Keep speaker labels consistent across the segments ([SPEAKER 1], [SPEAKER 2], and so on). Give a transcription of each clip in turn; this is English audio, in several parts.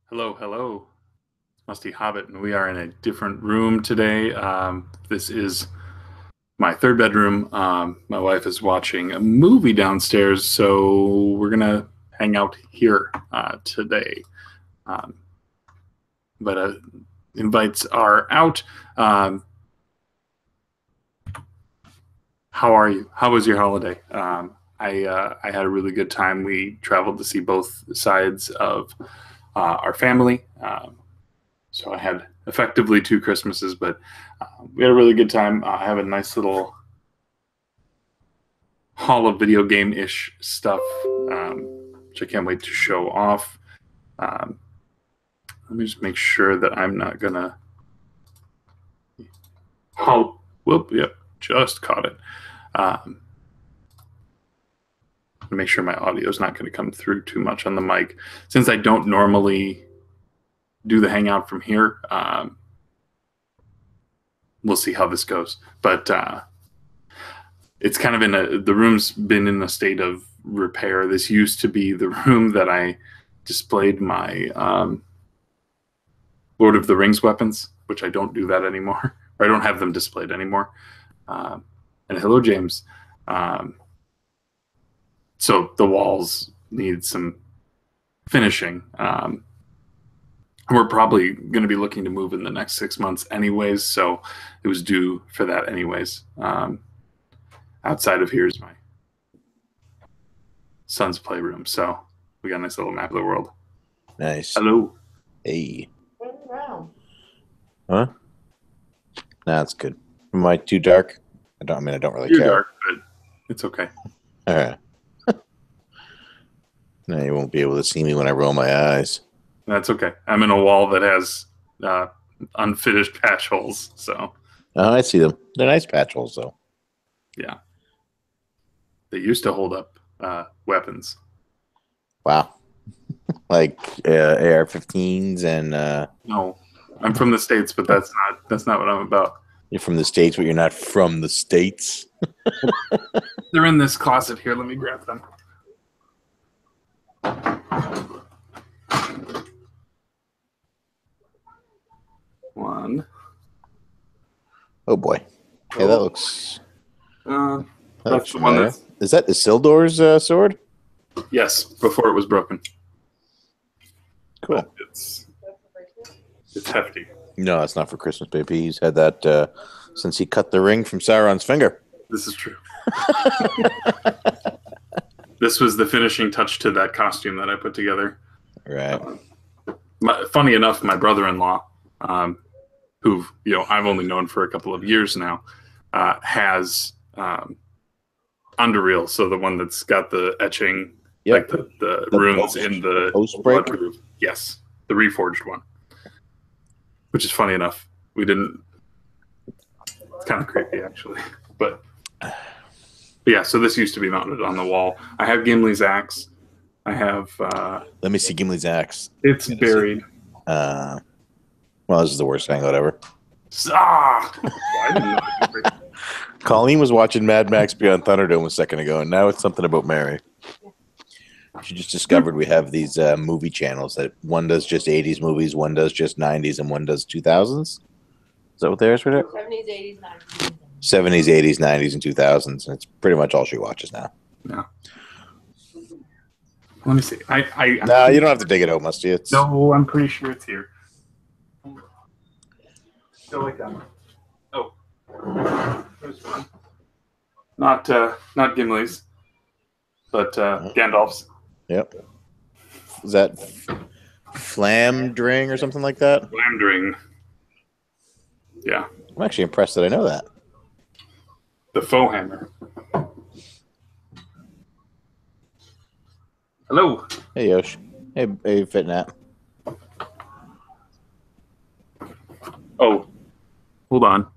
[SPEAKER 1] Hello, hello, Musty Hobbit, and we are in a different room today. This is my third bedroom. My wife is watching a movie downstairs, so we're gonna hang out here today. Um, but invites are out. How are you? How was your holiday? I had a really good time. We traveled to see both sides of our family. So I had effectively two Christmases, but we had a really good time. I have a nice little haul of video game-ish stuff, which I can't wait to show off. Let me just make sure that I'm not gonna. Oh, whoop! Yep, just caught it. Make sure my audio is not going to come through too much on the mic, since I don't normally do the Hangout from here. We'll see how this goes, but it's kind of the room's been in a state of repair. This used to be the room that I displayed my Lord of the Rings weapons, which I don't do that anymore, or I don't have them displayed anymore. And hello, James. So the walls need some finishing. We're probably going to be looking to move in the next 6 months anyways, so it was due for that anyways. Outside of here is my son's playroom, so we got a nice little map of the world.
[SPEAKER 2] Nice.
[SPEAKER 1] Hello.
[SPEAKER 2] Hey. Huh? Nah, it's good. Am I too dark? I don't really
[SPEAKER 1] You're
[SPEAKER 2] care.
[SPEAKER 1] dark, but it's okay.
[SPEAKER 2] All right. Now you won't be able to see me when I roll my eyes.
[SPEAKER 1] That's okay. I'm in a wall that has unfinished patch holes, so.
[SPEAKER 2] Oh, I see them. They're nice patch holes, though.
[SPEAKER 1] Yeah. They used to hold up weapons.
[SPEAKER 2] Wow. Like AR-15s and.
[SPEAKER 1] No, I'm from the States, but that's not what I'm about.
[SPEAKER 2] You're from the States, but you're not from the States.
[SPEAKER 1] They're in this closet here. Let me grab them. One.
[SPEAKER 2] Oh boy. Yeah, that looks.
[SPEAKER 1] That's the one that's.
[SPEAKER 2] Is that Isildur's sword?
[SPEAKER 1] Yes, before it was broken.
[SPEAKER 2] Cool.
[SPEAKER 1] But it's hefty.
[SPEAKER 2] No, it's not for Christmas, baby. He's had that since he cut the ring from Sauron's finger.
[SPEAKER 1] This is true. This was the finishing touch to that costume that I put together.
[SPEAKER 2] Right.
[SPEAKER 1] Funny enough, my brother-in-law, who I've only known for a couple of years now, has Underreal, so the one that's got the etching,
[SPEAKER 2] yep.
[SPEAKER 1] like the runes in the
[SPEAKER 2] post-break.
[SPEAKER 1] Yes, the reforged one. Which is funny enough. We didn't. It's kind of creepy, actually, but yeah. So this used to be mounted on the wall. I have Gimli's axe. I have.
[SPEAKER 2] Let me see Gimli's axe.
[SPEAKER 1] It's buried.
[SPEAKER 2] Well, this is the worst Hangout ever.
[SPEAKER 1] I didn't know.
[SPEAKER 2] Colleen was watching Mad Max Beyond Thunderdome a second ago, and now it's something about Mary. She just discovered we have these movie channels that one does just 80s movies, one does just 90s, and one does 2000s. Is that what theirs were?
[SPEAKER 3] 70s, 80s, 90s.
[SPEAKER 2] 70s, 80s, 90s, and 2000s. And it's pretty much all she watches now.
[SPEAKER 1] Yeah. Let me see.
[SPEAKER 2] No, you don't have to dig it out, must you?
[SPEAKER 1] No, I'm pretty sure it's here. Go like that. Oh. There's one. Not Gimli's, but Gandalf's.
[SPEAKER 2] Yep. Is that Flamdring or something like that?
[SPEAKER 1] Flamdring. Yeah.
[SPEAKER 2] I'm actually impressed that I know that.
[SPEAKER 1] The faux hammer. Hello.
[SPEAKER 2] Hey, Yosh. Hey, Fitnat.
[SPEAKER 1] Oh, hold on.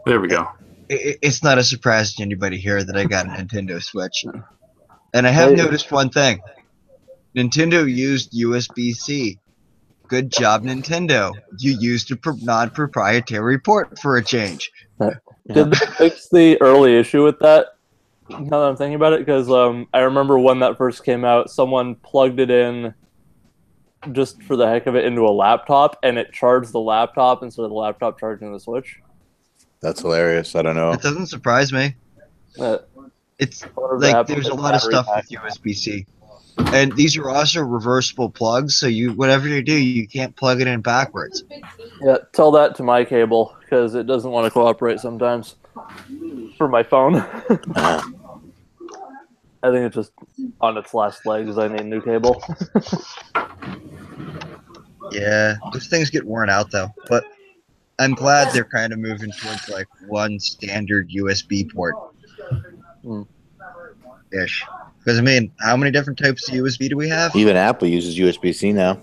[SPEAKER 1] There we go.
[SPEAKER 4] It's not a surprise to anybody here that I got a Nintendo Switch. And I have noticed one thing. Nintendo used USB-C. Good job, Nintendo. You used a non-proprietary port for a change.
[SPEAKER 5] Did they fix the early issue with that?
[SPEAKER 3] Now that I'm thinking about it, because I remember when that first came out, someone plugged it in just for the heck of it into a laptop, and it charged the laptop instead of the laptop charging the Switch.
[SPEAKER 2] That's hilarious. I don't know.
[SPEAKER 4] It doesn't surprise me. It's like there's a lot of stuff with USB-C. And these are also reversible plugs, so whatever you do, you can't plug it in backwards.
[SPEAKER 3] Yeah, tell that to my cable, because it doesn't want to cooperate sometimes. For my phone. I think it's just on its last legs. I need a new cable.
[SPEAKER 4] Yeah, those things get worn out though. But I'm glad they're kind of moving towards like one standard USB port. Ish. Because I mean, how many different types of USB do we have?
[SPEAKER 2] Even Apple uses USB-C now.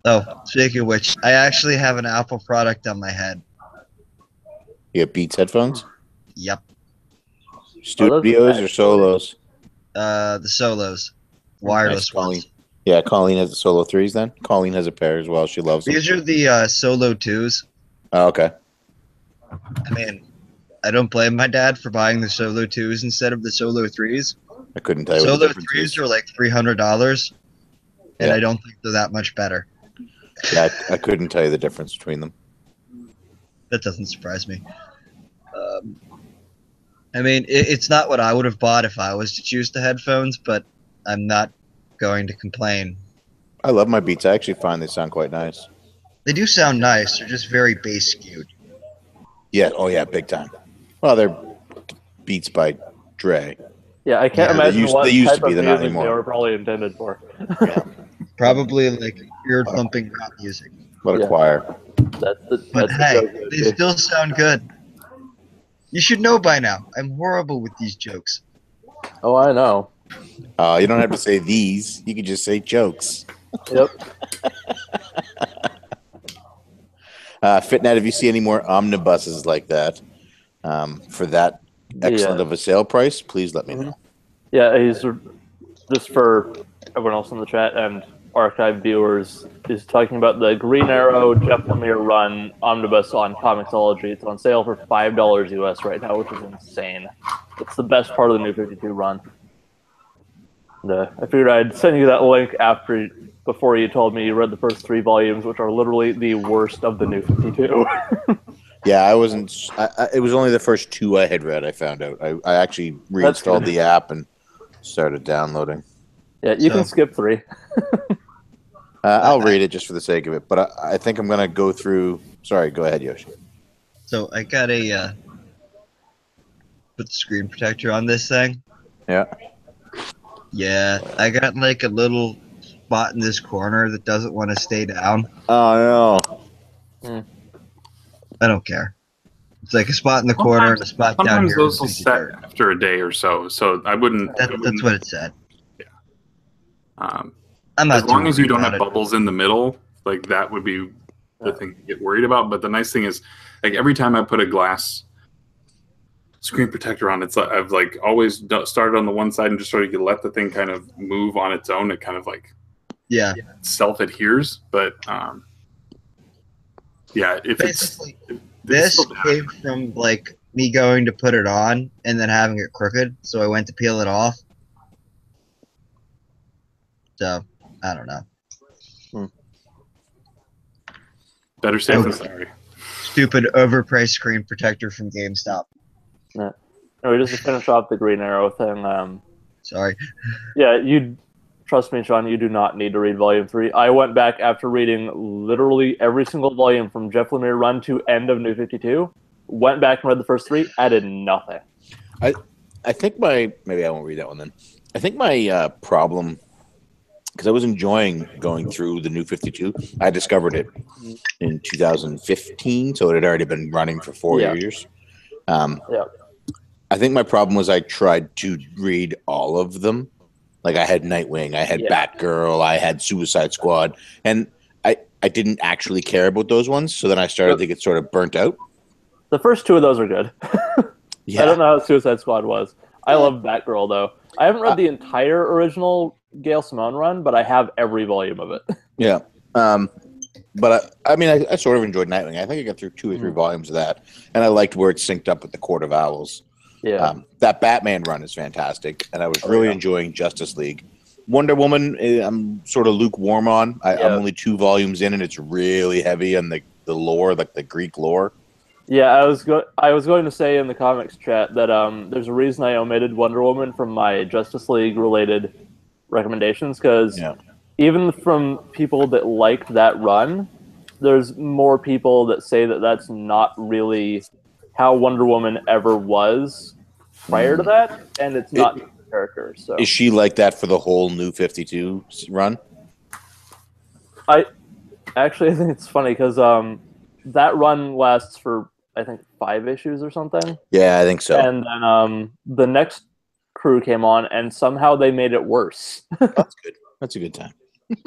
[SPEAKER 4] Oh, speaking of which, I actually have an Apple product on my head.
[SPEAKER 2] You have Beats headphones?
[SPEAKER 4] Yep.
[SPEAKER 2] Studios or solos?
[SPEAKER 4] The solos. Wireless ones.
[SPEAKER 2] Yeah, Colleen has the Solo 3s then. Colleen has a pair as well. She loves them.
[SPEAKER 4] These are the Solo 2s.
[SPEAKER 2] Oh, okay.
[SPEAKER 4] I mean, I don't blame my dad for buying the Solo 2s instead of the Solo 3s.
[SPEAKER 2] I couldn't tell you
[SPEAKER 4] Solo
[SPEAKER 2] what the
[SPEAKER 4] 3s are like $300, and I don't think they're that much better.
[SPEAKER 2] Yeah, I couldn't tell you the difference between them.
[SPEAKER 4] That doesn't surprise me. I mean, it's not what I would have bought if I was to choose the headphones, but I'm not going to complain.
[SPEAKER 2] I love my Beats. I actually find they sound quite nice.
[SPEAKER 4] They do sound nice. They're just very bass skewed.
[SPEAKER 2] Yeah. Oh, yeah. Big time. Well, they're Beats by Dre.
[SPEAKER 3] Yeah, I can't imagine what
[SPEAKER 2] they used
[SPEAKER 3] type
[SPEAKER 2] to be.
[SPEAKER 3] of
[SPEAKER 2] They're not
[SPEAKER 3] music
[SPEAKER 2] anymore.
[SPEAKER 3] they were probably intended for.
[SPEAKER 2] Yeah.
[SPEAKER 4] Probably like ear thumping rap music.
[SPEAKER 2] What a choir.
[SPEAKER 4] But hey, they still sound good. You should know by now. I'm horrible with these jokes.
[SPEAKER 3] Oh, I know.
[SPEAKER 2] You don't have to say these. You can just say jokes.
[SPEAKER 3] Yep.
[SPEAKER 2] Fitnet, if you see any more omnibuses like that, for that excellent of a sale price, please let me know.
[SPEAKER 3] Yeah, he's just for everyone else in the chat and archive viewers, is talking about the Green Arrow Jeff Lemire run omnibus on Comixology. It's on sale for $5 US right now, which is insane. It's the best part of the New 52 run. And, I figured I'd send you that link before you told me you read the first 3 volumes, which are literally the worst of the New 52.
[SPEAKER 2] Yeah, I wasn't. It was only the first 2 I had read. I found out. I actually reinstalled the app and started downloading.
[SPEAKER 3] Yeah, you can skip 3.
[SPEAKER 2] I'll read it just for the sake of it, but I think I'm gonna go through. Sorry, go ahead, Yoshi.
[SPEAKER 4] So I got put the screen protector on this thing.
[SPEAKER 2] Yeah.
[SPEAKER 4] Yeah, I got like a little spot in this corner that doesn't want to stay down.
[SPEAKER 2] Oh
[SPEAKER 4] no. I don't care. It's like a spot in the corner and a spot down here.
[SPEAKER 1] Sometimes those will set after a day or so. So I wouldn't.
[SPEAKER 4] That's what it said.
[SPEAKER 1] Yeah.
[SPEAKER 4] I'm not
[SPEAKER 1] as long as you don't have
[SPEAKER 4] it.
[SPEAKER 1] bubbles in the middle, like that would be the thing to get worried about. But the nice thing is, like every time I put a glass screen protector on, it's I've like always started on the one side and just sort of let the thing kind of move on its own. It kind of like self adheres, but yeah, if
[SPEAKER 4] basically this came from like me going to put it on and then having it crooked, so I went to peel it off. So I don't know.
[SPEAKER 1] Better safe than sorry.
[SPEAKER 4] Stupid overpriced screen protector from GameStop.
[SPEAKER 3] Yeah. No, just to finish off the Green Arrow thing.
[SPEAKER 4] Sorry.
[SPEAKER 3] Yeah, trust me, Sean, you do not need to read Volume 3. I went back after reading literally every single volume from Jeff Lemire run to end of New 52. Went back and read the first 3. Added nothing.
[SPEAKER 2] I think maybe I won't read that one then. I think my problem, because I was enjoying going through the New 52. I discovered it in 2015, so it had already been running for 4 years. I think my problem was I tried to read all of them. Like I had Nightwing, I had Batgirl, I had Suicide Squad, and I didn't actually care about those ones. So then I started to get sort of burnt out.
[SPEAKER 3] The first 2 of those are good. I don't know how Suicide Squad was. I love Batgirl, though. I haven't read the entire original Gail Simone run, but I have every volume of it.
[SPEAKER 2] Yeah. But I mean, I sort of enjoyed Nightwing. I think I got through 2 or 3 volumes of that, and I liked where it synced up with the Court of Owls.
[SPEAKER 3] Yeah.
[SPEAKER 2] That Batman run is fantastic, and I was really enjoying Justice League. Wonder Woman, I'm sort of lukewarm on. I'm only 2 volumes in, and it's really heavy on the lore, like the Greek lore.
[SPEAKER 3] Yeah, I was going to say in the comics chat that there's a reason I omitted Wonder Woman from my Justice League related recommendations, because even from people that liked that run, there's more people that say that that's not really how Wonder Woman ever was prior to that, and it's not the character. So
[SPEAKER 2] is she like that for the whole New 52 run?
[SPEAKER 3] I think it's funny because that run lasts for I think 5 issues or something.
[SPEAKER 2] Yeah, I think so.
[SPEAKER 3] And then the next crew came on, and somehow they made it worse.
[SPEAKER 2] That's good. That's a good time.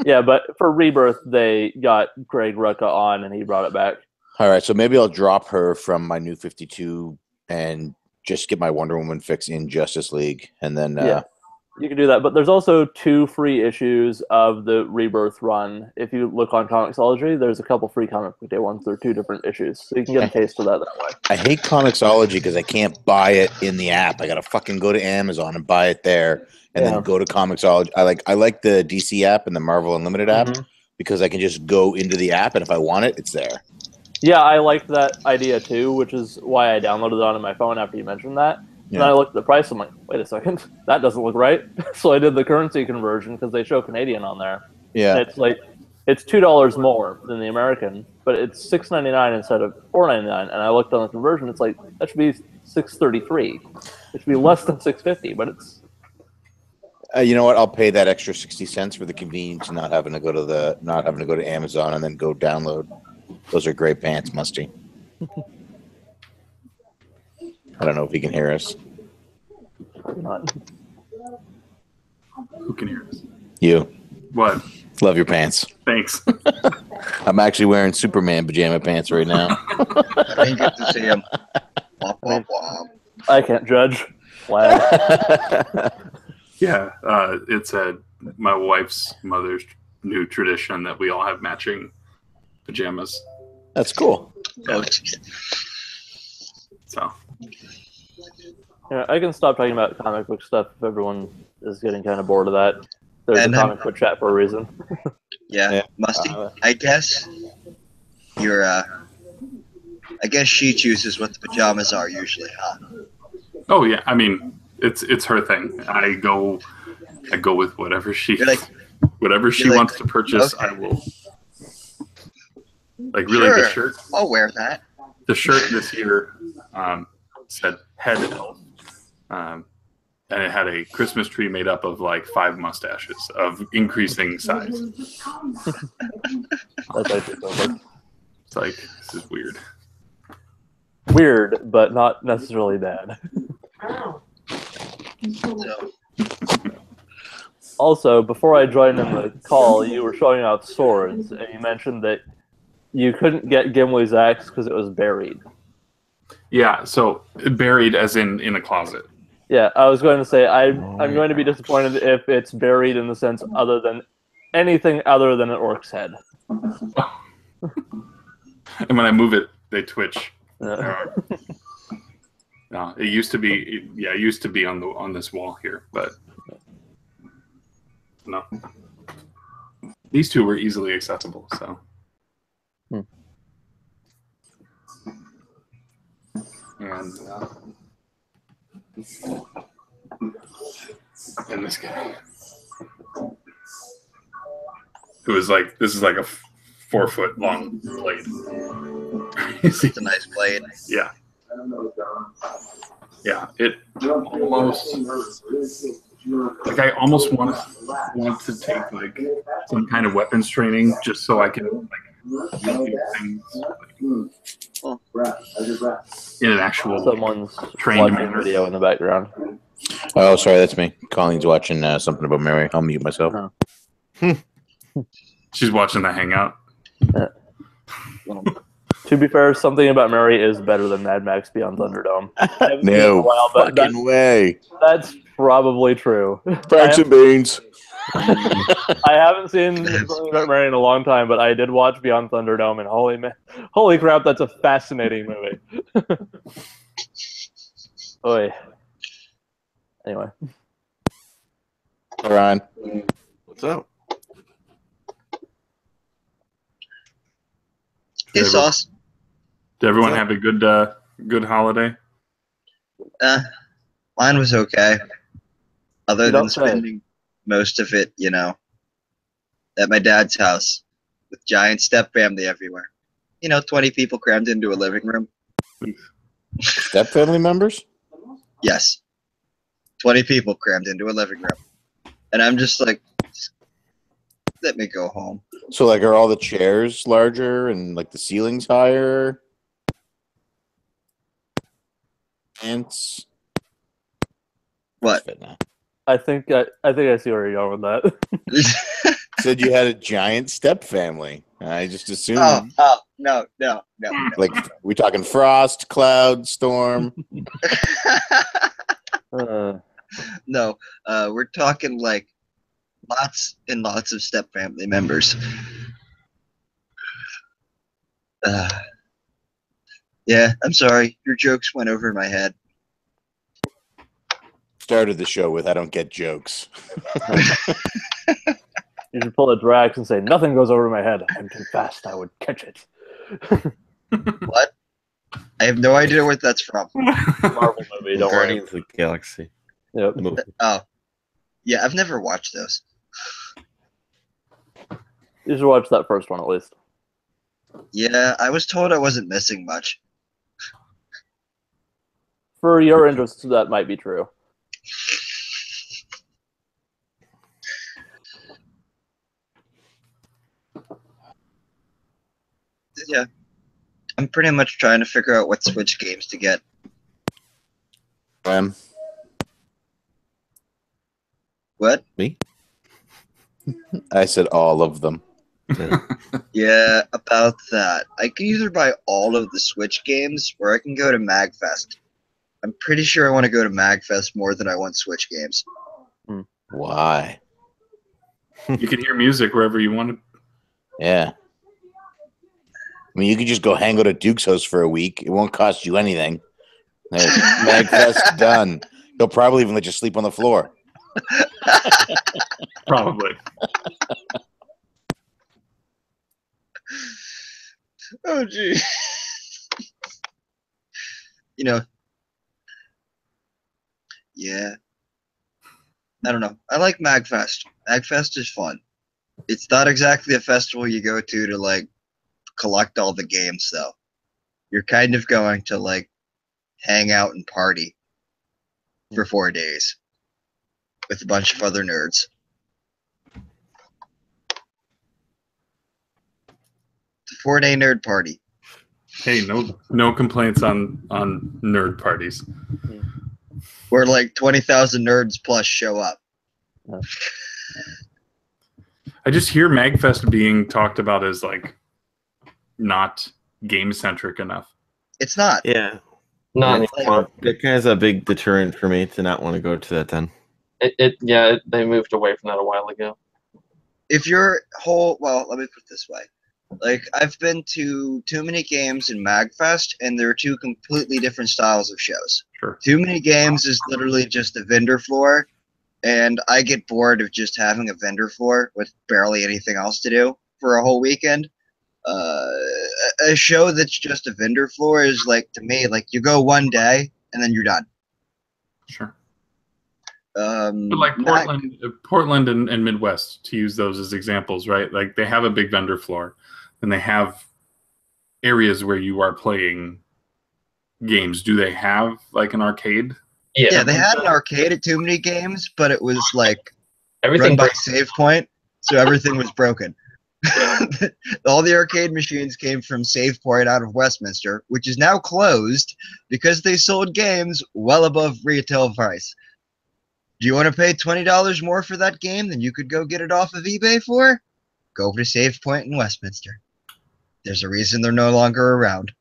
[SPEAKER 3] Yeah, but for Rebirth, they got Greg Rucka on, and he brought it back.
[SPEAKER 2] All right, so maybe I'll drop her from my New 52 and just get my Wonder Woman fix in Justice League, and then
[SPEAKER 3] you can do that. But there's also 2 free issues of the Rebirth run. If you look on Comixology, there's a couple free Comic Book Day ones. They're 2 different issues, so you can get a taste of that way.
[SPEAKER 2] I hate Comixology because I can't buy it in the app. I gotta fucking go to Amazon and buy it there, and then go to Comixology. I like the DC app and the Marvel Unlimited app because I can just go into the app, and if I want it, it's there.
[SPEAKER 3] Yeah, I liked that idea too, which is why I downloaded it onto my phone after you mentioned that. And then I looked at the price. I'm like, wait a second, that doesn't look right. So I did the currency conversion because they show Canadian on there. Yeah, and it's like it's $2 more than the American, but it's $6.99 instead of $4.99. And I looked on the conversion. It's like that should be $6.33. It should be less than $6.50, but it's.
[SPEAKER 2] You know what? I'll pay that extra 60 cents for the convenience of not having to go to Amazon and then go download. Those are great pants, Musty. I don't know if he can hear us.
[SPEAKER 1] Who can hear us?
[SPEAKER 2] You.
[SPEAKER 1] What?
[SPEAKER 2] Love your pants.
[SPEAKER 1] Thanks.
[SPEAKER 2] I'm actually wearing Superman pajama pants right now.
[SPEAKER 4] I didn't get to see him. Womp, womp, womp.
[SPEAKER 3] I can't judge. Wow.
[SPEAKER 1] Yeah, it's my wife's mother's new tradition that we all have matching pajamas.
[SPEAKER 2] That's cool.
[SPEAKER 1] Yeah. So.
[SPEAKER 3] Yeah, I can stop talking about comic book stuff if everyone is getting kind of bored of that. There's a comic book chat for a reason.
[SPEAKER 4] Yeah, Musty. I guess you're. I guess she chooses what the pajamas are usually, huh?
[SPEAKER 1] Oh yeah, I mean it's her thing. I go with whatever she wants to purchase. Okay. I will. Like really, the shirt.
[SPEAKER 4] I'll wear that.
[SPEAKER 1] The shirt this year said "Head Elf," and it had a Christmas tree made up of like 5 mustaches of increasing size.
[SPEAKER 3] That's actually so good.
[SPEAKER 1] It's like this is weird.
[SPEAKER 3] Weird, but not necessarily bad. Also, before I joined in the call, you were showing off swords, and you mentioned that you couldn't get Gimli's axe because it was buried.
[SPEAKER 1] Yeah, so buried as in a closet.
[SPEAKER 3] Yeah, I was going to say I'm going to be disappointed if it's buried in the sense other than anything other than an orc's head.
[SPEAKER 1] And when I move it, they twitch. No, it used to be. It used to be on this wall here, but no. These 2 were easily accessible, so. And this guy, it was like this is like a 4-foot long blade.
[SPEAKER 4] It's a nice blade.
[SPEAKER 1] Yeah. Yeah. It almost like I almost want to take like some kind of weapons training just so I can like do things in an actual
[SPEAKER 3] someone's
[SPEAKER 1] trained
[SPEAKER 3] watching video in the background.
[SPEAKER 2] Oh, sorry, that's me. Colleen's watching something about Mary. I'll mute myself.
[SPEAKER 1] She's watching the Hangout.
[SPEAKER 3] To be fair, something about Mary is better than Mad Max Beyond Thunderdome.
[SPEAKER 2] No fucking way.
[SPEAKER 3] That's probably true.
[SPEAKER 2] Franks and beans.
[SPEAKER 3] I haven't seen Something About Mary in a long time, but I did watch Beyond Thunderdome, and holy crap, that's a fascinating movie. Oy. Anyway.
[SPEAKER 2] Ron.
[SPEAKER 5] What's up?
[SPEAKER 1] Did
[SPEAKER 4] Hey,
[SPEAKER 1] everyone-
[SPEAKER 4] Sauce.
[SPEAKER 1] Did everyone have a good holiday?
[SPEAKER 4] Mine was okay. Other
[SPEAKER 3] You
[SPEAKER 4] than
[SPEAKER 3] don't say.
[SPEAKER 4] spending most of it, at my dad's house with giant step family everywhere. 20 people crammed into a living room.
[SPEAKER 2] Step family members?
[SPEAKER 4] Yes. 20 people crammed into a living room. And I'm just like, let me go home.
[SPEAKER 2] So, like, are all the chairs larger and, like, the ceilings higher? Ants?
[SPEAKER 4] What?
[SPEAKER 2] Fit now.
[SPEAKER 3] I think I see where you're going with that.
[SPEAKER 2] Said you had a giant step family. I just assumed.
[SPEAKER 4] No.
[SPEAKER 2] Like, we talking frost, cloud, storm?
[SPEAKER 4] No, we're talking like lots and lots of step family members. Yeah, I'm sorry. Your jokes went over my head.
[SPEAKER 2] Started the show with I don't get jokes.
[SPEAKER 3] You should pull a Drax and say, nothing goes over my head. I'm too fast. I would catch it.
[SPEAKER 4] What? I have no idea what that's from.
[SPEAKER 3] Marvel movie, don't worry.
[SPEAKER 5] Guardians of the Galaxy.
[SPEAKER 3] Yep.
[SPEAKER 5] Movie.
[SPEAKER 4] Oh, yeah, I've never watched those.
[SPEAKER 3] You should watch that first one at least.
[SPEAKER 4] Yeah, I was told I wasn't missing much.
[SPEAKER 3] For your interests, that might be true.
[SPEAKER 4] Yeah, I'm pretty much trying to figure out what Switch games to get. What?
[SPEAKER 5] Me?
[SPEAKER 2] I said all of them.
[SPEAKER 4] Yeah, about that. I can either buy all of the Switch games or I can go to MagFest. I'm pretty sure I want to go to MagFest more than I want Switch games.
[SPEAKER 2] Why?
[SPEAKER 1] You can hear music wherever you want to.
[SPEAKER 2] Yeah. I mean, you could just go hang out at Duke's house for a week. It won't cost you anything. There, Magfest done. He'll probably even let you sleep on the floor.
[SPEAKER 1] Probably.
[SPEAKER 4] Oh, gee. Yeah. I don't know. I like MagFest. MagFest is fun. It's not exactly a festival you go to like collect all the games, though. You're kind of going to like hang out and party for 4 days with a bunch of other nerds. It's a 4-day nerd party.
[SPEAKER 1] Hey, no complaints on nerd parties.
[SPEAKER 4] Where like 20,000 nerds plus show up.
[SPEAKER 1] I just hear MagFest being talked about as like not game centric enough.
[SPEAKER 4] It's not.
[SPEAKER 5] Yeah.
[SPEAKER 6] Not
[SPEAKER 5] Yeah,
[SPEAKER 6] anymore.
[SPEAKER 5] that kind of a big deterrent for me to not want to go to that then.
[SPEAKER 6] They moved away from that a while ago.
[SPEAKER 4] If your whole, well, let me put it this way. Like, I've been to Too Many Games and MagFest, and they're two completely different styles of shows.
[SPEAKER 1] Sure.
[SPEAKER 4] Too Many Games is literally just a vendor floor, and I get bored of just having a vendor floor with barely anything else to do for a whole weekend. A show that's just a vendor floor is like, to me, like you go one day and then you're done.
[SPEAKER 1] Sure. But like Portland and Midwest, to use those as examples, right? Like they have a big vendor floor, and they have areas where you are playing games. Do they have like an arcade?
[SPEAKER 4] Yeah, they had an arcade at Too Many Games, but it was like
[SPEAKER 6] Everything
[SPEAKER 4] run by
[SPEAKER 6] breaks.
[SPEAKER 4] Save Point, so everything was broken. All the arcade machines came from Save Point out of Westminster, which is now closed because they sold games well above retail price. Do you want to pay $20 more for that game than you could go get it off of eBay for? Go to Save Point in Westminster. There's a reason they're no longer around.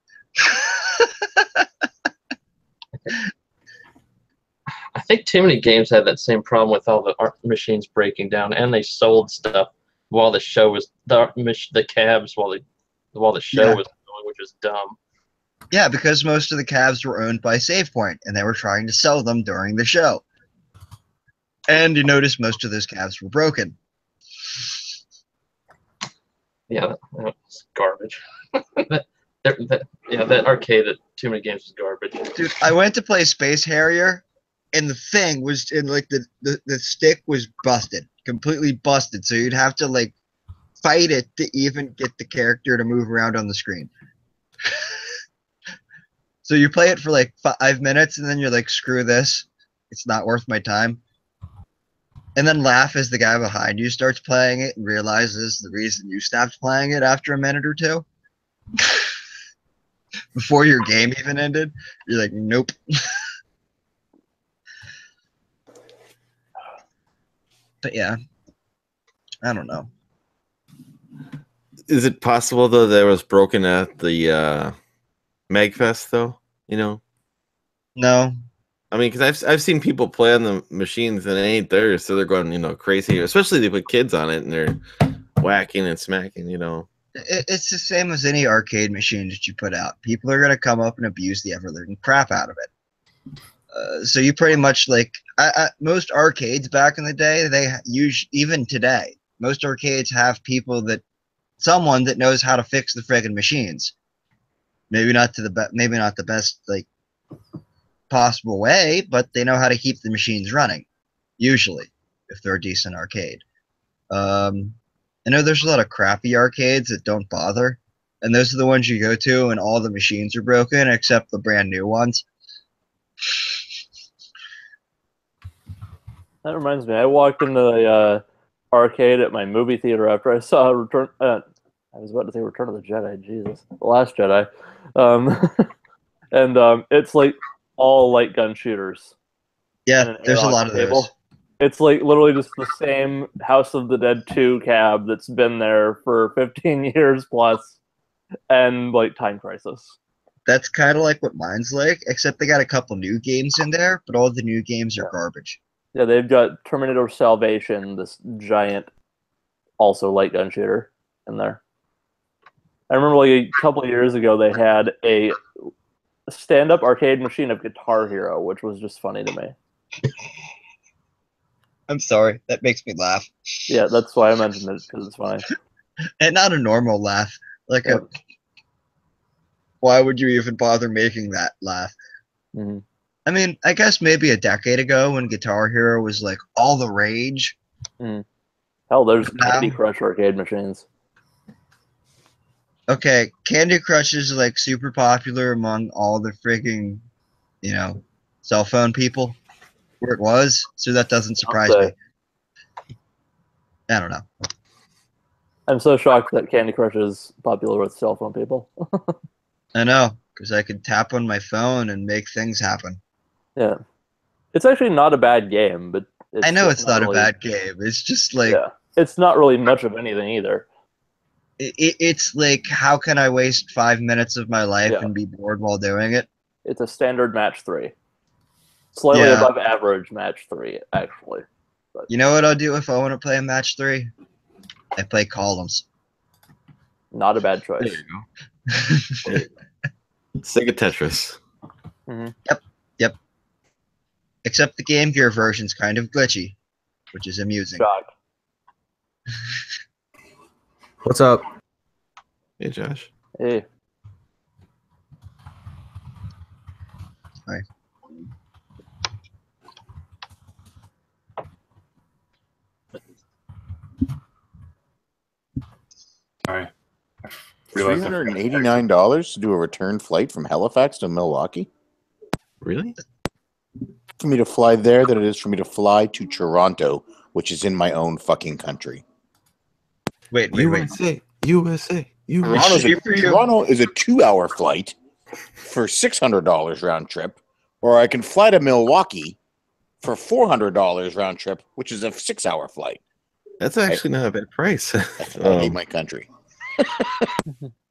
[SPEAKER 6] I think too many games had that same problem with all the machines breaking down, and they sold stuff while the show was the cabs while the show was going, which is dumb.
[SPEAKER 4] Yeah, because most of the cabs were owned by SavePoint, and they were trying to sell them during the show. And you notice most of those cabs were broken.
[SPEAKER 6] Yeah, that's garbage. That arcade at Too Many Games is garbage.
[SPEAKER 4] Dude, I went to play Space Harrier, and the thing was in like the stick was busted, completely busted. So you'd have to like fight it to even get the character to move around on the screen. So you play it for like 5 minutes, and then you're like, screw this, it's not worth my time. And then laugh as the guy behind you starts playing it and realizes the reason you stopped playing it after a minute or two. Before your game even ended, you're like, nope. But yeah, I don't know.
[SPEAKER 5] Is it possible though that it was broken at the Magfest though? You know?
[SPEAKER 4] No.
[SPEAKER 5] I mean, because I've seen people play on the machines and it ain't there, so they're going crazy. Especially they put kids on it and they're whacking and smacking.
[SPEAKER 4] It's the same as any arcade machine that you put out. People are gonna come up and abuse the ever-living crap out of it. So you pretty much like most arcades back in the day. Even today, most arcades have someone that knows how to fix the friggin' machines. Maybe not the best like possible way, but they know how to keep the machines running. Usually, if they're a decent arcade. I know there's a lot of crappy arcades that don't bother, and those are the ones you go to and all the machines are broken except the brand new ones.
[SPEAKER 3] That reminds me, I walked into the arcade at my movie theater after I saw Return. I was about to say Return of the Jedi. Jesus, The Last Jedi, and it's like all light gun shooters.
[SPEAKER 4] Yeah, there's a lot of those.
[SPEAKER 3] It's like literally just the same House of the Dead 2 cab that's been there for 15 years plus, and like Time Crisis.
[SPEAKER 4] That's kind of like what mine's like, except they got a couple new games in there, but all the new games are garbage.
[SPEAKER 3] Yeah, they've got Terminator Salvation, this giant, also light gun shooter in there. I remember like a couple of years ago they had a stand-up arcade machine of Guitar Hero, which was just funny to me.
[SPEAKER 4] I'm sorry, that makes me laugh.
[SPEAKER 3] Yeah, that's why I mentioned it, because it's funny.
[SPEAKER 4] And not a normal laugh. Like why would you even bother making that laugh?
[SPEAKER 3] Mm-hmm.
[SPEAKER 4] I mean, I guess maybe a decade ago when Guitar Hero was like all the rage.
[SPEAKER 3] Mm. Hell, there's Candy Crush arcade machines.
[SPEAKER 4] Okay, Candy Crush is like super popular among all the freaking, cell phone people. Where it was, so that doesn't surprise me. I don't know.
[SPEAKER 3] I'm so shocked that Candy Crush is popular with cell phone people.
[SPEAKER 4] I know, because I could tap on my phone and make things happen.
[SPEAKER 3] Yeah. It's actually not a bad game, but
[SPEAKER 4] I know it's not really a bad game. It's just like...
[SPEAKER 3] Yeah. It's not really much of anything either.
[SPEAKER 4] It's like, how can I waste 5 minutes of my life and be bored while doing it?
[SPEAKER 3] It's a standard match 3. Slightly above average match 3, actually. But
[SPEAKER 4] you know what I'll do if I want to play a match 3? I play columns.
[SPEAKER 3] Not a bad choice.
[SPEAKER 5] There you go. Sega Tetris.
[SPEAKER 3] Mm-hmm.
[SPEAKER 4] Yep. Except the Game Gear version's kind of glitchy, which is amusing.
[SPEAKER 3] Shock.
[SPEAKER 7] What's up?
[SPEAKER 5] Hey, Josh.
[SPEAKER 3] Hey.
[SPEAKER 4] Hi.
[SPEAKER 1] Sorry.
[SPEAKER 2] $389 to do a return flight from Halifax to Milwaukee?
[SPEAKER 5] Really?
[SPEAKER 2] For me to fly there than it is for me to fly to Toronto, which is in my own fucking country.
[SPEAKER 4] Wait.
[SPEAKER 5] USA.
[SPEAKER 2] Toronto is a 2-hour flight for $600 round trip, or I can fly to Milwaukee for $400 round trip, which is a 6-hour flight.
[SPEAKER 5] That's actually not a bad price.
[SPEAKER 2] I hate my country.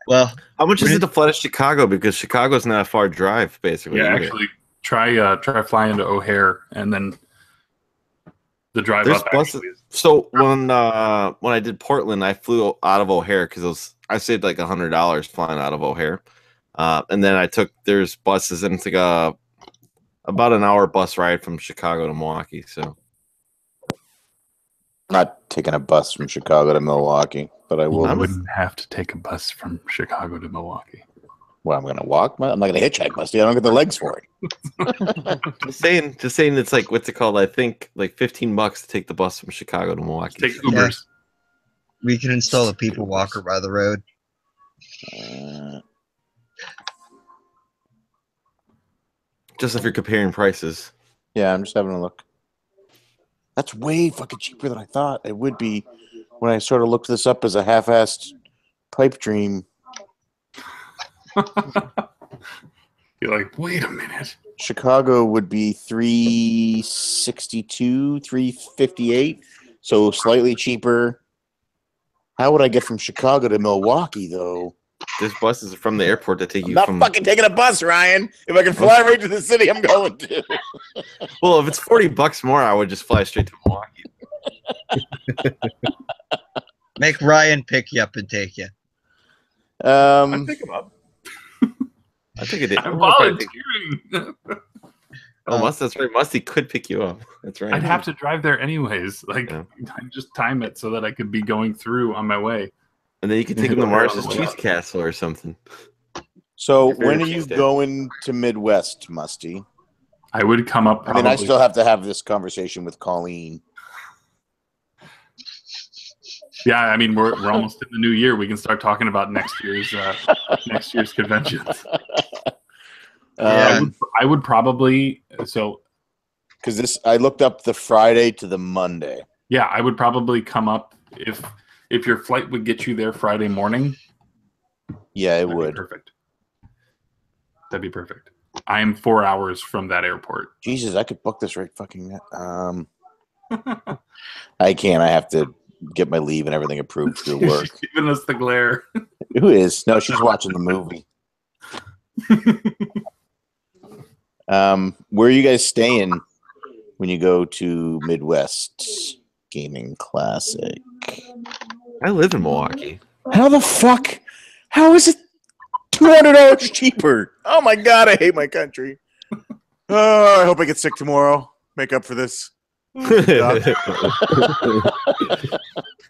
[SPEAKER 4] Well,
[SPEAKER 5] how much is it to fly to Chicago? Because Chicago's not a far drive, basically.
[SPEAKER 1] Yeah,
[SPEAKER 5] either.
[SPEAKER 1] actually, try flying to O'Hare and then the drive
[SPEAKER 5] There's
[SPEAKER 1] up.
[SPEAKER 5] buses.
[SPEAKER 1] Actually.
[SPEAKER 5] So when I did Portland, I flew out of O'Hare because I saved like $100 flying out of O'Hare, and then there's buses and it's like about an hour bus ride from Chicago to Milwaukee. So
[SPEAKER 2] Not taking a bus from Chicago to Milwaukee, but I will.
[SPEAKER 1] I wouldn't have to take a bus from Chicago to Milwaukee.
[SPEAKER 2] Well, I'm going to walk. I'm not going to hitchhike, Musty. I don't get the legs for it.
[SPEAKER 5] just saying, it's like, what's it called? I think like $15 to take the bus from Chicago to Milwaukee.
[SPEAKER 1] Take Ubers.
[SPEAKER 4] We can install a people walker by the road.
[SPEAKER 5] Just if you're comparing prices.
[SPEAKER 2] Yeah, I'm just having a look. That's way fucking cheaper than I thought it would be when I sort of looked this up as a half-assed pipe dream.
[SPEAKER 1] You're like, wait a minute.
[SPEAKER 2] Chicago would be 362, 358, so slightly cheaper. How would I get from Chicago to Milwaukee, though?
[SPEAKER 5] There's buses from the airport that take you
[SPEAKER 2] I'm
[SPEAKER 5] from.
[SPEAKER 2] not fucking taking a bus, Ryan. If I can fly right to the city, I'm going to.
[SPEAKER 5] Well, if it's $40 more, I would just fly straight to Milwaukee.
[SPEAKER 4] Make Ryan pick you up and take you.
[SPEAKER 5] I'd pick him up. I think it.
[SPEAKER 1] I'm volunteering.
[SPEAKER 5] Oh, that's right. Musty could pick you up. That's right.
[SPEAKER 1] I'd have to drive there anyways. Like,
[SPEAKER 5] Yeah.
[SPEAKER 1] I'd just time it so that I could be going through on my way.
[SPEAKER 5] And then you could take him to Mars's Cheese Castle or something.
[SPEAKER 2] So
[SPEAKER 5] Your favorite
[SPEAKER 2] when are you
[SPEAKER 5] cheesesteak.
[SPEAKER 2] going to Midwest, Musty?
[SPEAKER 1] I would come up.
[SPEAKER 2] I mean, I still have to have this conversation with Colleen.
[SPEAKER 1] Yeah, I mean, we're almost in the new year. We can start talking about next year's conventions.
[SPEAKER 4] Yeah.
[SPEAKER 1] I would probably
[SPEAKER 2] Because I looked up the Friday to the Monday.
[SPEAKER 1] Yeah, I would probably come up if your flight would get you there Friday morning.
[SPEAKER 2] Yeah, it
[SPEAKER 1] That'd be
[SPEAKER 2] would.
[SPEAKER 1] perfect. That'd be perfect. I am 4 hours from that airport.
[SPEAKER 2] Jesus, I could book this right fucking now. I can't. I have to get my leave and everything approved through work.
[SPEAKER 1] She's giving us the glare.
[SPEAKER 2] Who is? No, she's watching the movie. Where are you guys staying when you go to Midwest Gaming Classic?
[SPEAKER 5] I live in Milwaukee.
[SPEAKER 2] How the fuck? How is it $200 cheaper? Oh my god, I hate my country. Oh, I hope I get sick tomorrow. Make up for this.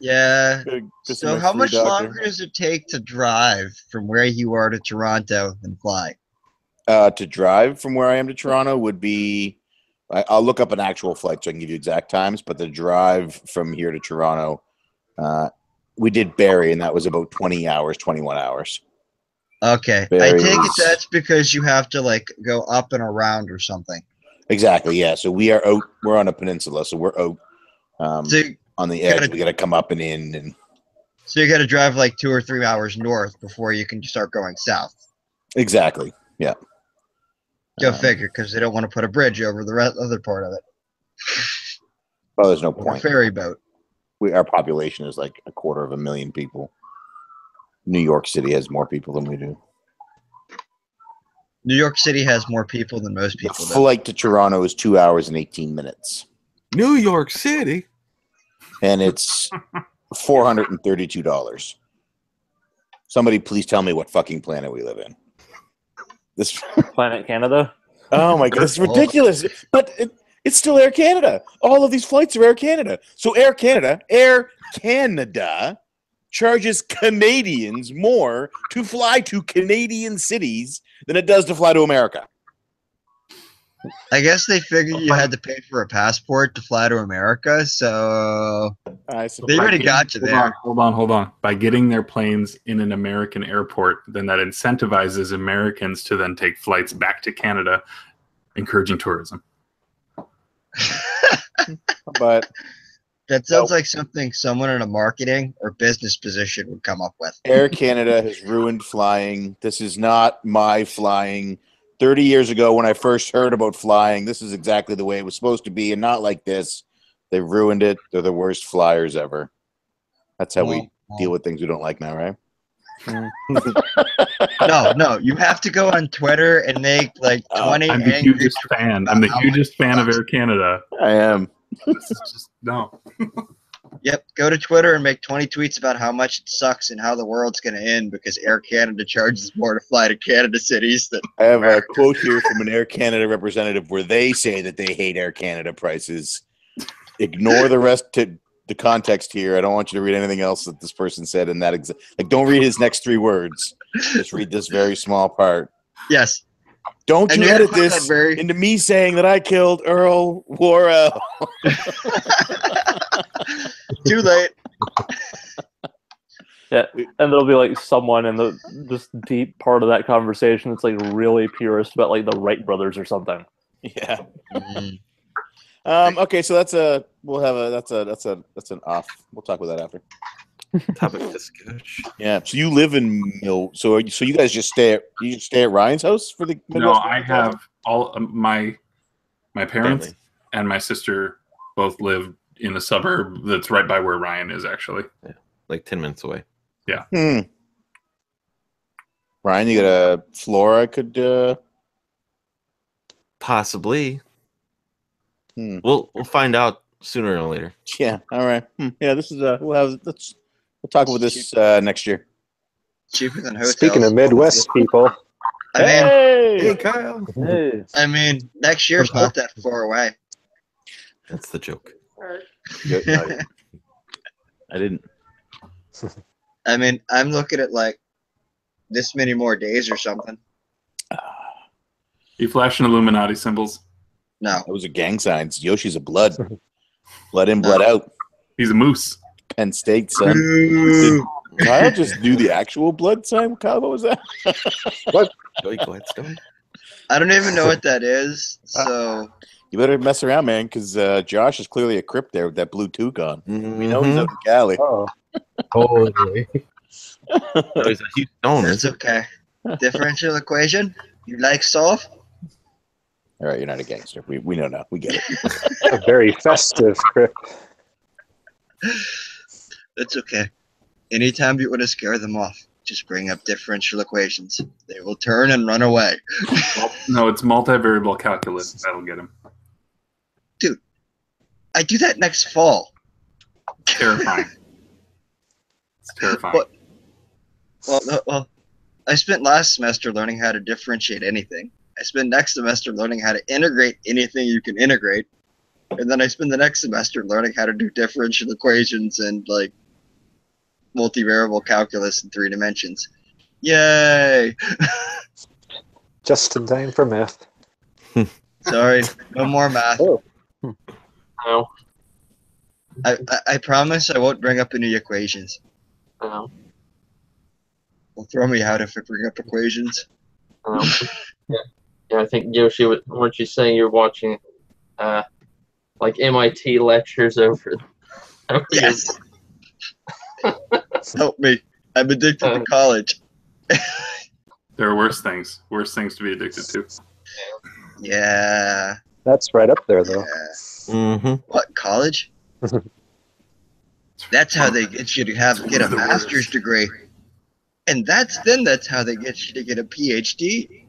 [SPEAKER 4] Yeah.
[SPEAKER 2] Just
[SPEAKER 4] So
[SPEAKER 2] my
[SPEAKER 4] how
[SPEAKER 2] free
[SPEAKER 4] much
[SPEAKER 2] doctor.
[SPEAKER 4] longer does it take to drive from where you are to Toronto than fly?
[SPEAKER 2] To drive from where I am to Toronto would be. I'll look up an actual flight so I can give you exact times. But the drive from here to Toronto, we did Barrie, and that was about 20 hours, 21 hours.
[SPEAKER 4] Okay. I
[SPEAKER 2] Very
[SPEAKER 4] take it
[SPEAKER 2] nice.
[SPEAKER 4] that's because you have to like go up and around or something.
[SPEAKER 2] Exactly. Yeah. So we are out. We're on a peninsula, so we're out
[SPEAKER 4] So
[SPEAKER 2] on the
[SPEAKER 4] you
[SPEAKER 2] edge.
[SPEAKER 4] gotta-
[SPEAKER 2] We got to come up and in, and
[SPEAKER 4] So you got to drive like 2 or 3 hours north before you can start going south.
[SPEAKER 2] exactly. Yeah.
[SPEAKER 4] Go figure, because they don't want to put a bridge over the other part of it.
[SPEAKER 2] Well, there's no
[SPEAKER 4] Or a
[SPEAKER 2] point.
[SPEAKER 4] ferry boat.
[SPEAKER 2] Our population is like 250,000 people. New York City has more people than we do.
[SPEAKER 4] New York City has more people than most
[SPEAKER 2] The
[SPEAKER 4] people do.
[SPEAKER 2] flight to Toronto is 2 hours and 18 minutes,
[SPEAKER 5] New York City.
[SPEAKER 2] and it's $432. Somebody please tell me what fucking planet we live in. This.
[SPEAKER 3] Planet Canada.
[SPEAKER 2] Oh my god, it's ridiculous. But it's still Air Canada. All of these flights are Air Canada. So Air Canada charges Canadians more to fly to Canadian cities than it does to fly to America.
[SPEAKER 4] I guess they figured you had to pay for a passport to fly to America, so they already got you there.
[SPEAKER 1] Hold on. By getting their planes in an American airport, then that incentivizes Americans to then take flights back to Canada, encouraging tourism.
[SPEAKER 2] But
[SPEAKER 4] That sounds like something someone in a marketing or business position would come up with.
[SPEAKER 2] Air Canada has ruined flying. This is not my flying. 30 years ago, when I first heard about flying, this is exactly the way it was supposed to be, and not like this. They've ruined it. They're the worst flyers ever. That's how we deal with things we don't like now, right?
[SPEAKER 4] No, you have to go on Twitter and make like 20
[SPEAKER 1] I'm the
[SPEAKER 4] angry
[SPEAKER 1] hugest
[SPEAKER 4] tweets
[SPEAKER 1] fan.
[SPEAKER 4] about
[SPEAKER 1] I'm the
[SPEAKER 4] how much
[SPEAKER 1] hugest
[SPEAKER 4] it
[SPEAKER 1] fan of
[SPEAKER 4] sucks.
[SPEAKER 1] Air Canada.
[SPEAKER 2] I am.
[SPEAKER 1] This is just no.
[SPEAKER 4] Yep, go to Twitter and make 20 tweets about how much it sucks and how the world's going to end because Air Canada charges more to fly to Canada cities than
[SPEAKER 2] I have a
[SPEAKER 4] America.
[SPEAKER 2] quote here from an Air Canada representative where they say that they hate Air Canada prices. Ignore the rest to the context here. I don't want you to read anything else that this person said in that like don't read his next 3 words. Just read this very small part.
[SPEAKER 4] Yes.
[SPEAKER 2] Don't
[SPEAKER 4] And
[SPEAKER 2] you
[SPEAKER 4] you're gonna
[SPEAKER 2] edit
[SPEAKER 4] put that
[SPEAKER 2] this
[SPEAKER 4] very-
[SPEAKER 2] into me saying that I killed Earl Worrell.
[SPEAKER 4] Too late.
[SPEAKER 3] Yeah, and there'll be like someone in the this deep part of that conversation that's like really purist about like the Wright brothers or something.
[SPEAKER 2] Yeah.
[SPEAKER 4] Mm.
[SPEAKER 2] Okay, so that's an off. We'll talk about that after.
[SPEAKER 5] Topic discussion.
[SPEAKER 2] Yeah. So you live in so you guys just stay at Ryan's house for the
[SPEAKER 1] No,
[SPEAKER 2] Midwest?
[SPEAKER 1] I have all my parents
[SPEAKER 5] Family.
[SPEAKER 1] and my sister both live in a suburb that's right by where Ryan is actually.
[SPEAKER 5] Like 10 minutes away.
[SPEAKER 2] Ryan, you got a floor I could
[SPEAKER 5] Possibly.
[SPEAKER 2] Hmm.
[SPEAKER 5] We'll find out sooner or later.
[SPEAKER 2] Yeah, all right. Yeah, this is we'll talk about this next year.
[SPEAKER 4] Cheaper than hotels.
[SPEAKER 7] Speaking of Midwest people,
[SPEAKER 5] Hey, Kyle.
[SPEAKER 3] Hey,
[SPEAKER 4] I mean, next year split that 4 away.
[SPEAKER 5] That's the joke.
[SPEAKER 2] I didn't.
[SPEAKER 4] I mean, I'm looking at like this many more days or something.
[SPEAKER 1] You flashing Illuminati symbols.
[SPEAKER 4] No.
[SPEAKER 2] Those are gang signs. Yoshi's a blood. Blood in, blood out.
[SPEAKER 1] He's a moose.
[SPEAKER 2] Penn State, son. Did Kyle just do the actual blood sign? Kyle, what was that?
[SPEAKER 5] Joey Gladstone.
[SPEAKER 4] I don't even know what that is. So
[SPEAKER 2] You better mess around, man, because Josh is clearly a Crip there with that blue toque on. We know he's
[SPEAKER 5] Mhm.
[SPEAKER 2] out in Cali.
[SPEAKER 7] oh, totally.
[SPEAKER 5] No, he's a huge stone.
[SPEAKER 4] that's okay. Differential equation? You like solve?
[SPEAKER 2] All right, you're not a gangster. We know now. We get it.
[SPEAKER 7] A very festive trip.
[SPEAKER 4] It's okay. Anytime you want to scare them off, just bring up differential equations. They will turn and run away.
[SPEAKER 1] No, it's multivariable calculus. That'll get him.
[SPEAKER 4] I do that next fall.
[SPEAKER 1] Terrifying. It's terrifying.
[SPEAKER 4] What? Well, I spent last semester learning how to differentiate anything. I spend next semester learning how to integrate anything you can integrate. And then I spend the next semester learning how to do differential equations and like multivariable calculus in 3 dimensions. Yay!
[SPEAKER 7] Just in time for math.
[SPEAKER 4] Sorry, no more math.
[SPEAKER 7] Oh.
[SPEAKER 6] No,
[SPEAKER 4] I promise I won't bring up any equations.
[SPEAKER 6] no,
[SPEAKER 4] Well, throw me out if I bring up equations.
[SPEAKER 6] no. Yeah, I think Yoshi, weren't you saying you're watching, like MIT lectures over?
[SPEAKER 4] Yes. Help me. I'm addicted to college.
[SPEAKER 1] There are worse things to be addicted to.
[SPEAKER 4] Yeah.
[SPEAKER 7] That's right up there, though.
[SPEAKER 4] Yeah.
[SPEAKER 5] Mm-hmm.
[SPEAKER 4] What, college? That's how they get you to get a
[SPEAKER 1] The
[SPEAKER 4] master's
[SPEAKER 1] worst.
[SPEAKER 4] degree. And that's how they get you to get a PhD.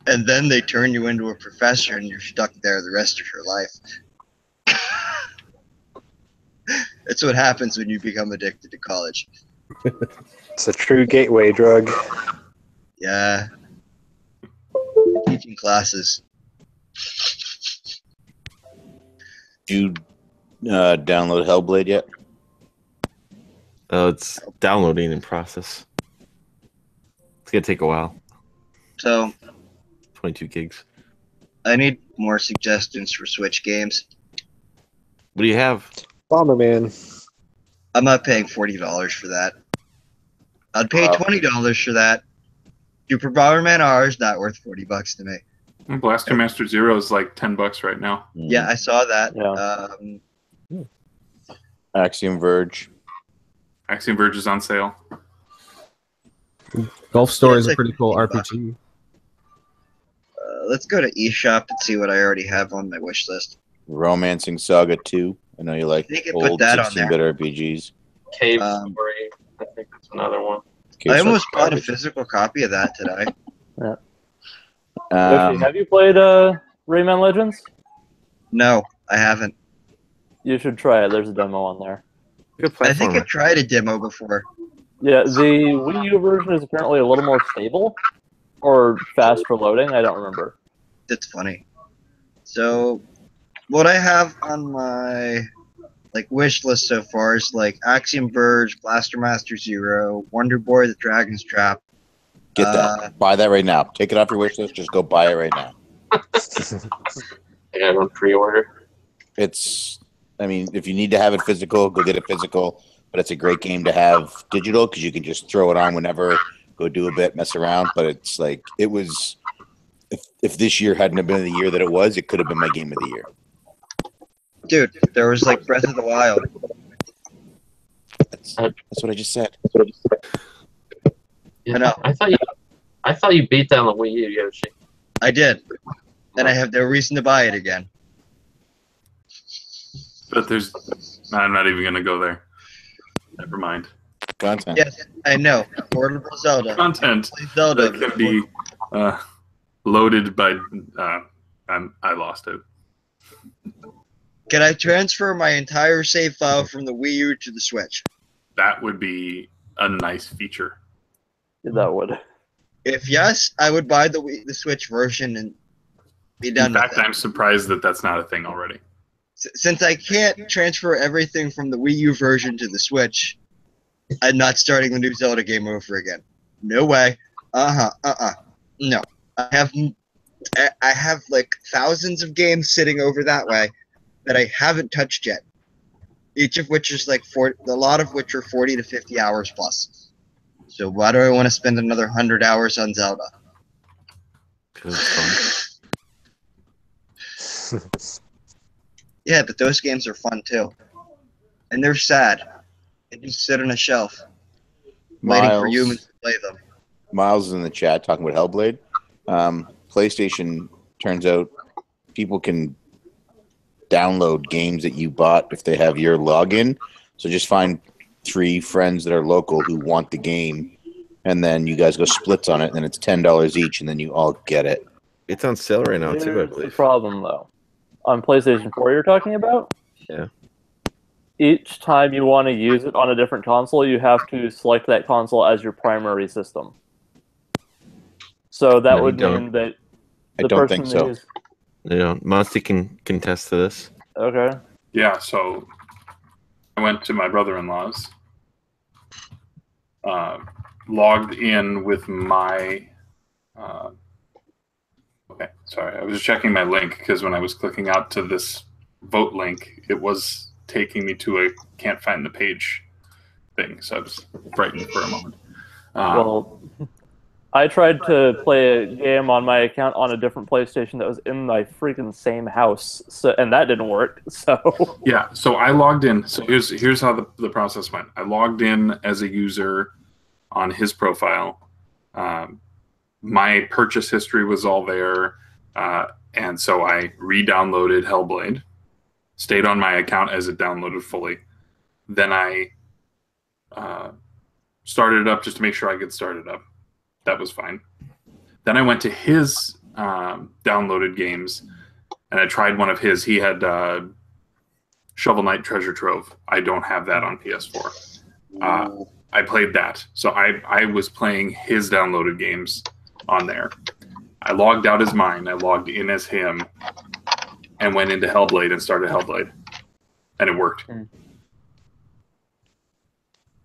[SPEAKER 4] And then they turn you into a professor and you're stuck there the rest of your life. That's what happens when you become addicted to college.
[SPEAKER 7] It's a true gateway drug.
[SPEAKER 4] Yeah. Teaching classes.
[SPEAKER 2] You download Hellblade yet?
[SPEAKER 5] It's downloading in process. It's gonna take a while.
[SPEAKER 4] So
[SPEAKER 5] 22 gigs.
[SPEAKER 4] I need more suggestions for Switch games.
[SPEAKER 5] What do you have?
[SPEAKER 7] Bomberman.
[SPEAKER 4] I'm not paying $40 for that. I'd pay
[SPEAKER 2] Wow.
[SPEAKER 4] $20 for that. Super Bomberman R is not worth $40 to me.
[SPEAKER 1] Blaster Master Zero is like $10 right now.
[SPEAKER 4] Yeah, I saw that.
[SPEAKER 3] Yeah.
[SPEAKER 2] Axiom Verge.
[SPEAKER 1] Axiom Verge is on sale.
[SPEAKER 8] Golf Story is
[SPEAKER 4] it's
[SPEAKER 8] a
[SPEAKER 4] like
[SPEAKER 8] pretty cool
[SPEAKER 4] $50.
[SPEAKER 8] RPG.
[SPEAKER 4] Let's go to eShop and see what I already have on my wish list.
[SPEAKER 2] Romancing Saga 2. I know you like
[SPEAKER 4] They could put
[SPEAKER 2] old
[SPEAKER 4] that on there.
[SPEAKER 2] 16-bit RPGs.
[SPEAKER 6] Cave
[SPEAKER 4] Um,
[SPEAKER 6] Story, I think that's another one.
[SPEAKER 2] Okay,
[SPEAKER 4] I
[SPEAKER 2] so
[SPEAKER 4] almost bought a physical copy of that today.
[SPEAKER 3] Yoshi, have you played Rayman Legends?
[SPEAKER 4] No, I haven't.
[SPEAKER 3] You should try it. There's a demo on there.
[SPEAKER 5] Good
[SPEAKER 4] I think I
[SPEAKER 5] platformer.
[SPEAKER 4] tried a demo before.
[SPEAKER 3] Yeah, the Wii U version is apparently a little more stable or fast for loading. I don't remember.
[SPEAKER 4] That's funny. So, what I have on my wish list so far is Axiom Verge, Blaster Master Zero, Wonder Boy: The Dragon's Trap.
[SPEAKER 2] Get that. Buy that right now. Take it off your wish list. Just go buy it right now.
[SPEAKER 6] I got on pre-order.
[SPEAKER 2] I mean, if you need to have it physical, go get it physical. But it's a great game to have digital because you can just throw it on whenever, go do a bit, mess around. But it's like, it was, if this year hadn't have been the year that it was, it could have been my game of the year.
[SPEAKER 4] Dude, there was Breath of the Wild.
[SPEAKER 2] That's what I just said.
[SPEAKER 6] Yeah,
[SPEAKER 4] I know.
[SPEAKER 6] I thought you beat down the Wii U, Yoshi.
[SPEAKER 4] I did. And I have no reason to buy it again.
[SPEAKER 1] But I'm not even going to go there. Never mind.
[SPEAKER 2] Content.
[SPEAKER 4] Yes, I know. Portable Zelda.
[SPEAKER 1] Content
[SPEAKER 4] Play Zelda.
[SPEAKER 1] that can be loaded by. I lost it.
[SPEAKER 4] Can I transfer my entire save file from the Wii U to the Switch?
[SPEAKER 1] That would be a nice feature.
[SPEAKER 3] That would.
[SPEAKER 4] If yes, I would buy the Switch version and be done
[SPEAKER 1] In fact,
[SPEAKER 4] with it.
[SPEAKER 1] I'm surprised that that's not a thing already.
[SPEAKER 4] Since I can't transfer everything from the Wii U version to the Switch, I'm not starting the new Zelda game over again. No way. No. I have thousands of games sitting over that way that I haven't touched yet. Each of which is a lot of which are 40 to 50 hours plus. So why do I want to spend another 100 hours on Zelda?
[SPEAKER 5] 'Cause it's fun.
[SPEAKER 4] Yeah, but those games are fun too. And they're sad. They just sit on a shelf, waiting for humans to play them.
[SPEAKER 2] Miles is in the chat talking about Hellblade. PlayStation, turns out people can download games that you bought if they have your login. So just find 3 friends that are local who want the game, and then you guys go splits on it, and then it's $10 each, and then you all get it.
[SPEAKER 5] It's on sale right now, too, I
[SPEAKER 3] Here's the
[SPEAKER 5] believe.
[SPEAKER 3] problem, though. On PlayStation 4 you're talking about?
[SPEAKER 5] Yeah.
[SPEAKER 3] Each time you want to use it on a different console, you have to select that console as your primary system. So that
[SPEAKER 5] No, you
[SPEAKER 3] would
[SPEAKER 5] don't.
[SPEAKER 3] mean that
[SPEAKER 2] I
[SPEAKER 3] the
[SPEAKER 2] don't
[SPEAKER 3] person
[SPEAKER 2] think so.
[SPEAKER 3] who's...
[SPEAKER 5] You know, Monty can contest to this.
[SPEAKER 3] Okay.
[SPEAKER 1] Yeah, so I went to my brother-in-law's, logged in with my. Okay, sorry, I was just checking my link because when I was clicking out to this vote link, it was taking me to a can't find the page thing, so I was frightened for a moment.
[SPEAKER 3] Well, I tried to play a game on my account on a different PlayStation that was in my freaking same house, and that didn't work. So
[SPEAKER 1] yeah, so I logged in. So here's how the process went. I logged in as a user on his profile. My purchase history was all there, and so I re-downloaded Hellblade, stayed on my account as it downloaded fully. Then I started it up just to make sure I could start it up. That was fine. Then I went to his downloaded games, and I tried one of his. He had Shovel Knight Treasure Trove. I don't have that on PS4. I played that. So I was playing his downloaded games on there. I logged out as mine. I logged in as him and went into Hellblade and started Hellblade. And it worked.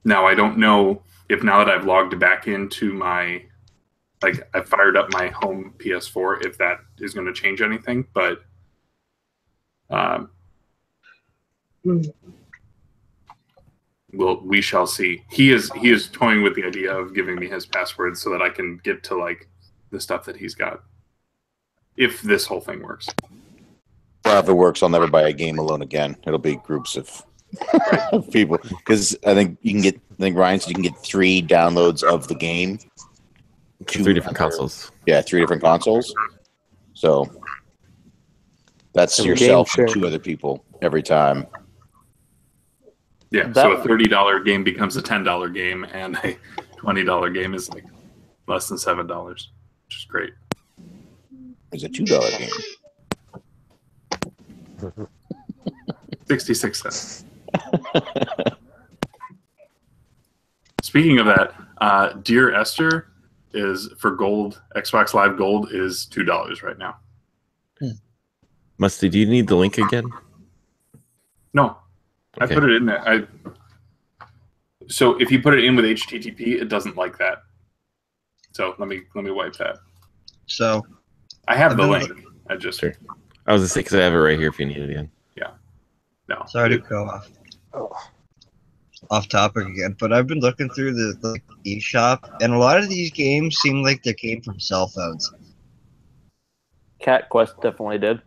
[SPEAKER 1] Now, I don't know if now that I've logged back into my, I fired up my home PS4, if that is going to change anything, but we shall see. He is toying with the idea of giving me his password so that I can get to the stuff that he's got. If this whole thing works.
[SPEAKER 2] Well, if it works, I'll never buy a game alone again. It'll be groups of people, because I think Ryan said you can get 3 downloads of the game.
[SPEAKER 5] 3 different consoles.
[SPEAKER 2] Yeah, 3 different consoles. So that's
[SPEAKER 7] Some
[SPEAKER 2] yourself
[SPEAKER 7] game
[SPEAKER 2] and 2 other people every time.
[SPEAKER 1] Yeah, so a $30 game becomes a $10 game, and a $20 game is like less than $7, which is great.
[SPEAKER 2] It's a $2 game.
[SPEAKER 1] 66 cents. Speaking of that, Dear Esther is for gold. Xbox Live Gold is $2 right now.
[SPEAKER 5] Musty, do you need the link again?
[SPEAKER 1] No,
[SPEAKER 5] Okay.
[SPEAKER 1] I put it in there. So if you put it in with HTTP, it doesn't like that. So let me wipe that.
[SPEAKER 4] So
[SPEAKER 1] I have
[SPEAKER 4] I've
[SPEAKER 1] the
[SPEAKER 4] been
[SPEAKER 1] link. I just
[SPEAKER 5] Sure. I was gonna say because I have it right here if you need it again.
[SPEAKER 1] no.
[SPEAKER 4] sorry to go off topic again, but I've been looking through the eShop, and a lot of these games seem like they came from cell phones.
[SPEAKER 3] Cat Quest definitely did.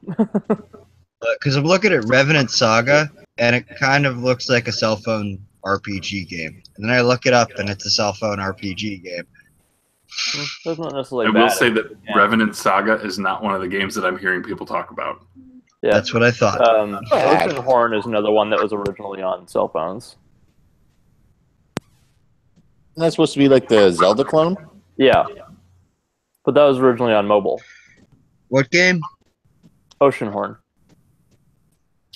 [SPEAKER 4] Because I'm looking at Revenant Saga, and it kind of looks like a cell phone RPG game. And then I look it up, and it's a cell phone RPG game.
[SPEAKER 3] That's not necessarily
[SPEAKER 1] I
[SPEAKER 3] bad.
[SPEAKER 1] will say that
[SPEAKER 3] Yeah.
[SPEAKER 1] Revenant Saga is not one of the games that I'm hearing people talk about.
[SPEAKER 3] Yeah.
[SPEAKER 4] That's what I thought.
[SPEAKER 3] Oceanhorn is another one that was originally on cell phones.
[SPEAKER 2] Isn't that supposed to be like the Zelda clone?
[SPEAKER 3] Yeah. But that was originally on mobile.
[SPEAKER 4] What game?
[SPEAKER 3] Oceanhorn.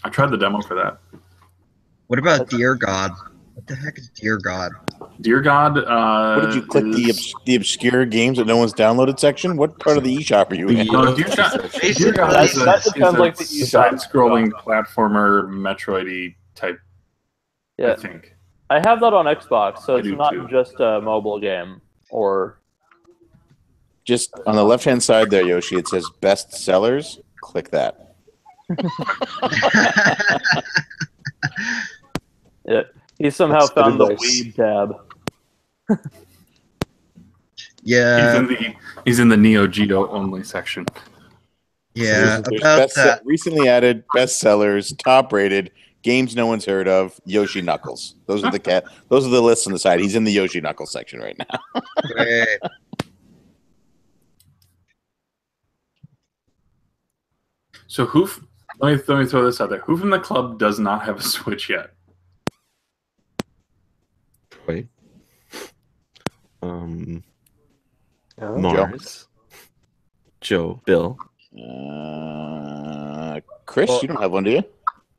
[SPEAKER 1] I tried the demo for that.
[SPEAKER 4] What about Dear God? What the heck is Dear God?
[SPEAKER 1] Dear God,
[SPEAKER 2] What did you click the obscure games that no one's downloaded section? What part of the eShop are you in?
[SPEAKER 1] No, Dear God, Dear God
[SPEAKER 3] That sounds like the eShop.
[SPEAKER 1] side-scrolling platformer Metroid-y type. I
[SPEAKER 3] Yeah.
[SPEAKER 1] think.
[SPEAKER 3] I have that on Xbox, so
[SPEAKER 1] I
[SPEAKER 3] it's
[SPEAKER 1] do
[SPEAKER 3] not
[SPEAKER 1] too.
[SPEAKER 3] just a mobile game. Or
[SPEAKER 2] Just on the left-hand side there, Yoshi, it says best sellers. Click that.
[SPEAKER 3] yeah, he somehow
[SPEAKER 7] That's good
[SPEAKER 3] found the
[SPEAKER 7] advice.
[SPEAKER 3] weed tab.
[SPEAKER 4] Yeah,
[SPEAKER 1] He's in the Neo Geo only section.
[SPEAKER 4] yeah.
[SPEAKER 2] There's
[SPEAKER 4] About that.
[SPEAKER 2] recently added best sellers, top rated, games no one's heard of, Yoshi Knuckles. Those are the lists on the side. He's in the Yoshi Knuckles section right now.
[SPEAKER 4] Great.
[SPEAKER 1] So let me throw this out there. Who from the club does not have a Switch yet?
[SPEAKER 5] Wait.
[SPEAKER 7] Oh,
[SPEAKER 5] Mars. Joe. Bill.
[SPEAKER 2] Chris, you don't have one, do you?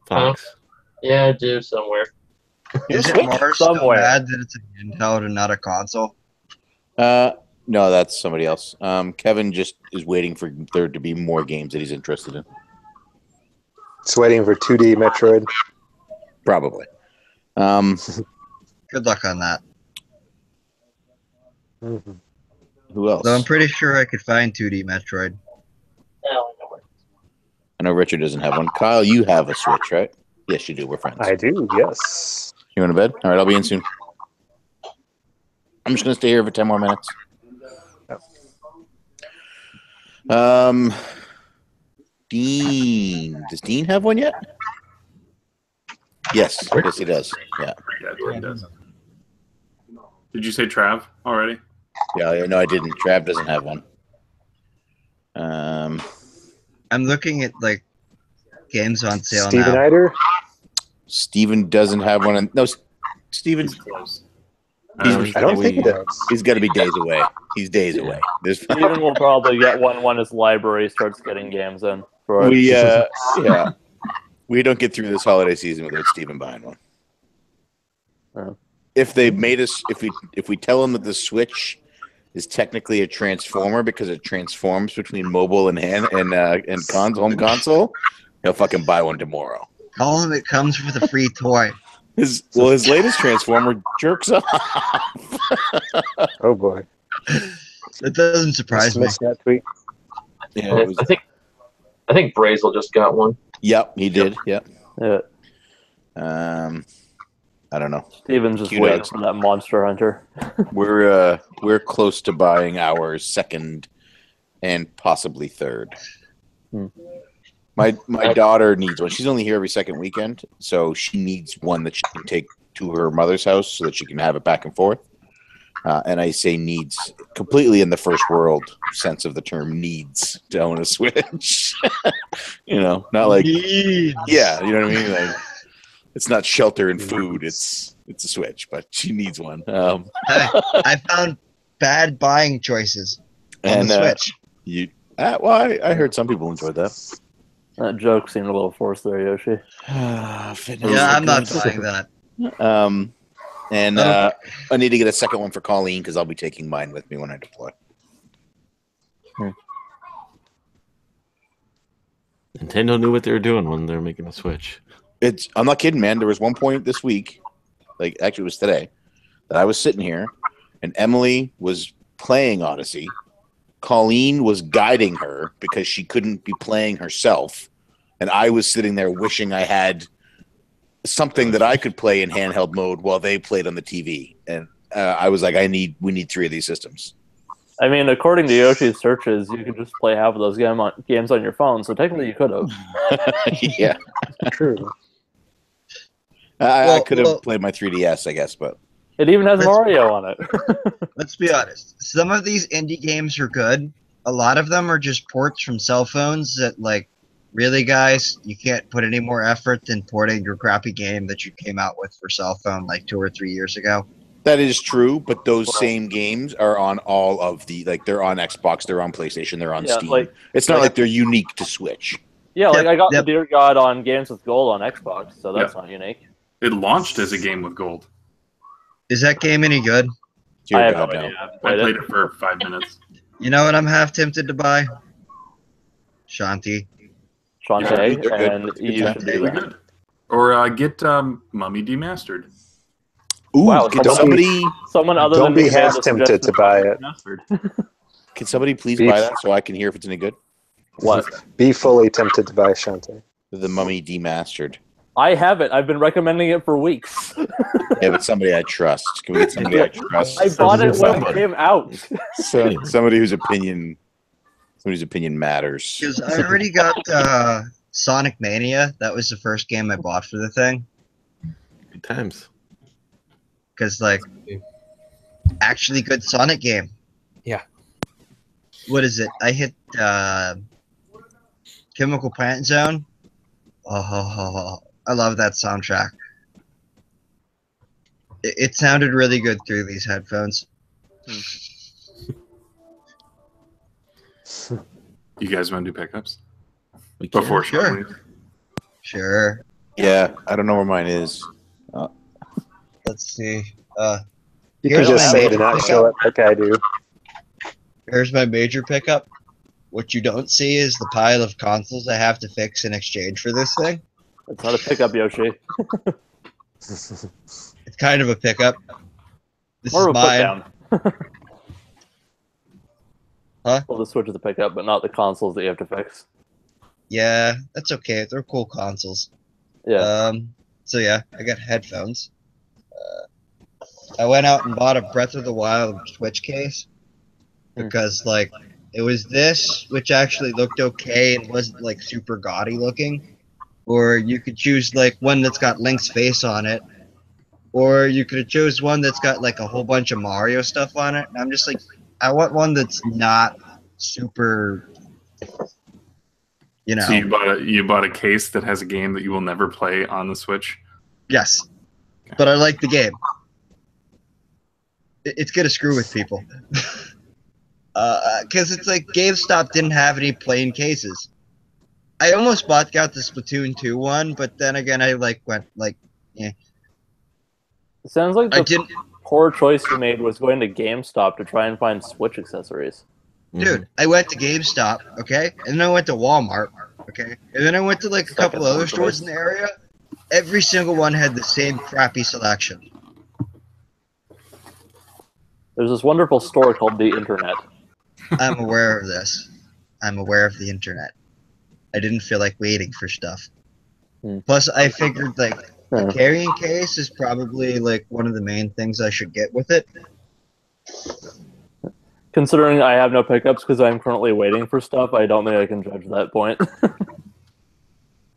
[SPEAKER 5] Fox.
[SPEAKER 6] Yeah, I do somewhere.
[SPEAKER 4] Is it
[SPEAKER 2] Switch?
[SPEAKER 4] Mars so
[SPEAKER 3] Somewhere.
[SPEAKER 4] bad that it's a handheld and not a console?
[SPEAKER 2] No, that's somebody else. Kevin just is waiting for there to be more games that he's interested in.
[SPEAKER 7] it's waiting for 2D Metroid.
[SPEAKER 2] Probably.
[SPEAKER 4] Good luck on that.
[SPEAKER 7] Mhm.
[SPEAKER 2] Who else?
[SPEAKER 4] Though I'm pretty sure I could find 2D Metroid.
[SPEAKER 2] I know Richard doesn't have one. Kyle, you have a Switch, right? Yes, you do. We're friends.
[SPEAKER 7] I do, yes.
[SPEAKER 2] You going to bed? All right, I'll be in soon. I'm just going to stay here for 10 more minutes. Dean. Does Dean have one yet? Yes. Yes, he does. Yeah.
[SPEAKER 1] Yeah, Jordan does. Did you say Trav already?
[SPEAKER 2] Yeah, no, I didn't. Trav doesn't have one.
[SPEAKER 4] I'm looking at like games on sale
[SPEAKER 7] Steven
[SPEAKER 4] now.
[SPEAKER 7] Eider?
[SPEAKER 2] Steven doesn't have one. No, Steven,
[SPEAKER 1] He's close.
[SPEAKER 2] He's-
[SPEAKER 7] I don't think he does.
[SPEAKER 2] he's got to be days away. He's days away. There's
[SPEAKER 3] Steven will probably get one when his library starts getting games in. For
[SPEAKER 2] we yeah. We don't get through this holiday season without Steven buying one.
[SPEAKER 3] Oh.
[SPEAKER 2] If they made us, if we tell him that the Switch is technically a transformer because it transforms between mobile and home console, he'll fucking buy one tomorrow.
[SPEAKER 4] Tell them it comes with a free toy.
[SPEAKER 2] His latest transformer jerks off.
[SPEAKER 7] Oh boy.
[SPEAKER 4] That doesn't surprise me.
[SPEAKER 7] Missed that tweet.
[SPEAKER 2] Yeah, it was,
[SPEAKER 6] I think Brazel just got one.
[SPEAKER 2] yep, he did. Yep.
[SPEAKER 3] Yeah,
[SPEAKER 2] I don't know.
[SPEAKER 3] Steven's just
[SPEAKER 2] Cute
[SPEAKER 3] waiting
[SPEAKER 2] dogs.
[SPEAKER 3] for that Monster Hunter.
[SPEAKER 2] We're close to buying our second and possibly third.
[SPEAKER 3] Hmm.
[SPEAKER 2] My daughter needs one. She's only here every second weekend, so she needs one that she can take to her mother's house so that she can have it back and forth. And I say needs completely in the first world sense of the term, needs to own a Switch. You know, not like yeah, you know what I mean. It's not shelter and food. It's a Switch, but she needs one.
[SPEAKER 4] I found bad buying choices on
[SPEAKER 2] And
[SPEAKER 4] the Switch.
[SPEAKER 2] I heard some people enjoyed that.
[SPEAKER 3] That joke seemed a little forced there, Yoshi.
[SPEAKER 2] Fitness
[SPEAKER 4] Yeah,
[SPEAKER 2] is
[SPEAKER 4] I'm not
[SPEAKER 2] good.
[SPEAKER 4] buying that.
[SPEAKER 2] And
[SPEAKER 4] I
[SPEAKER 2] I need to get a second one for Colleen because I'll be taking mine with me when I deploy.
[SPEAKER 5] Nintendo knew what they were doing when they were making a Switch.
[SPEAKER 2] I'm not kidding, man. There was one point this week, like actually it was today, that I was sitting here and Emily was playing Odyssey. Colleen was guiding her because she couldn't be playing herself. And I was sitting there wishing I had something that I could play in handheld mode while they played on the TV. And I was like, we need 3 of these systems.
[SPEAKER 3] I mean, according to Yoshi's searches, you could just play half of those games on your phone, so technically you could have.
[SPEAKER 2] Yeah.
[SPEAKER 7] True.
[SPEAKER 2] I could have played my 3DS, I guess, but
[SPEAKER 3] It even has Mario on it.
[SPEAKER 4] Let's be honest. Some of these indie games are good. A lot of them are just ports from cell phones that, like, really, guys, you can't put any more effort than porting your crappy game that you came out with for cell phone like 2 or 3 years ago.
[SPEAKER 2] that is true. But those same games are on all of they're on Xbox, they're on PlayStation, they're on Steam. It's not like they're unique to Switch.
[SPEAKER 3] Yeah, like I got
[SPEAKER 4] Yep.
[SPEAKER 3] the Dear God on Games with Gold on Xbox, so that's not unique.
[SPEAKER 1] It launched as a game with gold.
[SPEAKER 4] Is that game any good?
[SPEAKER 2] Dear
[SPEAKER 3] I have
[SPEAKER 2] God,
[SPEAKER 3] no
[SPEAKER 2] no.
[SPEAKER 3] idea. I haven't
[SPEAKER 1] I
[SPEAKER 3] played
[SPEAKER 1] played
[SPEAKER 3] it.
[SPEAKER 1] it for 5 minutes.
[SPEAKER 4] You know what I'm half tempted to buy? Shanti.
[SPEAKER 3] Shantae,
[SPEAKER 2] They're good.
[SPEAKER 3] and
[SPEAKER 2] It's good
[SPEAKER 3] you
[SPEAKER 2] time.
[SPEAKER 3] should
[SPEAKER 1] Really
[SPEAKER 3] do that.
[SPEAKER 1] good. Or get Mummy Demastered.
[SPEAKER 2] Ooh,
[SPEAKER 3] Wow,
[SPEAKER 2] can
[SPEAKER 7] don't
[SPEAKER 2] somebody
[SPEAKER 3] Someone other
[SPEAKER 7] Don't
[SPEAKER 3] than me
[SPEAKER 7] be
[SPEAKER 3] made
[SPEAKER 7] half
[SPEAKER 3] the
[SPEAKER 7] tempted
[SPEAKER 3] suggestion
[SPEAKER 7] to buy it.
[SPEAKER 3] Mustard.
[SPEAKER 2] can somebody please
[SPEAKER 7] Beef.
[SPEAKER 2] buy that so I can hear if it's any good?
[SPEAKER 3] What?
[SPEAKER 7] Be fully tempted to buy Shantae.
[SPEAKER 2] The Mummy Demastered.
[SPEAKER 3] I have it. I've been recommending it for weeks.
[SPEAKER 2] Yeah, but somebody I trust. Can we get somebody I trust?
[SPEAKER 3] I bought it when it
[SPEAKER 5] Somebody.
[SPEAKER 3] came out.
[SPEAKER 2] Somebody whose opinion matters.
[SPEAKER 4] Because I already got Sonic Mania. That was the first game I bought for the thing.
[SPEAKER 5] Good times.
[SPEAKER 4] Because, like, actually good Sonic game.
[SPEAKER 8] Yeah.
[SPEAKER 4] What is it? I hit Chemical Plant Zone. Oh, I love that soundtrack. It sounded really good through these headphones.
[SPEAKER 1] You guys want to do pickups?
[SPEAKER 5] We can.
[SPEAKER 1] Before
[SPEAKER 4] Sure.
[SPEAKER 1] Sean leaves?
[SPEAKER 4] Sure.
[SPEAKER 2] Yeah, I don't know where mine is.
[SPEAKER 4] Let's see.
[SPEAKER 7] You
[SPEAKER 4] Here's
[SPEAKER 7] can just
[SPEAKER 4] my
[SPEAKER 7] say it
[SPEAKER 4] major
[SPEAKER 7] and not
[SPEAKER 4] pickup.
[SPEAKER 7] show it like I do.
[SPEAKER 4] Here's my major pickup. What you don't see is the pile of consoles I have to fix in exchange for this thing.
[SPEAKER 3] It's not a pickup, Yoshi.
[SPEAKER 4] It's kind of a pickup. This
[SPEAKER 3] More
[SPEAKER 4] is
[SPEAKER 3] of a
[SPEAKER 4] mine.
[SPEAKER 3] put down.
[SPEAKER 4] Huh?
[SPEAKER 3] Well, the Switch is a pickup, but not the consoles that you have to fix.
[SPEAKER 4] Yeah, that's okay. They're cool consoles.
[SPEAKER 3] Yeah.
[SPEAKER 4] So yeah, I got headphones. I went out and bought a Breath of the Wild Switch case because, like, it was this, which actually looked okay and wasn't like super gaudy looking, or you could choose like one that's got Link's face on it, or you could choose one that's got like a whole bunch of Mario stuff on it. And I'm just like, I want one that's not super, you know.
[SPEAKER 1] So you bought a case that has a game that you will never play on the Switch.
[SPEAKER 4] Yes, but I like the game. It's gonna screw with people. Because it's like GameStop didn't have any plain cases. I almost got the Splatoon 2 one, but then again, I went
[SPEAKER 3] It sounds like
[SPEAKER 4] I
[SPEAKER 3] the
[SPEAKER 4] didn't.
[SPEAKER 3] poor choice you made was going to GameStop to try and find Switch accessories.
[SPEAKER 4] Dude, I went to GameStop, okay, and then I went to Walmart, okay, and then I went to like a couple other stores in the area. Every single one had the same crappy selection.
[SPEAKER 3] There's this wonderful store called the Internet.
[SPEAKER 4] I'm aware of this. I'm aware of the internet. I didn't feel like waiting for stuff. Plus, I figured like a carrying case is probably like one of the main things I should get with it.
[SPEAKER 3] Considering I have no pickups because I'm currently waiting for stuff, I don't think I can judge that point.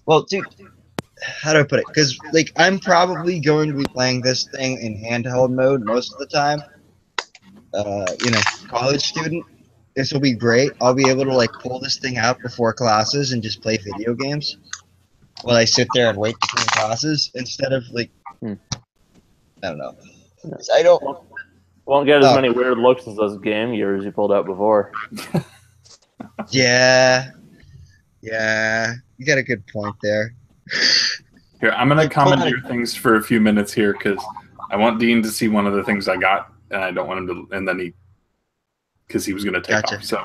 [SPEAKER 4] Well, dude, how do I put it? Because like I'm probably going to be playing this thing in handheld mode most of the time. College student. This will be great. I'll be able to like pull this thing out before classes and just play video games. while I sit there and wait between tosses instead of like,
[SPEAKER 3] Hmm.
[SPEAKER 4] I don't know. I don't.
[SPEAKER 3] Won't get as
[SPEAKER 4] Oh.
[SPEAKER 3] many weird looks as those Game Gears you pulled out before.
[SPEAKER 4] Yeah. Yeah. You got a good point there.
[SPEAKER 1] Here, I'm going to commandeer things for a few minutes here because I want Dean to see one of the things I got, and I don't want him to, and then because he was going to take
[SPEAKER 4] Gotcha.
[SPEAKER 1] off. So,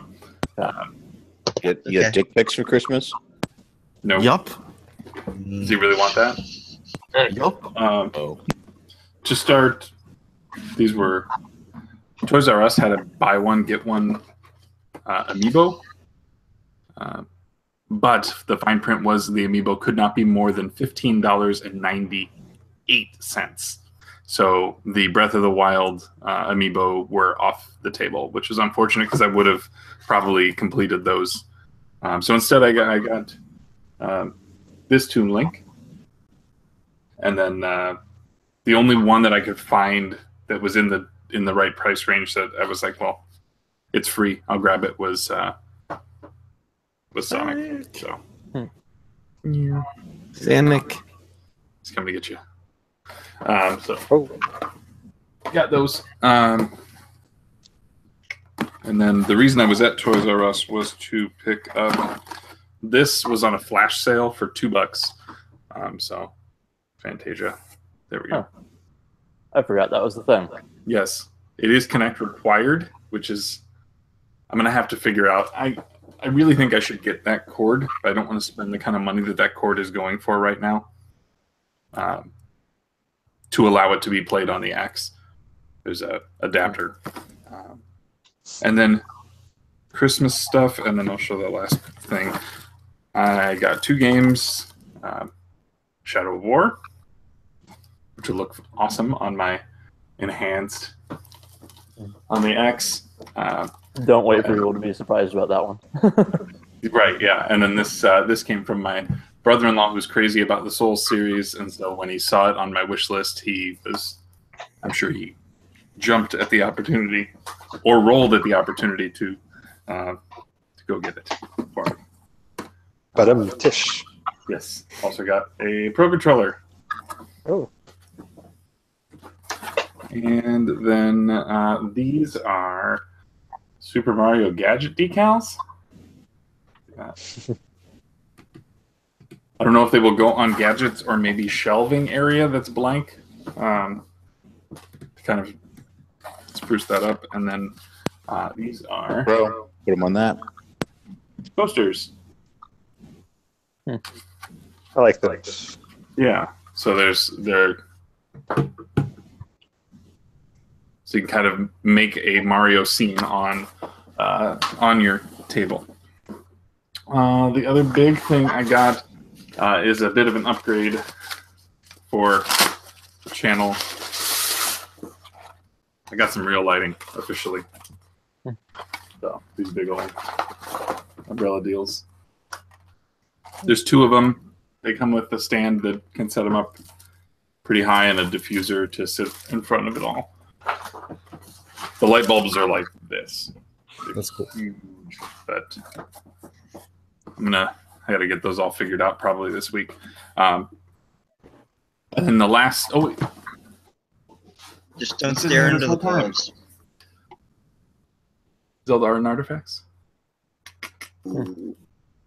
[SPEAKER 2] You get dick pics for Christmas?
[SPEAKER 1] no.
[SPEAKER 5] Yup.
[SPEAKER 1] Does he really want that?
[SPEAKER 5] Yup.
[SPEAKER 2] Oh.
[SPEAKER 1] To start, these were Toys R Us had a buy one get one amiibo, but the fine print was the amiibo could not be more than $15.98. So the Breath of the Wild amiibo were off the table, which is unfortunate because I would have probably completed those. So instead, I got this Toon Link, and then the only one that I could find that was in the right price range that I was like, well, it's free, I'll grab it, was Sonic. So yeah,
[SPEAKER 5] Sonic.
[SPEAKER 1] he's coming to get you. Got those. And then the reason I was at Toys R Us was to pick up. This was on a flash sale for $2. So Fantasia. There we go.
[SPEAKER 3] Huh. I forgot that was the thing.
[SPEAKER 1] Yes, it is Connect required, which is I'm gonna have to figure out. I really think I should get that cord, but I don't want to spend the kind of money that cord is going for right now. To allow it to be played on the X, there's a adapter, and then Christmas stuff, and then I'll show the last thing. I got 2 games, Shadow of War, which would look awesome on my enhanced on the X.
[SPEAKER 3] Don't wait for people to be surprised about that one.
[SPEAKER 1] Right, yeah. And then this came from my brother-in-law who's crazy about the Souls series, and so when he saw it on my wish list, I'm sure he jumped at the opportunity or rolled at the opportunity to go get it for me.
[SPEAKER 7] But Tish.
[SPEAKER 1] Yes. Also got a Pro Controller.
[SPEAKER 7] Oh.
[SPEAKER 1] And then these are Super Mario Gadget decals. I don't know if they will go on gadgets or maybe shelving area that's blank. To kind of spruce that up. And then these are
[SPEAKER 2] Bro, put them on that.
[SPEAKER 1] posters.
[SPEAKER 7] I like those.
[SPEAKER 1] Yeah. So so you can kind of make a Mario scene on your table. The other big thing I got is a bit of an upgrade for the channel. I got some real lighting officially. So these big old umbrella deals. There's 2 of them. They come with a stand that can set them up pretty high and a diffuser to sit in front of it all. The light bulbs are like this.
[SPEAKER 8] That's cool.
[SPEAKER 1] Huge, but I gotta get those all figured out probably this week. And then the last,
[SPEAKER 4] Just don't stare into the bulbs.
[SPEAKER 1] Zelda Art and Artifacts.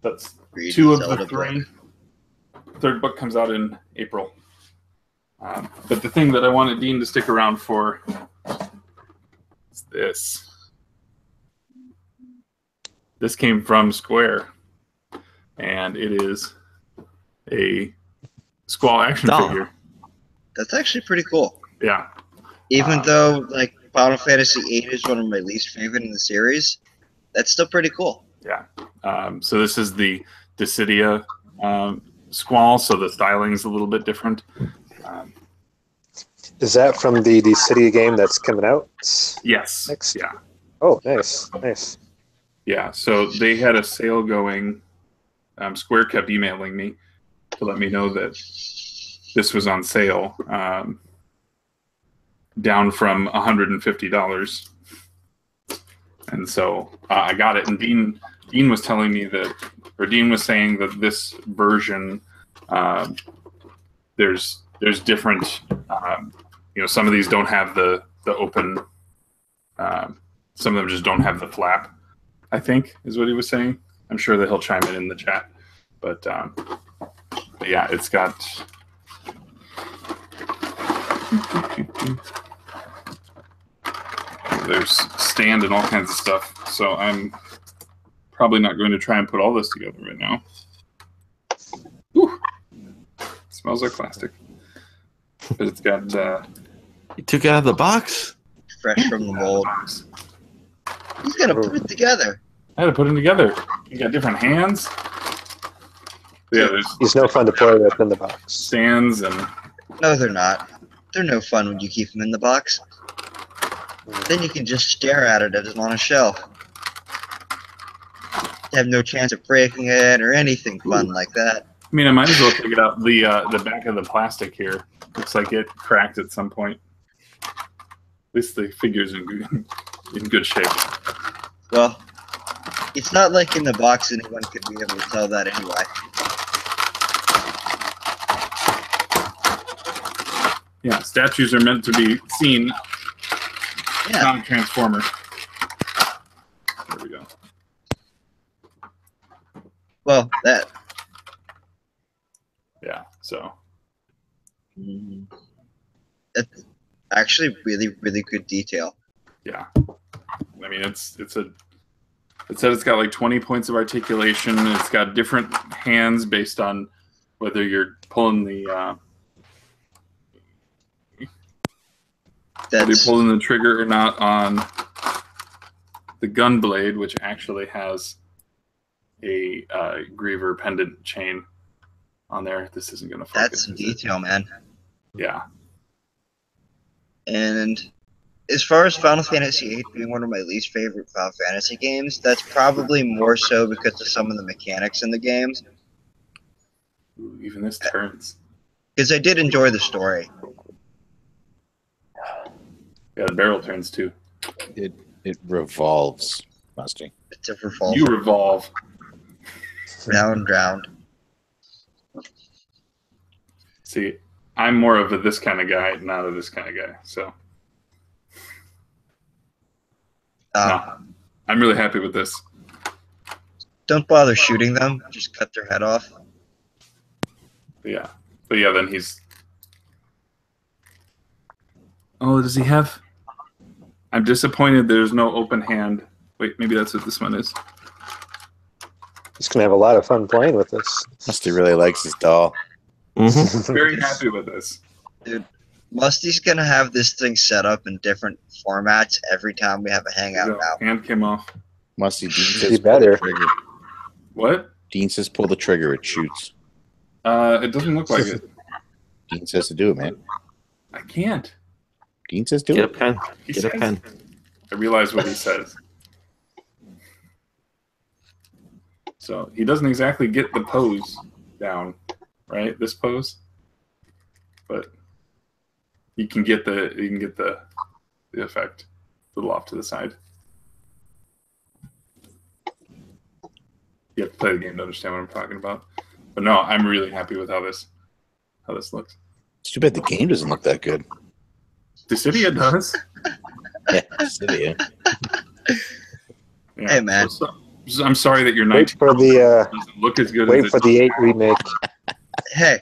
[SPEAKER 1] That's
[SPEAKER 4] Read
[SPEAKER 1] 2 of
[SPEAKER 4] Zelda
[SPEAKER 1] the 3.
[SPEAKER 4] book.
[SPEAKER 1] Third book comes out in April. But the thing that I wanted Dean to stick around for is this. This came from Square, and it is a Squall action figure.
[SPEAKER 4] That's actually pretty cool.
[SPEAKER 1] Yeah.
[SPEAKER 4] Even though like Final Fantasy VIII is one of my least favorite in the series, that's still pretty cool.
[SPEAKER 1] Yeah. So this is the Dissidia Squall, so the styling's a little bit different.
[SPEAKER 7] Is that from the City game that's coming out?
[SPEAKER 1] Yes.
[SPEAKER 7] Next?
[SPEAKER 1] Yeah.
[SPEAKER 7] Oh, nice. Nice.
[SPEAKER 1] Yeah. So they had a sale going. Square kept emailing me to let me know that this was on sale, down from $150. And so I got it. And Dean was telling me Dean was saying that this version Um, there's different. Some of these don't have the open. Some of them just don't have the flap. I think is what he was saying. I'm sure that he'll chime in the chat. But yeah, it's got. There's stand and all kinds of stuff. So I'm probably not going to try and put all this together right now. Whew. Smells like plastic. But it's got...
[SPEAKER 5] You took it out of the box?
[SPEAKER 4] Fresh from the mold. He's gonna put it together.
[SPEAKER 1] I had to put them together. You got different hands. Yeah,
[SPEAKER 7] He's no fun to play with in the box.
[SPEAKER 1] Stands and...
[SPEAKER 4] No, they're not. They're no fun when you keep them in the box. Then you can just stare at it as on a shelf. You have no chance of breaking it or anything fun like that.
[SPEAKER 1] I mean, I might as well take it out. The back of the plastic here looks like it cracked at some point. At least the figure's in good shape.
[SPEAKER 4] Well, it's not like in the box anyone could be able to tell that anyway.
[SPEAKER 1] Yeah, statues are meant to be seen.
[SPEAKER 4] Yeah.
[SPEAKER 1] Non-transformer. There we go.
[SPEAKER 4] Well, that.
[SPEAKER 1] Yeah, so.
[SPEAKER 4] That's actually really, really good detail.
[SPEAKER 1] Yeah. I mean, it said it's got like 20 points of articulation. It's got different hands based on whether you're pulling the whether you're pulling the trigger or not on the gun blade, which actually has a griever pendant chain on there. This isn't going to focus.
[SPEAKER 4] That's some detail, man.
[SPEAKER 1] Yeah.
[SPEAKER 4] And as far as Final Fantasy VIII being one of my least favorite Final Fantasy games, that's probably more so because of some of the mechanics in the games.
[SPEAKER 1] Ooh, even this turns.
[SPEAKER 4] Because I did enjoy the story.
[SPEAKER 1] Yeah, the barrel turns too.
[SPEAKER 2] It revolves, Musty.
[SPEAKER 4] It's a revolver.
[SPEAKER 1] You revolve.
[SPEAKER 4] Round.
[SPEAKER 1] See, I'm more of a this kind of guy, not a this kind of guy. So, no, I'm really happy with this.
[SPEAKER 4] Don't bother shooting them. Just cut their head off.
[SPEAKER 1] But yeah, then he's... Oh, does he have... I'm disappointed there's no open hand. Wait, maybe that's what this one is.
[SPEAKER 7] He's going to have a lot of fun playing with this.
[SPEAKER 2] Musty really likes his doll.
[SPEAKER 1] Very happy with this.
[SPEAKER 4] Dude, Musty's going to have this thing set up in different formats every time we have a hangout now.
[SPEAKER 1] Hand came off.
[SPEAKER 2] Musty, Dean says
[SPEAKER 7] Be
[SPEAKER 2] pull
[SPEAKER 7] better.
[SPEAKER 2] the trigger.
[SPEAKER 1] What?
[SPEAKER 2] Dean says pull the trigger, it shoots.
[SPEAKER 1] It doesn't look like it.
[SPEAKER 2] Dean says to do it, man.
[SPEAKER 1] I can't.
[SPEAKER 2] Dean says do
[SPEAKER 5] Get a
[SPEAKER 2] it.
[SPEAKER 5] pen.
[SPEAKER 1] He
[SPEAKER 5] Get a
[SPEAKER 1] says-
[SPEAKER 5] pen.
[SPEAKER 1] I realize what he says. So he doesn't exactly get the pose down, right? This pose, but you can get the effect. A little off to the side. You have to play the game to understand what I'm talking about. But no, I'm really happy with how this looks.
[SPEAKER 2] It's too bad the game doesn't look that good.
[SPEAKER 1] Dissidia does.
[SPEAKER 2] Yeah, Cydia.
[SPEAKER 1] Yeah.
[SPEAKER 4] Hey, man.
[SPEAKER 1] So I'm sorry that your
[SPEAKER 7] Wait
[SPEAKER 1] 19
[SPEAKER 7] for the
[SPEAKER 1] doesn't look as good
[SPEAKER 7] wait
[SPEAKER 1] as
[SPEAKER 7] for
[SPEAKER 1] it
[SPEAKER 7] the 8 remake.
[SPEAKER 4] Hey,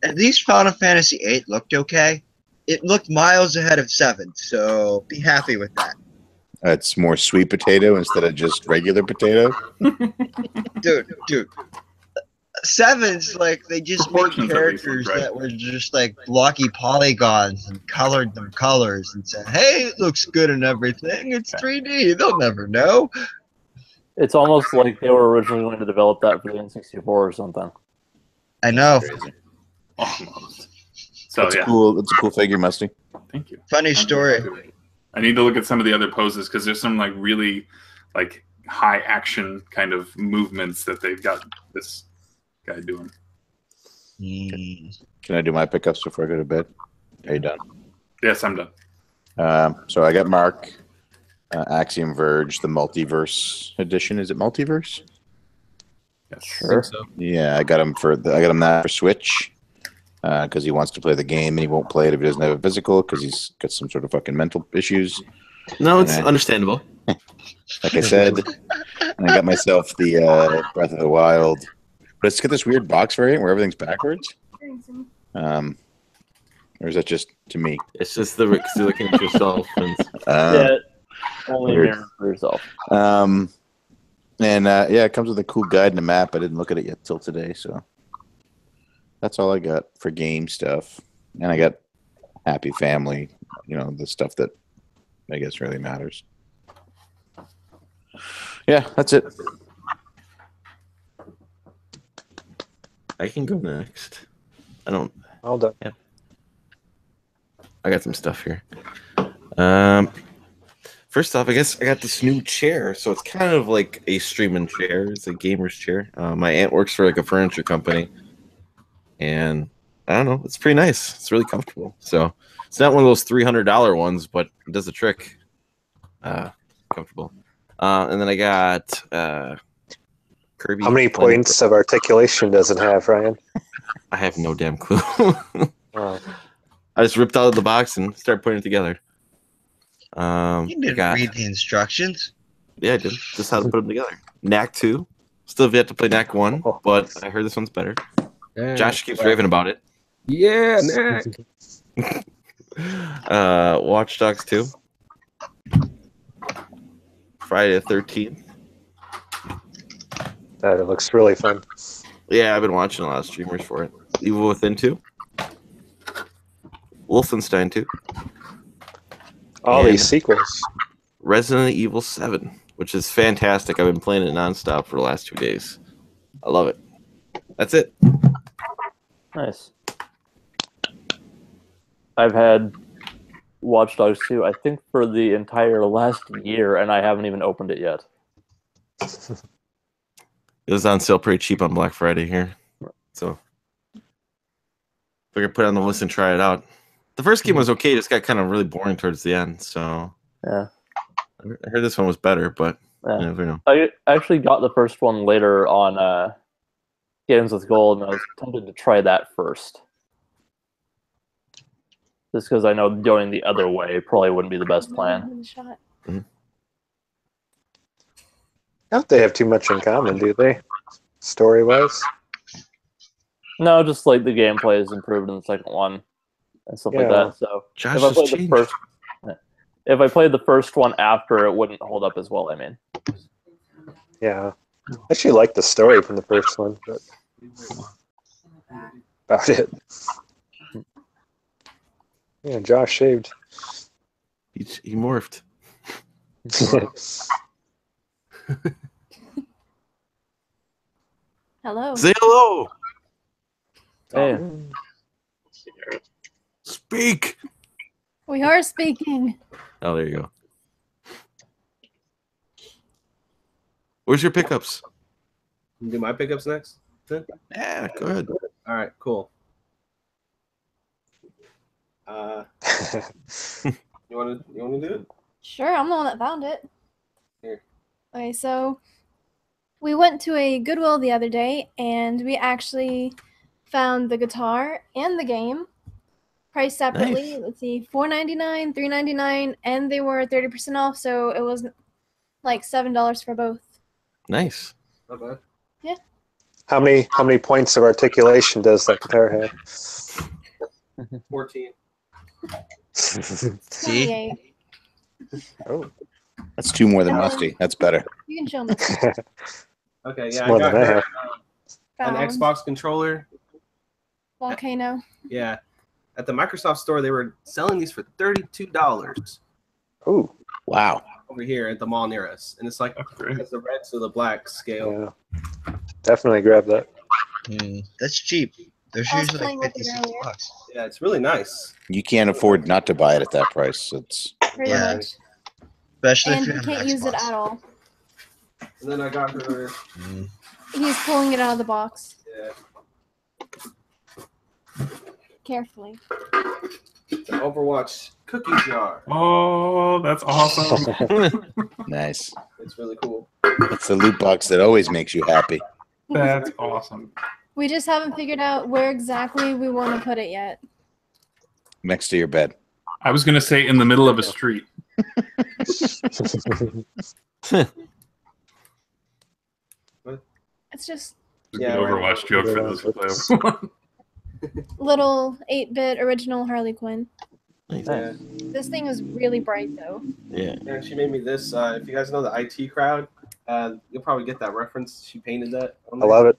[SPEAKER 4] at least Final Fantasy VIII looked okay. It looked miles ahead of 7, so be happy with that.
[SPEAKER 2] It's more sweet potato instead of just regular potato.
[SPEAKER 4] Dude. 7's like they just made
[SPEAKER 1] Proportions at least
[SPEAKER 4] characters
[SPEAKER 1] look right.
[SPEAKER 4] that were just like blocky polygons and colored them colors and said, "Hey, it looks good and everything. It's 3D. They'll never know."
[SPEAKER 3] It's almost like they were originally going to develop that for the N64 or something.
[SPEAKER 4] I know.
[SPEAKER 2] Crazy.
[SPEAKER 1] almost. So
[SPEAKER 2] That's
[SPEAKER 1] yeah,
[SPEAKER 2] a cool figure, Musty.
[SPEAKER 1] thank you.
[SPEAKER 4] Funny story.
[SPEAKER 1] I need to look at some of the other poses because there's some like really like high action kind of movements that they've got this guy doing.
[SPEAKER 2] Can I do my pickups before I go to bed? Are you done?
[SPEAKER 1] Yes, I'm done.
[SPEAKER 2] So I got Mark, Axiom Verge, the Multiverse edition. Is it Multiverse?
[SPEAKER 1] Yes.
[SPEAKER 3] Sure.
[SPEAKER 8] So.
[SPEAKER 2] Yeah, I got him that for Switch because he wants to play the game and he won't play it if he doesn't have a physical because he's got some sort of fucking mental issues.
[SPEAKER 5] No,
[SPEAKER 2] And
[SPEAKER 5] it's understandable.
[SPEAKER 2] like I said, and I got myself the Breath of the Wild, but it's got this weird box variant where everything's backwards. Or is that just to me?
[SPEAKER 5] It's just the because you're looking at yourself. And,
[SPEAKER 3] Yeah, only
[SPEAKER 2] weird.
[SPEAKER 3] mirror for yourself.
[SPEAKER 2] And it comes with a cool guide and a map. I didn't look at it yet till today, so that's all I got for game stuff. And I got Happy Family, the stuff that I guess really matters. Yeah, that's it.
[SPEAKER 5] I can go next. I don't.
[SPEAKER 7] All done.
[SPEAKER 5] Yeah. I got some stuff here. First off, I guess I got this new chair. So it's kind of like a streaming chair. It's a gamer's chair. My aunt works for like a furniture company. And I don't know. It's pretty nice. It's really comfortable. So it's not one of those $300 ones, but it does the trick. Comfortable. And then I got Kirby.
[SPEAKER 7] How many points of articulation does it have, Ryan?
[SPEAKER 5] I have no damn clue.
[SPEAKER 7] Oh.
[SPEAKER 5] I just ripped out of the box and started putting it together.
[SPEAKER 4] You didn't read the instructions.
[SPEAKER 5] Yeah, I did. Just how to put them together. Knack 2. Still have yet to play Knack 1, but I heard this one's better.
[SPEAKER 8] Yeah.
[SPEAKER 5] Josh keeps raving about it.
[SPEAKER 8] Yeah, Nick.
[SPEAKER 5] Watch Dogs 2. Friday the 13th.
[SPEAKER 7] That looks really fun.
[SPEAKER 5] Yeah, I've been watching a lot of streamers for it. Evil Within 2. Wolfenstein 2.
[SPEAKER 7] All
[SPEAKER 5] And
[SPEAKER 7] these sequels.
[SPEAKER 5] Resident Evil 7, which is fantastic. I've been playing it nonstop for the last 2 days. I love it. That's it.
[SPEAKER 3] Nice. I've had Watch Dogs 2, I think, for the entire last year, and I haven't even opened it yet.
[SPEAKER 5] It was on sale pretty cheap on Black Friday here. So figured put it on the list and try it out. The first game was okay, just got kind of really boring towards the end. So
[SPEAKER 3] Yeah.
[SPEAKER 5] I heard this one was better, but
[SPEAKER 3] Yeah.
[SPEAKER 5] you never know.
[SPEAKER 3] I actually got the first one later on Games with Gold, and I was tempted to try that first. Just because I know going the other way probably wouldn't be the best plan.
[SPEAKER 7] I don't think they have too much in common, do they? Story-wise?
[SPEAKER 3] No, just like the gameplay is improved in the second one and stuff like
[SPEAKER 7] Yeah.
[SPEAKER 3] that. So
[SPEAKER 5] Josh
[SPEAKER 3] if I
[SPEAKER 5] just
[SPEAKER 3] played the
[SPEAKER 5] changed.
[SPEAKER 3] first, if I played the first one after, it wouldn't hold up as well. I mean,
[SPEAKER 7] Yeah. I actually like the story from the first one, but about it. Yeah, Josh shaved.
[SPEAKER 5] He morphed.
[SPEAKER 9] Hello.
[SPEAKER 5] Say hello.
[SPEAKER 3] hey,
[SPEAKER 5] Speak.
[SPEAKER 9] We are speaking.
[SPEAKER 5] Oh, there you go. Where's your pickups?
[SPEAKER 8] Do my pickups next? Then?
[SPEAKER 5] Yeah, go ahead.
[SPEAKER 8] All right, cool. You want to do it?
[SPEAKER 9] Sure, I'm the one that found it.
[SPEAKER 8] Here.
[SPEAKER 9] Okay, so we went to a Goodwill the other day, and we actually found the guitar and the game priced separately.
[SPEAKER 5] Nice.
[SPEAKER 9] Let's see, $4.99, $3.99, and they were 30% off, so it was like $7 for both.
[SPEAKER 5] Nice.
[SPEAKER 8] Not bad.
[SPEAKER 7] How many points of articulation does that guitar have?
[SPEAKER 8] 14.
[SPEAKER 2] See?
[SPEAKER 9] 28.
[SPEAKER 7] Oh,
[SPEAKER 2] That's 2 more than Musty. That's better.
[SPEAKER 9] You can show me.
[SPEAKER 8] Okay,
[SPEAKER 7] It's
[SPEAKER 8] yeah,
[SPEAKER 7] more
[SPEAKER 8] I got
[SPEAKER 7] than I
[SPEAKER 8] her
[SPEAKER 7] have.
[SPEAKER 8] an
[SPEAKER 9] Found
[SPEAKER 8] Xbox controller.
[SPEAKER 9] Volcano.
[SPEAKER 8] Yeah. At the Microsoft store, they were selling these for $32
[SPEAKER 7] Oh,
[SPEAKER 2] Wow.
[SPEAKER 8] over here at the mall near us. And it's like it's the red to the black scale.
[SPEAKER 7] yeah. Definitely grab that.
[SPEAKER 4] That's cheap. They're
[SPEAKER 9] I was
[SPEAKER 4] usually
[SPEAKER 9] playing
[SPEAKER 4] like
[SPEAKER 9] with it
[SPEAKER 4] 56
[SPEAKER 9] earlier.
[SPEAKER 4] bucks.
[SPEAKER 8] Yeah, it's really nice.
[SPEAKER 2] You can't afford not to buy it at that price. It's
[SPEAKER 9] Pretty
[SPEAKER 4] Yeah.
[SPEAKER 9] much.
[SPEAKER 4] Especially
[SPEAKER 9] And
[SPEAKER 4] if you
[SPEAKER 9] he
[SPEAKER 4] have an
[SPEAKER 9] can't use it
[SPEAKER 4] Xbox.
[SPEAKER 9] at all.
[SPEAKER 8] And then I got her
[SPEAKER 9] He's pulling it out of the box
[SPEAKER 8] yeah,
[SPEAKER 9] carefully.
[SPEAKER 8] the Overwatch cookie jar.
[SPEAKER 1] Oh, that's awesome.
[SPEAKER 2] nice.
[SPEAKER 8] It's really cool.
[SPEAKER 2] It's the loot box that always makes you happy.
[SPEAKER 1] That's awesome.
[SPEAKER 9] We just haven't figured out where exactly we want to put it yet.
[SPEAKER 2] Next to your bed.
[SPEAKER 1] I was going to say in the middle of a street.
[SPEAKER 9] It's just
[SPEAKER 1] It's a good Overwatch joke for those who play Overwatch.
[SPEAKER 9] little 8-bit original Harley Quinn.
[SPEAKER 8] Yeah.
[SPEAKER 9] This thing is really bright though.
[SPEAKER 5] Yeah.
[SPEAKER 8] And she made me this. If you guys know the IT crowd, you'll probably get that reference. She painted that.
[SPEAKER 7] I love it.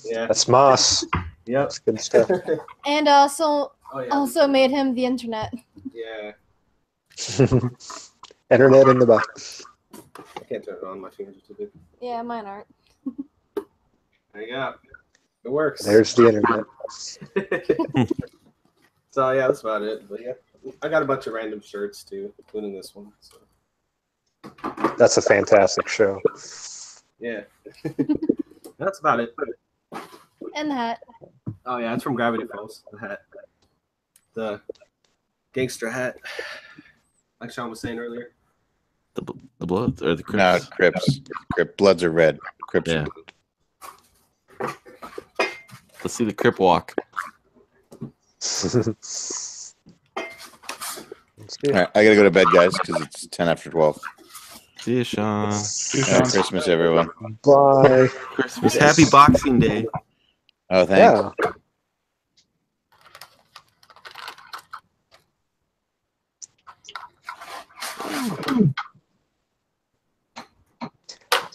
[SPEAKER 8] Yeah.
[SPEAKER 7] That's Moss.
[SPEAKER 8] Yep.
[SPEAKER 7] That's good stuff.
[SPEAKER 9] And also
[SPEAKER 8] Oh, yeah.
[SPEAKER 9] also made him the internet.
[SPEAKER 8] Yeah.
[SPEAKER 7] Internet in the box.
[SPEAKER 8] I can't turn it on. My fingers are too big.
[SPEAKER 9] Yeah, mine aren't.
[SPEAKER 8] There you go. It works.
[SPEAKER 7] There's the internet.
[SPEAKER 8] So yeah, that's about it. But yeah, I got a bunch of random shirts too, including this one. So
[SPEAKER 7] That's a fantastic show.
[SPEAKER 8] yeah, that's about it.
[SPEAKER 9] And the hat.
[SPEAKER 8] Oh yeah, it's from Gravity Falls. The hat, the gangster hat, like Sean was saying earlier.
[SPEAKER 5] The Bloods or the Crips?
[SPEAKER 2] No, Crips. Bloods are red. Crips
[SPEAKER 5] Yeah.
[SPEAKER 2] are blue.
[SPEAKER 5] Let's see the Crip walk.
[SPEAKER 7] Let's do
[SPEAKER 2] All
[SPEAKER 7] it.
[SPEAKER 2] right, I gotta go to bed, guys, because it's 10 after 12.
[SPEAKER 5] See you, Sean.
[SPEAKER 2] Merry Christmas, everyone.
[SPEAKER 7] Bye.
[SPEAKER 5] Christmas. Happy Boxing Day.
[SPEAKER 2] Oh, thanks.
[SPEAKER 7] Yeah.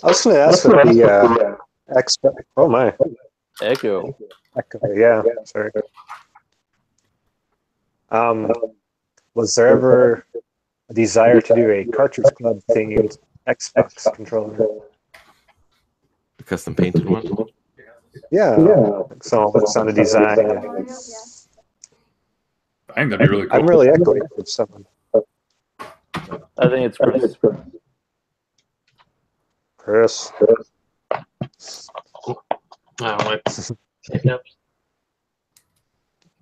[SPEAKER 7] I was going to ask what the Xbox. Oh my.
[SPEAKER 3] Echo.
[SPEAKER 7] Echo. Yeah. Sorry. Was there ever a desire to do a Cartridge Club themed Xbox controller?
[SPEAKER 5] The custom painted one.
[SPEAKER 7] Yeah. So that's on a design.
[SPEAKER 1] I think that'd be really cool.
[SPEAKER 7] I'm really echoing from someone.
[SPEAKER 3] I think it's Chris.
[SPEAKER 7] Chris.
[SPEAKER 6] Oh, my hiccups.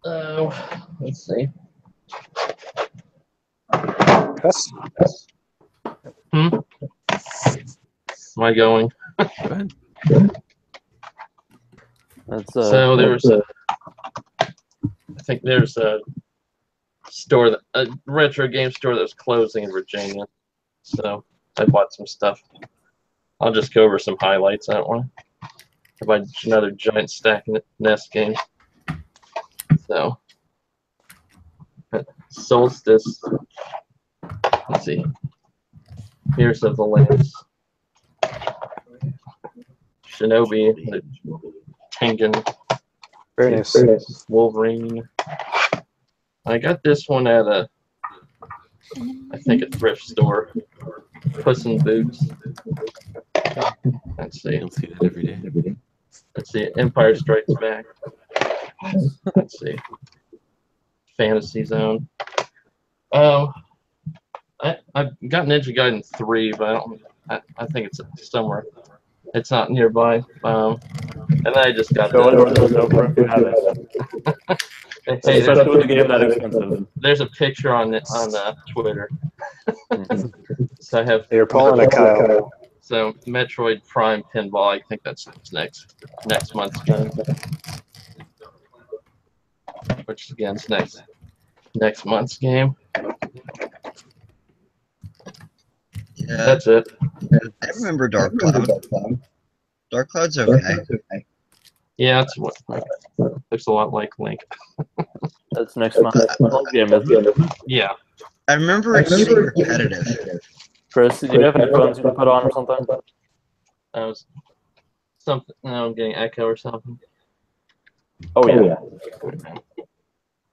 [SPEAKER 6] Let's see.
[SPEAKER 7] Chris.
[SPEAKER 6] Am I going?
[SPEAKER 5] Go ahead.
[SPEAKER 3] That's
[SPEAKER 6] So there's I think there's a store, a retro game store that was closing in Virginia. So I bought some stuff. I'll just go over some highlights. I don't want to buy another giant stack of NES games. So Solstice. Let's see. Here's of the Lands. Shinobi, the Tengen,
[SPEAKER 7] Very nice.
[SPEAKER 6] Wolverine. I got this one at I think a thrift store. Puss in Boots. Let's see.
[SPEAKER 5] You'll see that every day.
[SPEAKER 6] Let's see. Empire Strikes Back. Let's see. Fantasy Zone. I've got Ninja Gaiden 3, but I think it's somewhere. It's not nearby. And then I just got Hey,
[SPEAKER 3] especially with a game that expensive.
[SPEAKER 6] there's a picture on Twitter. So I have.
[SPEAKER 7] You're pulling a Kyle.
[SPEAKER 6] So Metroid Prime Pinball. I think that's next month's game. Which again is next month's game.
[SPEAKER 4] Yeah,
[SPEAKER 6] That's it.
[SPEAKER 4] I remember Dark Cloud. Dark Cloud's okay.
[SPEAKER 6] Yeah, that's what. Looks a lot like Link.
[SPEAKER 3] That's next month's game, isn't it?
[SPEAKER 6] Yeah.
[SPEAKER 4] I remember it being repetitive.
[SPEAKER 3] Chris, do you have headphones you can put on or something?
[SPEAKER 6] That was something. No, I'm getting echo or something.
[SPEAKER 3] Oh yeah.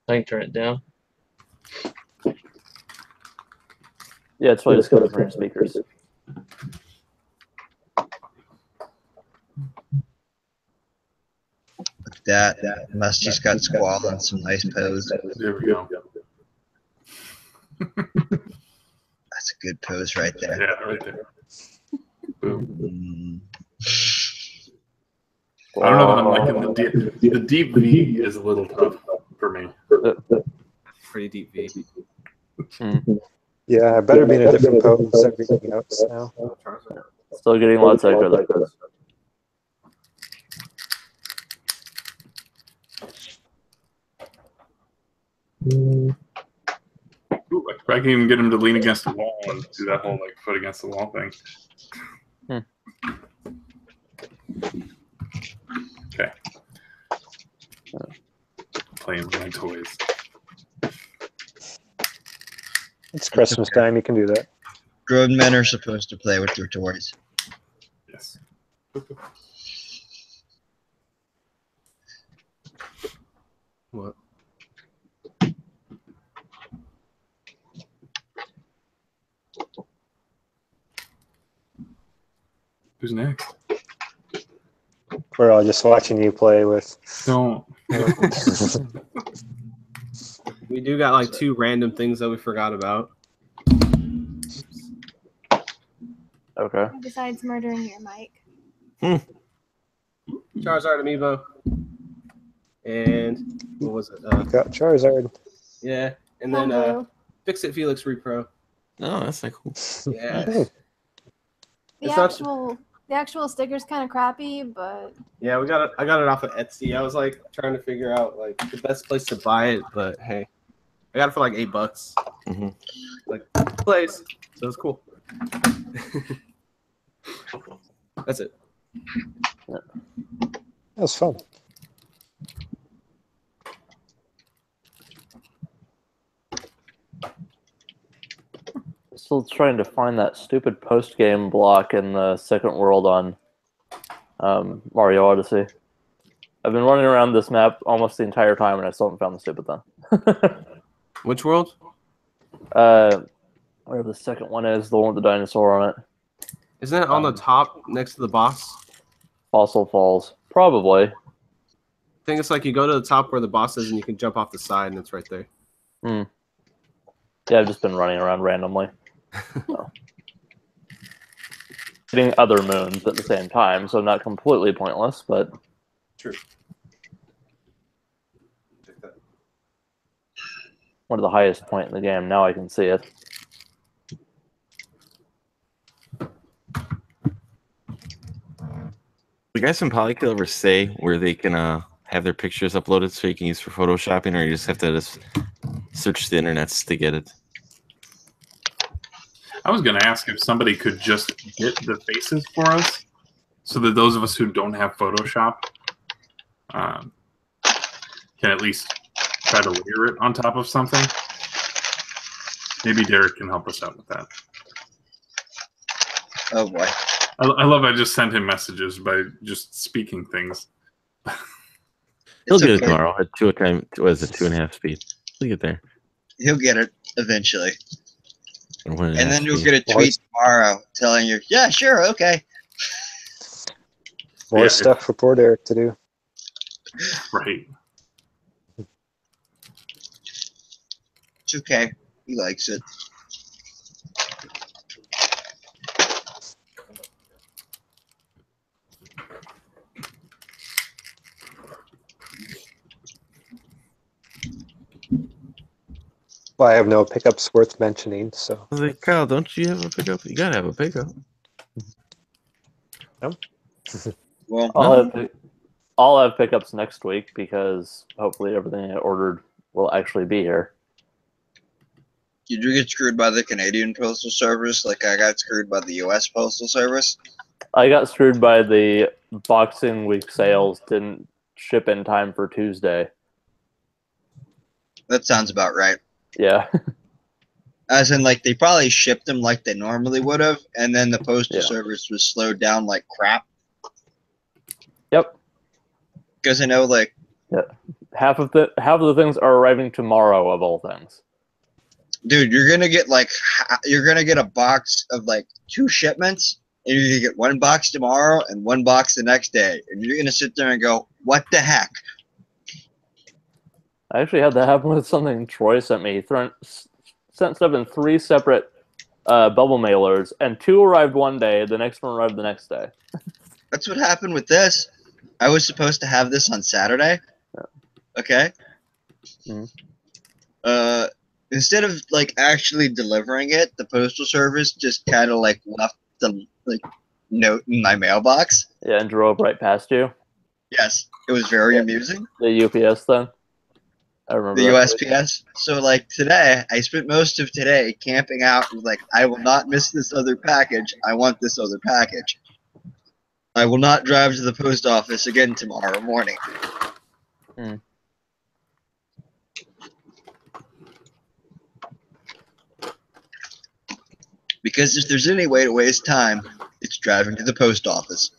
[SPEAKER 6] I can turn it down.
[SPEAKER 3] Yeah, it's probably just coming from your speakers.
[SPEAKER 4] Look at that. Musty's got Squall and some nice pose.
[SPEAKER 1] There we go.
[SPEAKER 4] That's a good pose right there.
[SPEAKER 1] Yeah, right there.
[SPEAKER 4] Mm.
[SPEAKER 1] Boom. I don't know that I'm liking the deep V is a little tough for me.
[SPEAKER 8] Pretty deep V.
[SPEAKER 7] Yeah, I better be in a different pose everything else now.
[SPEAKER 3] Still getting lots of echo there, Chris.
[SPEAKER 1] Ooh, I can even get him to lean against the wall and do that whole like foot against the wall thing. Okay. Playing with my toys.
[SPEAKER 7] It's Christmas time. You can do that.
[SPEAKER 4] Grown men are supposed to play with their toys.
[SPEAKER 1] Yes.
[SPEAKER 8] What?
[SPEAKER 1] Who's next?
[SPEAKER 7] We're all just watching you play with.
[SPEAKER 1] Don't.
[SPEAKER 8] We do got like 2 random things that we forgot about.
[SPEAKER 3] Okay.
[SPEAKER 9] Besides murdering your mic.
[SPEAKER 8] Charizard Amiibo. And what was it?
[SPEAKER 7] Got Charizard.
[SPEAKER 8] Yeah. And then
[SPEAKER 9] Hello.
[SPEAKER 8] Fix It Felix Repro.
[SPEAKER 5] No, that's not cool.
[SPEAKER 8] Yeah.
[SPEAKER 7] Hey,
[SPEAKER 9] The actual sticker's kind of crappy, but
[SPEAKER 8] Yeah, I got it off of Etsy. I was like trying to figure out like the best place to buy it, but hey, I got it for like $8.
[SPEAKER 5] Mm-hmm.
[SPEAKER 8] Like place, so it's cool. That's it.
[SPEAKER 7] that was fun.
[SPEAKER 3] Still trying to find that stupid post game block in the second world on Mario Odyssey. I've been running around this map almost the entire time, and I still haven't found the stupid thing.
[SPEAKER 8] Which world?
[SPEAKER 3] Whatever the second one is, the one with the dinosaur on it.
[SPEAKER 8] Isn't it on the top next to the boss?
[SPEAKER 3] Fossil Falls, probably.
[SPEAKER 8] I think it's like you go to the top where the boss is, and you can jump off the side, and it's right there.
[SPEAKER 3] Yeah, I've just been running around randomly. So. Hitting other moons at the same time, so not completely pointless, but
[SPEAKER 8] True.
[SPEAKER 3] one of the highest point in the game. Now I can see it.
[SPEAKER 5] The guys from Polykill ever say where they can have their pictures uploaded so you can use for photoshopping, or you just have to just search the internets to get it?
[SPEAKER 1] I was going to ask if somebody could just get the faces for us, so that those of us who don't have Photoshop can at least try to layer it on top of something. Maybe Derek can help us out with that.
[SPEAKER 4] Oh boy.
[SPEAKER 1] I love I just sent him messages by just speaking things.
[SPEAKER 5] He'll
[SPEAKER 4] It's
[SPEAKER 5] get it
[SPEAKER 4] okay.
[SPEAKER 5] tomorrow at 2.5 speed. He'll get there.
[SPEAKER 4] He'll get it eventually.
[SPEAKER 5] Or 1.5
[SPEAKER 4] And then you'll
[SPEAKER 5] speed.
[SPEAKER 4] get a tweet tomorrow telling you, yeah, sure, okay.
[SPEAKER 7] More
[SPEAKER 1] Yeah,
[SPEAKER 7] stuff for poor Derek to do.
[SPEAKER 1] Right.
[SPEAKER 4] It's okay. He likes it.
[SPEAKER 7] Well, I have no pickups worth mentioning, so.
[SPEAKER 5] I was like, Kyle, don't you have a pickup? You gotta have a pickup.
[SPEAKER 4] Well,
[SPEAKER 3] I'll have pickups next week because hopefully everything I ordered will actually be here.
[SPEAKER 4] did you get screwed by the Canadian Postal Service like I got screwed by the U.S. Postal Service?
[SPEAKER 3] I got screwed by the Boxing Week sales. Didn't ship in time for Tuesday.
[SPEAKER 4] That sounds about right.
[SPEAKER 3] Yeah.
[SPEAKER 4] As in, like, they probably shipped them like they normally would have, and then the Postal
[SPEAKER 3] Yeah.
[SPEAKER 4] Service was slowed down like crap.
[SPEAKER 3] Yep.
[SPEAKER 4] Because I know, like,
[SPEAKER 3] Half of the things are arriving tomorrow, of all things.
[SPEAKER 4] dude, you're gonna get a box of like 2 shipments, and you're gonna get 1 box tomorrow and 1 box the next day, and you're gonna sit there and go, "What the heck?"
[SPEAKER 3] I actually had that happen with something Troy sent me. Sent stuff in 3 separate bubble mailers, and 2 arrived one day. The next one arrived the next day.
[SPEAKER 4] That's what happened with this. I was supposed to have this on Saturday. Okay.
[SPEAKER 3] Mhm.
[SPEAKER 4] Instead of like actually delivering it, the Postal Service just kind of like left the like note in my mailbox.
[SPEAKER 3] Yeah, and drove right past you.
[SPEAKER 4] Yes, it was very
[SPEAKER 3] Yeah.
[SPEAKER 4] amusing.
[SPEAKER 3] The UPS thing. I remember
[SPEAKER 4] the
[SPEAKER 3] that.
[SPEAKER 4] USPS. So like today, I spent most of today camping out. Like I will not miss this other package. I want this other package. I will not drive to the post office again tomorrow morning.
[SPEAKER 3] Hmm.
[SPEAKER 4] Because if there's any way to waste time, it's driving to the post office.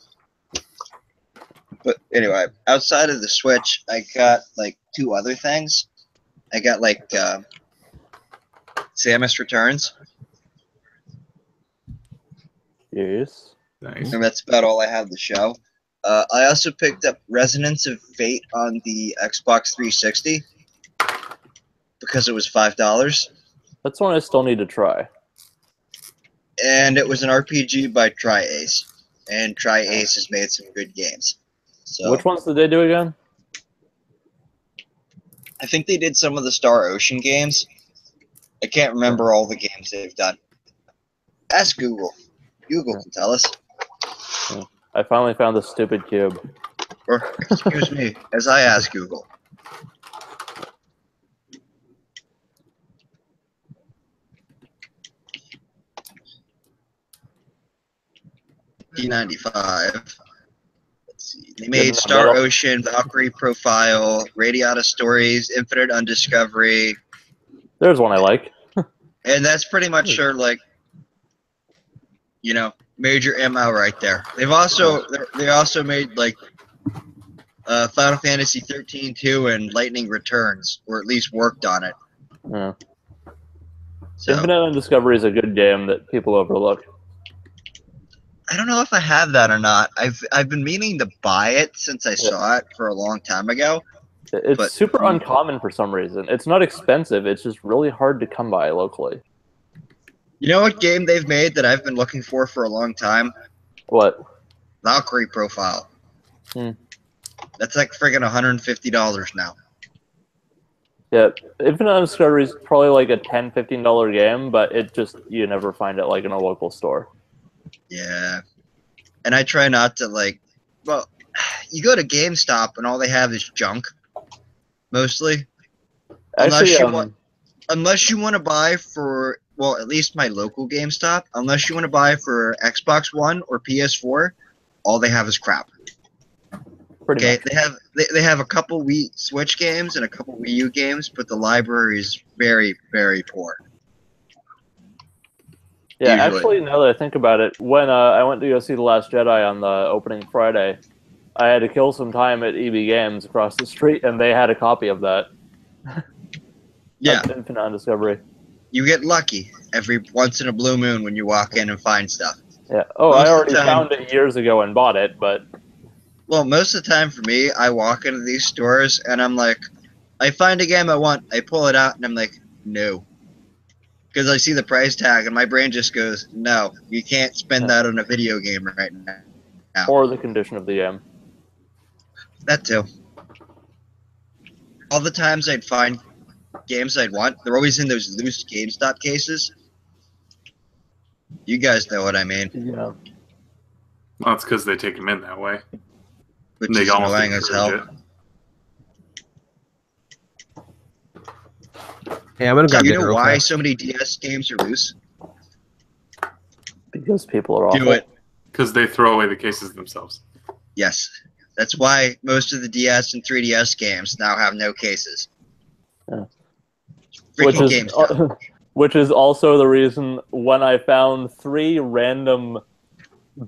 [SPEAKER 4] But anyway, outside of the Switch, I got like 2 other things. I got like Samus Returns,
[SPEAKER 3] Yes.
[SPEAKER 1] Nice.
[SPEAKER 4] and that's about all I have to show. I also picked up Resonance of Fate on the Xbox 360 because it was $5,
[SPEAKER 3] That's one I still need to try.
[SPEAKER 4] and it was an RPG by Tri-Ace, and Tri-Ace has made some good games. So
[SPEAKER 3] Which ones did they do again?
[SPEAKER 4] I think they did some of the Star Ocean games. I can't remember all the games they've done. Ask Google. Google can tell us.
[SPEAKER 3] I finally found the stupid cube.
[SPEAKER 4] Or, excuse me, as I ask Google. D95. Let's see. They made Star Ocean, Valkyrie Profile, Radiata Stories, Infinite Undiscovery.
[SPEAKER 3] There's one I like.
[SPEAKER 4] And that's pretty much their, like, you know, major MO right there. They also made, like, Final Fantasy 13-2 and Lightning Returns, or at least worked on it.
[SPEAKER 3] Yeah.
[SPEAKER 4] So,
[SPEAKER 3] Infinite Undiscovery is a good game that people overlook.
[SPEAKER 4] I don't know if I have that or not. I've been meaning to buy it since I saw it for a long time ago.
[SPEAKER 3] It's super uncommon for some reason. It's not expensive. It's just really hard to come by locally.
[SPEAKER 4] You know what game they've made that I've been looking for a long time?
[SPEAKER 3] What?
[SPEAKER 4] Valkyrie Profile. That's like friggin' $150 now.
[SPEAKER 3] Yeah, Infinite Undiscovery is probably like a $10, $15 game, but it just, you never find it like in a local store.
[SPEAKER 4] Yeah. And I try not to, like, well, you go to GameStop and all they have is junk, mostly.
[SPEAKER 3] Actually,
[SPEAKER 4] Unless you want to buy for, well, at least my local GameStop, unless you want to buy for Xbox One or PS4, all they have is crap.
[SPEAKER 3] Pretty much.
[SPEAKER 4] They have a couple Wii Switch games and a couple Wii U games, but the library is very, very poor.
[SPEAKER 3] Yeah,
[SPEAKER 4] Usually.
[SPEAKER 3] actually, now that I think about it, when I went to go see The Last Jedi on the opening Friday, I had to kill some time at EB Games across the street, and they had a copy of that.
[SPEAKER 4] Yeah.
[SPEAKER 3] Infinite Undiscovery.
[SPEAKER 4] You get lucky every once in a blue moon when you walk in and find stuff.
[SPEAKER 3] Yeah. Oh, I already found it years ago and bought it, but...
[SPEAKER 4] Well, most of the time for me, I walk into these stores, and I'm like, I find a game I want, I pull it out, and I'm like, no. Because I see the price tag, and my brain just goes, no, you can't spend that on a video game right now.
[SPEAKER 3] Or the condition of the game.
[SPEAKER 4] That too. All the times I'd find games I'd want, they're always in those loose GameStop cases. You guys know what I mean.
[SPEAKER 3] Yeah.
[SPEAKER 1] Well, it's because they take them in that way.
[SPEAKER 4] Which is annoying as hell.
[SPEAKER 8] Hey, I'm gonna grab
[SPEAKER 4] You know why so many DS games are loose?
[SPEAKER 3] Because people are awful.
[SPEAKER 4] Do it.
[SPEAKER 1] Because they throw away the cases themselves.
[SPEAKER 4] Yes. That's why most of the DS and 3DS games now have no cases.
[SPEAKER 3] Yeah.
[SPEAKER 4] Freaking GameStop.
[SPEAKER 3] Which is also the reason when I found 3 random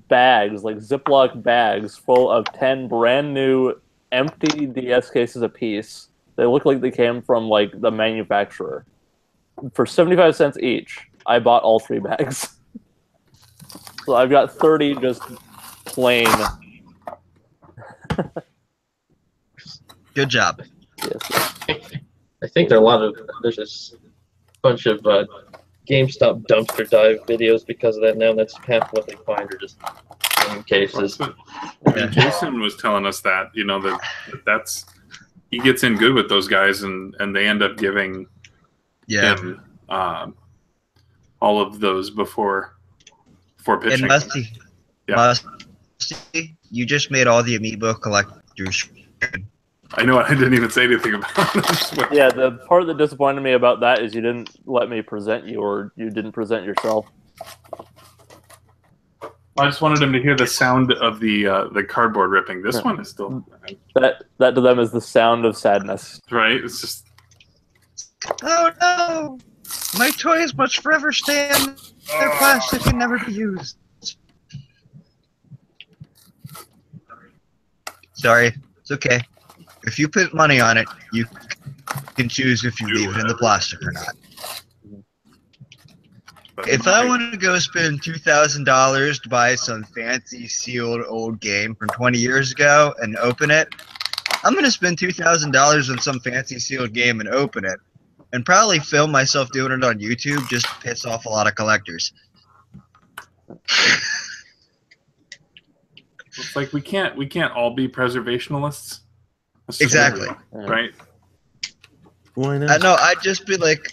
[SPEAKER 3] bags, like Ziploc bags, full of 10 brand new empty DS cases apiece. They look like they came from like the manufacturer. For 75 cents each, I bought all 3 bags. So I've got 30 just plain.
[SPEAKER 4] Good job.
[SPEAKER 3] Yes.
[SPEAKER 6] I think there are a lot of there's this bunch of GameStop dumpster dive videos because of that now. That's half what they find are just cases.
[SPEAKER 1] I mean, Jason was telling us that, you know, that's he gets in good with those guys, and they end up giving him all of those before pitching.
[SPEAKER 4] And Musty, you just made all the amiibo collectors.
[SPEAKER 1] I know I didn't even say anything about this.
[SPEAKER 3] Yeah, the part that disappointed me about that is you didn't let me present you, or you didn't present yourself.
[SPEAKER 1] I just wanted him to hear the sound of the cardboard ripping. This one is still
[SPEAKER 3] That to them is the sound of sadness.
[SPEAKER 1] right. It's just
[SPEAKER 4] Oh no! My toys must forever stay in their plastic and never be used. Sorry, it's okay. If you put money on it, you can choose if you leave it in the plastic or not. If I wanted to go spend $2,000 to buy some fancy sealed old game from 20 years ago and open it, I'm going to spend $2,000 on some fancy sealed game and open it, and probably film myself doing it on YouTube just to piss off a lot of collectors.
[SPEAKER 1] it's like we can't all be preservationists. That's just
[SPEAKER 4] Exactly.
[SPEAKER 1] right.
[SPEAKER 5] Why
[SPEAKER 4] I
[SPEAKER 5] not?
[SPEAKER 4] know. I'd just be like,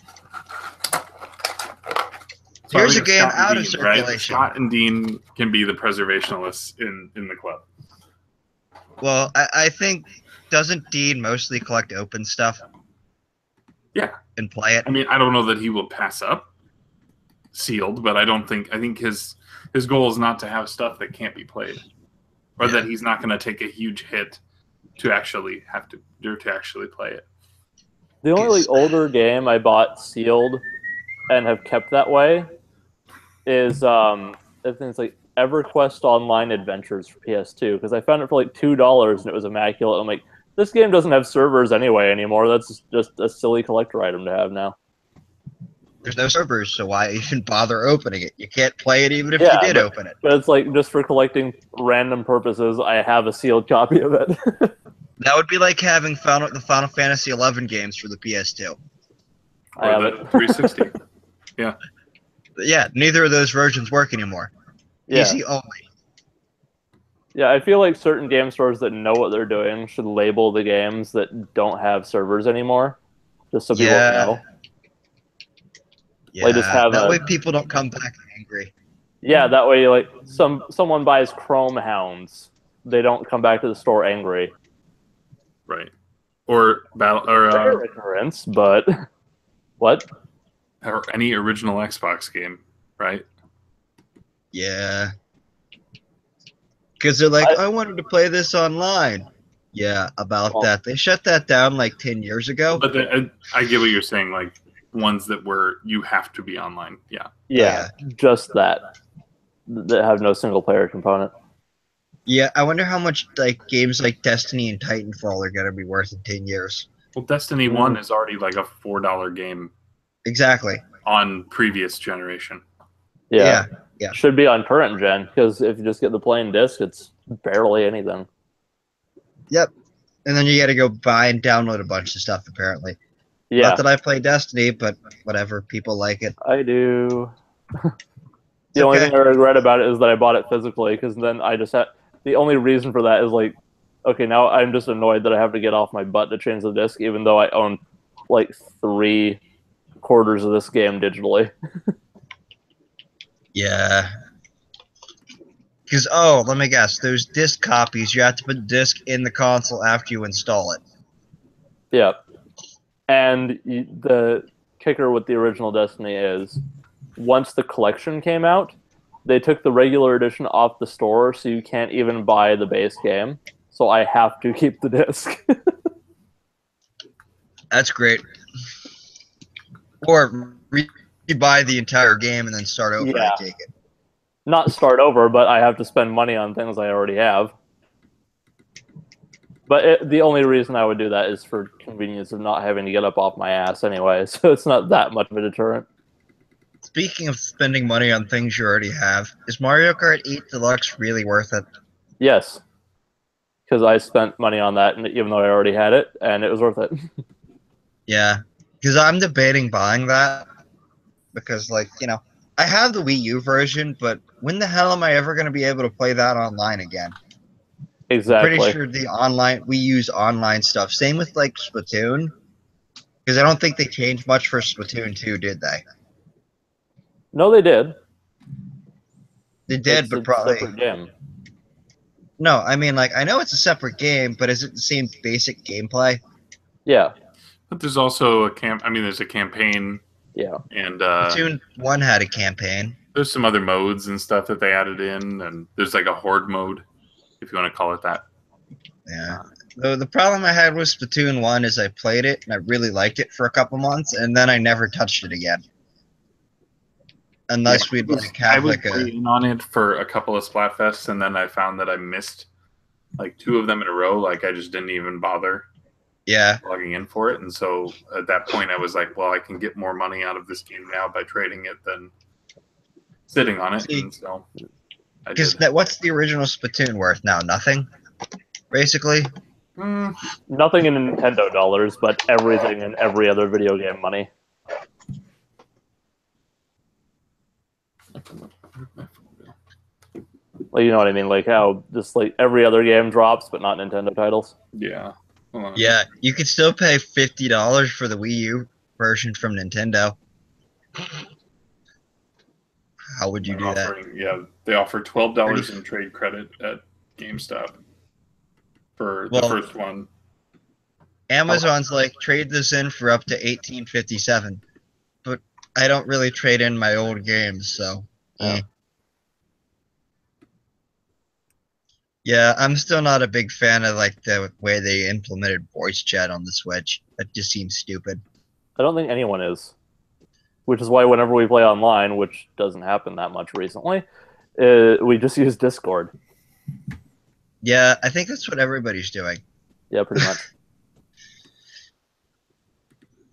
[SPEAKER 1] So
[SPEAKER 4] here's
[SPEAKER 1] we
[SPEAKER 4] a
[SPEAKER 1] have
[SPEAKER 4] game
[SPEAKER 1] Scott and
[SPEAKER 4] out of
[SPEAKER 1] Dean, right?
[SPEAKER 4] circulation.
[SPEAKER 1] Scott and Dean can be the preservationists in the club.
[SPEAKER 4] Well, I think, doesn't Dean mostly collect open stuff
[SPEAKER 1] Yeah.
[SPEAKER 4] and play it?
[SPEAKER 1] I mean, I don't know that he will pass up sealed, but I think his goal is not to have stuff that can't be played, or that he's not going to take a huge hit to actually have to actually play it.
[SPEAKER 3] The only older game I bought sealed and have kept that way is things like EverQuest Online Adventures for PS2, because I found it for like $2 and it was immaculate. I'm like, this game doesn't have servers anyway anymore. That's just a silly collector item to have now.
[SPEAKER 4] There's no servers, so why even bother opening it? You can't play it even if you did open it.
[SPEAKER 3] But it's like, just for collecting random purposes, I have a sealed copy of it.
[SPEAKER 4] That would be like having the Final Fantasy XI games for the PS2.
[SPEAKER 3] I have
[SPEAKER 1] Or
[SPEAKER 3] it.
[SPEAKER 1] the 360. Yeah.
[SPEAKER 4] But yeah, neither of those versions work anymore.
[SPEAKER 3] Yeah.
[SPEAKER 4] PC only.
[SPEAKER 3] Yeah, I feel like certain game stores that know what they're doing should label the games that don't have servers anymore, just so people know.
[SPEAKER 4] Yeah,
[SPEAKER 3] Like, just have
[SPEAKER 4] that way people don't come back angry.
[SPEAKER 3] Yeah, that way, like, someone buys Chrome Hounds, they don't come back to the store angry.
[SPEAKER 1] Right. Or
[SPEAKER 3] Rare occurrence, but what?
[SPEAKER 1] Or any original Xbox game, right?
[SPEAKER 4] Yeah. Because they're like, I wanted to play this online. Yeah, about that. They shut that down like 10 years ago.
[SPEAKER 1] But I get what you're saying, like ones that you have to be online. Yeah.
[SPEAKER 3] Yeah, just that have no single player component.
[SPEAKER 4] Yeah, I wonder how much like games like Destiny and Titanfall are gonna be worth in 10 years.
[SPEAKER 1] Well, Destiny 1 is already like a $4 game.
[SPEAKER 4] Exactly.
[SPEAKER 1] On previous generation.
[SPEAKER 3] Yeah.
[SPEAKER 4] Yeah.
[SPEAKER 3] Should be on current gen, because if you just get the plain disc, it's barely anything.
[SPEAKER 4] Yep. And then you gotta go buy and download a bunch of stuff, apparently.
[SPEAKER 3] Yeah.
[SPEAKER 4] Not that I play Destiny, but whatever, people like it.
[SPEAKER 3] I do. The only thing I regret about it is that I bought it physically, because then I just had... The only reason for that is like, okay, now I'm just annoyed that I have to get off my butt to change the disc, even though I own like 3/4 of this game digitally.
[SPEAKER 4] Yeah. Because, oh, let me guess, those disc copies, you have to put the disc in the console after you install it.
[SPEAKER 3] Yeah. And the kicker with the original Destiny is, once the collection came out, they took the regular edition off the store, so you can't even buy the base game. So I have to keep the disc.
[SPEAKER 4] That's great. Or you buy the entire game and then start over, I take it.
[SPEAKER 3] Not start over, but I have to spend money on things I already have. But the only reason I would do that is for convenience of not having to get up off my ass anyway, so it's not that much of a deterrent.
[SPEAKER 4] Speaking of spending money on things you already have, is Mario Kart 8 Deluxe really worth it?
[SPEAKER 3] Yes. Because I spent money on that, even though I already had it, and it was worth it.
[SPEAKER 4] Yeah. Because I'm debating buying that. Because, like, you know, I have the Wii U version, but when the hell am I ever going to be able to play that online again?
[SPEAKER 3] Exactly.
[SPEAKER 4] I'm pretty sure we use online stuff. Same with, like, Splatoon. Because I don't think they changed much for Splatoon 2, did they?
[SPEAKER 3] No, they did.
[SPEAKER 4] They did,
[SPEAKER 3] It's
[SPEAKER 4] but
[SPEAKER 3] a
[SPEAKER 4] probably...
[SPEAKER 3] separate game.
[SPEAKER 4] No, I mean, like, I know it's a separate game, but is it the same basic gameplay?
[SPEAKER 3] Yeah,
[SPEAKER 1] But there's also there's a campaign,
[SPEAKER 3] yeah.
[SPEAKER 1] and
[SPEAKER 4] Platoon 1 had a campaign.
[SPEAKER 1] there's some other modes and stuff that they added in, and there's like a horde mode, if you want to call it that.
[SPEAKER 4] Yeah. The problem I had with Splatoon 1 is I played it, and I really liked it for a couple months, and then I never touched it again. Unless we'd like
[SPEAKER 1] I
[SPEAKER 4] have
[SPEAKER 1] was
[SPEAKER 4] like a...
[SPEAKER 1] way in on it for a couple of Splatfests, and then I found that I missed like 2 of them in a row. Like I just didn't even bother
[SPEAKER 4] Yeah.
[SPEAKER 1] logging in for it. And so at that point I was like, well, I can get more money out of this game now by trading it than sitting on it.
[SPEAKER 4] See,
[SPEAKER 1] and so I
[SPEAKER 4] because
[SPEAKER 1] did.
[SPEAKER 4] what's the original Splatoon worth now? Nothing? Basically?
[SPEAKER 3] Nothing in Nintendo dollars, but everything in every other video game money. Like, you know what I mean? Like how just like every other game drops, but not Nintendo titles.
[SPEAKER 1] Yeah. Hold on.
[SPEAKER 4] Yeah, you could still pay $50 for the Wii U version from Nintendo. How would you do that?
[SPEAKER 1] Yeah, they offer $12 in trade credit at GameStop for the first one.
[SPEAKER 4] Amazon's like, trade this in for up to $18.57, but I don't really trade in my old games, so yeah, I'm still not a big fan of like the way they implemented voice chat on the Switch. That just seems stupid.
[SPEAKER 3] I don't think anyone is. Which is why whenever we play online, which doesn't happen that much recently, we just use Discord.
[SPEAKER 4] Yeah, I think that's what everybody's doing.
[SPEAKER 3] Yeah, pretty much.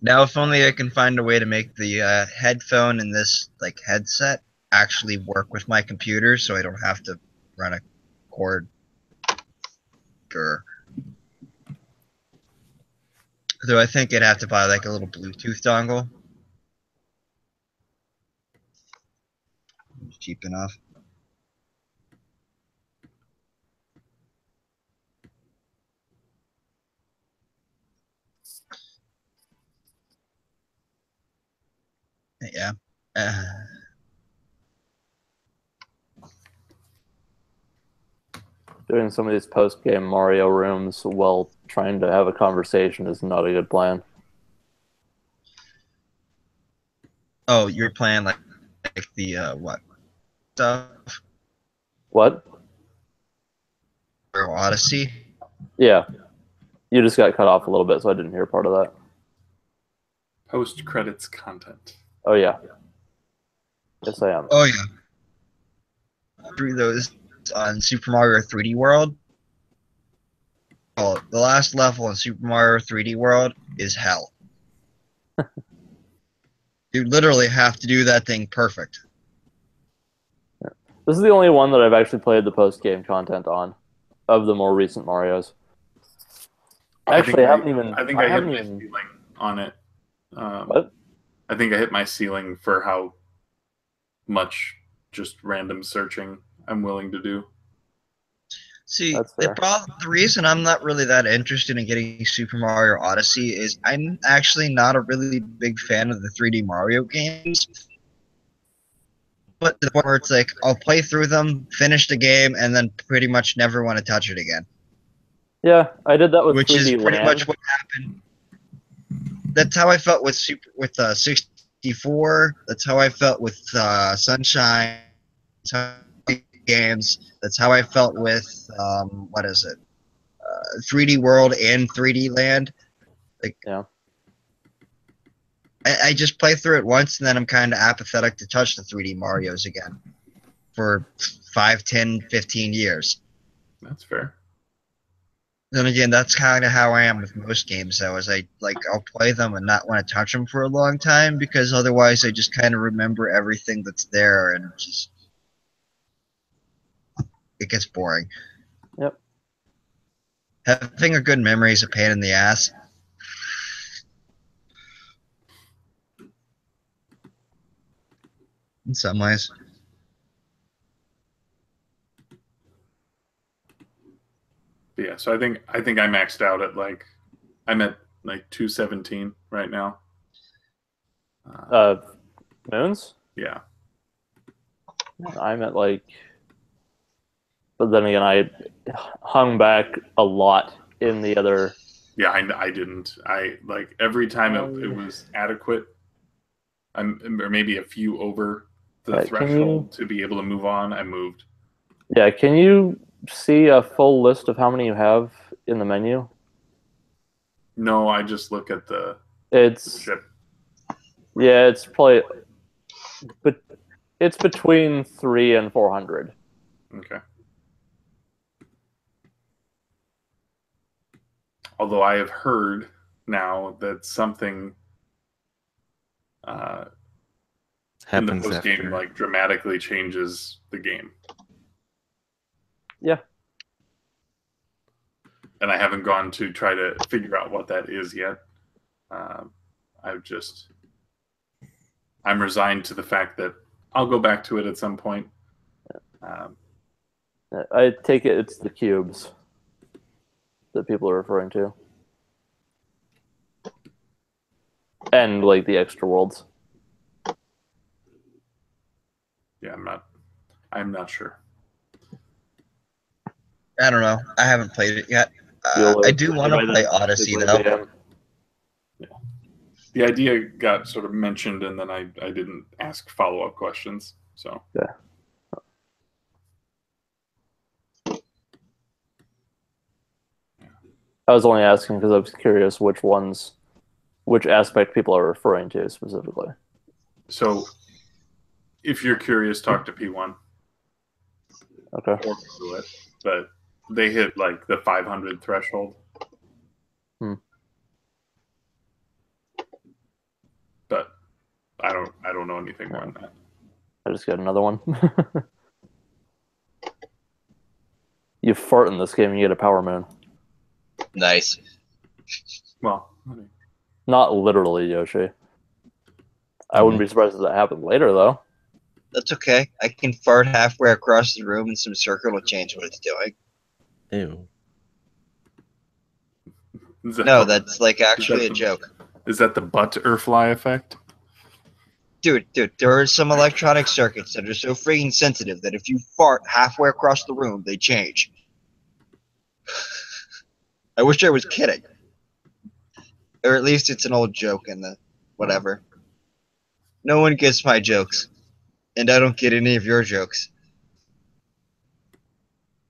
[SPEAKER 4] Now, if only I can find a way to make the headphone and this like headset actually work with my computer, so I don't have to run a cord. Though I think I'd have to buy like a little Bluetooth dongle. It's cheap enough. Yeah.
[SPEAKER 3] Doing some of these post-game Mario rooms while trying to have a conversation is not a good plan.
[SPEAKER 4] Oh, you're playing like the what stuff?
[SPEAKER 3] What?
[SPEAKER 4] Mario Odyssey?
[SPEAKER 3] Yeah. You just got cut off a little bit, so I didn't hear part of that.
[SPEAKER 1] Post-credits content.
[SPEAKER 3] Oh, yeah. Yes, I am.
[SPEAKER 4] Oh, yeah. Through those on Super Mario 3D World. Oh, the last level in Super Mario 3D World is hell. You literally have to do that thing perfect.
[SPEAKER 3] This is the only one that I've actually played the post-game content on, of the more recent Marios. Actually, I haven't even...
[SPEAKER 1] I think I hit my ceiling on it.
[SPEAKER 3] What?
[SPEAKER 1] I think I hit my ceiling for how much just random searching I'm willing to do.
[SPEAKER 4] See, the reason I'm not really that interested in getting Super Mario Odyssey is I'm actually not a really big fan of the 3D Mario games. But the point where it's like, I'll play through them, finish the game, and then pretty much never want to touch it again.
[SPEAKER 3] Yeah, I did that with 3D
[SPEAKER 4] Which is pretty
[SPEAKER 3] Land.
[SPEAKER 4] much what happened. That's how I felt with 64. That's how I felt with Sunshine. Games. That's how I felt with 3D World and 3D Land. Like,
[SPEAKER 3] yeah.
[SPEAKER 4] I just play through it once, and then I'm kind of apathetic to touch the 3D Marios again for 5, 10, 15 years.
[SPEAKER 1] That's fair.
[SPEAKER 4] Then again, that's kind of how I am with most games, though, is I'll play them and not want to touch them for a long time, because otherwise I just kind of remember everything that's there, and just it gets boring.
[SPEAKER 3] Yep.
[SPEAKER 4] Having a good memory is a pain in the ass. In some ways.
[SPEAKER 1] Yeah, so I think I maxed out at I'm at 217 right now.
[SPEAKER 3] Moons?
[SPEAKER 1] Yeah.
[SPEAKER 3] I'm at But then again, I hung back a lot in the other.
[SPEAKER 1] Yeah, I didn't. I like every time it was adequate, or maybe a few over the
[SPEAKER 3] Right,
[SPEAKER 1] threshold to be able to move on. I moved.
[SPEAKER 3] Yeah, can you see a full list of how many you have in the menu?
[SPEAKER 1] No, I just look at the
[SPEAKER 3] It's
[SPEAKER 1] ship.
[SPEAKER 3] yeah, it's probably, but it's between 300 and 400.
[SPEAKER 1] Okay. Although I have heard now that something in the
[SPEAKER 5] Happens
[SPEAKER 1] post game
[SPEAKER 5] after.
[SPEAKER 1] like dramatically changes the game.
[SPEAKER 3] Yeah.
[SPEAKER 1] And I haven't gone to try to figure out what that is yet. I'm resigned to the fact that I'll go back to it at some point.
[SPEAKER 3] I take it it's the cubes that people are referring to. And like the extra worlds.
[SPEAKER 1] Yeah, I'm not sure.
[SPEAKER 4] I don't know. I haven't played it yet. I do want to play Odyssey though.
[SPEAKER 1] The idea got sort of mentioned, and then I didn't ask follow-up questions. So
[SPEAKER 3] yeah. I was only asking because I was curious which aspect people are referring to specifically.
[SPEAKER 1] So if you're curious, talk to P1.
[SPEAKER 3] Okay.
[SPEAKER 1] Or do it, but they hit like the 500 threshold. But I don't know anything more than that.
[SPEAKER 3] I just got another one. You fart in this game, you get a power moon.
[SPEAKER 4] Nice.
[SPEAKER 1] Well,
[SPEAKER 3] not literally, Yoshi. I wouldn't be surprised if that happened later, though.
[SPEAKER 4] That's okay. I can fart halfway across the room and some circle will change what it's doing.
[SPEAKER 5] Ew.
[SPEAKER 4] No, that's like actually a joke.
[SPEAKER 1] Is that the butterfly effect?
[SPEAKER 4] Dude, there are some electronic circuits that are so freaking sensitive that if you fart halfway across the room, they change. I wish I was kidding. Or at least it's an old joke in the whatever. No one gets my jokes. And I don't get any of your jokes.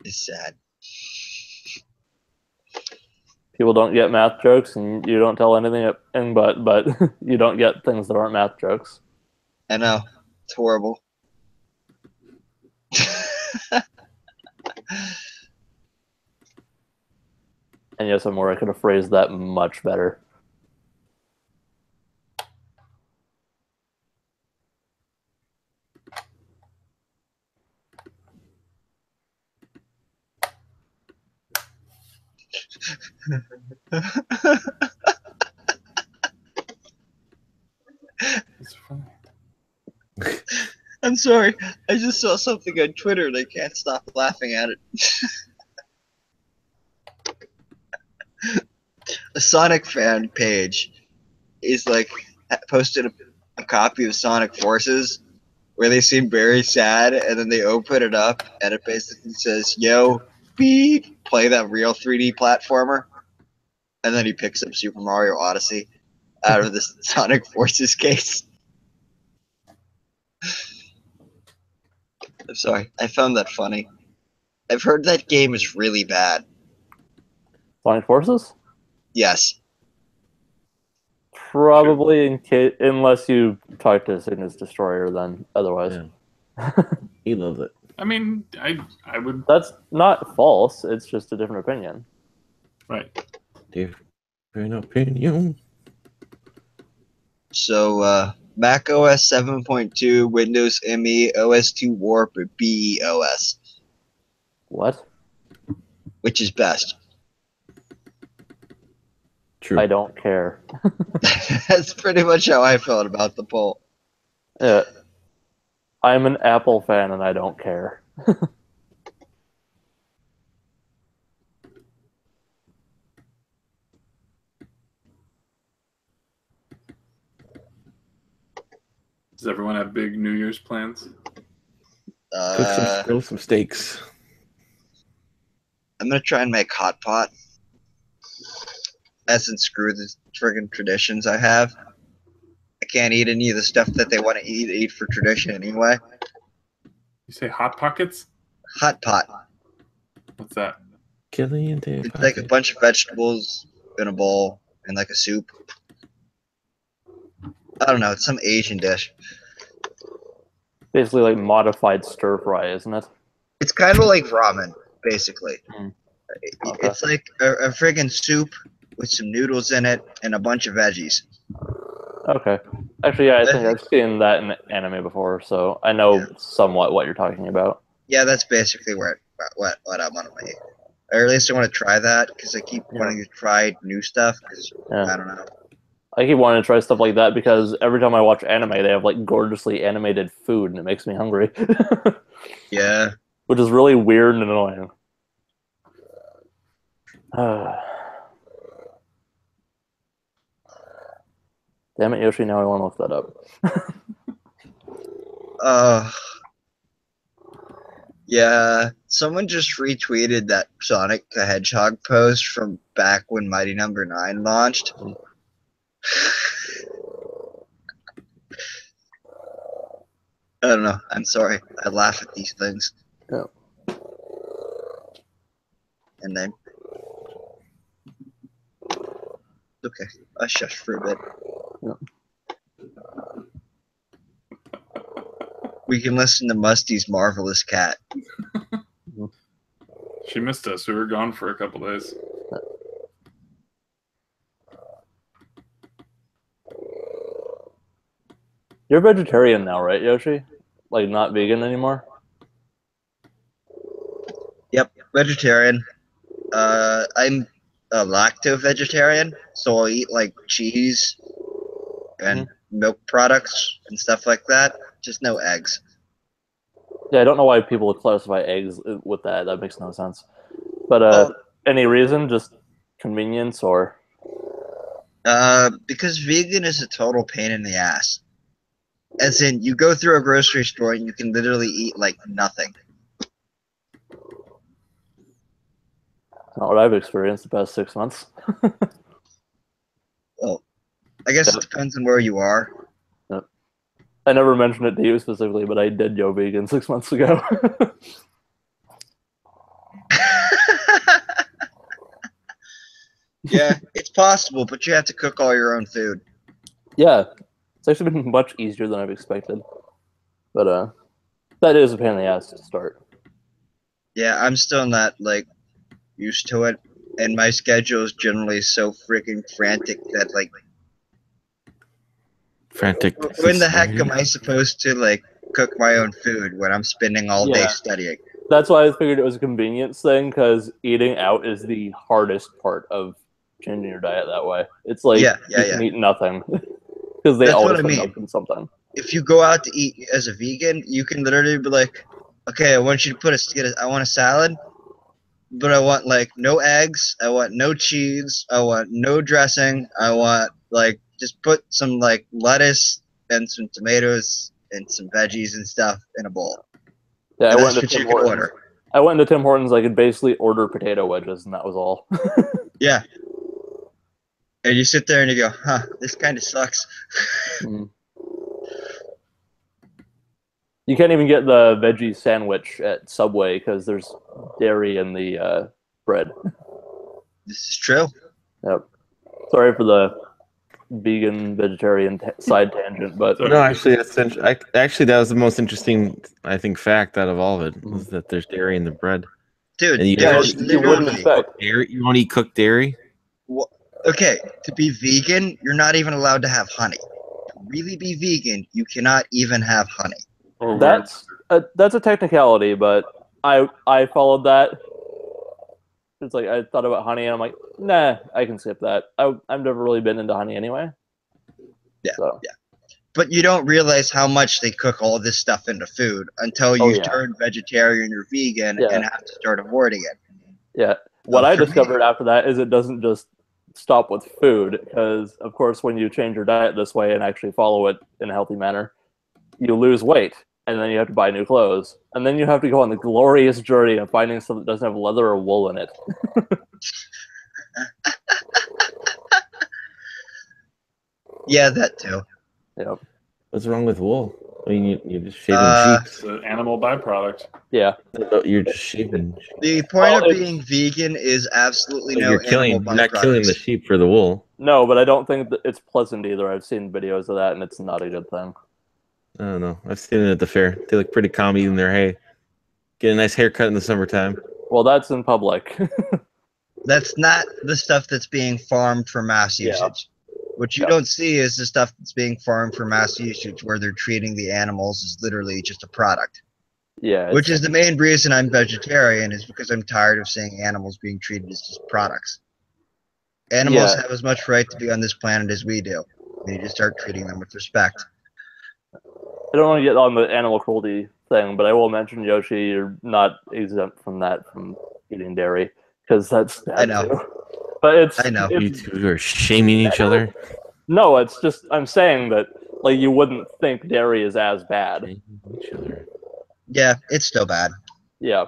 [SPEAKER 4] It's sad.
[SPEAKER 3] People don't get math jokes, and you don't tell anything, but you don't get things that aren't math jokes.
[SPEAKER 4] I know. It's horrible.
[SPEAKER 3] And yes, I'm where I could have phrased that much better.
[SPEAKER 1] It's funny.
[SPEAKER 4] I'm sorry. I just saw something on Twitter and I can't stop laughing at it. A Sonic fan page is like posted a copy of Sonic Forces where they seem very sad, and then they open it up and it basically says, "Yo, beep, play that real 3D platformer," and then he picks up Super Mario Odyssey out of the Sonic Forces case. I'm sorry, I found that funny. I've heard that game is really bad.
[SPEAKER 3] Sonic Forces?
[SPEAKER 4] Yes.
[SPEAKER 3] Probably unless you talk to Cygnus Destroyer, then otherwise.
[SPEAKER 5] Yeah. He loves it.
[SPEAKER 1] I mean, I would.
[SPEAKER 3] That's not false. It's just a different opinion.
[SPEAKER 1] Right.
[SPEAKER 5] Different opinion.
[SPEAKER 4] So, Mac OS 7.2, Windows ME, OS2 Warp, or BEOS?
[SPEAKER 3] What?
[SPEAKER 4] Which is best?
[SPEAKER 5] True.
[SPEAKER 3] I don't care.
[SPEAKER 4] That's pretty much how I felt about the poll.
[SPEAKER 3] Yeah. I'm an Apple fan and I don't care.
[SPEAKER 1] Does everyone have big New Year's plans?
[SPEAKER 5] Cook some steaks.
[SPEAKER 4] gonna try and make hot pot. As in, screw the friggin' traditions I have. I can't eat any of the stuff that they want to eat for tradition anyway.
[SPEAKER 1] You say hot pockets?
[SPEAKER 4] Hot pot.
[SPEAKER 1] What's that?
[SPEAKER 5] Killian Day
[SPEAKER 4] It's like a bunch of vegetables in a bowl and like a soup. I don't know. It's some Asian dish.
[SPEAKER 3] Basically, like modified stir fry, isn't it?
[SPEAKER 4] It's kind of like ramen, basically.
[SPEAKER 3] Okay.
[SPEAKER 4] It's like a friggin' soup with some noodles in it and a bunch of veggies.
[SPEAKER 3] Okay. Actually, yeah, I think I've seen that in anime before, so I know somewhat what you're talking about.
[SPEAKER 4] Yeah, that's basically what I want to make. Or at least I want to try that because I keep wanting to try new stuff. Because I don't know.
[SPEAKER 3] I keep wanting to try stuff like that because every time I watch anime, they have like gorgeously animated food, and it makes me hungry.
[SPEAKER 4] Yeah.
[SPEAKER 3] Which is really weird and annoying. Damn it, Yoshi, now I want to look that up.
[SPEAKER 4] Yeah, someone just retweeted that Sonic the Hedgehog post from back when Mighty Number 9 launched. I don't know. I'm sorry. I laugh at these things.
[SPEAKER 3] Yeah.
[SPEAKER 4] And then... Okay, I shush for a bit.
[SPEAKER 3] Yeah.
[SPEAKER 4] We can listen to Musty's Marvelous Cat.
[SPEAKER 1] She missed us. We were gone for a couple days.
[SPEAKER 3] You're vegetarian now, right, Yoshi? Like, not vegan anymore?
[SPEAKER 4] Yep, vegetarian. I'm a lacto-vegetarian, so I'll eat, like, cheese and milk products and stuff like that. Just no eggs.
[SPEAKER 3] Yeah, I don't know why people would classify eggs with that. That makes no sense. But any reason? Just convenience or?
[SPEAKER 4] Because vegan is a total pain in the ass. As in, you go through a grocery store and you can literally eat like nothing.
[SPEAKER 3] Not what I've experienced the past 6 months.
[SPEAKER 4] Well, I guess it depends on where you are.
[SPEAKER 3] Yep. I never mentioned it to you specifically, but I did go vegan 6 months ago.
[SPEAKER 4] Yeah, it's possible, but you have to cook all your own food.
[SPEAKER 3] Yeah, it's actually been much easier than I've expected. But that is a pain in the ass to start.
[SPEAKER 4] Yeah, I'm still not like used to it, and my schedule is generally so freaking frantic that like,
[SPEAKER 5] frantic.
[SPEAKER 4] when the heck am I supposed to like cook my own food when I'm spending all day studying?
[SPEAKER 3] That's why I figured it was a convenience thing, because eating out is the hardest part of changing your diet that way. It's like you can eat nothing because they always end up in something.
[SPEAKER 4] If you go out to eat as a vegan, you can literally be like, okay, I want you to I want a salad, but I want like no eggs, I want no cheese, I want no dressing, I want like just put some like lettuce and some tomatoes and some veggies and stuff in a bowl.
[SPEAKER 3] Yeah,
[SPEAKER 4] I went to Tim Hortons.
[SPEAKER 3] I went into Tim Hortons. I could basically order potato wedges, and that was all.
[SPEAKER 4] Yeah. And you sit there and you go, huh, this kind of sucks.
[SPEAKER 3] You can't even get the veggie sandwich at Subway because there's dairy in the bread.
[SPEAKER 4] This is true.
[SPEAKER 3] Yep. Sorry for the vegan vegetarian side tangent, but
[SPEAKER 5] no, actually, actually that was the most interesting, I think, fact out of all of it was that there's dairy in the bread.
[SPEAKER 4] Dude,
[SPEAKER 5] and
[SPEAKER 3] you wouldn't expect
[SPEAKER 5] dairy. You won't eat cooked dairy.
[SPEAKER 4] Well, okay, to be vegan, you're not even allowed to have honey. To really be vegan, you cannot even have honey.
[SPEAKER 3] That's a technicality, but I followed that. It's like I thought about honey, and I'm like, nah, I can skip that. I've never really been into honey anyway.
[SPEAKER 4] Yeah, yeah. But you don't realize how much they cook all this stuff into food until you turn vegetarian or vegan and have to start avoiding it.
[SPEAKER 3] Yeah. What I discovered after that is it doesn't just stop with food, because, of course, when you change your diet this way and actually follow it in a healthy manner, you lose weight. and then you have to buy new clothes, and then you have to go on the glorious journey of finding something that doesn't have leather or wool in it.
[SPEAKER 4] Yeah, that too.
[SPEAKER 3] Yep.
[SPEAKER 5] What's wrong with wool? I mean, you're just shaving sheep.
[SPEAKER 1] It's an animal byproduct.
[SPEAKER 3] Yeah.
[SPEAKER 5] You're just shaving.
[SPEAKER 4] The point of being vegan is absolutely
[SPEAKER 5] But
[SPEAKER 4] no
[SPEAKER 5] you're not killing the
[SPEAKER 4] byproducts.
[SPEAKER 5] sheep for the wool.
[SPEAKER 3] No, but I don't think that it's pleasant either. I've seen videos of that, and it's not a good thing.
[SPEAKER 5] I don't know. I've seen it at the fair. They look pretty calm eating their hay. Get a nice haircut in the summertime.
[SPEAKER 3] Well, that's in public.
[SPEAKER 4] That's not the stuff that's being farmed for mass
[SPEAKER 3] Yeah.
[SPEAKER 4] usage. What you don't see is the stuff that's being farmed for mass usage, where they're treating the animals as literally just a product.
[SPEAKER 3] Yeah.
[SPEAKER 4] Which is the main reason I'm vegetarian, is because I'm tired of seeing animals being treated as just products. Animals have as much right to be on this planet as we do. We need to start treating them with respect.
[SPEAKER 3] I don't want to get on the animal cruelty thing, but I will mention, Yoshi, you're not exempt from that, from eating dairy, because that's bad
[SPEAKER 4] I know.
[SPEAKER 3] too. But it's
[SPEAKER 4] I know.
[SPEAKER 5] You two are shaming each other.
[SPEAKER 3] No, it's just I'm saying that like you wouldn't think dairy is as bad.
[SPEAKER 5] Each other.
[SPEAKER 4] Yeah, it's still bad.
[SPEAKER 3] Yeah,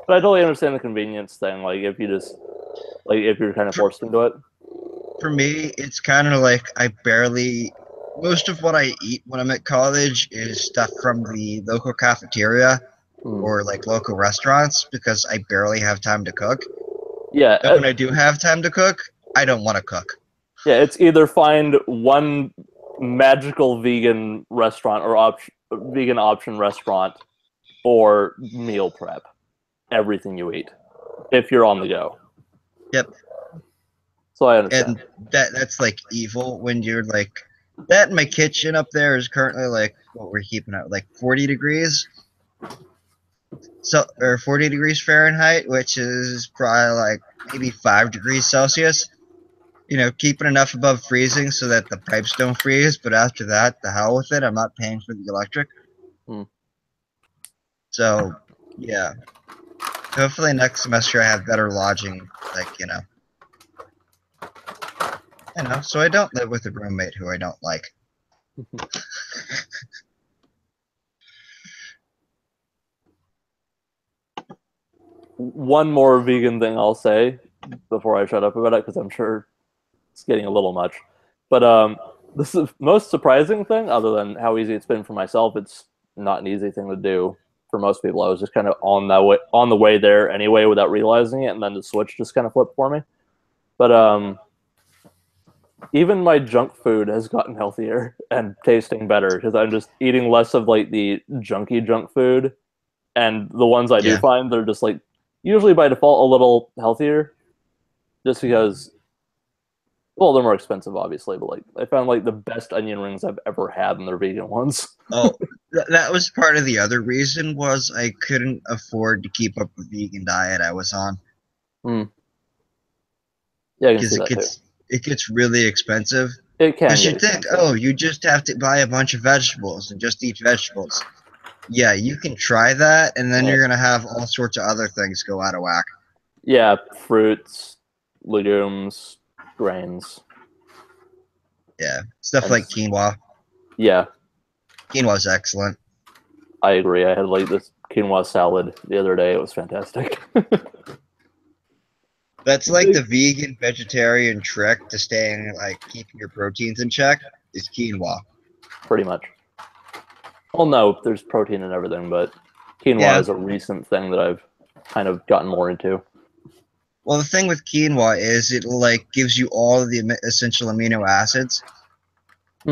[SPEAKER 3] but I totally understand the convenience thing. Like if you just if you're kind of forced into it.
[SPEAKER 4] For me, it's kind of like most of what I eat when I'm at college is stuff from the local cafeteria or like local restaurants, because I barely have time to cook.
[SPEAKER 3] Yeah.
[SPEAKER 4] But when I do have time to cook, I don't want to cook.
[SPEAKER 3] Yeah, it's either find one magical vegan restaurant or vegan option restaurant, or meal prep everything you eat if you're on the go.
[SPEAKER 4] Yep.
[SPEAKER 3] So I understand.
[SPEAKER 4] And that's like evil when you're like that. My kitchen up there is currently like what we're keeping at, like 40 degrees. So, or 40 degrees Fahrenheit, which is probably like maybe 5 degrees Celsius. You know, keeping enough above freezing so that the pipes don't freeze. But after that, the hell with it. I'm not paying for the electric. So, yeah. Hopefully next semester I have better lodging, so I don't live with a roommate who I don't like.
[SPEAKER 3] One more vegan thing I'll say before I shut up about it, because I'm sure it's getting a little much. But this is most surprising thing, other than how easy it's been for myself. It's not an easy thing to do for most people. I was just kind of on the way there anyway without realizing it, and then the switch just kind of flipped for me. But even my junk food has gotten healthier and tasting better, because I'm just eating less of like the junky junk food, and the ones I do find, they're just like usually by default a little healthier, just because, well, they're more expensive obviously, but like I found like the best onion rings I've ever had, and they're vegan ones.
[SPEAKER 4] Oh, that was part of the other reason, was I couldn't afford to keep up with the vegan diet I was on.
[SPEAKER 3] Yeah, I can see that too.
[SPEAKER 4] It gets really expensive.
[SPEAKER 3] It can.
[SPEAKER 4] Because you think, oh, you just have to buy a bunch of vegetables and just eat vegetables. Yeah, you can try that, and then you're going to have all sorts of other things go out of whack.
[SPEAKER 3] Yeah, fruits, legumes, grains.
[SPEAKER 4] Yeah, stuff like quinoa.
[SPEAKER 3] Yeah.
[SPEAKER 4] Quinoa's excellent.
[SPEAKER 3] I agree. I had like this quinoa salad the other day. It was fantastic.
[SPEAKER 4] That's like the vegan vegetarian trick to staying keeping your proteins in check is quinoa.
[SPEAKER 3] Pretty much. Well, no, there's protein in everything, but quinoa is a recent thing that I've kind of gotten more into.
[SPEAKER 4] Well, the thing with quinoa is it gives you all of the essential amino acids,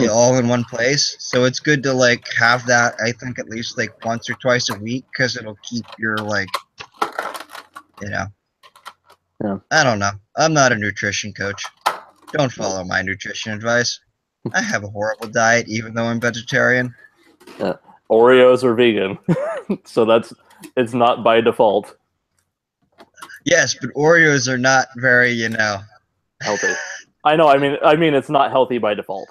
[SPEAKER 4] all in one place. So it's good to have that. I think at least once or twice a week, because it'll keep your
[SPEAKER 3] Yeah.
[SPEAKER 4] I don't know. I'm not a nutrition coach. Don't follow my nutrition advice. I have a horrible diet, even though I'm vegetarian.
[SPEAKER 3] Yeah. Oreos are vegan, so it's not by default.
[SPEAKER 4] Yes, but Oreos are not very,
[SPEAKER 3] healthy. I know. I mean, it's not healthy by default.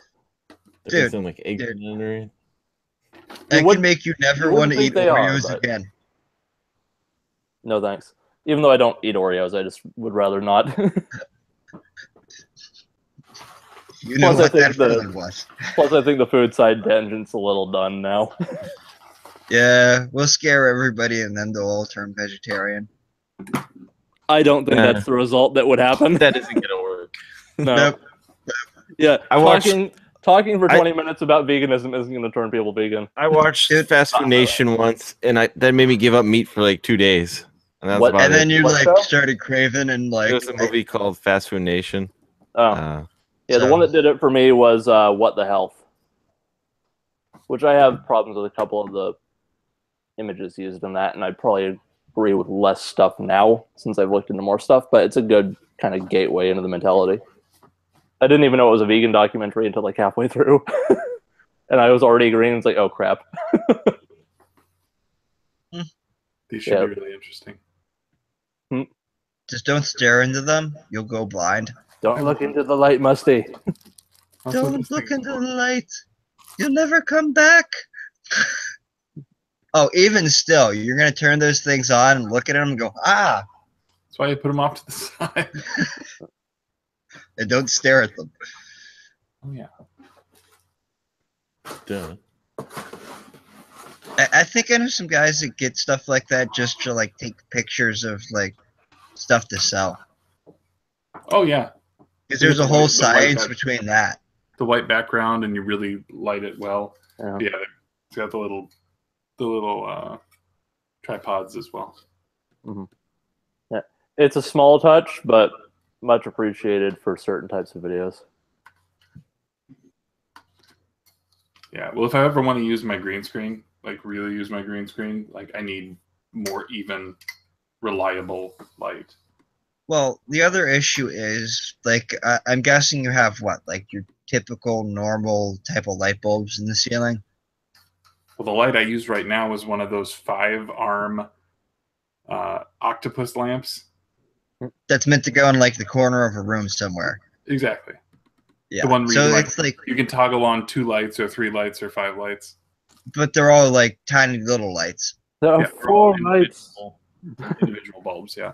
[SPEAKER 4] Dude,
[SPEAKER 5] like egg
[SPEAKER 4] it would make you never want to eat Oreos again.
[SPEAKER 3] No thanks. Even though I don't eat Oreos, I just would rather not.
[SPEAKER 4] You know what that feeling was.
[SPEAKER 3] Plus, I think the food side tangent's a little done now.
[SPEAKER 4] Yeah, we'll scare everybody and then they'll all turn vegetarian.
[SPEAKER 3] I don't think
[SPEAKER 5] Nah.
[SPEAKER 3] that's the result that would happen.
[SPEAKER 5] That isn't gonna work.
[SPEAKER 3] No.
[SPEAKER 4] Nope.
[SPEAKER 3] Yeah,
[SPEAKER 5] I watched-
[SPEAKER 3] talking for
[SPEAKER 5] I-
[SPEAKER 3] 20 minutes about veganism isn't going to turn people vegan.
[SPEAKER 5] I watched
[SPEAKER 4] Dude.
[SPEAKER 5] Fast Food Nation once, and that made me give up meat for like 2 days. And that was
[SPEAKER 3] What-
[SPEAKER 5] about
[SPEAKER 4] And then
[SPEAKER 5] it.
[SPEAKER 4] you
[SPEAKER 3] What
[SPEAKER 4] like
[SPEAKER 3] show?
[SPEAKER 4] started craving and
[SPEAKER 5] It
[SPEAKER 4] like
[SPEAKER 5] was a movie called Fast Food Nation.
[SPEAKER 3] Oh, yeah, the
[SPEAKER 4] so-
[SPEAKER 3] one that did it for me was What the Health, which I have problems with a couple of the images used in that, and I'd probably agree with less stuff now since I've looked into more stuff, but it's a good kind of gateway into the mentality. I didn't even know it was a vegan documentary until like halfway through. And I was already agreeing. It's like, oh crap.
[SPEAKER 1] These should be really interesting.
[SPEAKER 4] just don't stare into them. You'll go blind.
[SPEAKER 3] Don't look into the light, Musty.
[SPEAKER 1] That's what
[SPEAKER 4] Don't
[SPEAKER 1] this
[SPEAKER 4] look
[SPEAKER 1] thing-
[SPEAKER 4] into the light. You'll never come back. Oh, even still, you're gonna turn those things on and look at them and go, ah,
[SPEAKER 1] That's why you put them off to the side.
[SPEAKER 4] and don't stare at them.
[SPEAKER 1] Oh yeah.
[SPEAKER 5] Duh.
[SPEAKER 4] I think I know some guys that get stuff like that just to like take pictures of like stuff to sell.
[SPEAKER 1] Oh yeah.
[SPEAKER 4] Because there's a whole
[SPEAKER 1] The white
[SPEAKER 4] science
[SPEAKER 1] back-
[SPEAKER 4] between that.
[SPEAKER 1] The white background, and you really light it well.
[SPEAKER 3] Yeah.
[SPEAKER 1] Yeah, it's got the little tripods as well.
[SPEAKER 3] Yeah. It's a small touch, but much appreciated for certain types of videos.
[SPEAKER 1] Yeah. Well, if I ever want to use my green screen, like really use my green screen, like I need more even, reliable light.
[SPEAKER 4] Well, the other issue is like I'm guessing you have what, like your typical normal type of light bulbs in the ceiling.
[SPEAKER 1] Well, the light I use right now is one of those 5-arm octopus lamps.
[SPEAKER 4] That's meant to go in like the corner of a room somewhere.
[SPEAKER 1] Exactly.
[SPEAKER 4] Yeah.
[SPEAKER 1] The one where
[SPEAKER 4] So
[SPEAKER 1] you,
[SPEAKER 4] it's like,
[SPEAKER 1] you can toggle on 2 lights or 3 lights or 5 lights.
[SPEAKER 4] but they're all like tiny little lights.
[SPEAKER 3] There are
[SPEAKER 1] Yeah, they're all
[SPEAKER 3] 4 lights.
[SPEAKER 1] individual bulbs, yeah.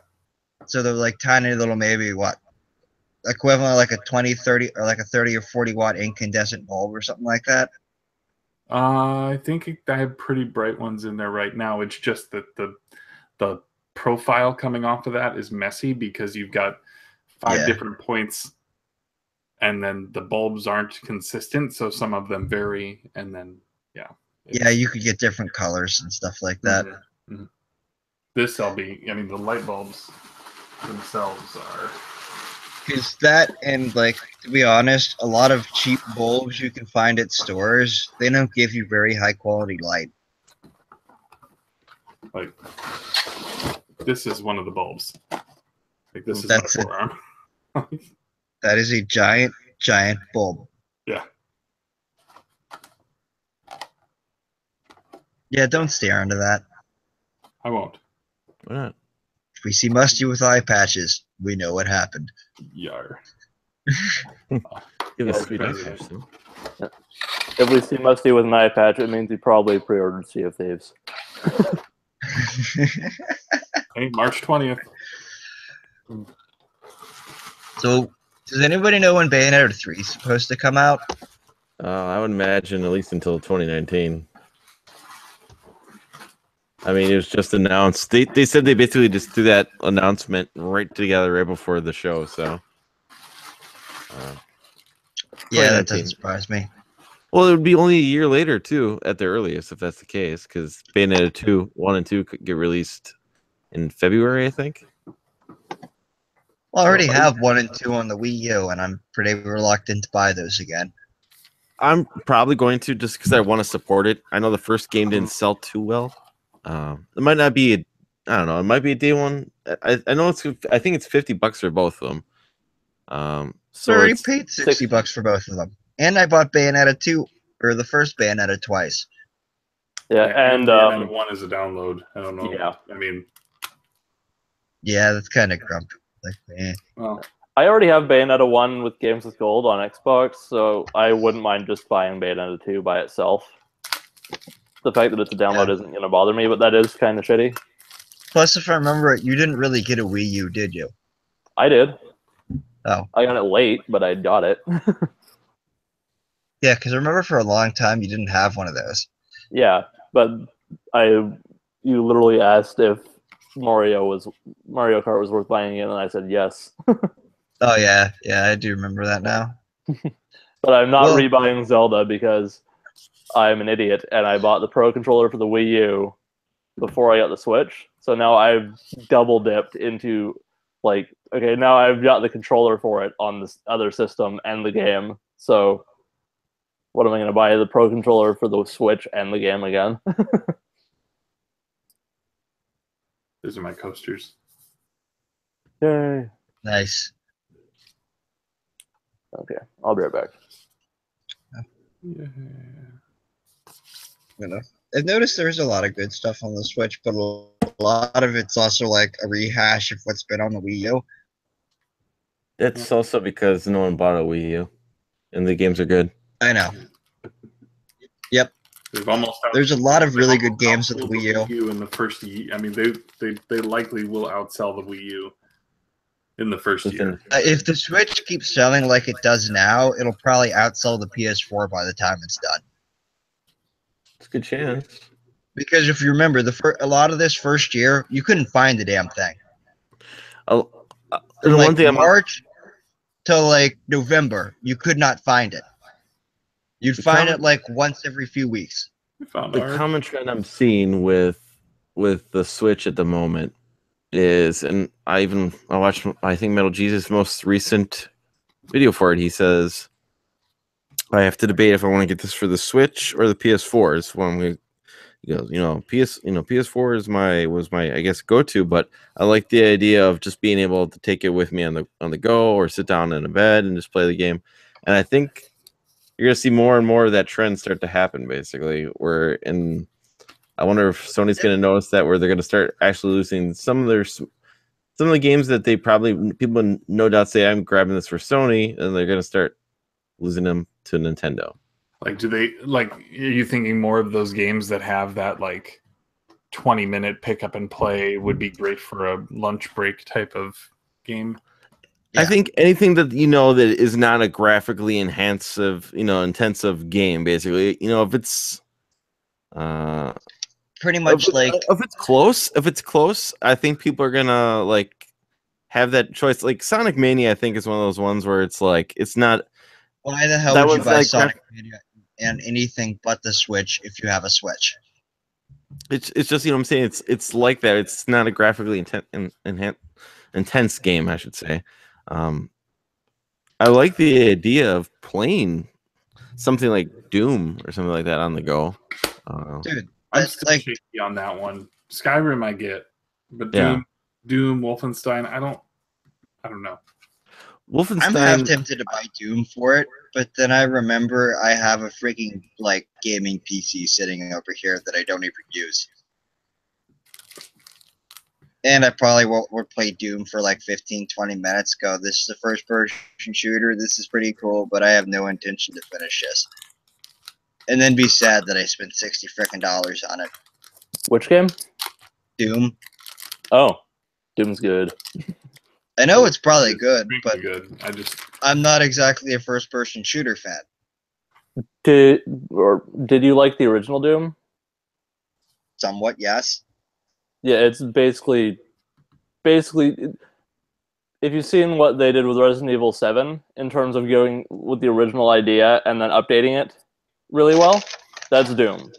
[SPEAKER 4] So they're like tiny little, maybe what, equivalent of like a 20, 30, or like a 30 or 40 watt incandescent bulb or something like that.
[SPEAKER 1] I think I have pretty bright ones in there right now. It's just that the profile coming off of that is messy because you've got 5 different points, and then the bulbs aren't consistent, so some of them vary, and then
[SPEAKER 4] Yeah, you could get different colors and stuff like that.
[SPEAKER 1] Mhm. This I mean, the light bulbs themselves are.
[SPEAKER 4] Because that, and like, to be honest, a lot of cheap bulbs you can find at stores, they don't give you very high quality light.
[SPEAKER 1] Like, this is one of the bulbs. Like, this is
[SPEAKER 4] That's
[SPEAKER 1] my
[SPEAKER 4] it.
[SPEAKER 1] forearm.
[SPEAKER 4] That is a giant, giant bulb.
[SPEAKER 1] Yeah.
[SPEAKER 4] Yeah, don't stare into that.
[SPEAKER 1] I won't.
[SPEAKER 5] Why not?
[SPEAKER 4] If we see Musty with eye patches, we know what happened.
[SPEAKER 1] Yar.
[SPEAKER 5] Give
[SPEAKER 1] Yeah,
[SPEAKER 5] us sweet eye
[SPEAKER 1] okay.
[SPEAKER 5] patch, though.
[SPEAKER 3] If we see Musty with an eye patch, it means he probably pre-ordered Sea of Thieves.
[SPEAKER 1] Hey, March 20th.
[SPEAKER 4] So, does anybody know when Bayonetta 3 is supposed to come out?
[SPEAKER 5] I would imagine at least until 2019. I mean, it was just announced. They said they basically just threw that announcement right together right before the show. So,
[SPEAKER 4] Yeah,
[SPEAKER 5] 2019.
[SPEAKER 4] that doesn't surprise me.
[SPEAKER 5] Well, it would be only a year later too, at the earliest, if that's the case, because Bayonetta 1 and 2 could get released in February, I think.
[SPEAKER 4] Well, I already have 1 and 2 on the Wii U, and I'm pretty reluctant to buy those again.
[SPEAKER 5] I'm probably going to just because I want to support it. I know the first game didn't sell too well. It might not be. I don't know. It might be a day one. I know it's. I think it's $50 for both of them.
[SPEAKER 4] So I already
[SPEAKER 5] it's-
[SPEAKER 4] paid $60 for both of them, and I bought Bayonetta 2 or the first Bayonetta twice.
[SPEAKER 3] Yeah, and
[SPEAKER 1] Bayonetta 1 is a download. I don't know.
[SPEAKER 3] Yeah.
[SPEAKER 1] I mean,
[SPEAKER 4] Yeah, that's kind of grumpy. Like,
[SPEAKER 1] well,
[SPEAKER 3] I already have Bayonetta 1 with Games with Gold on Xbox, so I wouldn't mind just buying Bayonetta 2 by itself. The fact that it's a download isn't going to bother me, but that is kind of shitty.
[SPEAKER 4] Plus, if I remember it, you didn't really get a Wii U, did you?
[SPEAKER 3] I did.
[SPEAKER 4] Oh.
[SPEAKER 3] I got it late, but I got it.
[SPEAKER 4] Yeah, because I remember for a long time you didn't have one of those.
[SPEAKER 3] Yeah, but you literally asked if Mario Kart was worth buying again, and I said yes.
[SPEAKER 4] Oh yeah, I do remember that now.
[SPEAKER 3] But I'm not
[SPEAKER 4] Well-
[SPEAKER 3] rebuying Zelda because I'm an idiot, and I bought the Pro Controller for the Wii U before I got the Switch. So now I've double dipped into, like, okay, now I've got the controller for it on this other system and the game. So what am I going to buy? The Pro Controller for the Switch and the game again?
[SPEAKER 1] Those are my coasters.
[SPEAKER 3] Yay.
[SPEAKER 4] Nice.
[SPEAKER 3] Okay, I'll be right back.
[SPEAKER 1] Yeah.
[SPEAKER 4] You know, I've noticed there's a lot of good stuff on the Switch, but a lot of it's also like a rehash of what's been on the Wii U.
[SPEAKER 5] It's also because no one bought a Wii U, and the games are good.
[SPEAKER 4] I know. Yep.
[SPEAKER 1] They've almost
[SPEAKER 4] There's a lot of really good games with the Wii U.
[SPEAKER 1] in the first year. I mean, they likely will outsell the Wii U in the first year.
[SPEAKER 4] If the Switch keeps selling like it does now, it'll probably outsell the PS4 by the time it's done.
[SPEAKER 5] It's a good chance.
[SPEAKER 4] Because if you remember, a lot of this first year, you couldn't find the damn thing.
[SPEAKER 5] From
[SPEAKER 4] like
[SPEAKER 5] one thing
[SPEAKER 4] March till like November, you could not find it. You'd find it like once every few weeks.
[SPEAKER 5] The common trend I'm seeing with the Switch at the moment is, and I watched, I think, Metal Jesus' most recent video for it. He says, I have to debate if I want to get this for the Switch or the PS4. Is one we, he goes, PS4 was my I guess go-to, but I like the idea of just being able to take it with me on the go, or sit down in a bed and just play the game. And I think you're gonna see more and more of that trend start to happen, basically. I wonder if Sony's gonna notice that, where they're gonna start actually losing some of the games that they probably, people no doubt say, I'm grabbing this for Sony, and they're gonna start losing them to Nintendo.
[SPEAKER 1] Like, are you thinking more of those games that have that like 20-minute pick up and play would be great for a lunch break type of game?
[SPEAKER 5] Yeah. I think anything that that is not a graphically intensive game, basically. If it's
[SPEAKER 4] pretty much
[SPEAKER 5] if it's close, I think people are gonna like have that choice. Like Sonic Mania, I think, is one of those ones where it's like, it's not.
[SPEAKER 4] Why the hell would you buy Sonic Mania and anything but the Switch if you have a Switch?
[SPEAKER 5] It's just, what I'm saying, it's like that. It's not a graphically intense game, I should say. I like the idea of playing something like Doom or something like that on the go.
[SPEAKER 4] Dude,
[SPEAKER 1] I'm still shaky on that one. Skyrim I get, but Doom, Wolfenstein, I don't know.
[SPEAKER 5] Wolfenstein,
[SPEAKER 4] I'm half tempted to buy Doom for it, but then I remember I have a freaking like gaming PC sitting over here that I don't even use. And I probably would play Doom for like 15, 20 minutes. Go, this is a first-person shooter. This is pretty cool, but I have no intention to finish this. And then be sad that I spent $60 frickin' on it.
[SPEAKER 3] Which game?
[SPEAKER 4] Doom.
[SPEAKER 3] Oh, Doom's good.
[SPEAKER 4] I know it's probably good, but
[SPEAKER 1] good.
[SPEAKER 4] I'm not exactly a first-person shooter fan.
[SPEAKER 3] Did you like the original Doom?
[SPEAKER 4] Somewhat, yes.
[SPEAKER 3] Yeah, it's basically, if you've seen what they did with Resident Evil 7 in terms of going with the original idea and then updating it really well, that's Doom.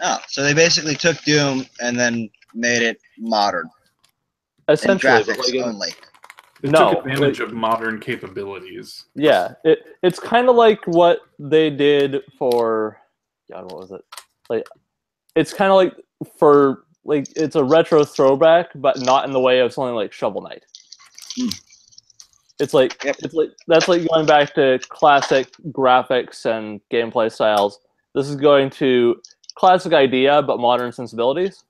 [SPEAKER 4] Oh, so they basically took Doom and then made it modern.
[SPEAKER 3] Essentially,
[SPEAKER 4] and graphics only.
[SPEAKER 1] It took advantage of modern capabilities.
[SPEAKER 3] Yeah, it's kind of like what they did for, God, what was it? It's kind of like for. It's a retro throwback, but not in the way of something like Shovel Knight. It's like that's like going back to classic graphics and gameplay styles. This is going to classic idea, but modern sensibilities.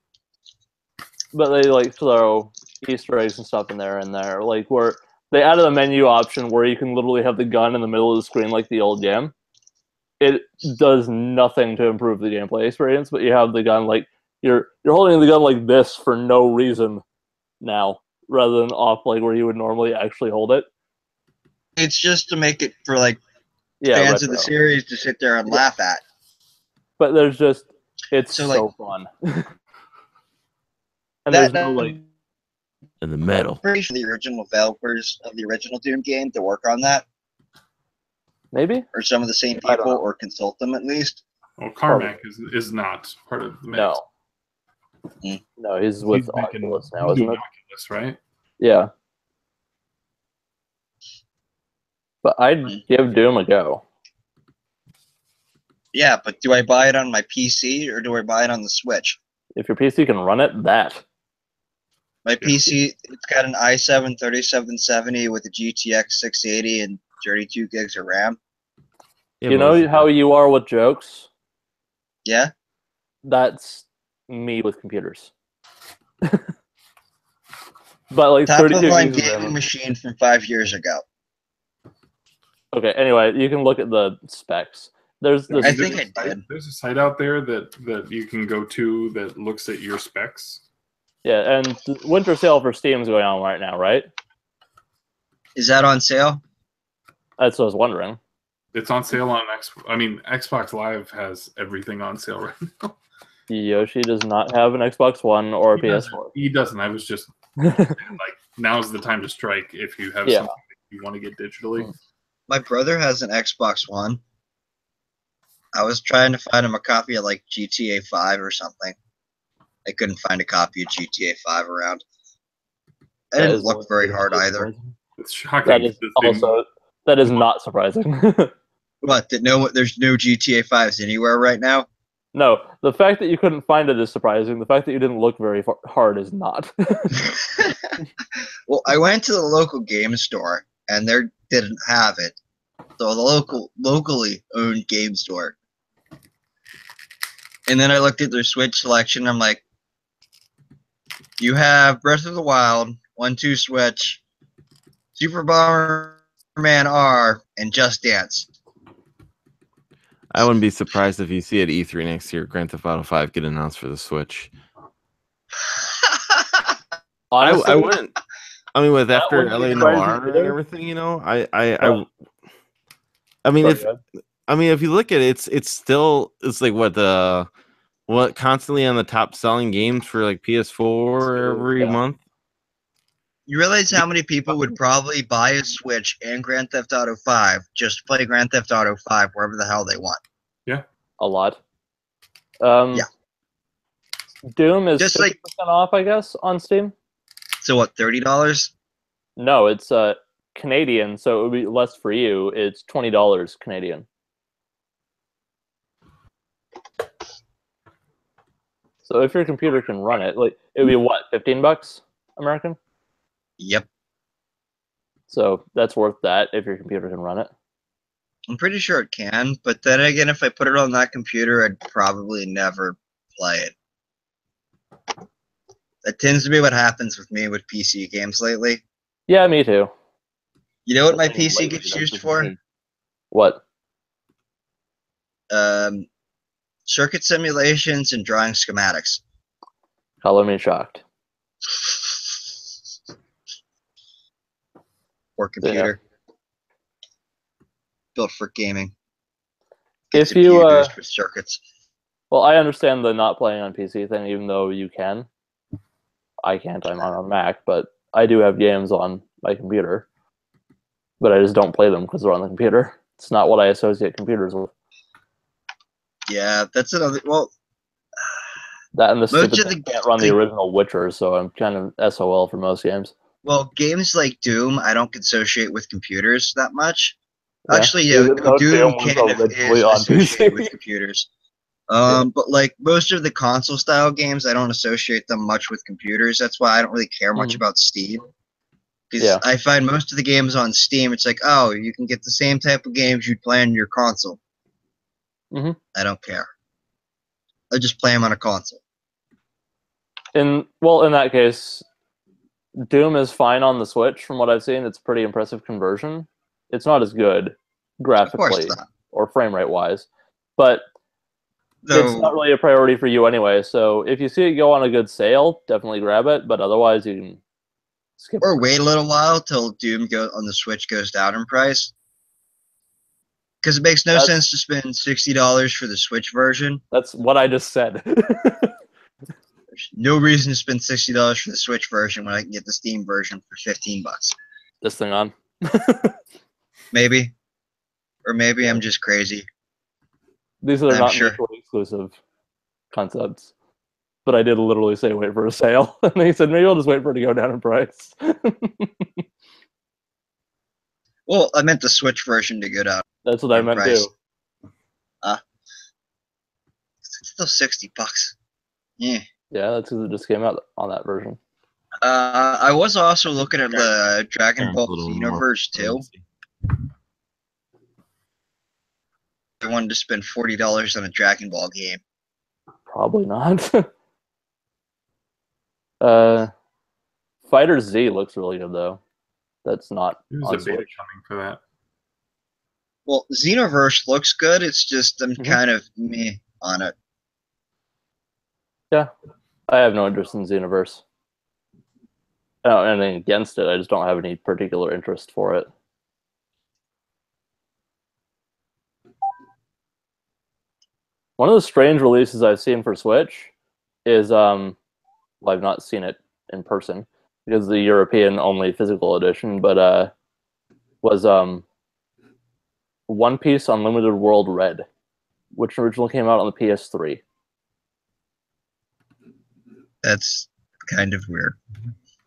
[SPEAKER 3] But they throw Easter eggs and stuff in there, where they added a menu option where you can literally have the gun in the middle of the screen like the old game. It does nothing to improve the gameplay experience, but you have the gun You're holding the gun like this for no reason now, rather than off where you would normally actually hold it.
[SPEAKER 4] It's just to make it for fans
[SPEAKER 3] retro.
[SPEAKER 4] of the series to sit there and laugh at.
[SPEAKER 3] But there's just It's
[SPEAKER 4] So,
[SPEAKER 3] so
[SPEAKER 4] like,
[SPEAKER 3] fun. And there's
[SPEAKER 4] that
[SPEAKER 3] no like.
[SPEAKER 5] In the middle.
[SPEAKER 4] pretty sure the original developers of the original Doom game to work on that,
[SPEAKER 3] Maybe?
[SPEAKER 4] or some of the same
[SPEAKER 3] I don't
[SPEAKER 4] people,
[SPEAKER 3] know.
[SPEAKER 4] or consult them at least.
[SPEAKER 1] Well, Carmack is not part of the mix.
[SPEAKER 3] No.
[SPEAKER 4] Mm.
[SPEAKER 3] No, he's with
[SPEAKER 1] making-
[SPEAKER 3] Oculus now,
[SPEAKER 1] he's
[SPEAKER 3] isn't
[SPEAKER 1] doing
[SPEAKER 3] it?
[SPEAKER 1] Oculus, right?
[SPEAKER 3] Yeah. But I'd give Doom a go.
[SPEAKER 4] Yeah, but do I buy it on my PC or do I buy it on the Switch?
[SPEAKER 3] If your PC can run it, that.
[SPEAKER 4] My PC, it's got an i7 3770 with a GTX 680 and 32 gigs of RAM.
[SPEAKER 5] Yeah,
[SPEAKER 3] You
[SPEAKER 5] but
[SPEAKER 3] know
[SPEAKER 5] what's-
[SPEAKER 3] how you are with jokes?
[SPEAKER 4] Yeah?
[SPEAKER 3] That's me with computers. But like
[SPEAKER 4] Top of
[SPEAKER 3] 32
[SPEAKER 4] line
[SPEAKER 3] gigs of
[SPEAKER 4] gaming
[SPEAKER 3] RAM.
[SPEAKER 4] machine from 5 years ago.
[SPEAKER 3] Okay, anyway, you can look at the specs. There's this.
[SPEAKER 4] I think I did.
[SPEAKER 1] There's a site out there that you can go to that looks at your specs.
[SPEAKER 3] Yeah, and the winter sale for Steam is going on right now, right?
[SPEAKER 4] Is that on sale?
[SPEAKER 3] That's what I was wondering.
[SPEAKER 1] It's on sale on Xbox Live has everything on sale right now.
[SPEAKER 3] Yoshi does not have an Xbox One or a PS4.
[SPEAKER 1] He doesn't. I was just like, now's the time to strike if you have
[SPEAKER 3] Yeah.
[SPEAKER 1] something that you want to get digitally.
[SPEAKER 4] My brother has an Xbox One. I was trying to find him a copy of like GTA 5 or something. I couldn't find a copy of GTA 5 around. I
[SPEAKER 3] That
[SPEAKER 4] didn't
[SPEAKER 3] is
[SPEAKER 4] look very hard either.
[SPEAKER 3] surprising.
[SPEAKER 1] It's shocking.
[SPEAKER 3] That is
[SPEAKER 1] this thing-
[SPEAKER 3] also that is not surprising.
[SPEAKER 4] What? There's no GTA 5s anywhere right now?
[SPEAKER 3] No, the fact that you couldn't find it is surprising. The fact that you didn't look very hard is not.
[SPEAKER 4] Well, I went to the local game store and they didn't have it. So the locally owned game store. And then I looked at their Switch selection. I'm like, you have Breath of the Wild, 1-2 Switch, Super Bomberman R, and Just Dance.
[SPEAKER 5] I wouldn't be surprised if you see at E3 next year Grand Theft Auto 5 get announced for the Switch.
[SPEAKER 3] Honestly,
[SPEAKER 5] I wouldn't. I mean, with
[SPEAKER 3] That
[SPEAKER 5] after
[SPEAKER 3] wouldn't
[SPEAKER 5] LA
[SPEAKER 3] surprise me
[SPEAKER 5] Noir and
[SPEAKER 3] either.
[SPEAKER 5] everything, you know, I
[SPEAKER 3] Sorry,
[SPEAKER 5] if
[SPEAKER 3] guys.
[SPEAKER 5] if you look at it, it's still like what constantly on the top selling games for like PS4 every
[SPEAKER 3] Yeah.
[SPEAKER 5] month.
[SPEAKER 4] You realize how many people would probably buy a Switch and Grand Theft Auto 5 just to play Grand Theft Auto 5 wherever the hell they want?
[SPEAKER 3] A lot.
[SPEAKER 4] Yeah.
[SPEAKER 3] Doom is
[SPEAKER 4] Just
[SPEAKER 3] 50%
[SPEAKER 4] like-
[SPEAKER 3] off, I guess, on Steam.
[SPEAKER 4] So what, $30?
[SPEAKER 3] No, it's Canadian, so it would be less for you. It's $20 Canadian. So if your computer can run it, like it would be what, $15 American?
[SPEAKER 4] Yep.
[SPEAKER 3] So that's worth that if your computer can run it.
[SPEAKER 4] I'm pretty sure it can, but then again, if I put it on that computer, I'd probably never play it. That tends to be what happens with me with PC games lately.
[SPEAKER 3] Yeah, me too.
[SPEAKER 4] You know what my
[SPEAKER 3] I think
[SPEAKER 4] PC
[SPEAKER 3] lately
[SPEAKER 4] gets
[SPEAKER 3] that's
[SPEAKER 4] used
[SPEAKER 3] just
[SPEAKER 4] for?
[SPEAKER 3] me. What?
[SPEAKER 4] Circuit simulations and drawing schematics.
[SPEAKER 3] Color me shocked.
[SPEAKER 4] Or computer. Built for gaming.
[SPEAKER 3] If
[SPEAKER 4] CPU
[SPEAKER 3] you,
[SPEAKER 4] used for circuits.
[SPEAKER 3] Well, I understand the not playing on PC thing, even though you can. I can't. I'm on a Mac, but I do have games on my computer. But I just don't play them because they're on the computer. It's not what I associate computers with.
[SPEAKER 4] Yeah, that's another. Well,
[SPEAKER 3] That and the
[SPEAKER 4] most
[SPEAKER 3] stupid
[SPEAKER 4] of
[SPEAKER 3] thing
[SPEAKER 4] the
[SPEAKER 3] can't run the original Witcher, so I'm kind of SOL for most games.
[SPEAKER 4] well, games like Doom, I don't associate with computers that much.
[SPEAKER 3] Yeah.
[SPEAKER 4] Actually, yeah,
[SPEAKER 3] Even though
[SPEAKER 4] Doom
[SPEAKER 3] was
[SPEAKER 4] kind of
[SPEAKER 3] originally
[SPEAKER 4] is
[SPEAKER 3] on
[SPEAKER 4] associated
[SPEAKER 3] PC.
[SPEAKER 4] with computers.
[SPEAKER 3] Yeah.
[SPEAKER 4] But like most of the console style games, I don't associate them much with computers. That's why I don't really care much
[SPEAKER 3] Mhm.
[SPEAKER 4] about Steam. Because
[SPEAKER 3] Yeah.
[SPEAKER 4] I find most of the games on Steam, it's like, oh, you can get the same type of games you'd play on your console.
[SPEAKER 3] Mhm.
[SPEAKER 4] I don't care. I just play them on a console.
[SPEAKER 3] In that case, Doom is fine on the Switch. From what I've seen, it's pretty impressive conversion. It's not as good
[SPEAKER 4] Of
[SPEAKER 3] graphically
[SPEAKER 4] course not.
[SPEAKER 3] or frame rate wise, but it's
[SPEAKER 4] Though,
[SPEAKER 3] not really a priority for you anyway. So if you see it go on a good sale, definitely grab it. But otherwise, you can skip
[SPEAKER 4] or
[SPEAKER 3] it.
[SPEAKER 4] wait a little while till Doom on the Switch goes down in price. Because it makes no sense to spend $60 for the Switch version.
[SPEAKER 3] That's what I just said.
[SPEAKER 4] There's no reason to spend $60 for the Switch version when I can get the Steam version for $15.
[SPEAKER 3] This thing on.
[SPEAKER 4] Maybe. Or maybe I'm just crazy.
[SPEAKER 3] These are not mutually exclusive concepts. But I did literally say wait for a sale. And he said, maybe I'll just wait for it to go down in price.
[SPEAKER 4] Well, I meant the Switch version to go down.
[SPEAKER 3] That's what I meant too.
[SPEAKER 4] It's still $60. Yeah.
[SPEAKER 3] Yeah, that's because it just came out on that version.
[SPEAKER 4] I was also looking at the Dragon Ball Xenoverse too. I wanted to spend $40 on a Dragon Ball game.
[SPEAKER 3] Probably not. Fighter Z looks really good though. That's not.
[SPEAKER 1] There's a beta coming for that.
[SPEAKER 4] Well, Xenoverse looks good. It's just I'm kind of meh on it.
[SPEAKER 3] Yeah, I have no interest in Xenoverse. I don't have anything against it. I just don't have any particular interest for it. One of the strange releases I've seen for Switch is, well, I've not seen it in person because the European only physical edition, but was One Piece Unlimited World Red, which originally came out on the PS3.
[SPEAKER 4] That's kind of weird.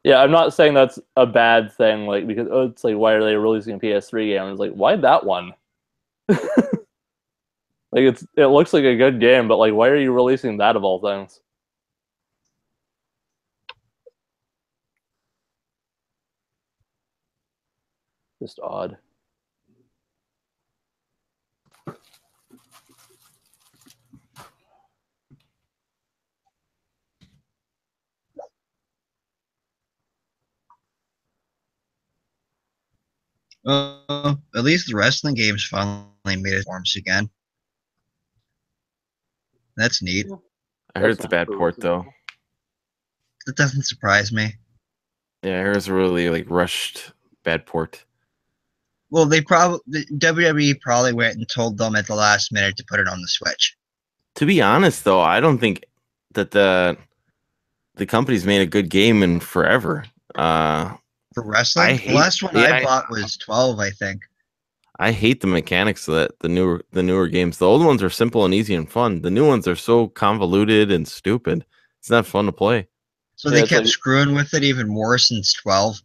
[SPEAKER 3] Yeah, I'm not saying that's a bad thing, like, because it's like, why are they releasing a PS3 game? It's like, why that one? Like, it looks like a good game, but like, why are you releasing that of all things? Just odd.
[SPEAKER 4] At least the wrestling games finally made its forms again. That's neat.
[SPEAKER 5] I heard it's a bad port though.
[SPEAKER 4] That doesn't surprise me.
[SPEAKER 5] Yeah, I heard it's a really like rushed bad port.
[SPEAKER 4] Well, WWE probably went and told them at the last minute to put it on the Switch.
[SPEAKER 5] To be honest, though, I don't think that the company's made a good game in forever.
[SPEAKER 4] For wrestling, the last one I bought was 12, I think.
[SPEAKER 5] I hate the mechanics of the newer games. The old ones are simple and easy and fun. The new ones are so convoluted and stupid. It's not fun to play.
[SPEAKER 4] So they kept screwing with it even more since 12.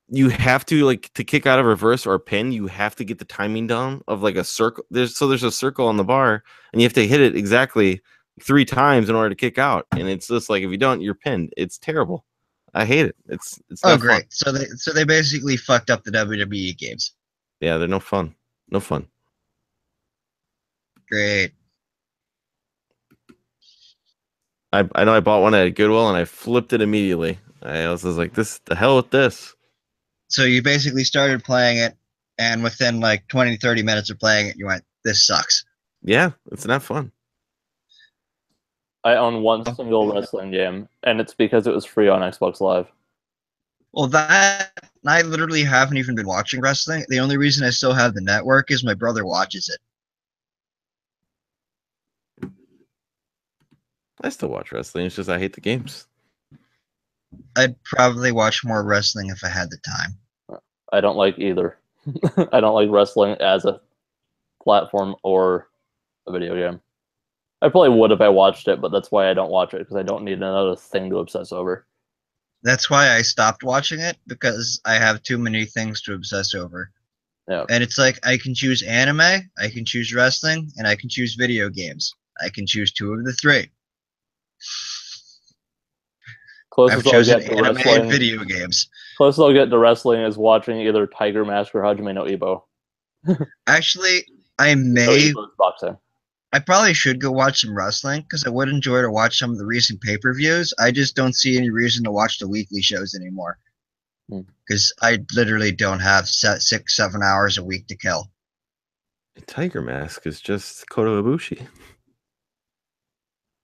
[SPEAKER 5] You have to, like, to kick out of reverse or pin, you have to get the timing down of like a circle. There's a circle on the bar, and you have to hit it exactly 3 times in order to kick out. And it's just like, if you don't, you're pinned. It's terrible. I hate it. It's not
[SPEAKER 4] great.
[SPEAKER 5] Fun.
[SPEAKER 4] So they basically fucked up the WWE games.
[SPEAKER 5] Yeah, they're no fun. No fun.
[SPEAKER 4] Great.
[SPEAKER 5] I know I bought one at Goodwill and I flipped it immediately. I was like, this, the hell with this.
[SPEAKER 4] So you basically started playing it, and within like 20, 30 minutes of playing it, you went, this sucks.
[SPEAKER 5] Yeah, it's not fun.
[SPEAKER 3] I own one single wrestling game, and it's because it was free on Xbox Live.
[SPEAKER 4] Well, I literally haven't even been watching wrestling. The only reason I still have the network is my brother watches it.
[SPEAKER 5] I still watch wrestling. It's just I hate the games.
[SPEAKER 4] I'd probably watch more wrestling if I had the time.
[SPEAKER 3] I don't like either. I don't like wrestling as a platform or a video game. I probably would if I watched it, but that's why I don't watch it, because I don't need another thing to obsess over.
[SPEAKER 4] That's why I stopped watching it, because I have too many things to obsess over.
[SPEAKER 3] Yeah.
[SPEAKER 4] And it's like, I can choose anime, I can choose wrestling, and I can choose video games. I can choose 2 of the 3.
[SPEAKER 3] Closest
[SPEAKER 4] I've chosen
[SPEAKER 3] I'll get to
[SPEAKER 4] anime
[SPEAKER 3] wrestling,
[SPEAKER 4] and video games.
[SPEAKER 3] Closest I'll get to wrestling is watching either Tiger Mask or Hajime no Ippo.
[SPEAKER 4] Actually, I may...
[SPEAKER 3] No, Ippo's boxing.
[SPEAKER 4] I probably should go watch some wrestling, because I would enjoy to watch some of the recent pay-per-views. I just don't see any reason to watch the weekly shows anymore. Because I literally don't have 6-7 hours a week to kill.
[SPEAKER 5] Tiger Mask is just Kota Ibushi.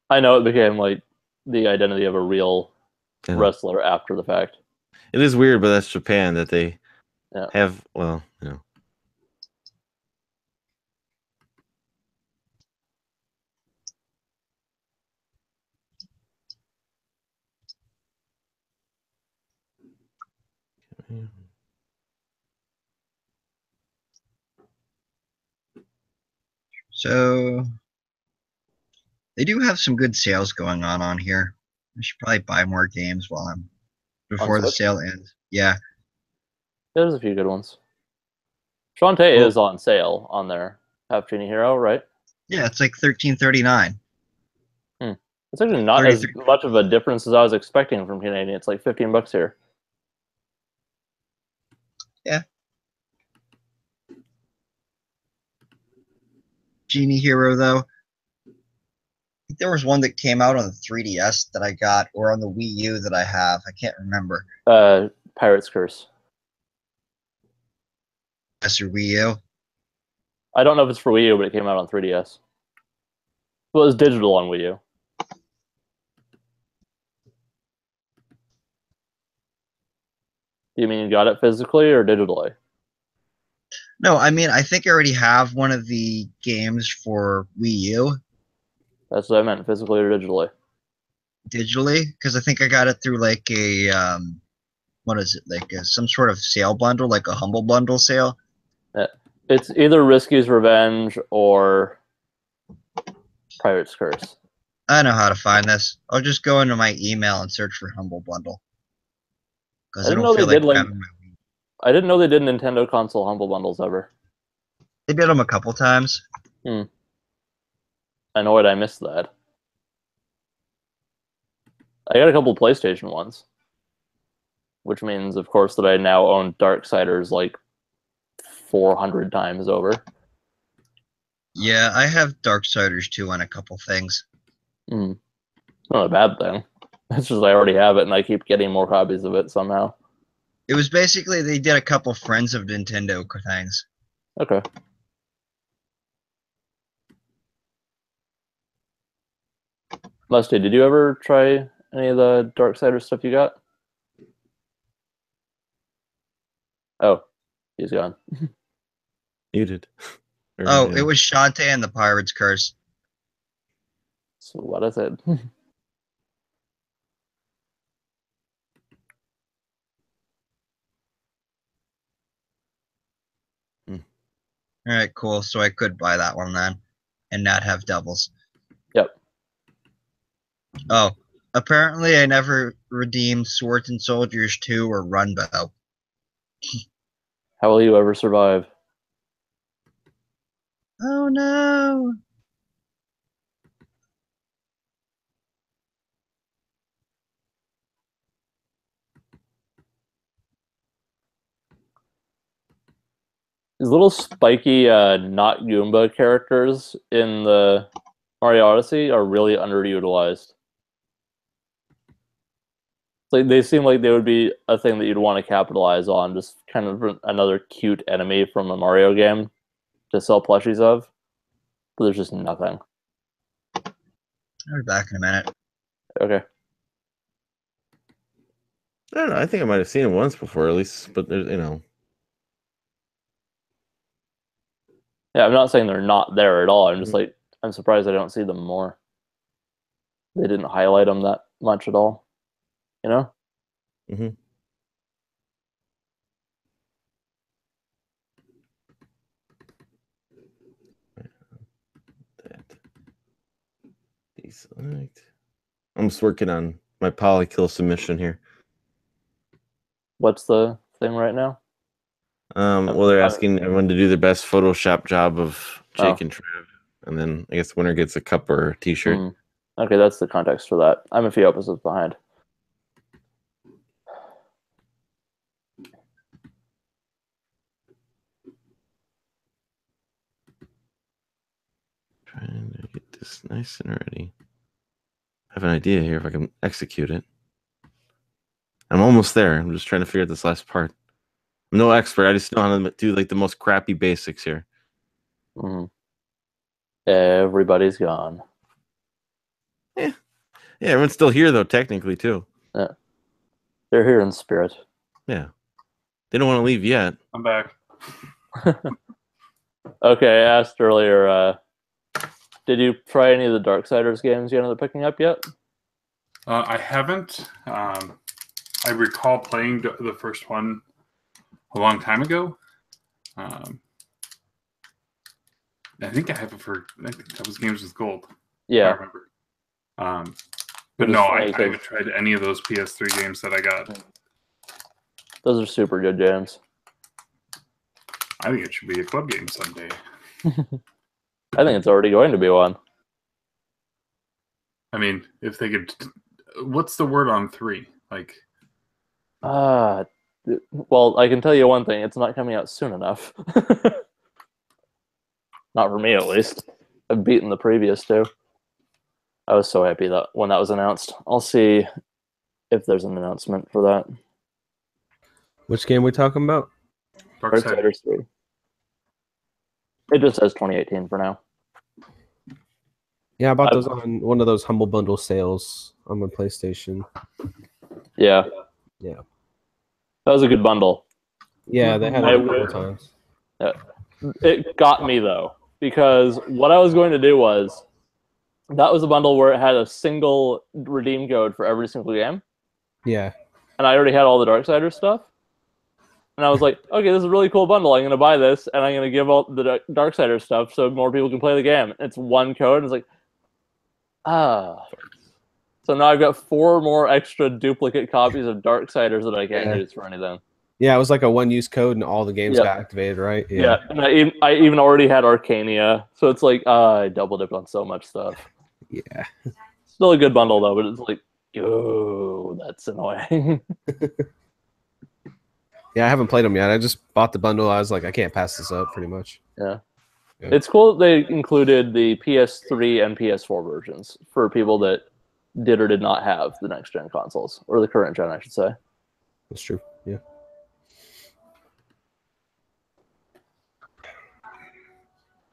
[SPEAKER 3] I know it became like the identity of a real wrestler after the fact.
[SPEAKER 5] It is weird, but that's Japan that they have, well, you know.
[SPEAKER 4] So they do have some good sales going on here. I should probably buy more games while I'm before the
[SPEAKER 3] Switch?
[SPEAKER 4] sale ends. Yeah.
[SPEAKER 3] There's a few good ones. Shantae
[SPEAKER 4] Well-
[SPEAKER 3] is on sale on there. Half Genie Hero, right?
[SPEAKER 4] Yeah, it's like $13.39.
[SPEAKER 3] It's actually not as
[SPEAKER 4] 33.
[SPEAKER 3] much of a difference as I was expecting from Canadian. It's like $15 here.
[SPEAKER 4] Yeah. Genie Hero though. I think there was one that came out on the 3DS that I got, or on the Wii U that I have. I can't remember.
[SPEAKER 3] Pirate's Curse.
[SPEAKER 4] Yes, or Wii U.
[SPEAKER 3] I don't know if it's for Wii U, but it came out on 3DS. Well, it's digital on Wii U. You mean you got it physically or digitally?
[SPEAKER 4] No, I mean I think I already have one of the games for Wii U
[SPEAKER 3] That's what I meant, physically or digitally.
[SPEAKER 4] digitally, because I think I got it through like a what is it, like some sort of sale bundle, like a Humble Bundle sale.
[SPEAKER 3] It's either Risky's Revenge or Pirate's Curse.
[SPEAKER 4] I know how to find this. I'll just go into my email and search for Humble Bundle. Because I don't feel like grabbing my Wii.
[SPEAKER 3] I didn't know they did Nintendo console Humble Bundles ever.
[SPEAKER 4] They did them a couple times.
[SPEAKER 3] Annoyed I missed that. I got a couple PlayStation ones. Which means, of course, that I now own Darksiders like 400 times over.
[SPEAKER 4] Yeah, I have Darksiders 2 on a couple things.
[SPEAKER 3] Not a bad thing. It's just I already have it and I keep getting more copies of it somehow.
[SPEAKER 4] It was basically they did a couple Friends of Nintendo things.
[SPEAKER 3] Okay. Lusty, did you ever try any of the Darksiders stuff you got? Oh, he's gone.
[SPEAKER 5] Muted.
[SPEAKER 4] Oh, it was Shantae and the Pirate's Curse.
[SPEAKER 3] So what is it?
[SPEAKER 4] All right, cool. So I could buy that one then, and not have doubles.
[SPEAKER 3] Yep.
[SPEAKER 4] Oh, apparently I never redeemed Swords and Soldiers 2 or Runbow.
[SPEAKER 3] How will you ever survive?
[SPEAKER 4] Oh no!
[SPEAKER 3] These little spiky, not Goomba characters in the Mario Odyssey are really underutilized. Like they seem like they would be a thing that you'd want to capitalize on, just kind of another cute enemy from a Mario game to sell plushies of. But there's just nothing.
[SPEAKER 4] I'll be back in a minute.
[SPEAKER 3] Okay.
[SPEAKER 5] I don't know. I think I might have seen it once before, at least. But there's,
[SPEAKER 3] Yeah, I'm not saying they're not there at all. I'm just like, I'm surprised I don't see them more. They didn't highlight them that much at all. You know?
[SPEAKER 5] Mm-hmm. Deselect. I'm just working on my polykill submission here.
[SPEAKER 3] What's the thing right now?
[SPEAKER 5] Well, they're asking everyone to do their best Photoshop job of Jake and Trev, and then I guess winner gets a cup or a T-shirt.
[SPEAKER 3] Okay, that's the context for that. I'm a few episodes behind.
[SPEAKER 5] Trying to get this nice and ready. I have an idea here if I can execute it. I'm almost there. I'm just trying to figure out this last part. I'm no expert. I just know how to do like the most crappy basics here.
[SPEAKER 3] Everybody's gone.
[SPEAKER 5] Yeah, everyone's still here though, technically too.
[SPEAKER 3] Yeah, they're here in spirit.
[SPEAKER 5] Yeah, they don't want to leave yet.
[SPEAKER 1] I'm back.
[SPEAKER 3] Okay, I asked earlier. Did you try any of the Darksiders games you ended up picking up yet?
[SPEAKER 1] I haven't. I recall playing the first one a long time ago. I think I have it for. I think that was Games with Gold. I
[SPEAKER 3] Yeah,
[SPEAKER 1] remember. But
[SPEAKER 3] Which is
[SPEAKER 1] no,
[SPEAKER 3] funny
[SPEAKER 1] I
[SPEAKER 3] 'cause-
[SPEAKER 1] haven't tried any of those PS3 games that I got.
[SPEAKER 3] those are super good games.
[SPEAKER 1] I think it should be a club game someday.
[SPEAKER 3] I think it's already going to be one.
[SPEAKER 1] I mean, if they could. What's the word on 3? Like,
[SPEAKER 3] Well, I can tell you one thing: it's not coming out soon enough. Not for me, at least. I've beaten the previous 2. I was so happy that when that was announced. I'll see if there's an announcement for that.
[SPEAKER 8] Which game we talking about?
[SPEAKER 3] Darksiders 3. It just says 2018 for now.
[SPEAKER 8] Yeah, I bought those on one of those Humble Bundle sales on my PlayStation.
[SPEAKER 3] Yeah.
[SPEAKER 8] Yeah.
[SPEAKER 3] That was a good bundle.
[SPEAKER 8] Yeah, they had it a couple times.
[SPEAKER 3] Yeah. It got me, though, because what I was going to do was, that was a bundle where it had a single redeem code for every single game.
[SPEAKER 8] Yeah.
[SPEAKER 3] And I already had all the Darksiders stuff. And I was like, okay, this is a really cool bundle. I'm going to buy this, and I'm going to give all the Darksiders stuff so more people can play the game. It's one code, and it's like, So now I've got 4 more extra duplicate copies of Darksiders that I can't use for anything.
[SPEAKER 8] Yeah, it was like a one-use code, and all the games got activated, right?
[SPEAKER 3] Yeah, and I even already had Arcania, so it's like, I double dipped on so much stuff.
[SPEAKER 8] Yeah.
[SPEAKER 3] Still a good bundle, though, but it's like, oh, that's annoying.
[SPEAKER 8] Yeah, I haven't played them yet. I just bought the bundle. I was like, I can't pass this up, pretty much.
[SPEAKER 3] Yeah. It's cool that they included the PS3 and PS4 versions for people that did or did not have the next-gen consoles, or the current gen, I should say.
[SPEAKER 8] That's true, yeah.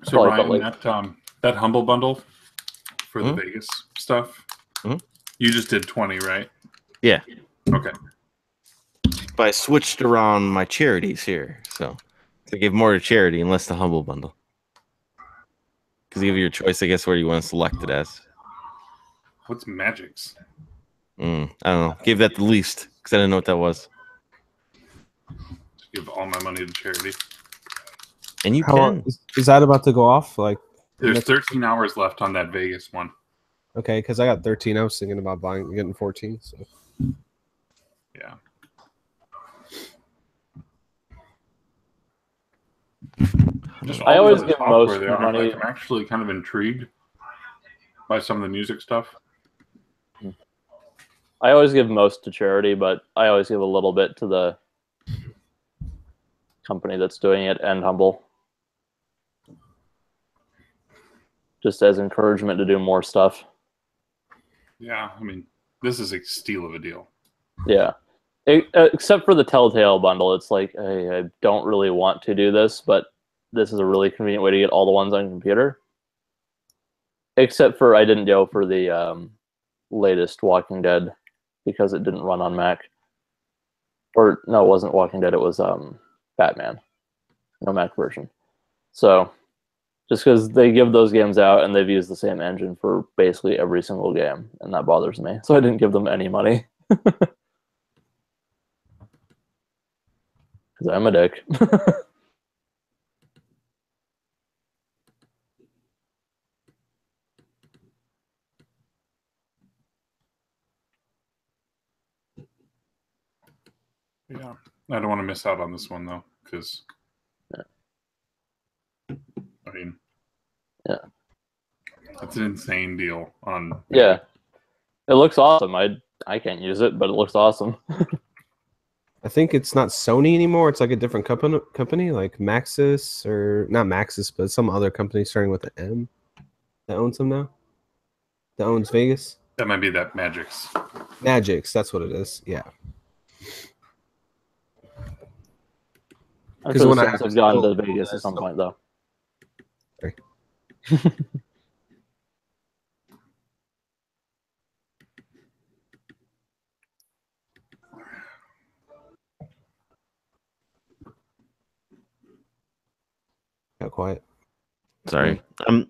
[SPEAKER 1] So Ryan, that Humble Bundle for the Vegas stuff, you just did 20, right?
[SPEAKER 5] Yeah.
[SPEAKER 1] Okay.
[SPEAKER 5] But I switched around my charities here, so I gave more to charity and less to Humble Bundle. Because you have your choice, I guess, where you want to select it as.
[SPEAKER 1] What's Magic's?
[SPEAKER 5] I don't know. Gave that the least because I didn't know what that was.
[SPEAKER 1] Give all my money to charity.
[SPEAKER 5] And you can.
[SPEAKER 8] Is that about to go off? Like,
[SPEAKER 1] there's 13 hours left on that Vegas one.
[SPEAKER 8] Okay, because I got 13. I was thinking about getting 14. So.
[SPEAKER 1] Yeah.
[SPEAKER 3] I always give most money.
[SPEAKER 1] Like, I'm actually kind of intrigued by some of the music stuff.
[SPEAKER 3] I always give most to charity, but I always give a little bit to the company that's doing it and Humble. Just as encouragement to do more stuff.
[SPEAKER 1] Yeah, I mean, this is a steal of a deal.
[SPEAKER 3] Yeah. Except for the Telltale bundle, it's like, hey, I don't really want to do this, but this is a really convenient way to get all the ones on computer. Except for I didn't go for the latest Walking Dead because it didn't run on Mac. Or no, it wasn't Walking Dead, it was Batman. No Mac version. So just because they give those games out and they've used the same engine for basically every single game, and that bothers me. So I didn't give them any money. Because I'm a dick.
[SPEAKER 1] Yeah, I don't want to miss out on this one though, because I mean, that's an insane deal.
[SPEAKER 3] Yeah, it looks awesome. I can't use it, but it looks awesome.
[SPEAKER 8] I think it's not Sony anymore. It's like a different company like Maxis, or not Maxis, but some other company starting with an M that owns them now. That owns Vegas.
[SPEAKER 1] That might be that Magic's.
[SPEAKER 8] Magic's, that's what it is. Yeah.
[SPEAKER 3] Because when I've gone to Vegas at some point, though.
[SPEAKER 8] Sorry. Got quiet.
[SPEAKER 5] Sorry, I'm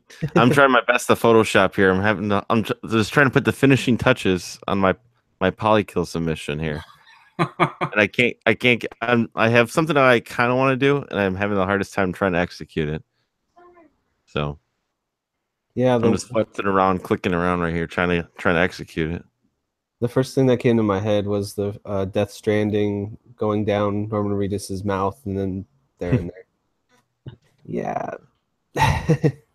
[SPEAKER 5] trying my best to Photoshop here. I'm just trying to put the finishing touches on my polykill submission here. and I can't. I have something that I kind of want to do, and I'm having the hardest time trying to execute it. So
[SPEAKER 8] Yeah,
[SPEAKER 5] I'm just futzing around, clicking around right here, trying to execute it.
[SPEAKER 8] the first thing that came to my head was the Death Stranding going down Norman Reedus's mouth, and then there and there. Yeah,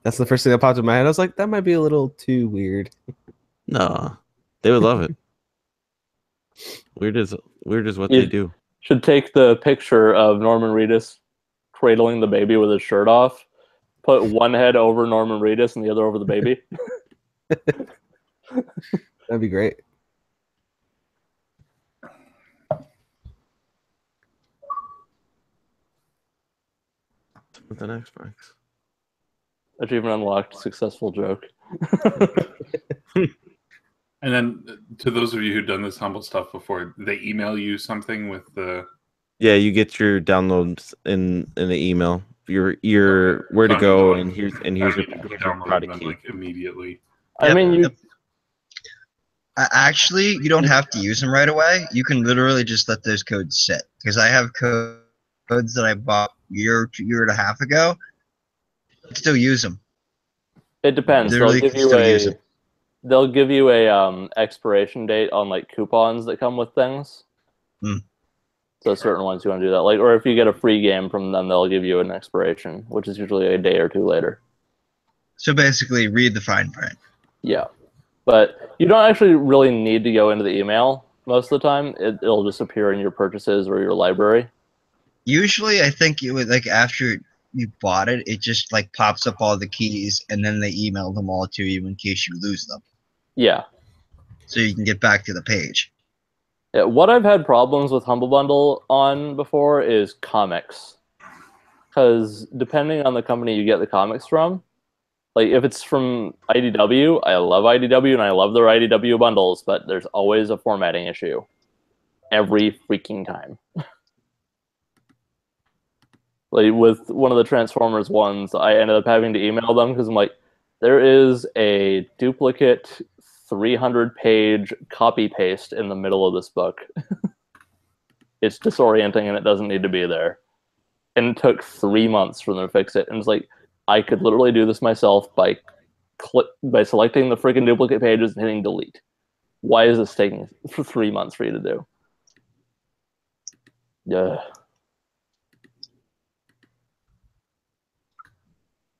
[SPEAKER 8] that's the first thing that popped in my head. I was like, that might be a little too weird.
[SPEAKER 5] No, they would love it. Weird is what
[SPEAKER 3] You
[SPEAKER 5] they do.
[SPEAKER 3] should take the picture of Norman Reedus cradling the baby with his shirt off. Put one head over Norman Reedus and the other over the baby.
[SPEAKER 8] That'd be great.
[SPEAKER 5] With an Xbox.
[SPEAKER 3] Achievement unlocked. Successful joke.
[SPEAKER 1] And then to those of you who've done this humble stuff before, they email you something with the.
[SPEAKER 5] Yeah, you get your downloads in the email. Your where to
[SPEAKER 1] So
[SPEAKER 5] go,
[SPEAKER 1] I
[SPEAKER 5] and
[SPEAKER 1] mean,
[SPEAKER 5] here's your
[SPEAKER 1] download
[SPEAKER 5] product
[SPEAKER 1] them
[SPEAKER 5] key.
[SPEAKER 1] like immediately.
[SPEAKER 3] I mean, you
[SPEAKER 4] Actually, you don't have to use them right away. You can literally just let those codes sit. Because I have codes that I bought year and a half ago. I still use them.
[SPEAKER 3] it depends.
[SPEAKER 4] Literally can still use it.
[SPEAKER 3] They'll give you a expiration date on like coupons that come with things.
[SPEAKER 4] Hmm.
[SPEAKER 3] So certain ones you want to do that, like, or if you get a free game from them, they'll give you an expiration, which is usually a day or two later.
[SPEAKER 4] So basically, read the fine print.
[SPEAKER 3] Yeah, but you don't actually really need to go into the email most of the time. It'll just appear in your purchases or your library.
[SPEAKER 4] Usually, I think it would like after you bought it, it just like pops up all the keys, and then they email them all to you in case you lose them.
[SPEAKER 3] Yeah.
[SPEAKER 4] So you can get back to the page.
[SPEAKER 3] Yeah, what I've had problems with Humble Bundle on before is comics. Because depending on the company you get the comics from, like if it's from IDW, I love IDW and I love their IDW bundles, but there's always a formatting issue. Every freaking time. Like with one of the Transformers ones, I ended up having to email them because I'm like, there is a duplicate 300-page copy paste in the middle of this book. It's disorienting and it doesn't need to be there. And it took 3 months for them to fix it. And it's like, I could literally do this myself by selecting the freaking duplicate pages and hitting delete. Why is this taking for 3 months for you to do? Yeah.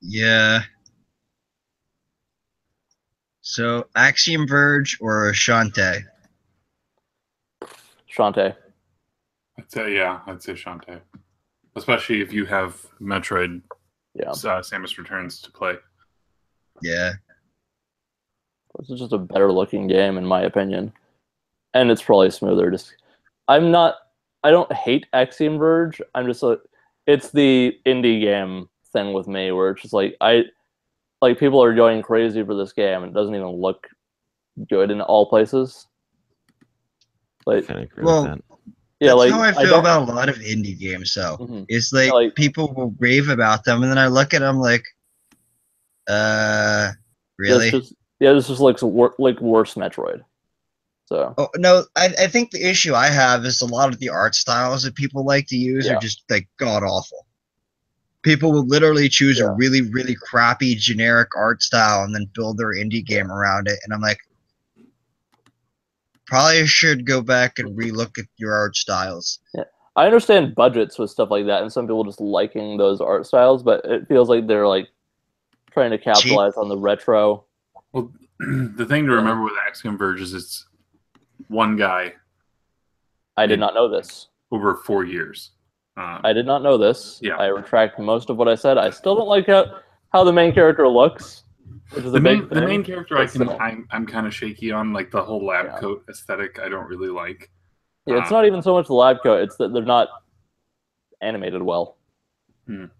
[SPEAKER 4] Yeah. So Axiom Verge or Shantae?
[SPEAKER 3] Shantae.
[SPEAKER 1] I'd say Shantae. Especially if you have Metroid Samus Returns to play.
[SPEAKER 4] Yeah.
[SPEAKER 3] This is just a better looking game in my opinion. And it's probably smoother. I don't hate Axiom Verge. I'm just it's the indie game thing with me where it's just like people are going crazy for this game and it doesn't even look good in all places. Like,
[SPEAKER 4] well,
[SPEAKER 3] yeah,
[SPEAKER 4] that's
[SPEAKER 3] like
[SPEAKER 4] how I feel about a lot of indie games. So it's like people will rave about them, and then I look at them like, really?
[SPEAKER 3] This just looks like worse Metroid. So.
[SPEAKER 4] Oh no, I think the issue I have is a lot of the art styles that people like to use are just like god awful. People will literally choose a really, really crappy generic art style and then build their indie game around it. And I'm like, probably should go back and relook at your art styles.
[SPEAKER 3] Yeah. I understand budgets with stuff like that and some people just liking those art styles, but it feels like they're like trying to capitalize on the retro.
[SPEAKER 1] Well, the thing to remember with Axiom Verge is it's one guy.
[SPEAKER 3] I did not know this.
[SPEAKER 1] Over 4 years.
[SPEAKER 3] I did not know this.
[SPEAKER 1] Yeah.
[SPEAKER 3] I retract most of what I said. I still don't like how the main character looks, which is
[SPEAKER 1] the
[SPEAKER 3] a big thing.
[SPEAKER 1] The main character I'm kind of shaky on, like the whole lab coat aesthetic. I don't really like.
[SPEAKER 3] Yeah, it's not even so much the lab coat; it's that they're not animated well.
[SPEAKER 1] Okay.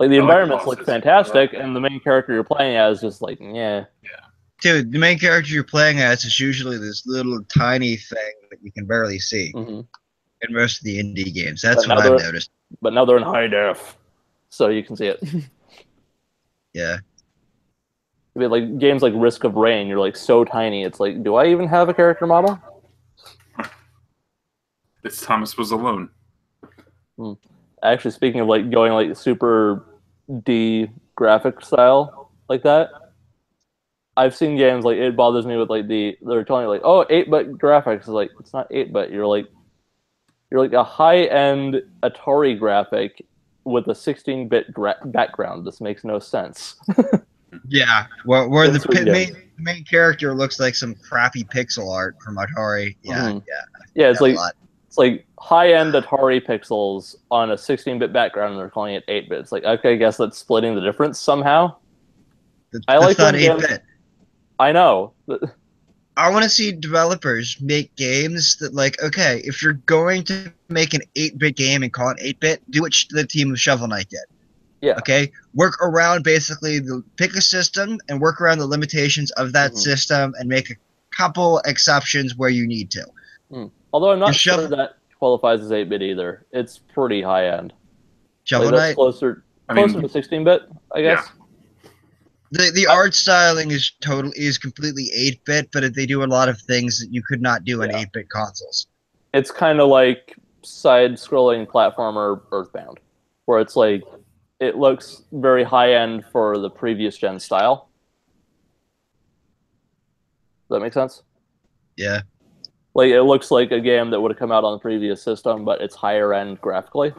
[SPEAKER 3] Like the environments look fantastic, and the main character you're playing as just like, yeah.
[SPEAKER 4] Dude, the main character you're playing as is usually this little tiny thing that you can barely see. In most of the indie games. That's what I've noticed.
[SPEAKER 3] But now they're in high def, so you can see it.
[SPEAKER 4] Yeah.
[SPEAKER 3] I mean, like games like Risk of Rain, you're like so tiny. It's like, do I even have a character model?
[SPEAKER 1] It's Thomas was alone.
[SPEAKER 3] Actually, speaking of like going like super D graphic style like that, I've seen games like it bothers me with like they're telling you like, oh, 8-bit graphics. It's like it's not 8-bit. You're like a high-end Atari graphic with a 16-bit background. This makes no sense.
[SPEAKER 4] Yeah, where
[SPEAKER 3] In
[SPEAKER 4] the
[SPEAKER 3] certain games.
[SPEAKER 4] main character looks like some crappy pixel art from Atari. Yeah,
[SPEAKER 3] Mhm. Yeah,
[SPEAKER 4] that a lot.
[SPEAKER 3] it's like high-end Atari pixels on a 16-bit background, and they're calling it 8-bit. It's like, okay, I guess that's splitting the difference somehow. I like
[SPEAKER 4] That's not
[SPEAKER 3] when games.
[SPEAKER 4] 8-bit.
[SPEAKER 3] I know.
[SPEAKER 4] I want to see developers make games that, like, okay, if you're going to make an 8-bit game and call it 8-bit, do what the team of Shovel Knight did.
[SPEAKER 3] Yeah.
[SPEAKER 4] Okay? Work around basically, pick a system and work around the limitations of that system and make a couple exceptions where you need to.
[SPEAKER 3] Although I'm not
[SPEAKER 4] Your
[SPEAKER 3] sure that qualifies as 8-bit either. It's pretty high-end.
[SPEAKER 4] Shovel
[SPEAKER 3] Like, that's
[SPEAKER 4] Knight?
[SPEAKER 3] closer to 16-bit, I guess.
[SPEAKER 4] The art styling is completely 8-bit, but they do a lot of things that you could not do on 8-bit consoles.
[SPEAKER 3] It's kind of like side-scrolling platformer Earthbound, where it's like it looks very high-end for the previous gen style. Does that make sense?
[SPEAKER 4] Yeah.
[SPEAKER 3] Like it looks like a game that would have come out on the previous system, but it's higher end graphically.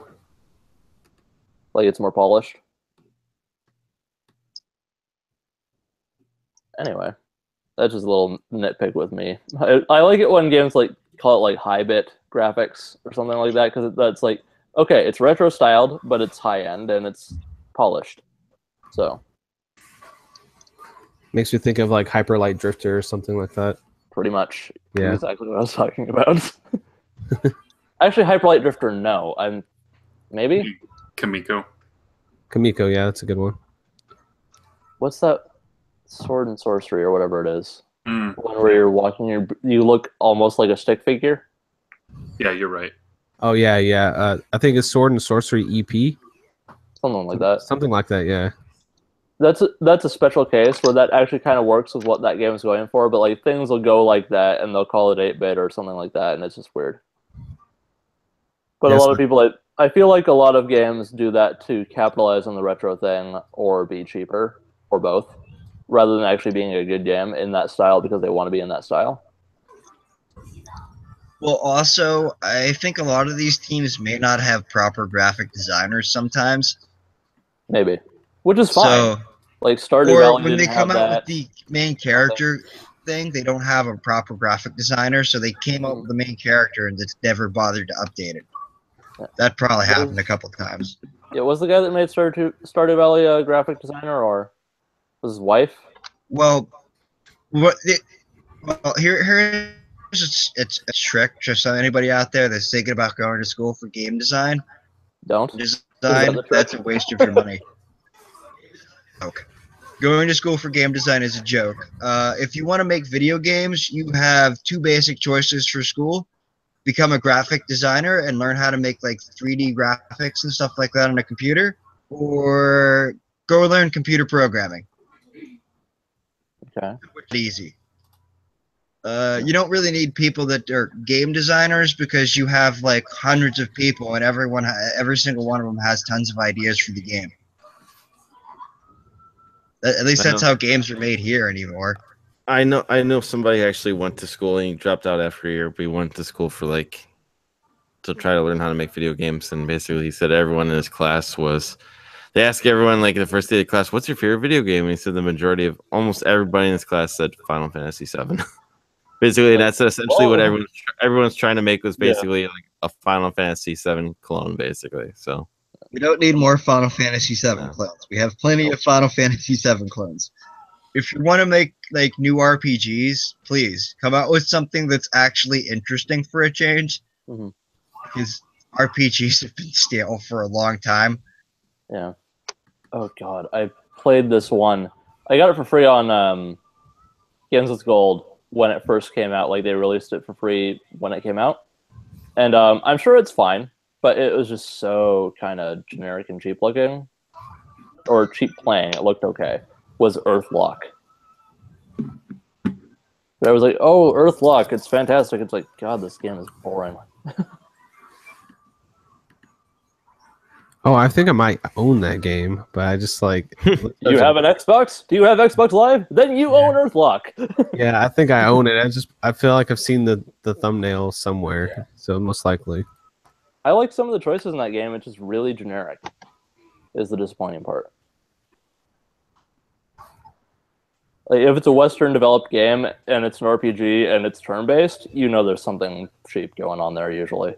[SPEAKER 3] Like it's more polished. Anyway, that's just a little nitpick with me. I like it when games like call it like high bit graphics or something like that, because that's like, okay, it's retro styled, but it's high end and it's polished. So
[SPEAKER 8] makes me think of like Hyper Light Drifter or something like that.
[SPEAKER 3] pretty much,
[SPEAKER 8] Yeah,
[SPEAKER 3] exactly what I was talking about. Actually, Hyper Light Drifter, no, I'm maybe
[SPEAKER 1] Kamiko.
[SPEAKER 8] Kamiko, yeah, that's a good one.
[SPEAKER 3] What's that? Sword and Sorcery or whatever it is.
[SPEAKER 1] Mm.
[SPEAKER 3] One where you're walking, you look almost like a stick figure.
[SPEAKER 1] Yeah, you're right.
[SPEAKER 8] Oh yeah. I think it's Sword and Sorcery EP.
[SPEAKER 3] Something like that.
[SPEAKER 8] Something like that, yeah.
[SPEAKER 3] That's a special case where that actually kind of works with what that game is going for, but like things will go like that and they'll call it 8-bit or something like that, and it's just weird. But
[SPEAKER 8] Yes,
[SPEAKER 3] a lot of people, I feel like a lot of games do that to capitalize on the retro thing or be cheaper, or both, rather than actually being a good game in that style because they want to be in that style.
[SPEAKER 4] Well, also, I think a lot of these teams may not have proper graphic designers sometimes.
[SPEAKER 3] Maybe. Which is fine.
[SPEAKER 4] So,
[SPEAKER 3] like Stardew
[SPEAKER 4] or
[SPEAKER 3] Valley
[SPEAKER 4] when they
[SPEAKER 3] didn't
[SPEAKER 4] come
[SPEAKER 3] have
[SPEAKER 4] out
[SPEAKER 3] that.
[SPEAKER 4] with the main character thing, they don't have a proper graphic designer, so they came up with the main character and just never bothered to update it. That probably happened a couple times.
[SPEAKER 3] Yeah, was the guy that made Stardew Valley a graphic designer, or was his wife?
[SPEAKER 4] Well, here's it's a trick. Just so anybody out there that's thinking about going to school for game design,
[SPEAKER 3] Don't.
[SPEAKER 4] that's a waste of your money. Okay. Going to school for game design is a joke. If you want to make video games, you have two basic choices for school. Become a graphic designer and learn how to make like 3D graphics and stuff like that on a computer, or go learn computer programming.
[SPEAKER 3] Okay.
[SPEAKER 4] It's easy. You don't really need people that are game designers because you have like hundreds of people and every single one of them has tons of ideas for the game. At least that's how games are made here anymore.
[SPEAKER 5] I know somebody actually went to school and he dropped out after a year, but he went to school for like to try to learn how to make video games, and basically he said everyone in his class they asked everyone like the first day of class, what's your favorite video game? And he said the majority of almost everybody in his class said Final Fantasy VII. Basically, that's essentially what everyone's trying to make, was basically like a Final Fantasy VII clone, basically. So
[SPEAKER 4] we don't need more Final Fantasy VII clones. We have plenty of Final Fantasy VII clones. If you want to make like new RPGs, please come out with something that's actually interesting for a change. Because RPGs have been stale for a long time.
[SPEAKER 3] Yeah. Oh god, I played this one. I got it for free on Games with Gold when it first came out. Like they released it for free when it came out, and I'm sure it's fine, but it was just so kind of generic and cheap looking, or cheap playing. It looked okay. Was Earthlock. But I was like, oh, Earthlock, it's fantastic. It's like, God, this game is boring.
[SPEAKER 8] Oh, I think I might own that game, but I just like.
[SPEAKER 3] You have an Xbox? Do you have Xbox Live? Then you own Earthlock.
[SPEAKER 8] Yeah, I think I own it. I feel like I've seen the thumbnail somewhere, so most likely.
[SPEAKER 3] I like some of the choices in that game. It's just really generic. Is the disappointing part. Like, if it's a Western developed game and it's an RPG and it's turn based, you know there's something cheap going on there usually.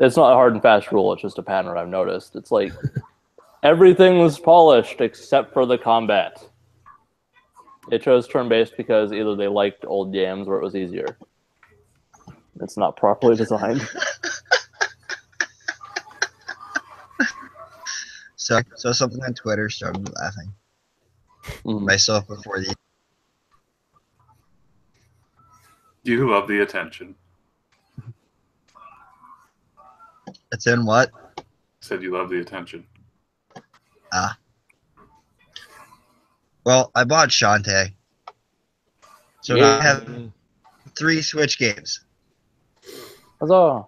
[SPEAKER 3] It's not a hard and fast rule. It's just a pattern I've noticed. It's like everything's polished except for the combat. It chose turn based because either they liked old games or it was easier. It's not properly designed.
[SPEAKER 4] So I saw something on Twitter, started laughing myself before the.
[SPEAKER 1] You love the attention.
[SPEAKER 4] It's in what?
[SPEAKER 1] Said you love the attention.
[SPEAKER 4] Ah. Well, I bought Shantae. So now I have 3 Switch games.
[SPEAKER 3] Huzzah.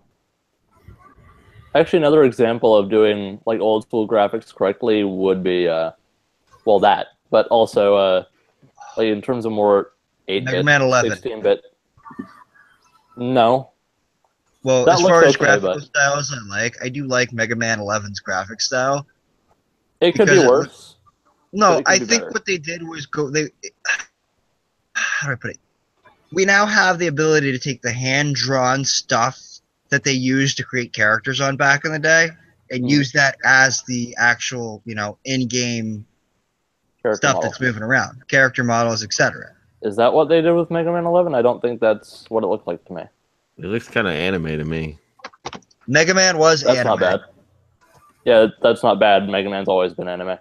[SPEAKER 3] Actually, another example of doing like old school graphics correctly would be, well, that, but also like in terms of more 8-bit,
[SPEAKER 4] Mega Man 11.
[SPEAKER 3] 16-bit. No.
[SPEAKER 4] Well,
[SPEAKER 3] That
[SPEAKER 4] as
[SPEAKER 3] looks
[SPEAKER 4] far as
[SPEAKER 3] okay,
[SPEAKER 4] graphical
[SPEAKER 3] but
[SPEAKER 4] styles I do like Mega Man 11's graphic style.
[SPEAKER 3] it could be
[SPEAKER 4] because
[SPEAKER 3] worse.
[SPEAKER 4] No,
[SPEAKER 3] it could
[SPEAKER 4] I
[SPEAKER 3] be
[SPEAKER 4] think
[SPEAKER 3] better.
[SPEAKER 4] what they did was how do I put it? We now have the ability to take the hand-drawn stuff that they used to create characters on back in the day and use that as the actual, in-game
[SPEAKER 3] Character
[SPEAKER 4] stuff
[SPEAKER 3] model.
[SPEAKER 4] that's moving around. Character models, etc.
[SPEAKER 3] Is that what they did with Mega Man 11? I don't think that's what it looked like to me.
[SPEAKER 5] It looks kind of anime to me.
[SPEAKER 4] Mega Man was
[SPEAKER 3] That's
[SPEAKER 4] anime.
[SPEAKER 3] not bad. Yeah, that's not bad. Mega Man's always been anime.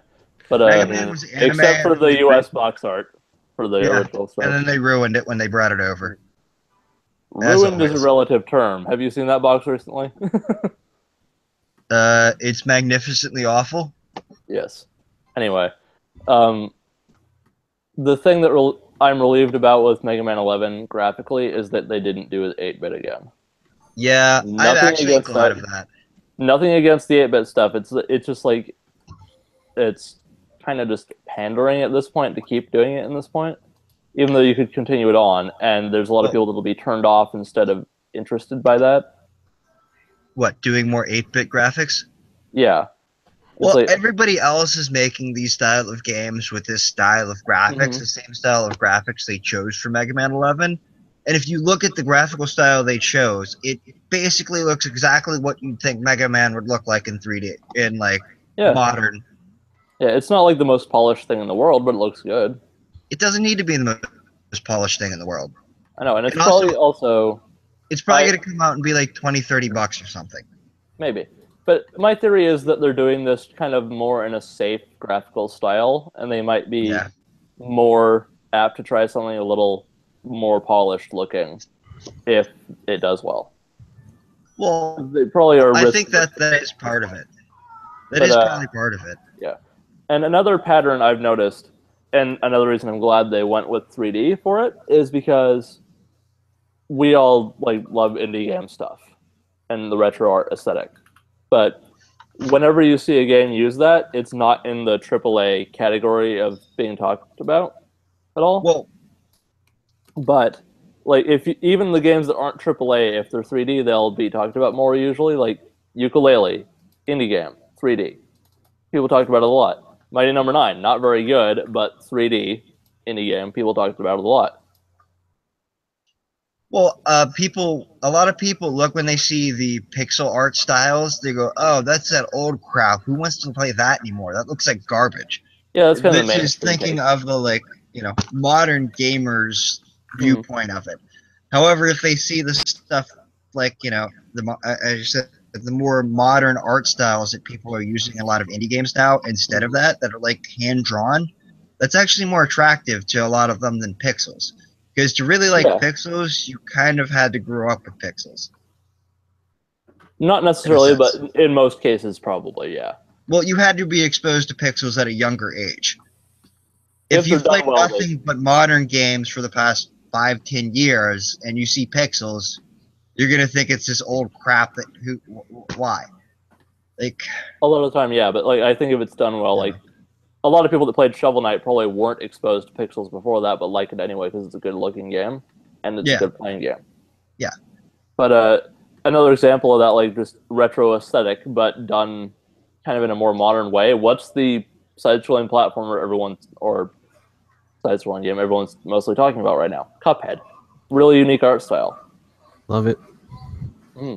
[SPEAKER 3] But
[SPEAKER 4] Mega Man was anime,
[SPEAKER 3] except for the US box art for the original stuff.
[SPEAKER 4] And then they ruined it when they brought it over.
[SPEAKER 3] Ruined is a relative term. Have you seen that box recently?
[SPEAKER 4] It's magnificently awful.
[SPEAKER 3] Yes. Anyway, the thing that I'm relieved about with Mega Man 11 graphically is that they didn't do it 8-bit again.
[SPEAKER 4] Yeah, I'm actually glad of that.
[SPEAKER 3] Nothing against the 8-bit stuff. It's just like it's kind of just pandering at this point to keep doing it in this point, even though you could continue it on. And there's a lot of people that will be turned off instead of interested by that.
[SPEAKER 4] What, doing more 8-bit graphics?
[SPEAKER 3] Yeah.
[SPEAKER 4] Well, everybody else is making these style of games with this style of graphics, the same style of graphics they chose for Mega Man 11. And if you look at the graphical style they chose, it basically looks exactly what you'd think Mega Man would look like in 3D, in modern.
[SPEAKER 3] Yeah, it's not like the most polished thing in the world, but it looks good.
[SPEAKER 4] It doesn't need to be the most polished thing in the world.
[SPEAKER 3] I know, and it's probably also...
[SPEAKER 4] It's probably going to come out and be like $20-$30 or something.
[SPEAKER 3] Maybe. But my theory is that they're doing this kind of more in a safe graphical style, and they might be more apt to try something a little more polished looking if it does well.
[SPEAKER 4] Well,
[SPEAKER 3] they probably are.
[SPEAKER 4] I think that is part of it. That is probably part of it.
[SPEAKER 3] Yeah. And another pattern I've noticed, and another reason I'm glad they went with 3D for it, is because we all love indie game stuff and the retro art aesthetic. But whenever you see a game use that, it's not in the AAA category of being talked about at all.
[SPEAKER 4] Well,
[SPEAKER 3] but even the games that aren't AAA, if they're 3D, they'll be talked about more usually. Like Ukulele, indie game, 3D. People talked about it a lot. Mighty Number 9, not very good, but 3D indie game. People talked about it a lot.
[SPEAKER 4] Well, a lot of people look when they see the pixel art styles, they go, "Oh, that's that old crap. Who wants to play that anymore? That looks like garbage."
[SPEAKER 3] Yeah, that's kind of the
[SPEAKER 4] main.
[SPEAKER 3] This is
[SPEAKER 4] thinking of the modern gamers viewpoint of it. However, if they see the stuff as you said, the more modern art styles that people are using in a lot of indie games now, instead of that are hand drawn, that's actually more attractive to a lot of them than pixels. Because to really like pixels, you kind of had to grow up with pixels.
[SPEAKER 3] Not necessarily, but in most cases, probably, yeah.
[SPEAKER 4] Well, you had to be exposed to pixels at a younger age. If you've played nothing but modern games for the past 5-10 years and you see pixels, you're gonna think it's this old crap that why? Like
[SPEAKER 3] A lot of the time, yeah, but like I think if it's done well, like a lot of people that played Shovel Knight probably weren't exposed to pixels before that, but like it anyway because it's a good looking game and it's a good playing game.
[SPEAKER 4] Yeah.
[SPEAKER 3] But another example of that, like just retro aesthetic, but done kind of in a more modern way. What's the side-scrolling platformer side-scrolling game everyone's mostly talking about right now? Cuphead. Really unique art style.
[SPEAKER 8] Love it.
[SPEAKER 3] Yeah.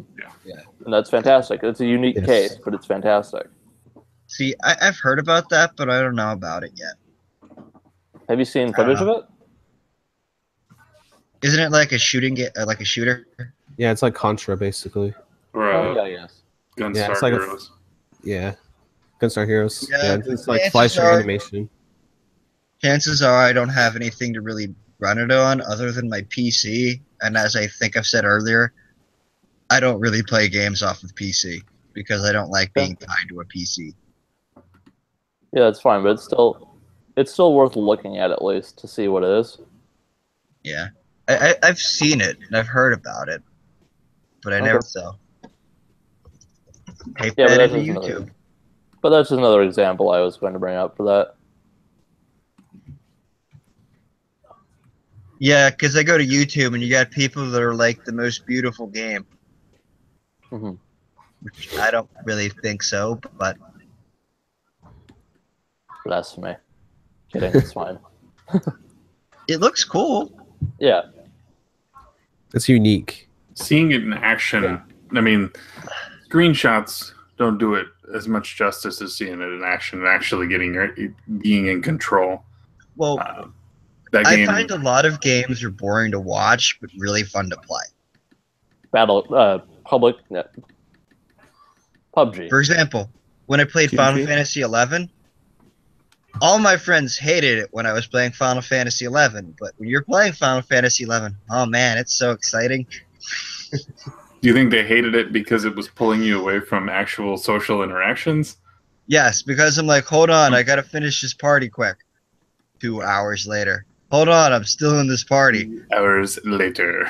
[SPEAKER 3] And that's fantastic. It's a unique case, but it's fantastic.
[SPEAKER 4] See, I've heard about that, but I don't know about it yet.
[SPEAKER 3] Have you seen footage of it?
[SPEAKER 4] Isn't it like a like a shooter?
[SPEAKER 8] Yeah, it's like Contra basically.
[SPEAKER 1] Or
[SPEAKER 3] yeah, yes.
[SPEAKER 1] Gunstar
[SPEAKER 8] it's like
[SPEAKER 1] Heroes.
[SPEAKER 8] Gunstar Heroes.
[SPEAKER 4] Yeah,
[SPEAKER 8] It's like flash animation.
[SPEAKER 4] Chances are I don't have anything to really run it on other than my PC. And as I think I've said earlier, I don't really play games off of PC because I don't like being tied to a PC.
[SPEAKER 3] Yeah, that's fine, but it's still worth looking at least to see what it is.
[SPEAKER 4] Yeah, I've seen it and I've heard about it, but I never so. Type that into YouTube.
[SPEAKER 3] But that's just another example I was going to bring up for that.
[SPEAKER 4] Yeah, because I go to YouTube and you got people that are like the most beautiful game. Which I don't really think so, but
[SPEAKER 3] blasphemy. Kidding, it's fine.
[SPEAKER 4] It looks cool.
[SPEAKER 3] Yeah.
[SPEAKER 8] It's unique.
[SPEAKER 1] Seeing it in action, I mean, screenshots don't do it as much justice as seeing it in action and actually being in control.
[SPEAKER 4] Well, I find a lot of games are boring to watch, but really fun to play.
[SPEAKER 3] PUBG.
[SPEAKER 4] For example, when I played Final Fantasy XI, all my friends hated it when I was playing Final Fantasy XI, but when you're playing Final Fantasy XI, oh man, it's so exciting.
[SPEAKER 1] Do you think they hated it because it was pulling you away from actual social interactions?
[SPEAKER 4] Yes, because I'm like, hold on, I gotta finish this party quick. 2 hours later. Hold on, I'm still in this party.
[SPEAKER 1] Hours later.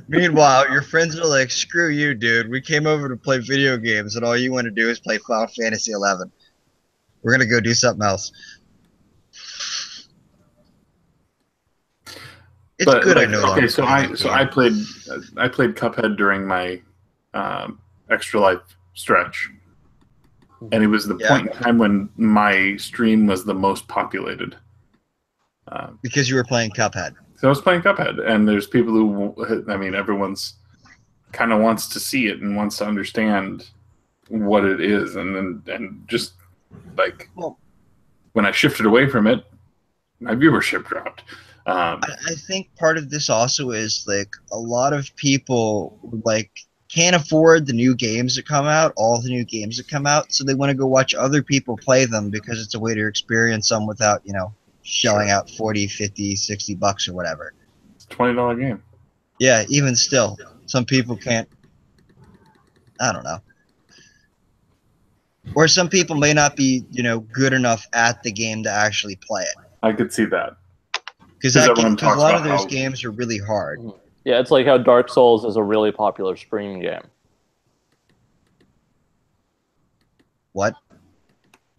[SPEAKER 4] Meanwhile, your friends are like, screw you, dude. We came over to play video games, and all you want to do is play Final Fantasy XI. We're going to go do something else. It's good, I know.
[SPEAKER 1] Okay, so I played Cuphead during my Extra Life stretch. And it was the point in time when my stream was the most populated.
[SPEAKER 4] Because you were playing Cuphead.
[SPEAKER 1] So I was playing Cuphead, and there's people who, I mean, everyone's kind of wants to see it and wants to understand what it is, and just like when I shifted away from it, my viewership dropped.
[SPEAKER 4] I think part of this also is like a lot of people like can't afford the new games that come out, all the new games that come out, so they want to go watch other people play them because it's a way to experience them without, you know, shelling out 40, 50, 60 bucks or whatever.
[SPEAKER 1] It's a $20 game.
[SPEAKER 4] Yeah, even still, some people can't. I don't know. Or some people may not be, you know, good enough at the game to actually play it.
[SPEAKER 1] I could see that.
[SPEAKER 4] Because a lot of those games are really hard.
[SPEAKER 3] Yeah, it's like how Dark Souls is a really popular stream game.
[SPEAKER 4] What?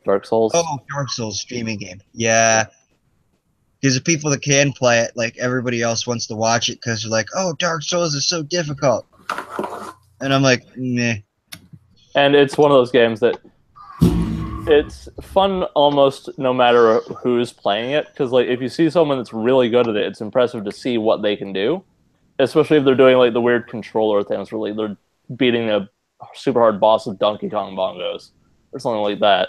[SPEAKER 3] Dark Souls?
[SPEAKER 4] Oh, Dark Souls streaming game. Yeah. Because the people that can play it, like everybody else wants to watch it because they're like, oh, Dark Souls is so difficult. And I'm like, meh.
[SPEAKER 3] And it's one of those games that it's fun almost no matter who's playing it. Because like if you see someone that's really good at it, it's impressive to see what they can do. Especially if they're doing like the weird controller things where like, they're beating a super hard boss with Donkey Kong bongos or something like that.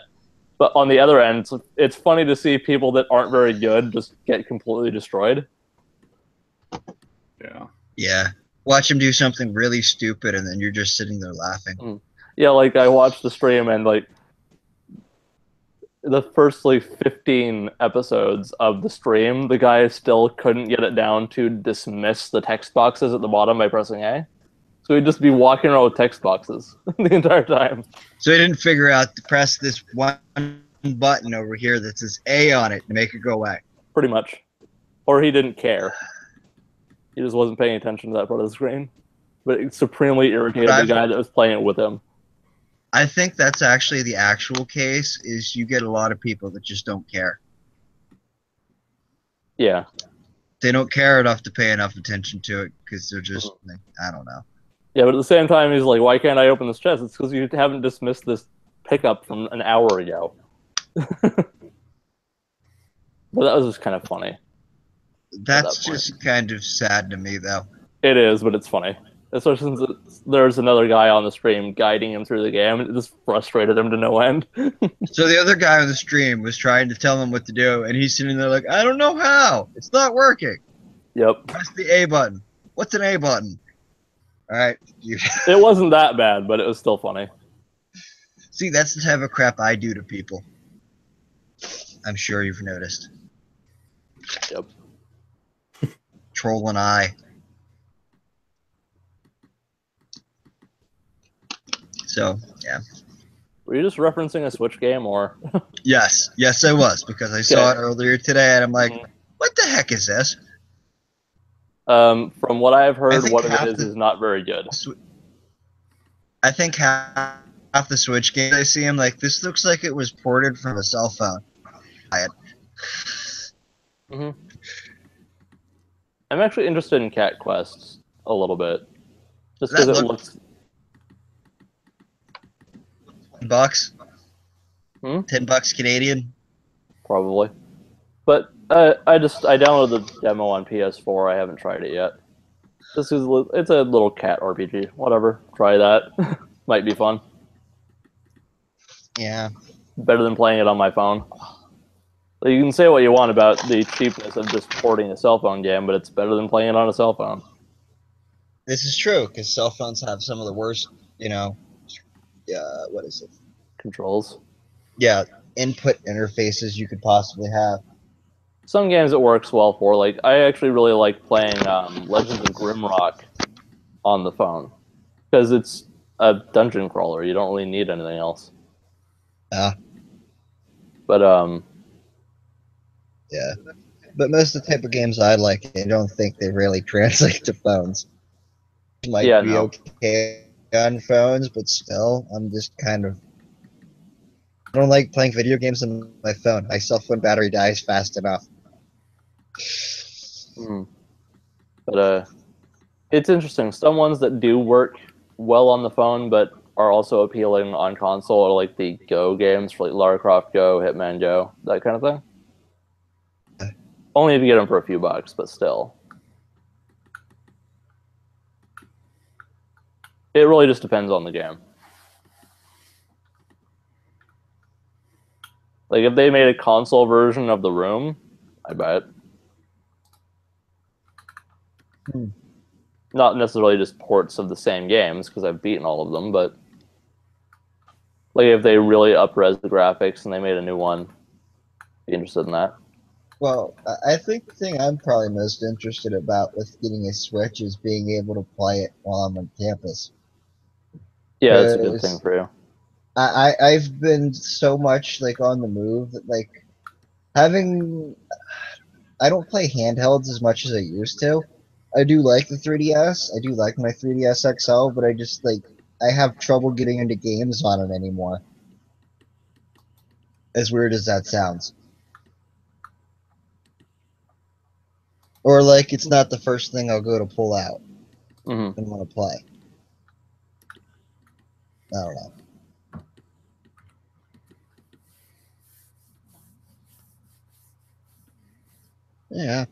[SPEAKER 3] But on the other end, it's funny to see people that aren't very good just get completely destroyed.
[SPEAKER 1] Yeah.
[SPEAKER 4] Yeah. Watch them do something really stupid and then you're just sitting there laughing.
[SPEAKER 3] Yeah, like I watched the stream and like the first like 15 episodes of the stream, the guy still couldn't get it down to dismiss the text boxes at the bottom by pressing A. So he'd just be walking around with text boxes the entire time.
[SPEAKER 4] So he didn't figure out to press this one button over here that says A on it to make it go away.
[SPEAKER 3] Pretty much. Or he didn't care. He just wasn't paying attention to that part of the screen. But it supremely irritated the guy that was playing it with him.
[SPEAKER 4] I think that's actually the actual case, is you get a lot of people that just don't care.
[SPEAKER 3] Yeah.
[SPEAKER 4] They don't care enough to pay enough attention to it because they're just, like, I don't know.
[SPEAKER 3] Yeah, but at the same time, he's like, why can't I open this chest? It's because you haven't dismissed this pickup from an hour ago. But that was just kind of funny.
[SPEAKER 4] That's just kind of sad to me, though.
[SPEAKER 3] It is, but it's funny. Especially since there's another guy on the stream guiding him through the game. It just frustrated him to no end.
[SPEAKER 4] So the other guy on the stream was trying to tell him what to do, and he's sitting there like, I don't know how. It's not working.
[SPEAKER 3] Yep.
[SPEAKER 4] Press the A button. What's an A button? All right.
[SPEAKER 3] It wasn't that bad, but it was still funny.
[SPEAKER 4] See, that's the type of crap I do to people. I'm sure you've noticed.
[SPEAKER 3] Yep.
[SPEAKER 4] Troll and I. So, yeah.
[SPEAKER 3] Were you just referencing a Switch game, or?
[SPEAKER 4] Yes. Yes, I was, because I saw it earlier today, and I'm like, what the heck is this?
[SPEAKER 3] From what I've heard, what it is not very good.
[SPEAKER 4] I think half the Switch games I see, I'm like, this looks like it was ported from a cell phone.
[SPEAKER 3] I'm actually interested in Cat Quests a little bit, just because it looks.
[SPEAKER 4] $10? $10 Canadian?
[SPEAKER 3] Probably. But I downloaded the demo on PS4. I haven't tried it yet. This is it's a little cat RPG. Whatever. Try that. Might be fun.
[SPEAKER 4] Yeah.
[SPEAKER 3] Better than playing it on my phone. You can say what you want about the cheapness of just porting a cell phone game, but it's better than playing it on a cell phone.
[SPEAKER 4] This is true, because cell phones have some of the worst, what is it?
[SPEAKER 3] Controls.
[SPEAKER 4] Yeah, input interfaces you could possibly have.
[SPEAKER 3] Some games it works well for. Like, I actually really like playing Legends of Grimrock on the phone, because it's a dungeon crawler. You don't really need anything else. But
[SPEAKER 4] yeah. But most of the type of games I like, I don't think they really translate to phones. Might be okay on phones, but still, I'm just kind of. I don't like playing video games on my phone. My cell phone battery dies fast enough.
[SPEAKER 3] But it's interesting. Some ones that do work well on the phone, but are also appealing on console, are like the Go games, for like Lara Croft Go, Hitman Go, that kind of thing. Only if you get them for a few bucks, but still. It really just depends on the game. Like, if they made a console version of The Room, I bet. Not necessarily just ports of the same games, because I've beaten all of them, but like if they really up-res the graphics and they made a new one, be interested in that.
[SPEAKER 4] Well, I think the thing I'm probably most interested about with getting a Switch is being able to play it while I'm on campus.
[SPEAKER 3] Yeah, that's a good thing for you.
[SPEAKER 4] I've been so much like on the move that like having. I don't play handhelds as much as I used to. I do like the 3DS. I do like my 3DS XL, but I just like I have trouble getting into games on it anymore. As weird as that sounds. Or like it's not the first thing I'll go to pull out and want to play. I don't know. Yeah.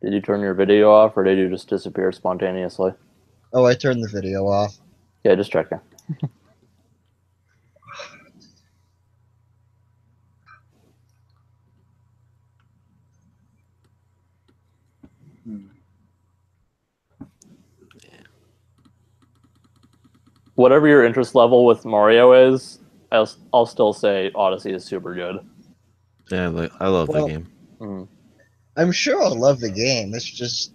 [SPEAKER 3] Did you turn your video off, or did you just disappear spontaneously?
[SPEAKER 4] Oh, I turned the video off.
[SPEAKER 3] Yeah, just checking. Whatever your interest level with Mario is, I'll still say Odyssey is super good.
[SPEAKER 5] Yeah, I love the game.
[SPEAKER 4] I'm sure I'll love the game. It's just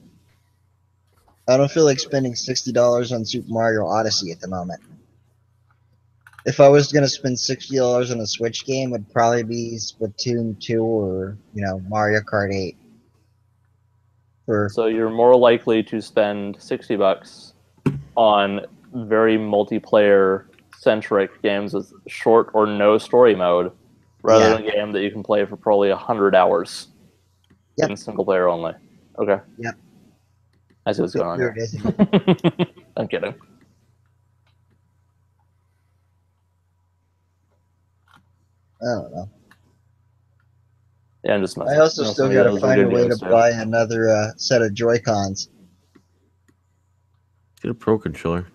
[SPEAKER 4] I don't feel like spending $60 on Super Mario Odyssey at the moment. If I was gonna spend $60 on a Switch game, it'd probably be Splatoon 2 or Mario Kart 8.
[SPEAKER 3] So you're more likely to spend $60 on very multiplayer centric games with short or no story mode, rather than a game that you can play for probably 100 hours in single player only. Okay.
[SPEAKER 4] Yep.
[SPEAKER 3] I see what's going on
[SPEAKER 4] Weird,
[SPEAKER 3] here.
[SPEAKER 4] isn't it?
[SPEAKER 3] I'm kidding.
[SPEAKER 4] I don't know.
[SPEAKER 3] Yeah, I'm just messing.
[SPEAKER 4] I also still
[SPEAKER 3] Some of
[SPEAKER 4] gotta
[SPEAKER 3] those are
[SPEAKER 4] find a
[SPEAKER 3] good
[SPEAKER 4] way to
[SPEAKER 3] games, too.
[SPEAKER 4] buy another set of Joy-Cons.
[SPEAKER 5] Get a Pro Controller.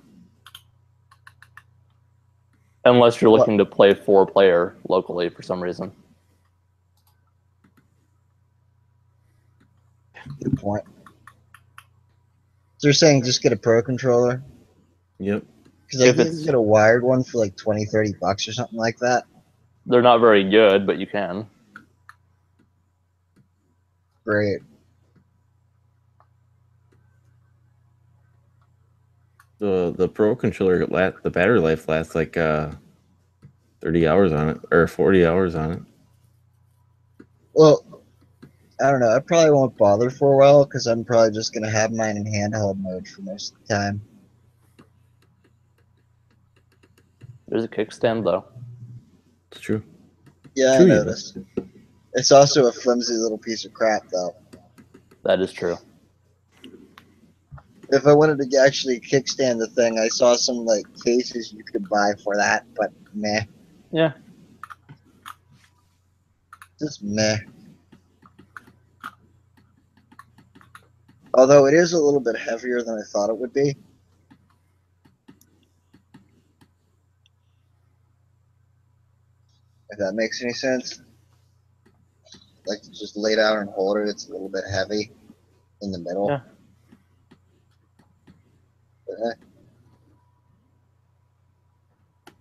[SPEAKER 3] Unless you're looking to play 4-player locally for some reason.
[SPEAKER 4] Good point. So you're saying just get a Pro Controller?
[SPEAKER 5] Yep.
[SPEAKER 4] Because I think you can get a wired one for like $20-$30 or something like that.
[SPEAKER 3] They're not very good, but you can.
[SPEAKER 4] Great.
[SPEAKER 5] The Pro Controller, the battery life lasts like 30 hours on it, or 40 hours on it.
[SPEAKER 4] Well, I don't know. I probably won't bother for a while because I'm probably just going to have mine in handheld mode for most of the time.
[SPEAKER 3] There's a kickstand, though.
[SPEAKER 5] It's true.
[SPEAKER 4] Yeah,
[SPEAKER 5] True,
[SPEAKER 4] I
[SPEAKER 5] yeah.
[SPEAKER 4] noticed. It's also a flimsy little piece of crap, though.
[SPEAKER 3] That is true.
[SPEAKER 4] If I wanted to actually kickstand the thing, I saw some like cases you could buy for that, but meh.
[SPEAKER 3] Yeah.
[SPEAKER 4] Just meh. Although it is a little bit heavier than I thought it would be. If that makes any sense. Like to just lay down and hold it, it's a little bit heavy in the middle.
[SPEAKER 3] Yeah.
[SPEAKER 4] But,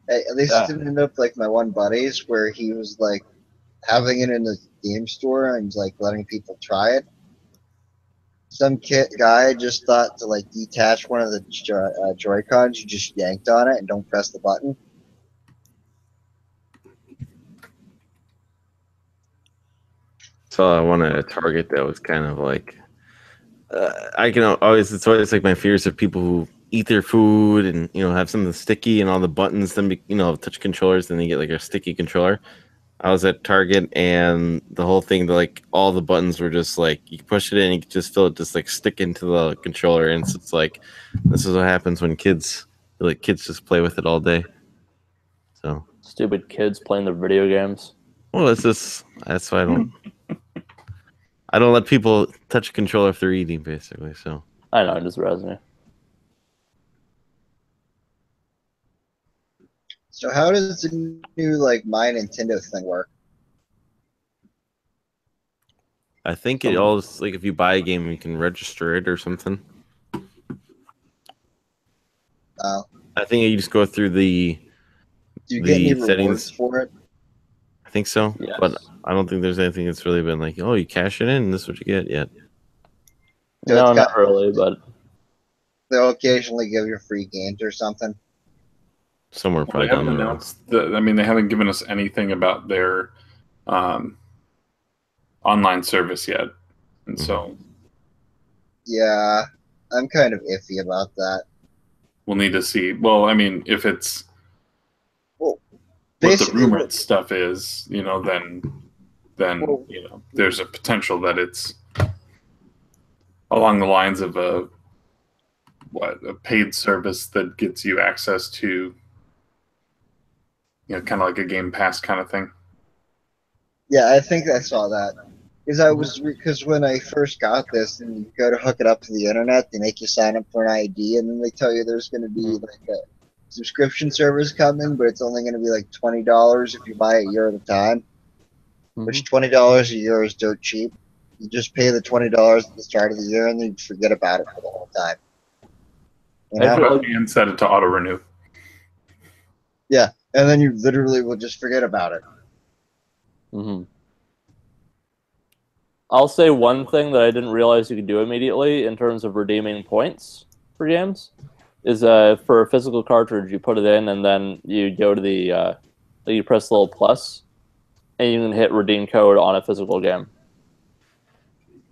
[SPEAKER 4] hey, at least it didn't end up like my one buddy's where he was like having it in the game store and like letting people try it. Some guy just thought to like detach one of the Joy-Cons. You just yanked on it and don't press the button.
[SPEAKER 5] So I wanted a target that was kind of like I can always it's always like my fears of people who eat their food and have something sticky and all the buttons then touch controllers, then they get like a sticky controller. I was at Target and the whole thing, like all the buttons were just like you push it in, you can just feel it just like stick into the controller, and it's like this is what happens when kids just play with it all day. So
[SPEAKER 3] Stupid kids playing their video games.
[SPEAKER 5] well, that's why I don't let people touch a controller if they're eating, basically. So
[SPEAKER 3] I know, it just resonates.
[SPEAKER 4] So how does the new like My Nintendo thing work?
[SPEAKER 5] I think it all is like if you buy a game, you can register it or something. I think you just go through the
[SPEAKER 4] Do you get any rewards
[SPEAKER 5] settings
[SPEAKER 4] for it?
[SPEAKER 5] I think so,
[SPEAKER 3] Yes.
[SPEAKER 5] but I don't think there's anything that's really been like, oh, you cash it in, and this is what you get yet.
[SPEAKER 4] So
[SPEAKER 3] No,
[SPEAKER 4] it's
[SPEAKER 3] not really, but
[SPEAKER 4] they'll occasionally give you free games or something.
[SPEAKER 5] Somewhere
[SPEAKER 1] Well,
[SPEAKER 5] probably
[SPEAKER 1] they
[SPEAKER 5] down
[SPEAKER 1] haven't
[SPEAKER 5] the road.
[SPEAKER 1] announced they haven't given us anything about their online service yet, and so
[SPEAKER 4] Yeah, I'm kind of iffy about that.
[SPEAKER 1] we'll need to see. Well, I mean, if it's
[SPEAKER 4] Well,
[SPEAKER 1] what the
[SPEAKER 4] basically,
[SPEAKER 1] rumored stuff is, then
[SPEAKER 4] Well-
[SPEAKER 1] there's a potential that it's along the lines of a paid service that gets you access to kind of like a Game Pass kind of thing.
[SPEAKER 4] Yeah, I think I saw that. Because when I first got this, and you go to hook it up to the internet, they make you sign up for an ID, and then they tell you there's going to be like a subscription service coming, but it's only going to be like $20 if you buy a year at a time. Which $20 a year is dirt cheap. You just pay the $20 at the start of the year, and then you forget about it for the whole time. You know?
[SPEAKER 1] And set it to auto renew.
[SPEAKER 4] Yeah, and then you literally will just forget about it.
[SPEAKER 3] Mm-hmm. I'll say one thing that I didn't realize you could do immediately in terms of redeeming points for games is for a physical cartridge, you put it in, and then you go to the you press the little plus, and you can hit redeem code on a physical game.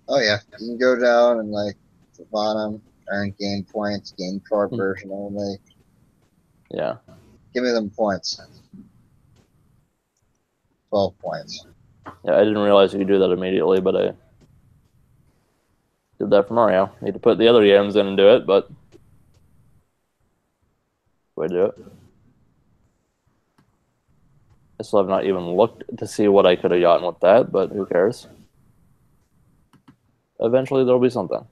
[SPEAKER 4] Oh yeah, you can go down and like at the bottom, earn game points, game card
[SPEAKER 3] Hmm.
[SPEAKER 4] version only.
[SPEAKER 3] Yeah.
[SPEAKER 4] Give me them points. 12 points.
[SPEAKER 3] Yeah, I didn't realize you could do that immediately, but I did that for Mario. Need to put the other games in and do it, but way to do it. I still have not even looked to see what I could have gotten with that, but who cares? Eventually there'll be something.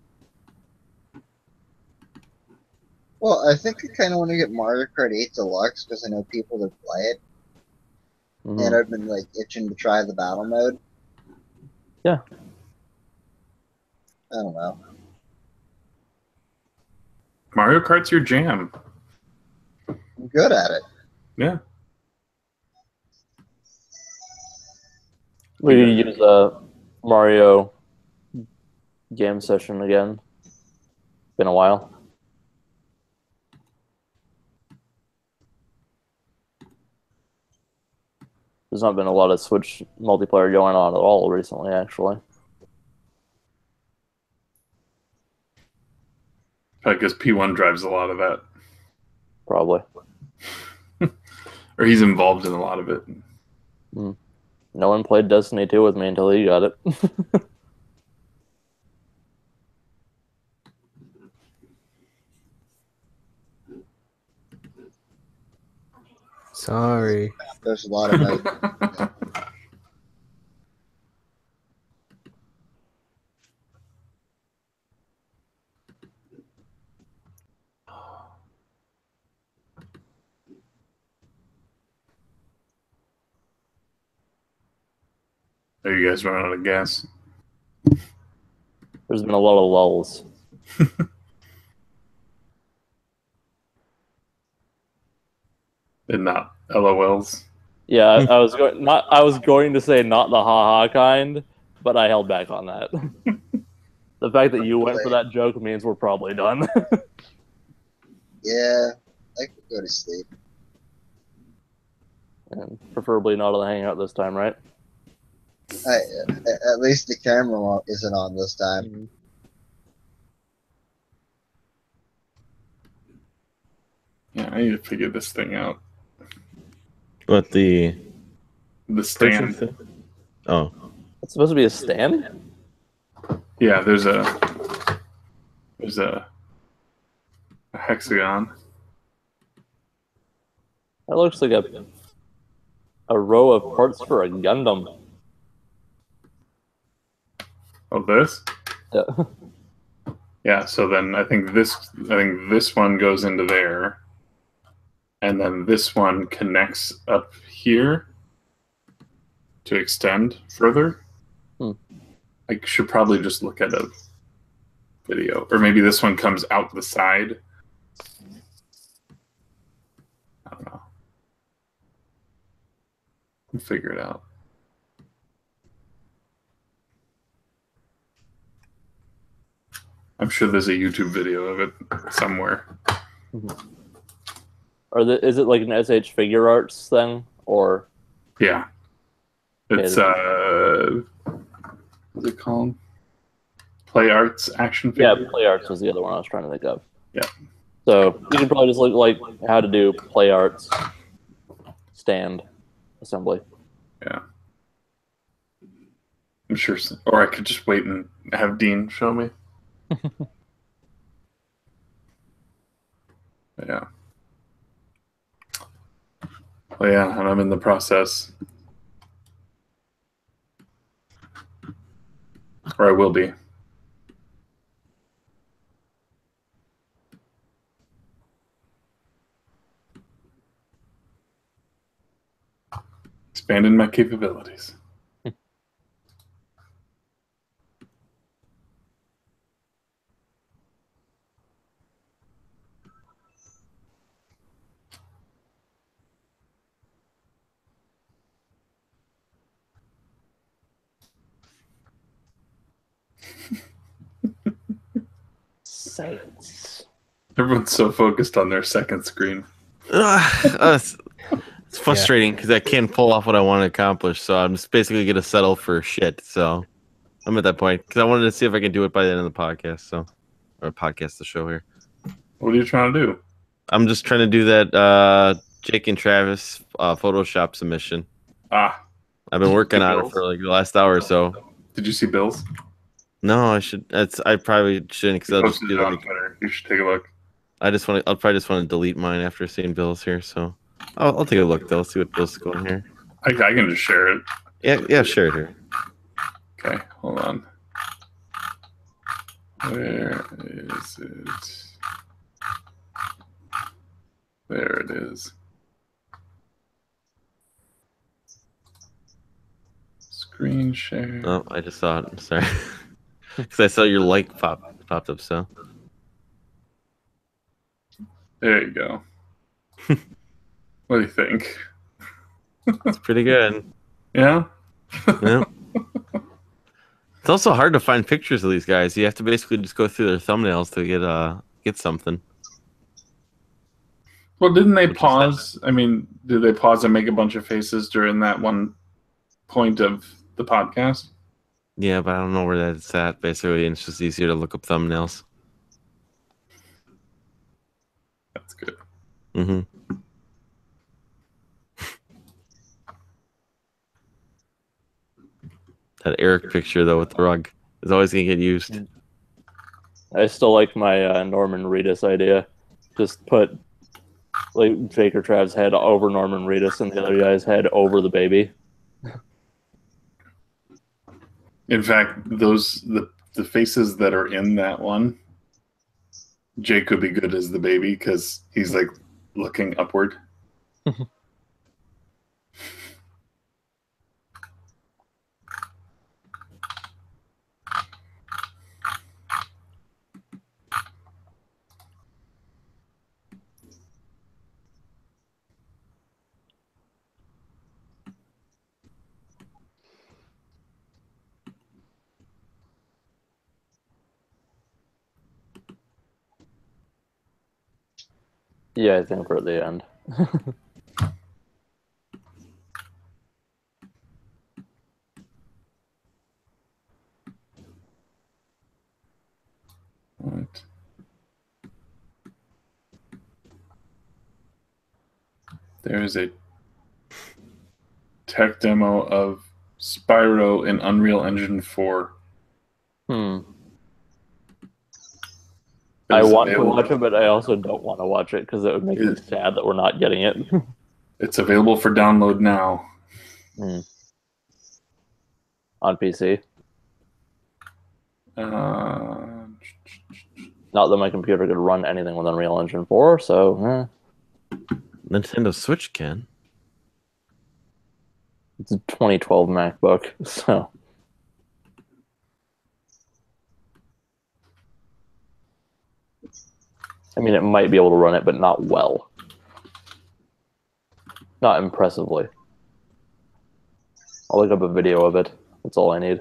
[SPEAKER 4] Well, I think I kind of want to get Mario Kart 8 Deluxe because I know people that play it, and I've been like itching to try the battle mode.
[SPEAKER 3] Yeah.
[SPEAKER 4] I don't know.
[SPEAKER 1] Mario Kart's your jam.
[SPEAKER 4] I'm good at it.
[SPEAKER 1] Yeah.
[SPEAKER 3] We could use a Mario game session again. Been a while. There's not been a lot of Switch multiplayer going on at all recently, actually.
[SPEAKER 1] I guess P1 drives a lot of that.
[SPEAKER 3] Probably.
[SPEAKER 1] Or he's involved in a lot of it.
[SPEAKER 3] No one played Destiny 2 with me until he got it.
[SPEAKER 8] Sorry.
[SPEAKER 4] There's a lot of modes.
[SPEAKER 1] Are you guys running out of gas?
[SPEAKER 3] There's been a lot of lulls.
[SPEAKER 1] And not LOLs.
[SPEAKER 3] Yeah, I was going to say not the haha kind, but I held back on that. The fact that you went for that joke means we're probably done.
[SPEAKER 4] Yeah, I could go to sleep.
[SPEAKER 3] And preferably not on the Hangout this time, right?
[SPEAKER 4] At least the camera isn't on this time.
[SPEAKER 1] Yeah, I need to figure this thing out.
[SPEAKER 5] What the
[SPEAKER 1] stand?
[SPEAKER 5] Oh,
[SPEAKER 3] It's supposed to be a stand?
[SPEAKER 1] Yeah, there's a hexagon.
[SPEAKER 3] That looks like a row of parts for a Gundam.
[SPEAKER 1] Oh, this?
[SPEAKER 3] Yeah.
[SPEAKER 1] Yeah, so then I think this one goes into there. And then this one connects up here to extend further. I should probably just look at a video. Or maybe this one comes out the side. I don't know. We'll figure it out. I'm sure there's a YouTube video of it somewhere.
[SPEAKER 3] Is it like an SH Figure Arts thing? Or
[SPEAKER 1] yeah. It's what's it called? Play Arts Action Figure?
[SPEAKER 3] Yeah, Play Arts was the other one I was trying to think of.
[SPEAKER 1] Yeah.
[SPEAKER 3] So you can probably just look like how to do Play Arts stand assembly.
[SPEAKER 1] Yeah. I'm sure, or I could just wait and have Dean show me. Yeah. Well, yeah, and I'm in the process. Or I will be. Expanding my capabilities.
[SPEAKER 3] Science.
[SPEAKER 1] Everyone's so focused on their second screen.
[SPEAKER 5] It's frustrating because I can't pull off what I want to accomplish, so I'm just basically going to settle for shit. So I'm at that point because I wanted to see if I can do it by the end of the podcast. So, or podcast the show here.
[SPEAKER 1] What are you trying to do?
[SPEAKER 5] I'm just trying to do that Jake and Travis Photoshop submission.
[SPEAKER 1] Ah,
[SPEAKER 5] I've been working on it for like the last hour or so.
[SPEAKER 1] did you see Bill's?
[SPEAKER 5] No, I should. I probably shouldn't because
[SPEAKER 1] He
[SPEAKER 5] I'll just
[SPEAKER 1] posted
[SPEAKER 5] do
[SPEAKER 1] it on
[SPEAKER 5] like.
[SPEAKER 1] Twitter. You should take a look.
[SPEAKER 5] I'll probably just want to delete mine after seeing Bill's here. So I'll take a look though. See what Bill's is going here.
[SPEAKER 1] I can just share it.
[SPEAKER 5] Yeah, share it here.
[SPEAKER 1] Okay, hold on. Where is it? There it is. Screen share.
[SPEAKER 5] Oh, I just saw it. I'm sorry. Because I saw your like popped up. So
[SPEAKER 1] There you go. What do you think?
[SPEAKER 5] it's pretty good.
[SPEAKER 1] Yeah?
[SPEAKER 5] Yeah. It's also hard to find pictures of these guys. You have to basically just go through their thumbnails to get something.
[SPEAKER 1] Well, didn't they pause? I mean, did they pause and make a bunch of faces during that one point of the podcast?
[SPEAKER 5] Yeah, but I don't know where that's at, basically, and it's just easier to look up thumbnails.
[SPEAKER 1] That's good.
[SPEAKER 5] Mm-hmm. That Eric picture, though, with the rug is always going to get used.
[SPEAKER 3] I still like my Norman Reedus idea. Just put like Jake or Trav's head over Norman Reedus and the other guy's head over the baby.
[SPEAKER 1] In fact, the faces that are in that one, Jake could be good as the baby because he's like looking upward.
[SPEAKER 3] Yeah, I think we're at the end.
[SPEAKER 1] Right. There is a tech demo of Spyro in Unreal Engine 4.
[SPEAKER 3] I want to watch it, but I also don't want to watch it because it would make me sad that we're not getting it.
[SPEAKER 1] It's available for download now.
[SPEAKER 3] On PC.
[SPEAKER 1] Uh,
[SPEAKER 3] Not that my computer could run anything with Unreal Engine 4, so
[SPEAKER 5] Nintendo Switch can.
[SPEAKER 3] it's a 2012 MacBook, so I mean, it might be able to run it, but not well. Not impressively. I'll look up a video of it. That's all I need.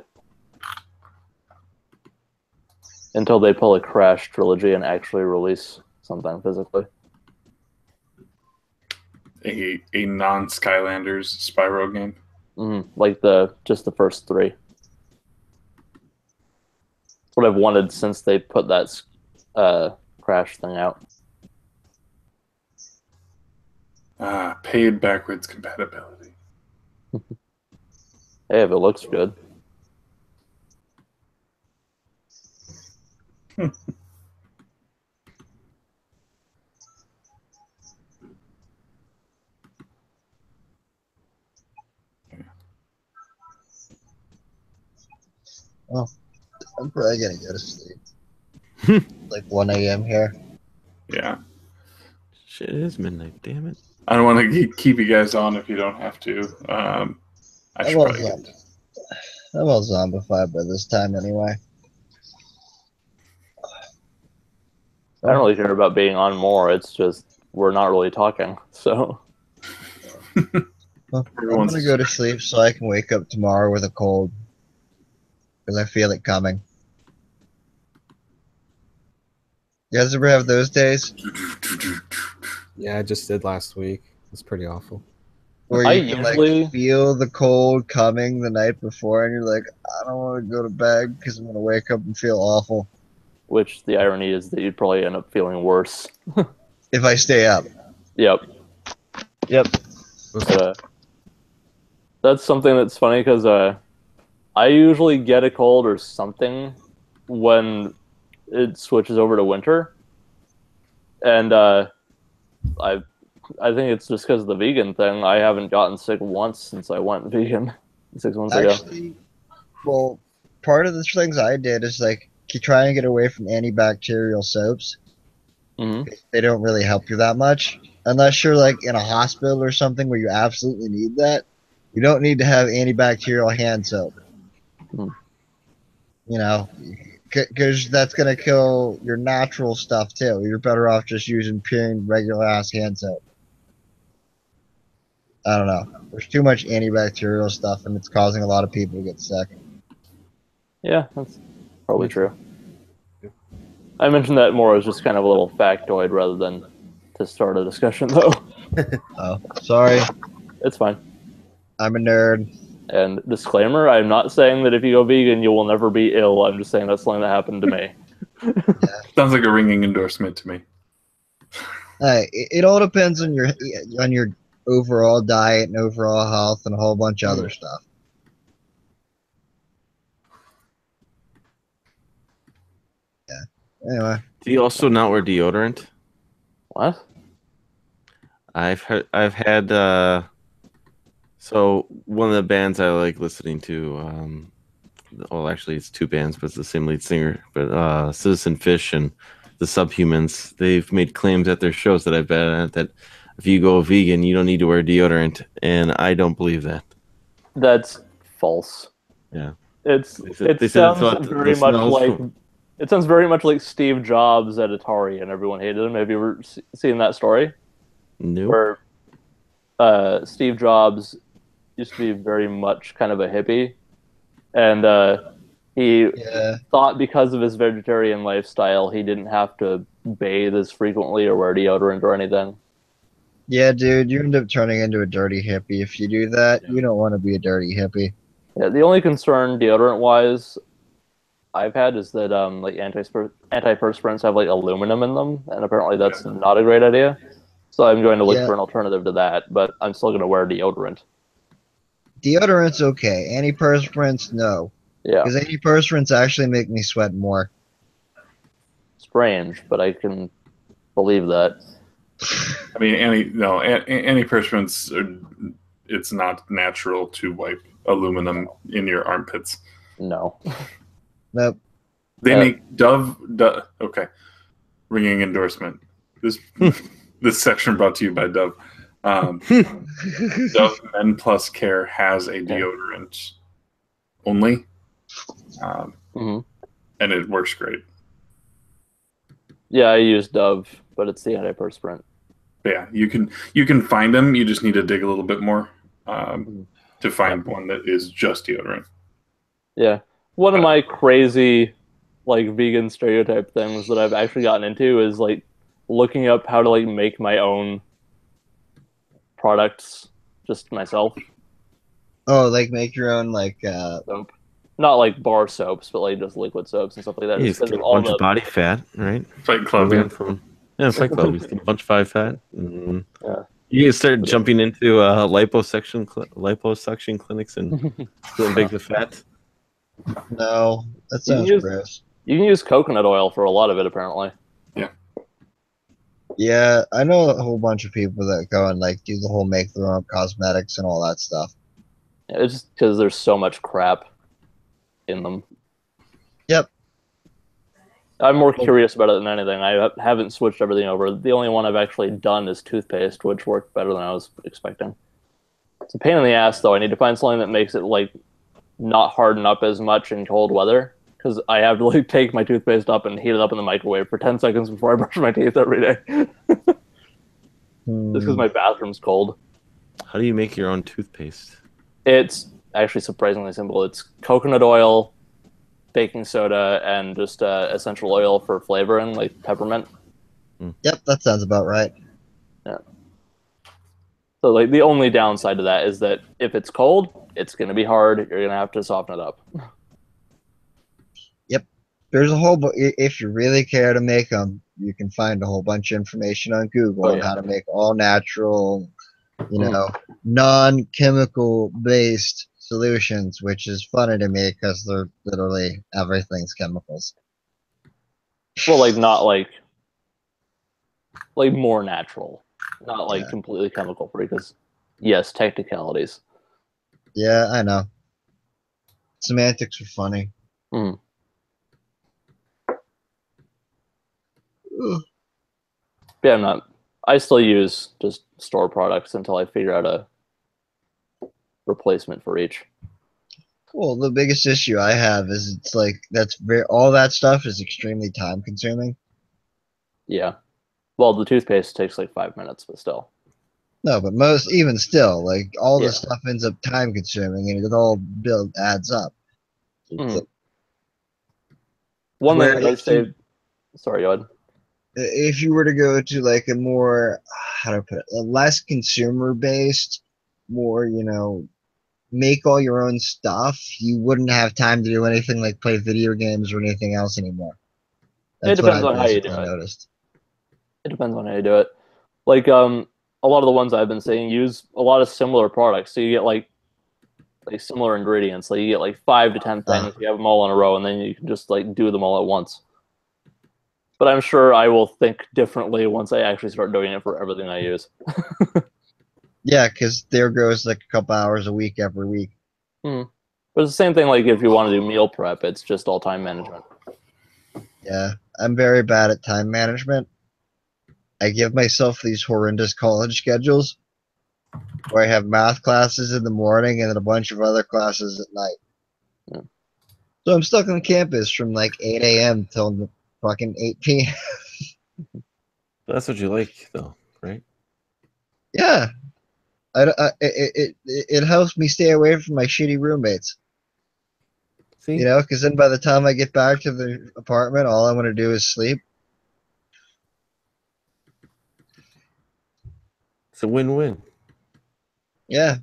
[SPEAKER 3] Until they pull a Crash trilogy and actually release something physically.
[SPEAKER 1] a non-Skylanders Spyro game.
[SPEAKER 3] Like just the first three. That's what I've wanted since they put that Crash thing out.
[SPEAKER 1] Paid backwards compatibility.
[SPEAKER 3] Hey, if it looks good.
[SPEAKER 4] Well, I'm probably gonna go to sleep. Like 1 a.m. here.
[SPEAKER 1] Yeah.
[SPEAKER 5] Shit, it is midnight, damn it.
[SPEAKER 1] I don't want to keep you guys on if you don't have to. I should probably get...
[SPEAKER 4] I'm all zombified by this time anyway.
[SPEAKER 3] I don't really care about being on more. It's just we're not really talking. So
[SPEAKER 4] Well, I'm gonna go to sleep so I can wake up tomorrow with a cold. Because I feel it coming. You guys ever have those days
[SPEAKER 8] Yeah, I just did last week. It's pretty awful.
[SPEAKER 4] where
[SPEAKER 3] I
[SPEAKER 4] you can
[SPEAKER 3] usually
[SPEAKER 4] like feel the cold coming the night before, and you're like, I don't want to go to bed because I'm gonna wake up and feel awful
[SPEAKER 3] which the irony is that you'd probably end up feeling worse.
[SPEAKER 4] if I stay up.
[SPEAKER 3] Yep.
[SPEAKER 4] Yep.
[SPEAKER 3] That's something that's funny because I usually get a cold or something when it switches over to winter, and I think it's just because of the vegan thing. I haven't gotten sick once since I went vegan 6 months ago.
[SPEAKER 4] Actually, well, part of the things I did is like you try and get away from antibacterial soaps.
[SPEAKER 3] Hmm.
[SPEAKER 4] They don't really help you that much unless you're like in a hospital or something where you absolutely need that. You don't need to have antibacterial hand soap.
[SPEAKER 3] Hmm.
[SPEAKER 4] You know, because that's gonna kill your natural stuff too. You're better off just using pure regular ass hand soap. I don't know. There's too much antibacterial stuff, and it's causing a lot of people to get sick.
[SPEAKER 3] Yeah, that's probably true. I mentioned that more as just kind of a little factoid rather than to start a discussion, though.
[SPEAKER 4] Oh, sorry.
[SPEAKER 3] It's fine.
[SPEAKER 4] I'm a nerd.
[SPEAKER 3] And disclaimer, I'm not saying that if you go vegan, you will never be ill. I'm just saying that's something that happened to me.
[SPEAKER 1] Sounds like a ringing endorsement to me.
[SPEAKER 4] It all depends on your overall diet and overall health and a whole bunch of other stuff. Yeah. Anyway.
[SPEAKER 5] Do you also not wear deodorant?
[SPEAKER 3] What?
[SPEAKER 5] I've had so one of the bands I like listening to, well actually it's two bands, but it's the same lead singer, but Citizen Fish and the Subhumans, they've made claims at their shows that I've been at that if you go vegan, you don't need to wear deodorant, and I don't believe that.
[SPEAKER 3] That's false.
[SPEAKER 5] Yeah.
[SPEAKER 3] It sounds very much like it sounds very much like Steve Jobs at Atari, and everyone hated him. Have you ever seen that story?
[SPEAKER 5] Nope.
[SPEAKER 3] Where Steve Jobs used to be very much kind of a hippie, and he thought because of his vegetarian lifestyle, he didn't have to bathe as frequently or wear deodorant or anything.
[SPEAKER 4] Yeah, dude, you end up turning into a dirty hippie if you do that. You don't want to be a dirty hippie.
[SPEAKER 3] Yeah, the only concern deodorant-wise I've had is that like antiperspirants have like aluminum in them, and apparently that's not a great idea. So I'm going to look for an alternative to that, but I'm still going to wear deodorant.
[SPEAKER 4] Deodorant's okay. Antiperspirants, no.
[SPEAKER 3] Yeah.
[SPEAKER 4] Because antiperspirants actually make me sweat more.
[SPEAKER 3] Strange, but I can believe that.
[SPEAKER 1] I mean, antiperspirants it's not natural to wipe aluminum in your armpits.
[SPEAKER 3] No.
[SPEAKER 4] Nope.
[SPEAKER 1] They make Dove. Okay, ringing endorsement. This section brought to you by Dove. Dove Men Plus Care has a deodorant only, and it works great.
[SPEAKER 3] Yeah, I use Dove, but it's the antiperspirant.
[SPEAKER 1] Yeah, you can find them. You just need to dig a little bit more to find one that is just deodorant.
[SPEAKER 3] Yeah, one of my crazy like vegan stereotype things that I've actually gotten into is like looking up how to like make my own products just myself.
[SPEAKER 4] Oh, like make your own like
[SPEAKER 3] soap. Not like bar soaps, but like just liquid soaps and stuff like that.
[SPEAKER 5] You just get a bunch of body fat, right?
[SPEAKER 1] Fight Club,
[SPEAKER 5] Fight Club. Just get a bunch of body fat.
[SPEAKER 3] Yeah.
[SPEAKER 5] You can start jumping into liposuction clinics and doing big the fat.
[SPEAKER 4] No, that sounds gross.
[SPEAKER 3] You can use coconut oil for a lot of it, apparently.
[SPEAKER 1] Yeah.
[SPEAKER 4] Yeah, I know a whole bunch of people that go and like do the whole make their own cosmetics and all that stuff.
[SPEAKER 3] Yeah, it's just because there's so much crap in them.
[SPEAKER 4] Yep.
[SPEAKER 3] I'm more curious about it than anything. I haven't switched everything over. The only one I've actually done is toothpaste, which worked better than I was expecting. It's a pain in the ass, though. I need to find something that makes it like not harden up as much in cold weather, because I have to like take my toothpaste up and heat it up in the microwave for 10 seconds before I brush my teeth every day. Just because my bathroom's cold.
[SPEAKER 5] How do you make your own toothpaste?
[SPEAKER 3] It's actually surprisingly simple. It's coconut oil, baking soda and just essential oil for flavoring, like peppermint.
[SPEAKER 4] Yep, that sounds about right.
[SPEAKER 3] Yeah. So like the only downside to that is that if it's cold, it's gonna be hard. You're gonna have to soften it up.
[SPEAKER 4] Yep. There's a whole if you really care to make them, you can find a whole bunch of information on Google on how to make all natural, non-chemical based solutions, which is funny to me because they're literally everything's chemicals.
[SPEAKER 3] Well, like not like more natural, not like completely chemical free. Because yes, technicalities.
[SPEAKER 4] Yeah, I know. Semantics are funny.
[SPEAKER 3] Mm. Yeah, I'm not. I still use just store products until I figure out a replacement for each.
[SPEAKER 4] Well, the biggest issue I have is it's like all that stuff is extremely time consuming.
[SPEAKER 3] Yeah. Well, the toothpaste takes like 5 minutes, but still.
[SPEAKER 4] No, but even still, like all this stuff ends up time consuming, and it all adds up.
[SPEAKER 3] Mm. One thing I say, sorry, go ahead.
[SPEAKER 4] If you were to go to like a more, how do I put it, a less consumer based, more, make all your own stuff, you wouldn't have time to do anything like play video games or anything else anymore. That's
[SPEAKER 3] It depends on how you do it.
[SPEAKER 4] Noticed.
[SPEAKER 3] It depends on how you do it. Like a lot of the ones I've been seeing use a lot of similar products, so you get like similar ingredients. Like you get like 5 to 10 things, you have them all in a row, and then you can just like do them all at once. But I'm sure I will think differently once I actually start doing it for everything I use.
[SPEAKER 4] Yeah, because there goes like a couple hours a week every week.
[SPEAKER 3] But it's the same thing like if you want to do meal prep, it's just all time management.
[SPEAKER 4] Yeah, I'm very bad at time management. I give myself these horrendous college schedules where I have math classes in the morning and then a bunch of other classes at night.
[SPEAKER 3] Yeah.
[SPEAKER 4] So I'm stuck on campus from like 8 a.m. till fucking 8 p.m.
[SPEAKER 5] That's what you like, though, right?
[SPEAKER 4] Yeah. It helps me stay away from my shitty roommates.
[SPEAKER 5] See?
[SPEAKER 4] Because then by the time I get back to the apartment, all I want to do is sleep.
[SPEAKER 5] It's a win-win.
[SPEAKER 4] Yeah.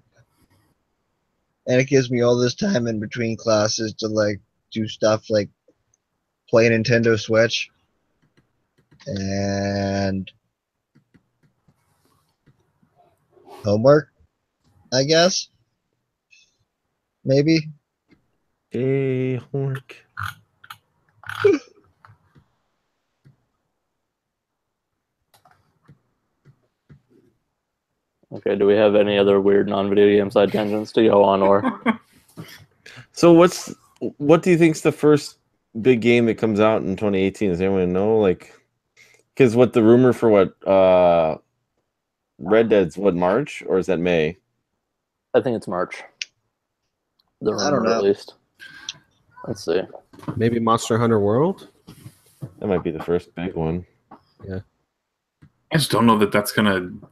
[SPEAKER 4] And it gives me all this time in between classes to like do stuff like play Nintendo Switch and homework, I guess. Maybe.
[SPEAKER 5] Hey, homework.
[SPEAKER 3] Okay, do we have any other weird non-video game side tangents to go on, or?
[SPEAKER 5] So what do you think's the first big game that comes out in 2018? Does anyone know? Like, because what the rumor for Red Dead's March, or is that May?
[SPEAKER 3] I think it's March. The rumor,
[SPEAKER 4] I don't know.
[SPEAKER 3] at least. Let's see.
[SPEAKER 8] Maybe Monster Hunter World?
[SPEAKER 5] That might be the first big one.
[SPEAKER 8] Yeah.
[SPEAKER 1] I just don't know that that's going to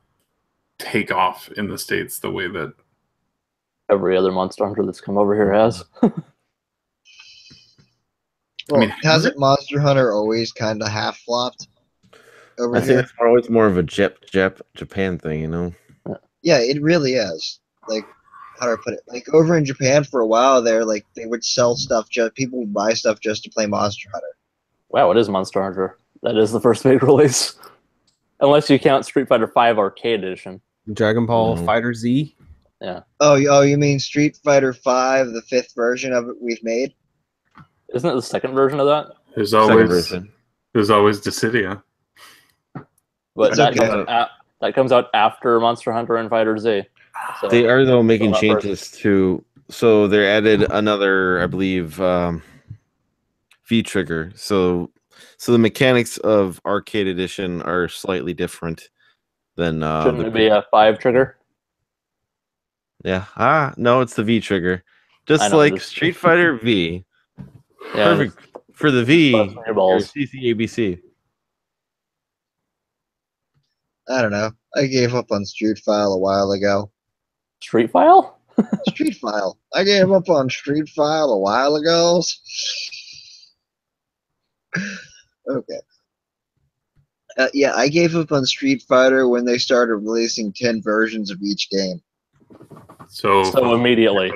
[SPEAKER 1] take off in the States the way that
[SPEAKER 3] every other Monster Hunter that's come over here has.
[SPEAKER 4] Well, hasn't Monster Hunter always kind of half flopped over
[SPEAKER 5] I
[SPEAKER 4] here?
[SPEAKER 5] think it's always more of a Japan thing,
[SPEAKER 4] Yeah, it really is. Like, how do I put it? Like, over in Japan for a while there, like, they would sell stuff, people would buy stuff just to play Monster Hunter.
[SPEAKER 3] Wow, it is Monster Hunter. That is the first big release. Unless you count Street Fighter V Arcade Edition.
[SPEAKER 8] Dragon Ball Fighter Z?
[SPEAKER 3] Yeah.
[SPEAKER 4] Oh, you mean Street Fighter V, the 5th version of it we've made?
[SPEAKER 3] Isn't it the second version of that?
[SPEAKER 1] There's always Dissidia.
[SPEAKER 3] But that comes out after Monster Hunter and Fighter Z. So
[SPEAKER 5] they are, though, making changes to... So they added another, I believe, V-Trigger. So the mechanics of Arcade Edition are slightly different than...
[SPEAKER 3] Shouldn't it be a 5-trigger?
[SPEAKER 5] Yeah. No, it's the V-Trigger. Just like Street Fighter V.
[SPEAKER 3] Yeah,
[SPEAKER 5] perfect for the V.
[SPEAKER 3] Or
[SPEAKER 5] CCABC.
[SPEAKER 4] I don't know. I gave up on Street File a while ago.
[SPEAKER 3] Street File?
[SPEAKER 4] Street File. I gave up on Street File a while ago. Okay. Yeah, I gave up on Street Fighter when they started releasing 10 versions of each game.
[SPEAKER 3] So immediately.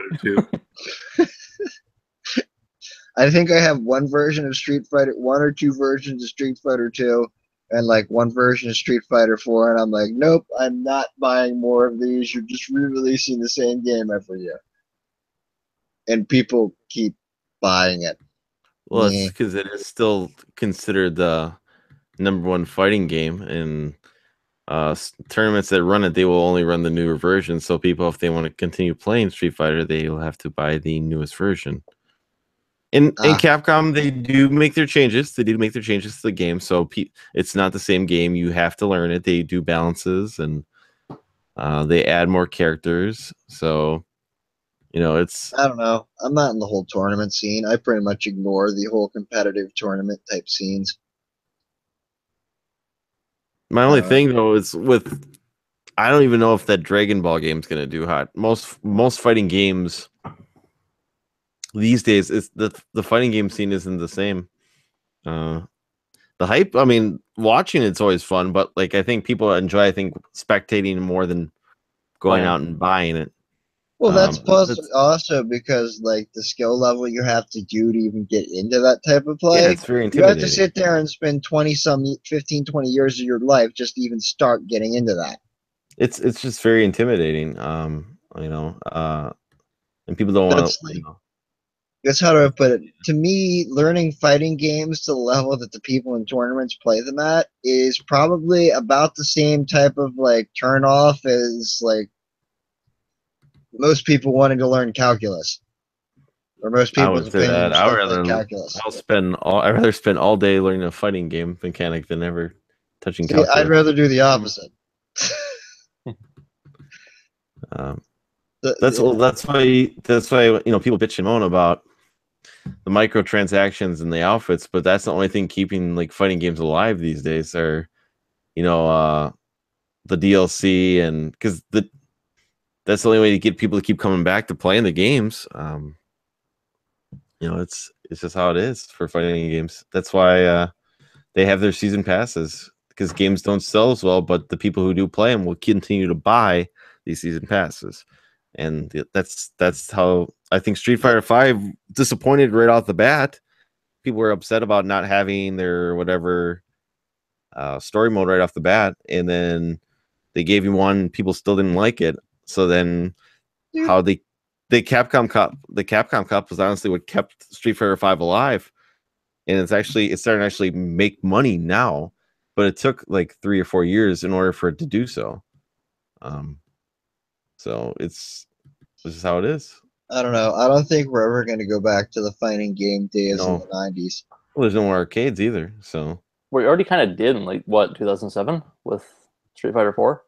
[SPEAKER 4] I think I have one version of Street Fighter, one or two versions of Street Fighter 2, and like one version of Street Fighter 4, and I'm like, nope, I'm not buying more of these. You're just re-releasing the same game every year. And people keep buying it.
[SPEAKER 5] Well, it's because it is still considered the #1 fighting game, and tournaments that run it, they will only run the newer version. So people, if they want to continue playing Street Fighter, they will have to buy the newest version. In Capcom, they do make their changes. They do make their changes to the game, so it's not the same game. You have to learn it. They do balances, and they add more characters. So, it's.
[SPEAKER 4] I don't know. I'm not in the whole tournament scene. I pretty much ignore the whole competitive tournament type scenes.
[SPEAKER 5] My only thing though is I don't even know if that Dragon Ball game is going to do hot. Most fighting games these days, is the fighting game scene isn't the same. The hype, I mean, watching it's always fun, but like I think people enjoy spectating more than going out and buying it.
[SPEAKER 4] Well, that's also because like the skill level you have to do to even get into that type of play.
[SPEAKER 5] Yeah, it's very
[SPEAKER 4] You
[SPEAKER 5] intimidating.
[SPEAKER 4] have to sit there and spend 15, 20 years of your life just to even start getting into that.
[SPEAKER 5] It's just very intimidating. And people don't want to.
[SPEAKER 4] That's how do I put it? To me, learning fighting games to the level that the people in tournaments play them at is probably about the same type of like turn off as like most people wanting to learn calculus. Or most people's opinion
[SPEAKER 5] I'd rather spend all day learning a fighting game mechanic than ever touching calculus.
[SPEAKER 4] I'd rather do the opposite.
[SPEAKER 5] That's why people bitch and moan about the microtransactions and the outfits, but that's the only thing keeping like fighting games alive these days are the DLC, and because that's the only way to get people to keep coming back to playing the games. It's just how it is for fighting games. That's why they have their season passes, because games don't sell as well, but the people who do play them will continue to buy these season passes. And that's how I think Street Fighter V disappointed right off the bat. People were upset about not having their whatever story mode right off the bat, and then they gave you one. People still didn't like it. So then, how the Capcom Cup was honestly what kept Street Fighter V alive, and it's starting to actually make money now, but it took like 3 or 4 years in order for it to do so. So this is how it is.
[SPEAKER 4] I don't know. I don't think we're ever going to go back to the fighting game days in the 90s.
[SPEAKER 5] Well, there's no more arcades either. So
[SPEAKER 3] we already kind of did in 2007 with Street Fighter 4.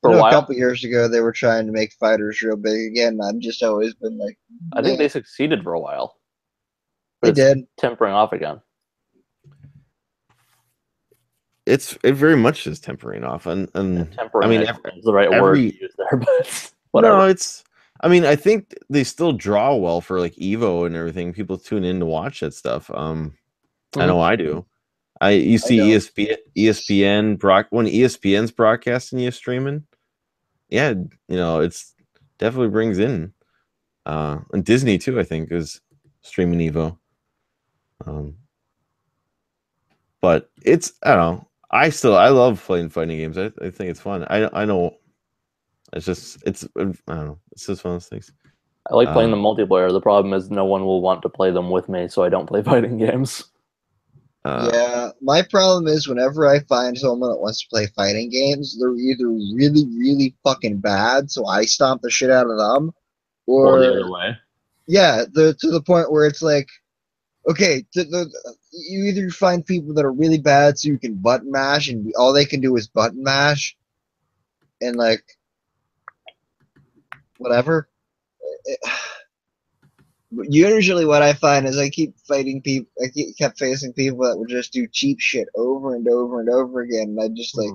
[SPEAKER 4] A couple years ago, they were trying to make fighters real big again. I've just always been like,
[SPEAKER 3] I think they succeeded for a while.
[SPEAKER 4] They did.
[SPEAKER 3] Tempering off again.
[SPEAKER 5] It very much is tempering off, and
[SPEAKER 3] tempering. I mean, is the right word to use there, but whatever.
[SPEAKER 5] No, it's. I mean, I think they still draw well for like Evo and everything. People tune in to watch that stuff. I know I do. You see ESPN when ESPN's broadcasting, you streaming. Yeah, it's definitely brings in. And Disney too, I think, is streaming Evo. But it's, I don't know. I love playing fighting games. I think it's fun. I know. I don't know. It's just one of those things.
[SPEAKER 3] I like playing the multiplayer. The problem is no one will want to play them with me, so I don't play fighting games.
[SPEAKER 4] Yeah, my problem is whenever I find someone that wants to play fighting games, they're either really, really fucking bad, so I stomp the shit out of them,
[SPEAKER 3] or the other way.
[SPEAKER 4] Yeah, to the point where it's like, okay, you either find people that are really bad so you can button mash, and all they can do is button mash, and like, whatever. Usually what I find is I keep fighting people, kept facing people that would just do cheap shit over and over and over again, and I just like,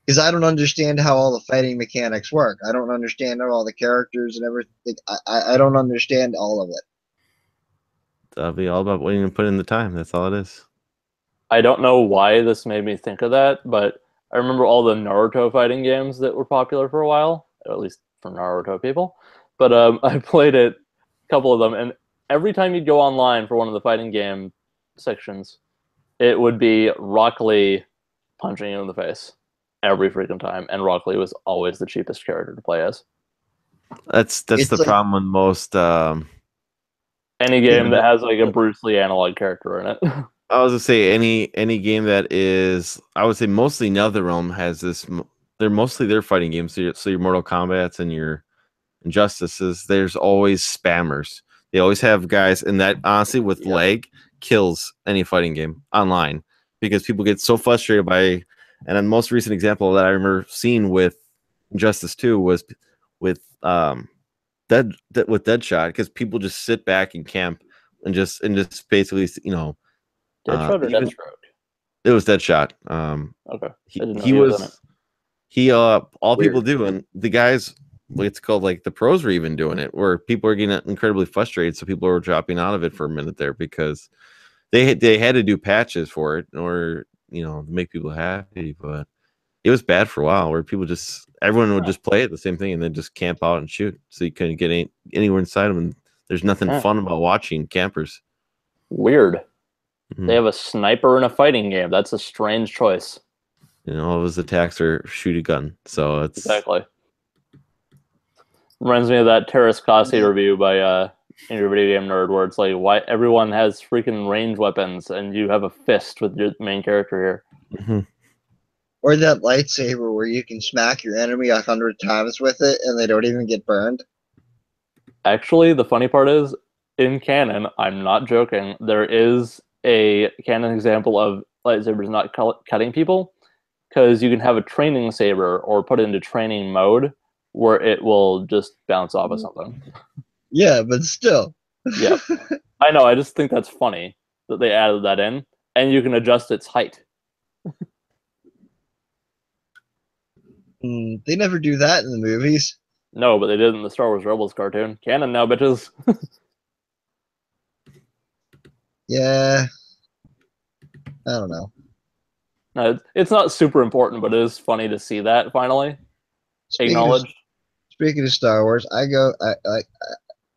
[SPEAKER 4] because I don't understand how all the fighting mechanics work. I don't understand all the characters and everything. I don't understand all of it.
[SPEAKER 5] That'll be all about waiting and putting in the time. That's all it is.
[SPEAKER 3] I don't know why this made me think of that, but I remember all the Naruto fighting games that were popular for a while, at least for Naruto people. But I played it, a couple of them, and every time you'd go online for one of the fighting game sections, it would be Rock Lee punching you in the face every freaking time, and Rock Lee was always the cheapest character to play as.
[SPEAKER 5] That's
[SPEAKER 4] It's
[SPEAKER 5] the
[SPEAKER 4] like-
[SPEAKER 5] problem with most.
[SPEAKER 3] Any game that has like a Bruce Lee analog character in it.
[SPEAKER 5] I was gonna say any game that is, I would say mostly NetherRealm has this. They're mostly their fighting games. So your Mortal Kombat's and your Injustices. There's always spammers. They always have guys, and that honestly with lag kills any fighting game online because people get so frustrated by. And the most recent example that I remember seeing with Injustice 2 was with Deadshot, because people just sit back and camp and just basically
[SPEAKER 3] Deadshot or
[SPEAKER 5] even-
[SPEAKER 3] Deathstroke?
[SPEAKER 5] it was Deadshot.
[SPEAKER 3] Okay.
[SPEAKER 5] He,
[SPEAKER 3] I didn't know
[SPEAKER 5] he
[SPEAKER 3] he was in it.
[SPEAKER 5] was he all
[SPEAKER 4] Weird.
[SPEAKER 5] people do, and the guys, it's called, like, the pros were even doing it, where people are getting incredibly frustrated, so people were dropping out of it for a minute there because they had to do patches for it in order, to make people happy. But it was bad for a while, where everyone would just play it the same thing and then just camp out and shoot, so you couldn't get anywhere inside them, and there's nothing fun about watching campers.
[SPEAKER 3] Weird.
[SPEAKER 5] Mhm.
[SPEAKER 3] They have a sniper in a fighting game. That's a strange choice.
[SPEAKER 5] All of his attacks are shoot a gun, so it's
[SPEAKER 3] Exactly. Reminds me of that Terrace Kasi review by In Your Video Game Nerd, where it's like, why everyone has freaking range weapons and you have a fist with your main character here.
[SPEAKER 5] Mhm.
[SPEAKER 4] Or that lightsaber where you can smack your enemy 100 times with it and they don't even get burned.
[SPEAKER 3] Actually, the funny part is, in canon, I'm not joking, there is a canon example of lightsabers not cutting people, because you can have a training saber or put it into training mode where it will just bounce off of something.
[SPEAKER 4] Yeah, but still.
[SPEAKER 3] Yeah. I know, I just think that's funny that they added that in, and you can adjust its height.
[SPEAKER 4] They never do that in the movies.
[SPEAKER 3] No, but they did in the Star Wars Rebels cartoon. Canon now, bitches.
[SPEAKER 4] Yeah. I don't know.
[SPEAKER 3] No, it's not super important, but it is funny to see that finally acknowledged.
[SPEAKER 4] Speaking of Star Wars,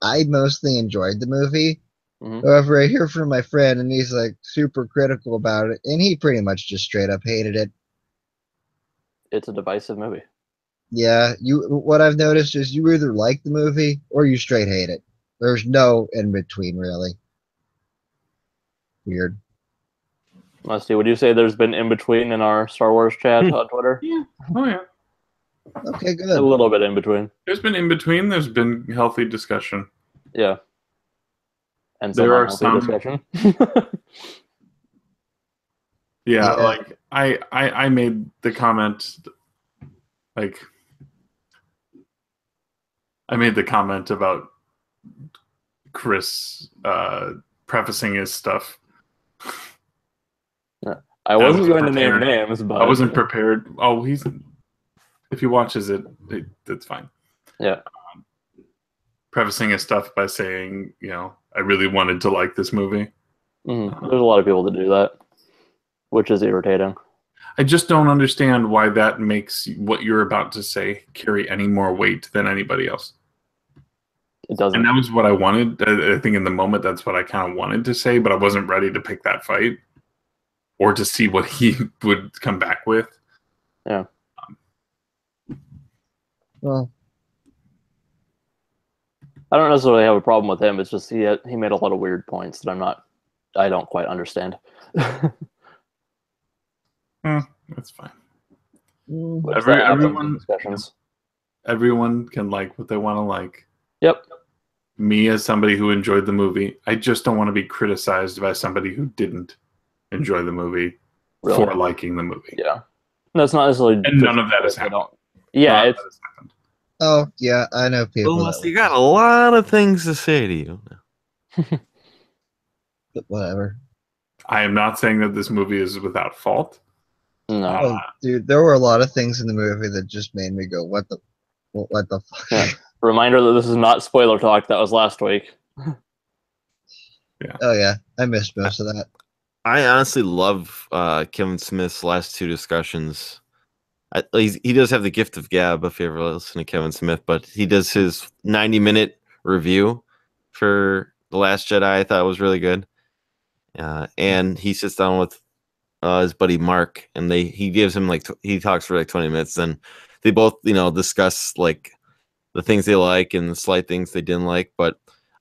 [SPEAKER 4] I mostly enjoyed the movie.
[SPEAKER 3] Mhm.
[SPEAKER 4] However, I hear from my friend, and he's like super critical about it, and he pretty much just straight up hated it.
[SPEAKER 3] It's a divisive movie.
[SPEAKER 4] Yeah, what I've noticed is you either like the movie or you straight hate it. There's no in between, really. Weird.
[SPEAKER 3] Musty, would you say there's been in between in our Star Wars chat on Twitter?
[SPEAKER 1] Yeah. Oh yeah.
[SPEAKER 4] Okay,
[SPEAKER 3] A
[SPEAKER 4] good.
[SPEAKER 3] little bit in between.
[SPEAKER 1] There's been in between. There's been healthy discussion.
[SPEAKER 3] Yeah. And
[SPEAKER 1] There are
[SPEAKER 3] unhealthy
[SPEAKER 1] some-
[SPEAKER 3] discussion.
[SPEAKER 1] Yeah,
[SPEAKER 4] Yeah.
[SPEAKER 1] like I made the comment, like I made the comment about Chris prefacing his stuff.
[SPEAKER 3] I wasn't
[SPEAKER 1] was
[SPEAKER 3] going to name
[SPEAKER 1] prepared.
[SPEAKER 3] names, but
[SPEAKER 1] I wasn't prepared. Oh, if he watches it, it's fine.
[SPEAKER 3] Yeah.
[SPEAKER 1] Prefacing his stuff by saying, I really wanted to like this movie.
[SPEAKER 3] There's a lot of people that do that, which is irritating.
[SPEAKER 1] I just don't understand why that makes what you're about to say carry any more weight than anybody else.
[SPEAKER 3] It doesn't.
[SPEAKER 1] And that was what I wanted. I think in the moment, that's what I kind of wanted to say, but I wasn't ready to pick that fight or to see what he would come back with.
[SPEAKER 3] Yeah.
[SPEAKER 4] Well,
[SPEAKER 3] I don't necessarily have a problem with him. It's just he made a lot of weird points that I don't quite understand.
[SPEAKER 1] That's fine.
[SPEAKER 4] mm,
[SPEAKER 1] Everyone can like what they want to like.
[SPEAKER 3] Yep.
[SPEAKER 1] Me, as somebody who enjoyed the movie, I just don't want to be criticized by somebody who didn't enjoy the movie
[SPEAKER 3] Really?
[SPEAKER 1] for liking the movie.
[SPEAKER 3] Yeah. That's not necessarily.
[SPEAKER 1] And none of that has happened.
[SPEAKER 3] Yeah,
[SPEAKER 1] None of
[SPEAKER 3] it's
[SPEAKER 1] that has happened.
[SPEAKER 4] oh, yeah, I know people.
[SPEAKER 5] Unless you got a lot of things to say to you.
[SPEAKER 4] But whatever.
[SPEAKER 1] I am not saying that this movie is without fault.
[SPEAKER 3] no.
[SPEAKER 4] Oh, dude, there were a lot of things in the movie that just made me go, what the fuck?
[SPEAKER 3] Yeah. Reminder that this is not spoiler talk. That was last week.
[SPEAKER 4] Oh yeah, I missed most of that.
[SPEAKER 5] I honestly love Kevin Smith's last two discussions. He does have the gift of gab if you ever listen to Kevin Smith, but he does his 90-minute review for The Last Jedi. I thought it was really good. And he sits down with his buddy Mark, and he gives him he talks for like 20 minutes. Then they both discuss like the things they like and the slight things they didn't like. But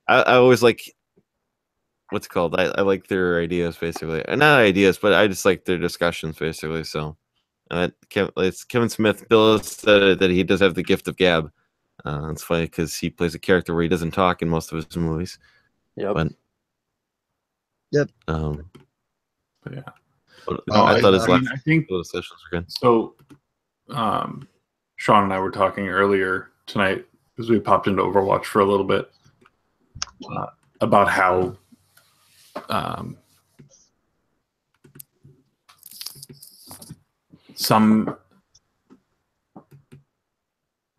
[SPEAKER 5] I always like what's it called. I like their ideas basically, not ideas, but I just like their discussions basically. So. It's Kevin Smith. Bill said that he does have the gift of gab. It's funny because he plays a character where he doesn't talk in most of his movies.
[SPEAKER 3] Yep.
[SPEAKER 5] But,
[SPEAKER 4] Yep.
[SPEAKER 1] But yeah.
[SPEAKER 5] I thought his
[SPEAKER 1] I
[SPEAKER 5] last
[SPEAKER 1] mean, I think
[SPEAKER 5] sessions were good.
[SPEAKER 1] so. Sean and I were talking earlier tonight because we popped into Overwatch for a little bit about how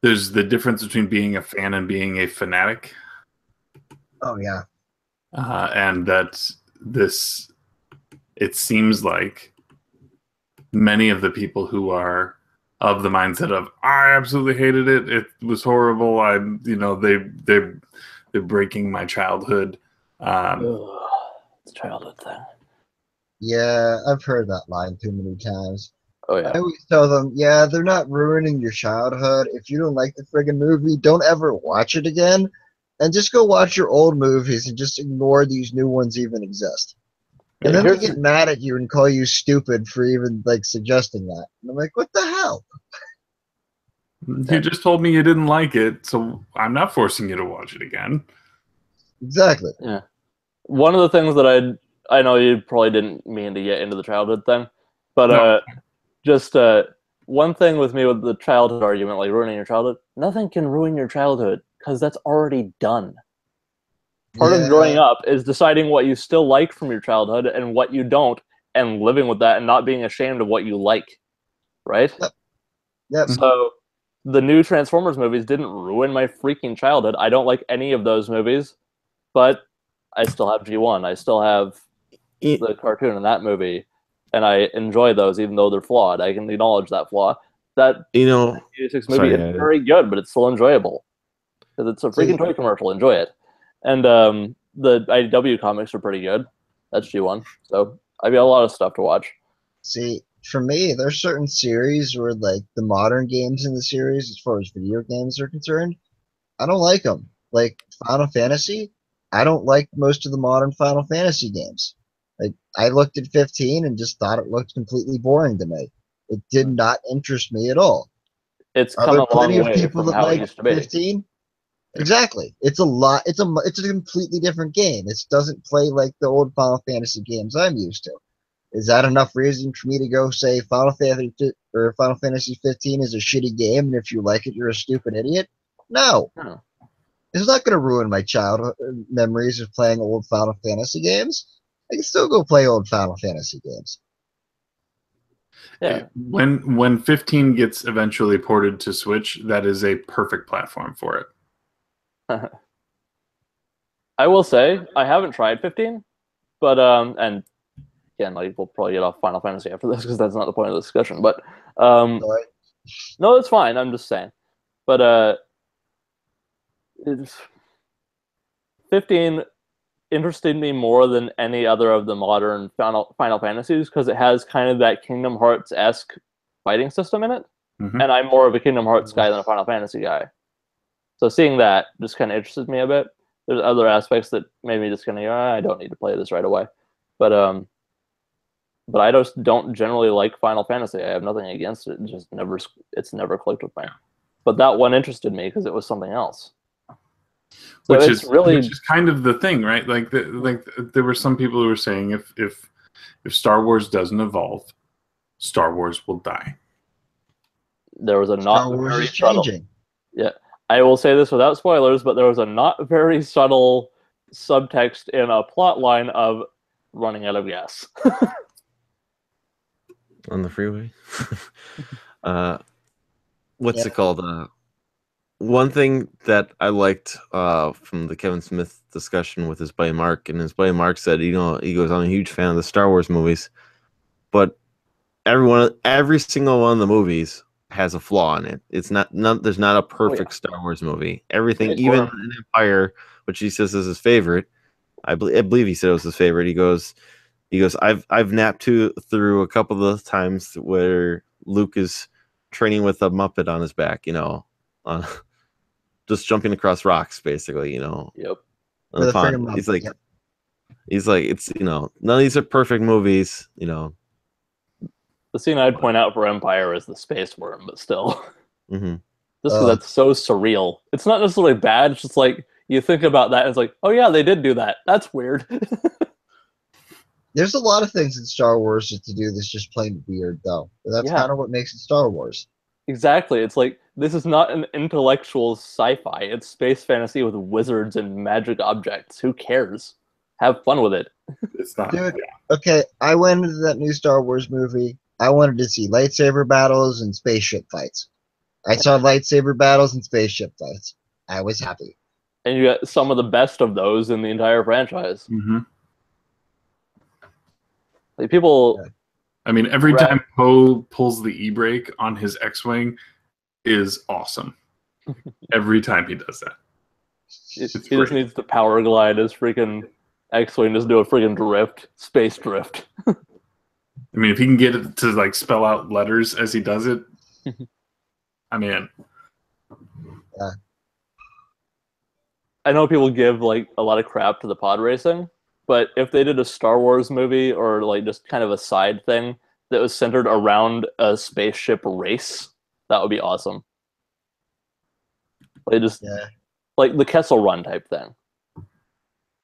[SPEAKER 1] there's the difference between being a fan and being a fanatic.
[SPEAKER 4] Oh yeah.
[SPEAKER 1] And that it seems like many of the people who are of the mindset of I absolutely hated it. It was horrible. They're breaking my childhood.
[SPEAKER 3] It's a childhood thing.
[SPEAKER 4] Yeah, I've heard that line too many times.
[SPEAKER 3] Oh yeah.
[SPEAKER 4] I always tell them, yeah, they're not ruining your childhood. If you don't like the friggin' movie, don't ever watch it again. And just go watch your old movies and just ignore these new ones even exist. And then they get mad at you and call you stupid for even like suggesting that. And I'm like, what the hell?
[SPEAKER 1] You just told me you didn't like it, so I'm not forcing you to watch it again.
[SPEAKER 4] Exactly.
[SPEAKER 3] Yeah. One of the things that I know you probably didn't mean to get into the childhood thing, but
[SPEAKER 1] No.
[SPEAKER 3] just one thing with me with the childhood argument, like ruining your childhood, nothing can ruin your childhood because that's already done. Part of growing up is deciding what you still like from your childhood and what you don't, and living with that and not being ashamed of what you like, right?
[SPEAKER 4] Yep.
[SPEAKER 3] So the new Transformers movies didn't ruin my freaking childhood. I don't like any of those movies, but I still have G1. I still have the cartoon in that movie, and I enjoy those even though they're flawed. I can acknowledge that flaw. That 86 movie is very good, but it's still enjoyable because it's a freaking toy commercial. Enjoy it. And the IDW comics are pretty good. That's G1. So I've got a lot of stuff to watch.
[SPEAKER 4] See, for me, there's certain series where, like, the modern games in the series, as far as video games are concerned, I don't like them. Like Final Fantasy, I don't like most of the modern Final Fantasy games. Like, I looked at 15 and just thought it looked completely boring to me. It did not interest me at all.
[SPEAKER 3] It's
[SPEAKER 4] Are
[SPEAKER 3] come
[SPEAKER 4] there
[SPEAKER 3] a long
[SPEAKER 4] plenty of
[SPEAKER 3] way
[SPEAKER 4] people
[SPEAKER 3] from
[SPEAKER 4] that
[SPEAKER 3] how it
[SPEAKER 4] like
[SPEAKER 3] used to be.
[SPEAKER 4] 15? Exactly. It's a lot. It's a completely different game. It doesn't play like the old Final Fantasy games I'm used to. Is that enough reason for me to go say Final Fantasy 15 is a shitty game, and if you like it, you're a stupid idiot? No. It's not going to ruin my childhood memories of playing old Final Fantasy games. I can still go play old Final Fantasy games.
[SPEAKER 3] Yeah.
[SPEAKER 1] When 15 gets eventually ported to Switch, that is a perfect platform for it.
[SPEAKER 3] I will say I haven't tried 15, but and again, like we'll probably get off Final Fantasy after this because that's not the point of the discussion. But no, it's fine. I'm just saying. But it's 15 interested me more than any other of the modern Final Fantasies because it has kind of that Kingdom Hearts-esque fighting system in it, and I'm more of a Kingdom Hearts guy than a Final Fantasy guy. So seeing that just kind of interested me a bit. There's other aspects that made me just kind of I don't need to play this right away, but I just don't generally like Final Fantasy. I have nothing against it. It's never clicked with me. But that one interested me because it was something else. So
[SPEAKER 1] which is kind of the thing, right? Like there were some people who were saying if Star Wars doesn't evolve, Star Wars will die.
[SPEAKER 3] There was a not very subtle.
[SPEAKER 4] Changing.
[SPEAKER 3] Yeah, I will say this without spoilers, but there was a not very subtle subtext in a plot line of running out of gas.
[SPEAKER 5] On the freeway. What's it called? one thing that I liked from the Kevin Smith discussion with his buddy Mark, and his buddy Mark said, he goes, I'm a huge fan of the Star Wars movies, but every single one of the movies has a flaw in it. It's there's not a perfect Star Wars movie. Everything, even in Empire, which he says is his favorite, I believe he said it was his favorite. He goes, I've napped through a couple of times where Luke is training with a Muppet on his back, just jumping across rocks, basically,
[SPEAKER 3] Yep.
[SPEAKER 5] On the pond. He's like, it's none of these are perfect movies,
[SPEAKER 3] The scene I'd point out for Empire is the space worm, but still,
[SPEAKER 5] Mm-hmm.
[SPEAKER 3] just because that's so surreal. It's not necessarily bad. It's just like you think about that, and it's like, oh yeah, they did do that. That's weird.
[SPEAKER 4] There's a lot of things in Star Wars to do that's just plain weird, though. But that's kind of what makes it Star Wars.
[SPEAKER 3] Exactly. It's like, this is not an intellectual sci-fi. It's space fantasy with wizards and magic objects. Who cares? Have fun with it.
[SPEAKER 1] It's not.
[SPEAKER 4] Dude, okay, I went into that new Star Wars movie. I wanted to see lightsaber battles and spaceship fights. I saw lightsaber battles and spaceship fights. I was happy.
[SPEAKER 3] And you got some of the best of those in the entire franchise.
[SPEAKER 1] Mm-hmm.
[SPEAKER 3] Like, people...
[SPEAKER 1] I mean, every time Poe pulls the e-brake on his X-Wing is awesome. Every time he does that.
[SPEAKER 3] He just needs to power glide his freaking X-Wing, just do a freaking drift. Space drift.
[SPEAKER 1] I mean, if he can get it to, like, spell out letters as he does it, I'm in.
[SPEAKER 4] Yeah.
[SPEAKER 3] I know people give, like, a lot of crap to the pod racing, but if they did a Star Wars movie or, like, just kind of a side thing that was centered around a spaceship race, that would be awesome. Like, just like the Kessel Run type thing.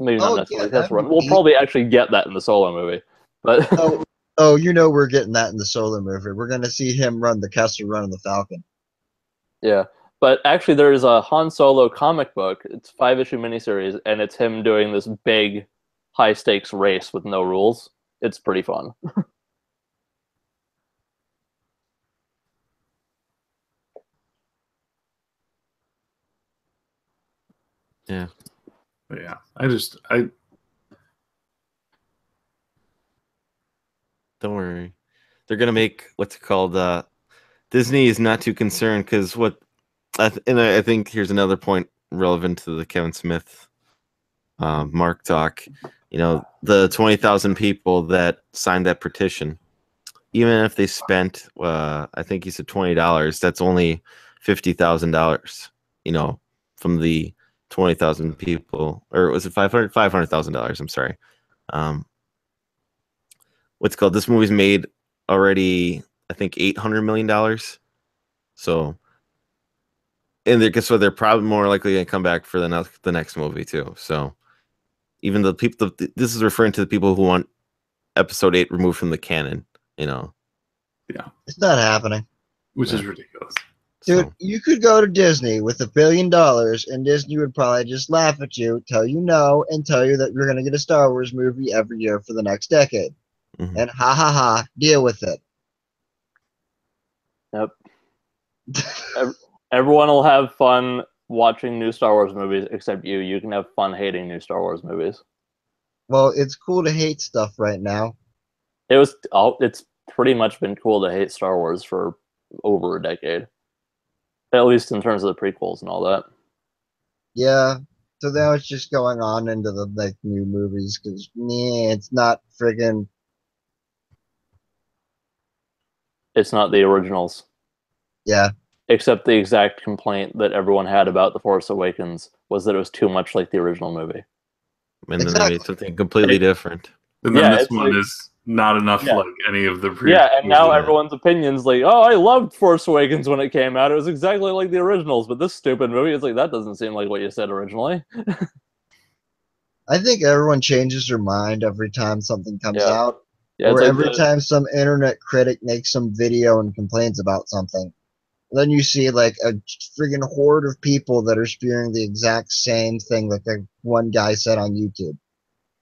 [SPEAKER 3] Maybe not necessarily Kessel Run. We'll probably actually get that in the Solo movie, but
[SPEAKER 4] we're getting that in the Solo movie. We're going to see him run the Kessel Run on the Falcon.
[SPEAKER 3] Yeah, but actually, there is a Han Solo comic book. It's 5-issue miniseries, and it's him doing this big, high-stakes race with no rules. It's pretty fun.
[SPEAKER 5] Yeah.
[SPEAKER 1] But yeah,
[SPEAKER 5] don't worry. They're gonna make what's it called. Disney is not too concerned because I think here's another point relevant to the Kevin Smith, Mark talk. The 20,000 people that signed that petition, even if they spent, I think he said $20, that's only $50,000. From the 20,000 people, or was it $500,000? I'm sorry. What's called? This movie's made already, I think, $800 million. So, and they're probably more likely going to come back for the next movie too. So, even the people, this is referring to the people who want Episode 8 removed from the canon.
[SPEAKER 1] Yeah,
[SPEAKER 4] it's not happening.
[SPEAKER 1] Which is ridiculous.
[SPEAKER 4] Dude, you could go to Disney with $1 billion, and Disney would probably just laugh at you, tell you no, and tell you that you're going to get a Star Wars movie every year for the next decade.
[SPEAKER 5] Mm-hmm.
[SPEAKER 4] And ha ha ha, deal with it.
[SPEAKER 3] Yep. Everyone will have fun watching new Star Wars movies, except you. You can have fun hating new Star Wars movies.
[SPEAKER 4] Well, it's cool to hate stuff right now.
[SPEAKER 3] It's pretty much been cool to hate Star Wars for over a decade. At least in terms of the prequels and all that.
[SPEAKER 4] Yeah. So now it's just going on into the new movies because it's not friggin'.
[SPEAKER 3] It's not the originals.
[SPEAKER 4] Yeah.
[SPEAKER 3] Except the exact complaint that everyone had about The Force Awakens was that it was too much like the original movie.
[SPEAKER 5] And then they made something completely different.
[SPEAKER 1] And then this one is not enough like any of the previous.
[SPEAKER 3] Yeah, and now everyone's opinion's like, oh, I loved Force Awakens when it came out. It was exactly like the originals, but this stupid movie, it's like, that doesn't seem like what you said originally.
[SPEAKER 4] I think everyone changes their mind every time something comes out.
[SPEAKER 3] Yeah,
[SPEAKER 4] or every time some internet critic makes some video and complains about something. Then you see like a friggin' horde of people that are spewing the exact same thing that the one guy said on YouTube.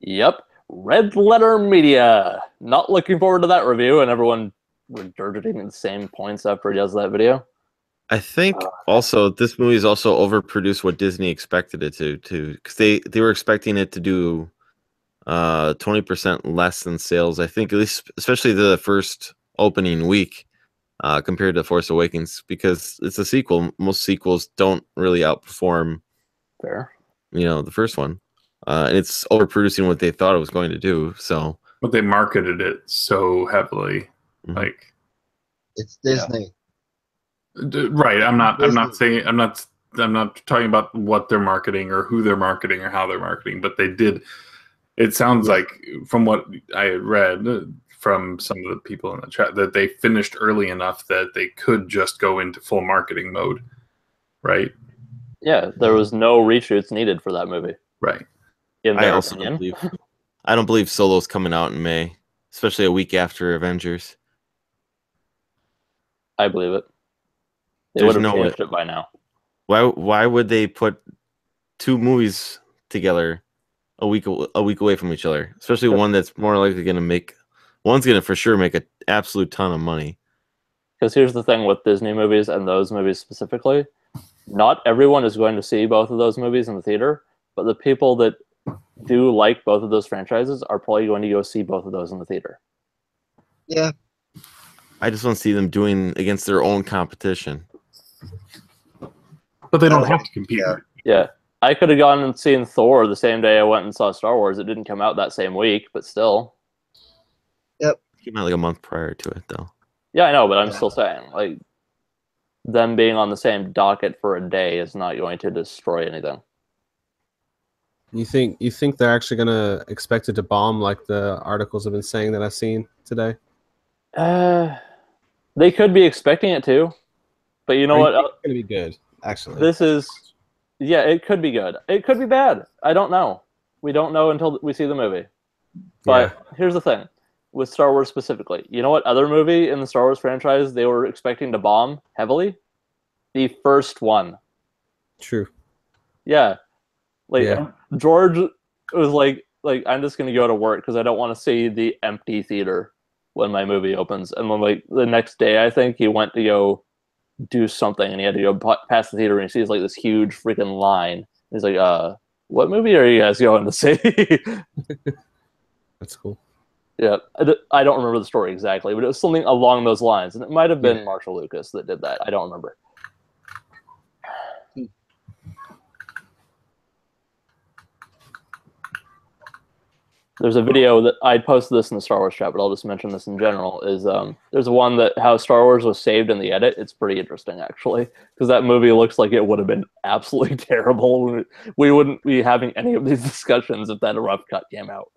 [SPEAKER 3] Yep. Red Letter Media. Not looking forward to that review, and everyone regurgitating the same points after he does that video.
[SPEAKER 5] I think also this movie is also overproduced what Disney expected it to, because they were expecting it to do 20% less than sales. I think, at least especially the first opening week, compared to Force Awakens, because it's a sequel. Most sequels don't really outperform
[SPEAKER 3] Fair.
[SPEAKER 5] the first one, and it's overproducing what they thought it was going to do. So,
[SPEAKER 1] But they marketed it so heavily,
[SPEAKER 5] Mhm.
[SPEAKER 1] like
[SPEAKER 4] It's Disney.
[SPEAKER 1] right. I'm not
[SPEAKER 4] Disney.
[SPEAKER 1] saying I'm not talking about what they're marketing or who they're marketing or how they're marketing, but they did. It sounds like, from what I had read from some of the people in the chat, that they finished early enough that they could just go into full marketing mode, right?
[SPEAKER 3] Yeah, there was no reshoots needed for that movie,
[SPEAKER 1] Right.
[SPEAKER 3] in
[SPEAKER 5] I
[SPEAKER 3] their
[SPEAKER 5] also
[SPEAKER 3] opinion.
[SPEAKER 5] I don't believe Solo's coming out in May, especially a week after Avengers.
[SPEAKER 3] I believe it. They
[SPEAKER 5] There's
[SPEAKER 3] would have
[SPEAKER 5] no way.
[SPEAKER 3] changed it by now.
[SPEAKER 5] Why would they put two movies together a week away from each other, especially one that's more likely going to make one's going to for sure make an absolute ton of money.
[SPEAKER 3] Because here's the thing with Disney movies and those movies specifically, not everyone is going to see both of those movies in the theater, but the people that do like both of those franchises are probably going to go see both of those in the theater.
[SPEAKER 4] Yeah.
[SPEAKER 5] I just want to see them doing against their own competition.
[SPEAKER 1] But they don't have to compete.
[SPEAKER 4] Yeah.
[SPEAKER 3] Yeah. I could have gone and seen Thor the same day I went and saw Star Wars. It didn't come out that same week, but still.
[SPEAKER 5] It came out like a month prior to it, though.
[SPEAKER 3] Yeah, I know, but I'm still saying, like, them being on the same docket for a day is not going to destroy anything.
[SPEAKER 8] You think they're actually gonna expect it to bomb like the articles have been saying that I've seen today?
[SPEAKER 3] They could be expecting it to, but you know what?
[SPEAKER 8] It's gonna be good, actually.
[SPEAKER 3] It could be good. It could be bad. I don't know. We don't know until we see the movie. But here's the thing, with Star Wars specifically. You know what other movie in the Star Wars franchise they were expecting to bomb heavily? The first one.
[SPEAKER 8] True.
[SPEAKER 3] Yeah. George was like I'm just gonna go to work because I don't want to see the empty theater when my movie opens. And then like the next day, I think he went to go do something, and he had to go past the theater, and he sees like this huge freaking line. He's like, what movie are you guys going to see?"
[SPEAKER 8] That's cool.
[SPEAKER 3] Yeah, I don't remember the story exactly, but it was something along those lines, and it might have been Marshall Lucas that did that. I don't remember. There's a video that I posted this in the Star Wars chat, but I'll just mention this in general. There's one that how Star Wars was saved in the edit. It's pretty interesting actually, because that movie looks like it would have been absolutely terrible. We wouldn't be having any of these discussions if that rough cut came out.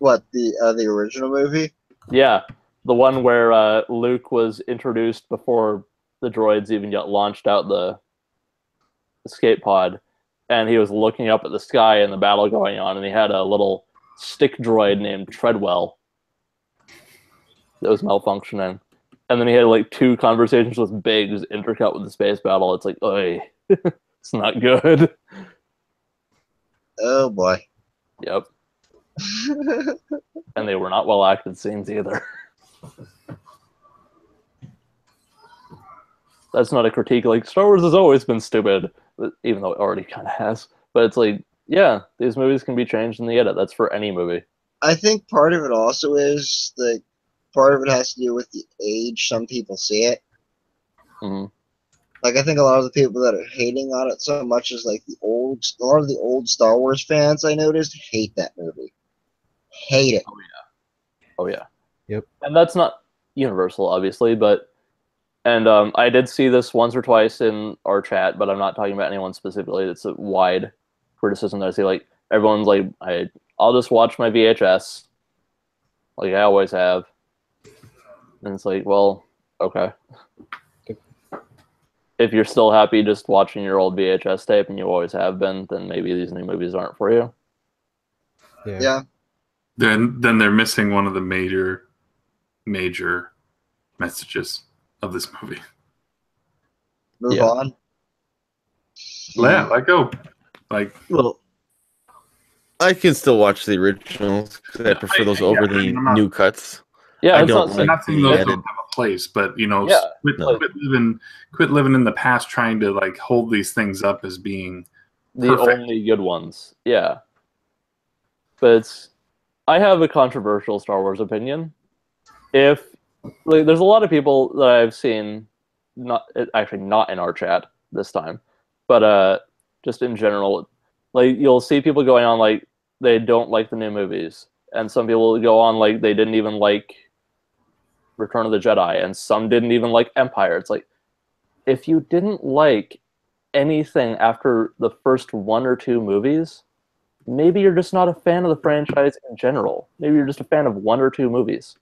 [SPEAKER 4] What, the original movie?
[SPEAKER 3] Yeah, the one where Luke was introduced before the droids even got launched out the escape pod. And he was looking up at the sky and the battle going on, and he had a little stick droid named Treadwell that was malfunctioning. And then he had like 2 conversations with Biggs intercut with the space battle. It's like, oy, it's not good.
[SPEAKER 4] Oh boy.
[SPEAKER 3] Yep. And they were not well acted scenes either. That's not a critique. Like, Star Wars has always been stupid, even though it already kind of has. But it's like, yeah, these movies can be changed in the edit. That's for any movie.
[SPEAKER 4] I think part of it also is like part of it has to do with the age some people see it.
[SPEAKER 3] Mm-hmm.
[SPEAKER 4] Like I think a lot of the people that are hating on it so much is like a lot of the old Star Wars fans I noticed hate that movie. Hate it.
[SPEAKER 3] Oh yeah.
[SPEAKER 8] Yep.
[SPEAKER 3] And that's not universal, obviously, but I did see this once or twice in our chat, but I'm not talking about anyone specifically. It's a wide criticism that I see. Like, everyone's like, I'll just watch my VHS, like I always have. And it's like, well, okay. If you're still happy just watching your old VHS tape, and you always have been, then maybe these new movies aren't for you.
[SPEAKER 4] Yeah.
[SPEAKER 1] Then they're missing one of the major messages of this movie.
[SPEAKER 4] Move on.
[SPEAKER 1] Yeah, let go. Like,
[SPEAKER 5] well, I can still watch the originals because I prefer those over the new cuts.
[SPEAKER 3] Yeah,
[SPEAKER 5] I
[SPEAKER 3] it's
[SPEAKER 5] don't
[SPEAKER 3] not
[SPEAKER 5] like
[SPEAKER 1] not saying
[SPEAKER 5] the
[SPEAKER 1] those
[SPEAKER 5] edit.
[SPEAKER 1] don't have a place. But you know,
[SPEAKER 3] Yeah,
[SPEAKER 2] No.
[SPEAKER 1] quit living in the past, trying to like hold these things up as being
[SPEAKER 3] the
[SPEAKER 1] perfect.
[SPEAKER 3] only good ones. Yeah, but I have a controversial Star Wars opinion. If like, there's a lot of people that I've seen, not actually not in our chat this time, but just in general, like you'll see people going on like they don't like the new movies, and some people go on like they didn't even like Return of the Jedi, and some didn't even like Empire. It's like if you didn't like anything after the first one or two movies, maybe you're just not a fan of the franchise in general. Maybe you're just a fan of one or two movies.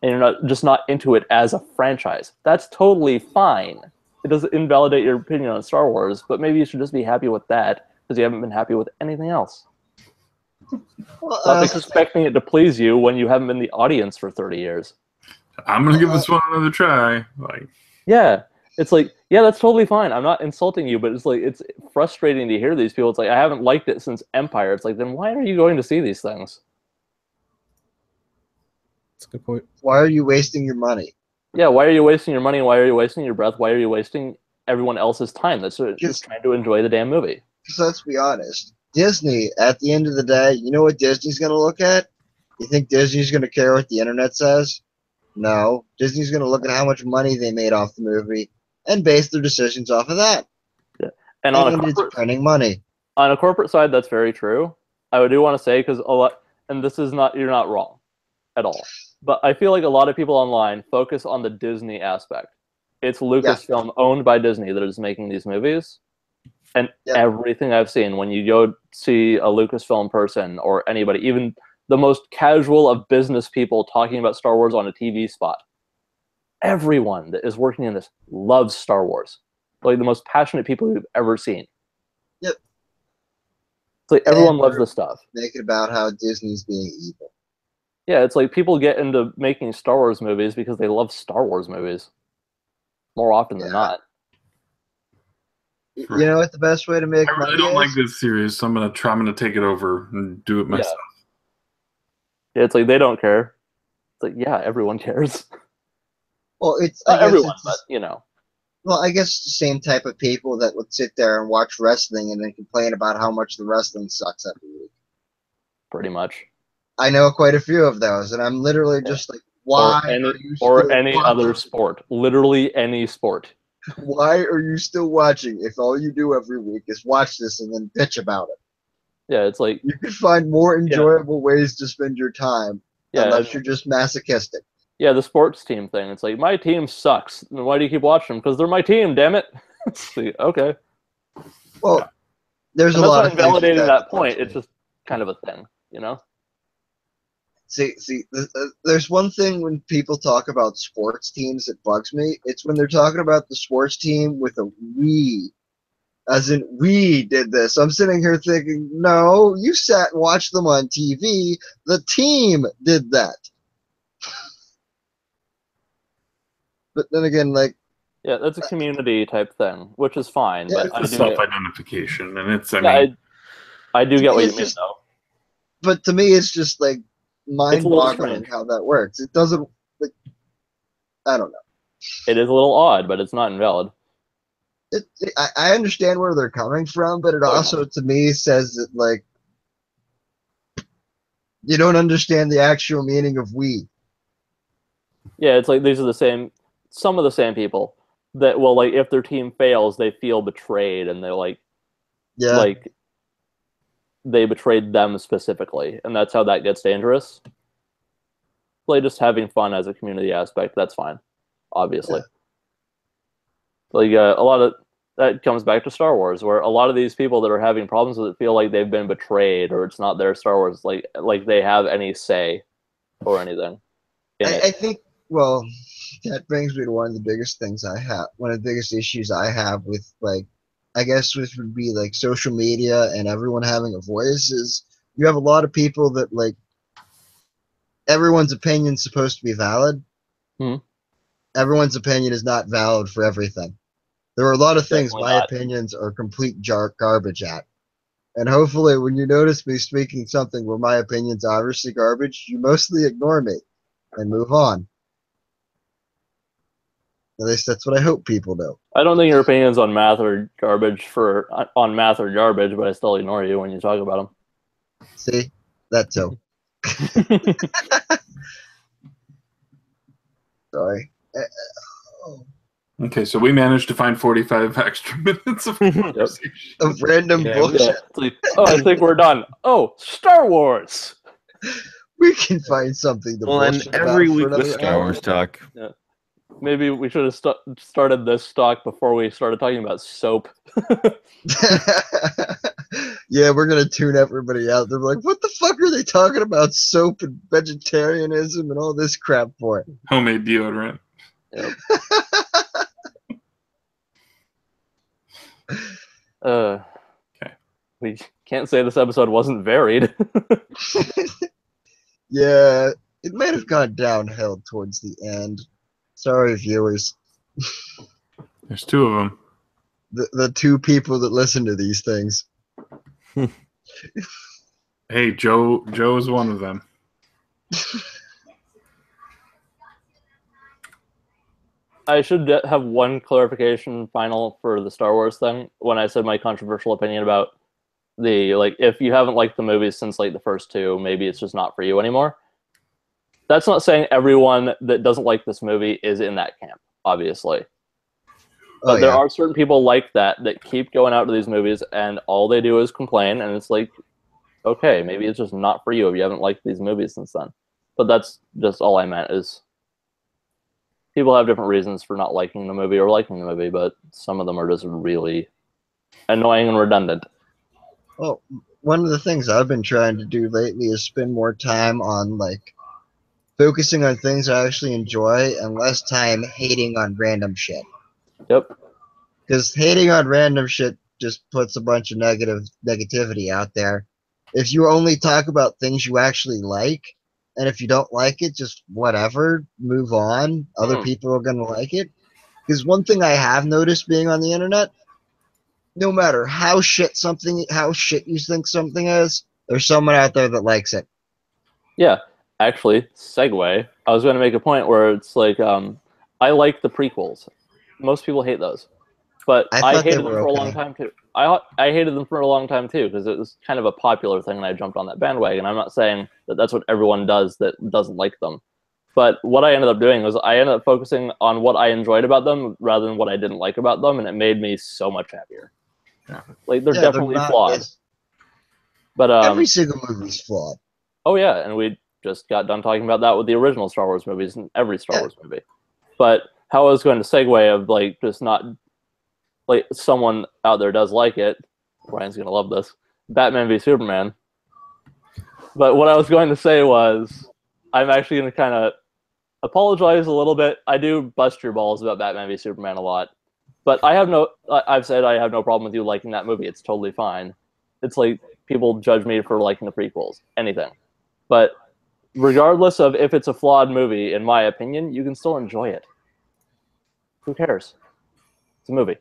[SPEAKER 3] And you're not into it as a franchise. That's totally fine. It doesn't invalidate your opinion on Star Wars, but maybe you should just be happy with that because you haven't been happy with anything else.
[SPEAKER 4] Well,
[SPEAKER 3] Stop expecting it to please you when you haven't been the audience for 30 years.
[SPEAKER 1] I'm gonna give this one another try. Like,
[SPEAKER 3] Yeah. It's like, yeah, that's totally fine. I'm not insulting you, but it's like it's frustrating to hear these people. It's like I haven't liked it since Empire. It's like, then why are you going to see these things?
[SPEAKER 8] That's a good point.
[SPEAKER 4] why are you wasting your money?
[SPEAKER 3] Yeah, why are you wasting your money? Why are you wasting your breath? Why are you wasting everyone else's time that's just trying to enjoy the damn movie?
[SPEAKER 4] Because let's be honest, Disney, at the end of the day, you know what Disney's going to look at? You think Disney's going to care what the internet says? No. Disney's going to look at how much money they made off the movie and base their decisions off of that.
[SPEAKER 3] Yeah. And on
[SPEAKER 4] it's printing money.
[SPEAKER 3] On a corporate side, that's very true. I do want to say, because a lot, and this is not, you're not wrong at all. But I feel like a lot of people online focus on the Disney aspect. It's Lucasfilm owned by Disney that is making these movies. And everything I've seen, when you go see a Lucasfilm person or anybody, even the most casual of business people talking about Star Wars on a TV spot, everyone that is working in this loves Star Wars. Like the most passionate people you've ever seen.
[SPEAKER 4] Yep.
[SPEAKER 3] It's like everyone loves this stuff.
[SPEAKER 4] Make it about how Disney's being evil.
[SPEAKER 3] Yeah, it's like people get into making Star Wars movies because they love Star Wars movies. More often than not.
[SPEAKER 4] You know what the best way to make money
[SPEAKER 1] I don't
[SPEAKER 4] is?
[SPEAKER 1] like this series, so I'm gonna take it over and do it myself.
[SPEAKER 3] Yeah, it's like they don't care. It's like, yeah, everyone cares.
[SPEAKER 4] Well, it's
[SPEAKER 3] not everyone, but you know.
[SPEAKER 4] Well, I guess it's the same type of people that would sit there and watch wrestling and then complain about how much the wrestling sucks every week.
[SPEAKER 3] Pretty much.
[SPEAKER 4] I know quite a few of those, and I'm literally just like, why
[SPEAKER 3] or any other sport. Literally any sport.
[SPEAKER 4] Why are you still watching if all you do every week is watch this and then bitch about it?
[SPEAKER 3] Yeah, it's like
[SPEAKER 4] you could find more enjoyable ways to spend your time unless you're just masochistic.
[SPEAKER 3] Yeah, the sports team thing. It's like, my team sucks. Then why do you keep watching them? Because they're my team, damn it. Like, okay.
[SPEAKER 4] Well, there's a lot of
[SPEAKER 3] invalidating that point. It's just kind of a thing, you know?
[SPEAKER 4] See, there's one thing when people talk about sports teams that bugs me. It's when they're talking about the sports team with a we. As in, we did this. I'm sitting here thinking, no, you sat and watched them on TV. The team did that. But then again, like...
[SPEAKER 3] Yeah, that's a community type thing, which is fine.
[SPEAKER 1] Yeah,
[SPEAKER 3] but
[SPEAKER 1] it's self-identification, and it's,
[SPEAKER 3] I do get what you mean, though.
[SPEAKER 4] But to me, it's just, like, mind-boggling how that works. It doesn't... Like, I don't know.
[SPEAKER 3] It is a little odd, but it's not invalid.
[SPEAKER 4] I understand where they're coming from, but it also, to me, says that, like, you don't understand the actual meaning of we.
[SPEAKER 3] Yeah, it's like these are some of the same people that will, like, if their team fails, they feel betrayed, and they're like, like, they betrayed them specifically, and that's how that gets dangerous. Like, just having fun as a community aspect, that's fine, obviously. Like, a lot of that comes back to Star Wars, where a lot of these people that are having problems with it feel like they've been betrayed, or it's not their Star Wars, like they have any say or anything.
[SPEAKER 4] I think, well, that brings me to one of the biggest things I have, one of the biggest issues I have with, like, I guess which would be, like, social media and everyone having a voice is you have a lot of people that, like, everyone's opinion's supposed to be valid. Everyone's opinion is not valid for everything. There are a lot of things my opinions are complete garbage at. And hopefully when you notice me speaking something where my opinion's obviously garbage, you mostly ignore me and move on. At least that's what I hope people do.
[SPEAKER 3] I don't think your opinions on math are garbage on math are garbage, but I still ignore you when you talk about
[SPEAKER 4] See? That too.
[SPEAKER 3] them.
[SPEAKER 4] Sorry.
[SPEAKER 1] Okay, so we managed to find 45 extra minutes of conversation.
[SPEAKER 4] Of random
[SPEAKER 5] Yeah,
[SPEAKER 4] bullshit.
[SPEAKER 3] Yeah, it's like, oh, I think we're done. Oh, Star Wars.
[SPEAKER 4] We can find something to
[SPEAKER 5] Well, and
[SPEAKER 4] bullshit
[SPEAKER 5] every
[SPEAKER 4] about
[SPEAKER 5] week
[SPEAKER 4] for
[SPEAKER 5] with
[SPEAKER 4] another
[SPEAKER 5] Star
[SPEAKER 4] hour.
[SPEAKER 5] Wars talk.
[SPEAKER 3] Maybe we should have started this stock before we started talking about soap.
[SPEAKER 4] Yeah, we're gonna tune everybody out. They're like, "What the fuck are they talking about soap and vegetarianism and all this crap for?"
[SPEAKER 1] Homemade deodorant.
[SPEAKER 3] Yep. We can't say this episode wasn't varied.
[SPEAKER 4] Yeah, it might have gone downhill towards the end. Sorry, viewers.
[SPEAKER 1] There's two of them.
[SPEAKER 4] The two people that listen to these things.
[SPEAKER 1] Hey, Joe is one of them.
[SPEAKER 3] I should have one clarification final for the Star Wars thing. When I said my controversial opinion about if you haven't liked the movies since like the first two, maybe it's just not for you anymore. That's not saying everyone that doesn't like this movie is in that camp, obviously. But there are certain people like that keep going out to these movies and all they do is complain, and it's like, okay, maybe it's just not for you if you haven't liked these movies since then. But that's just all I meant is people have different reasons for not liking the movie or liking the movie, but some of them are just really annoying and redundant.
[SPEAKER 4] Well, one of the things I've been trying to do lately is spend more time on focusing on things I actually enjoy and less time hating on random shit.
[SPEAKER 3] Yep.
[SPEAKER 4] Because hating on random shit just puts a bunch of negativity out there. If you only talk about things you actually like, and if you don't like it, just whatever, move on. Other people are going to like it. Because one thing I have noticed being on the internet, no matter how shit you think something is, there's someone out there that likes it.
[SPEAKER 3] Yeah. Actually, segue. I was going to make a point where it's like, I like the prequels. Most people hate those. But I hated them for a long time too. I hated them for a long time too because it was kind of a popular thing and I jumped on that bandwagon. I'm not saying that that's what everyone does that doesn't like them. But what I ended up doing was I ended up focusing on what I enjoyed about them rather than what I didn't like about them, and it made me so much happier.
[SPEAKER 1] Yeah.
[SPEAKER 3] Like they're definitely flawed. But
[SPEAKER 4] every single movie's flawed.
[SPEAKER 3] Oh yeah, and we just got done talking about that with the original Star Wars movies and every Star Wars movie. But how I was going to segue of just not someone out there does like it. Ryan's gonna love this. Batman v Superman. But what I was going to say was I'm actually going to kind of apologize a little bit. I do bust your balls about Batman v Superman a lot. But I've said I have no problem with you liking that movie. It's totally fine. It's like people judge me for liking the prequels. Anything. But regardless of if it's a flawed movie, in my opinion, you can still enjoy it. Who cares? It's a movie.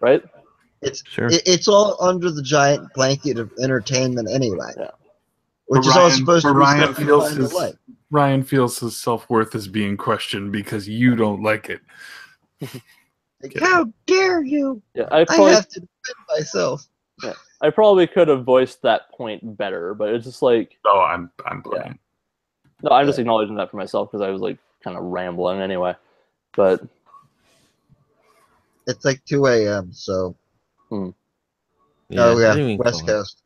[SPEAKER 3] Right?
[SPEAKER 4] It's all under the giant blanket of entertainment anyway.
[SPEAKER 3] Yeah.
[SPEAKER 4] Which is all supposed to be stuff you find to like.
[SPEAKER 1] Ryan feels his self-worth is being questioned because you don't like it.
[SPEAKER 4] How dare you?
[SPEAKER 3] Yeah,
[SPEAKER 4] I have to defend myself.
[SPEAKER 3] Yeah, I probably could have voiced that point better, but it's just like...
[SPEAKER 1] Oh, I'm playing.
[SPEAKER 3] Yeah. No, I'm just acknowledging that for myself because I was kind of rambling anyway. But...
[SPEAKER 4] It's 2 a.m., so...
[SPEAKER 5] Yeah,
[SPEAKER 4] West Coast.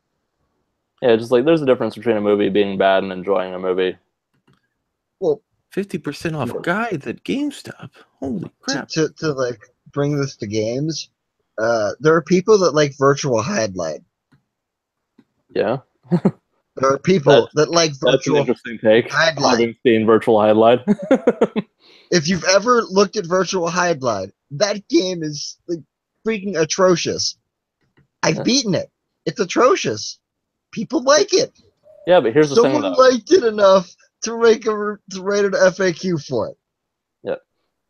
[SPEAKER 3] Yeah, just there's a difference between a movie being bad and enjoying a movie.
[SPEAKER 4] Well,
[SPEAKER 5] 50% off guides at GameStop. Holy crap!
[SPEAKER 4] To bring this to games, there are people that like virtual highlight.
[SPEAKER 3] Yeah.
[SPEAKER 4] There are people that like virtual.
[SPEAKER 3] That's an interesting take.
[SPEAKER 4] Highlight.
[SPEAKER 3] Having seen virtual highlight.
[SPEAKER 4] If you've ever looked at virtual highlight, that game is freaking atrocious. I've beaten it. It's atrocious. People like it.
[SPEAKER 3] Yeah, but here's the thing,
[SPEAKER 4] though. Someone liked it enough to write an FAQ for it.
[SPEAKER 3] Yeah.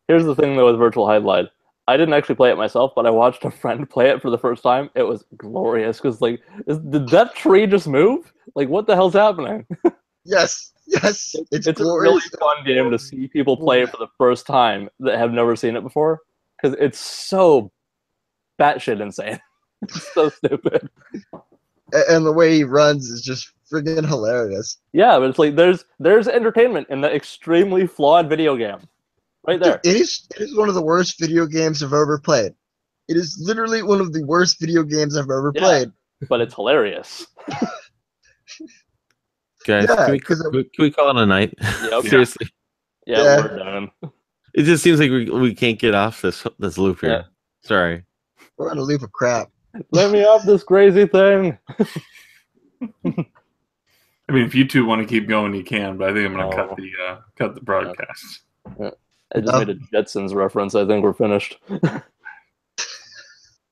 [SPEAKER 3] Here's the thing, though, with virtual highlight. I didn't actually play it myself, but I watched a friend play it for the first time. It was glorious because, did that tree just move? What the hell's happening?
[SPEAKER 4] Yes. Yes, it's
[SPEAKER 3] It's a really
[SPEAKER 4] glorious.
[SPEAKER 3] fun game to see people play for the first time that have never seen it before because it's so batshit insane. It's so stupid.
[SPEAKER 4] And the way he runs is just friggin' hilarious.
[SPEAKER 3] Yeah, but it's like there's entertainment in the extremely flawed video game, right there.
[SPEAKER 4] It is one of the worst video games I've ever played. It is literally one of the worst video games I've ever played.
[SPEAKER 3] But it's hilarious.
[SPEAKER 5] Guys,
[SPEAKER 4] Yeah,
[SPEAKER 5] can we call it a night?
[SPEAKER 3] Yep.
[SPEAKER 5] Seriously,
[SPEAKER 3] Yeah, we're done.
[SPEAKER 5] it just seems like we can't get off this loop here.
[SPEAKER 3] Yeah.
[SPEAKER 5] Sorry.
[SPEAKER 4] We're on a loop of crap.
[SPEAKER 3] Let me off this crazy thing.
[SPEAKER 1] I mean, if you two want to keep going, you can, but I think I'm going to
[SPEAKER 3] No.
[SPEAKER 1] cut the broadcast.
[SPEAKER 3] I just made a Jetsons reference. I think we're finished.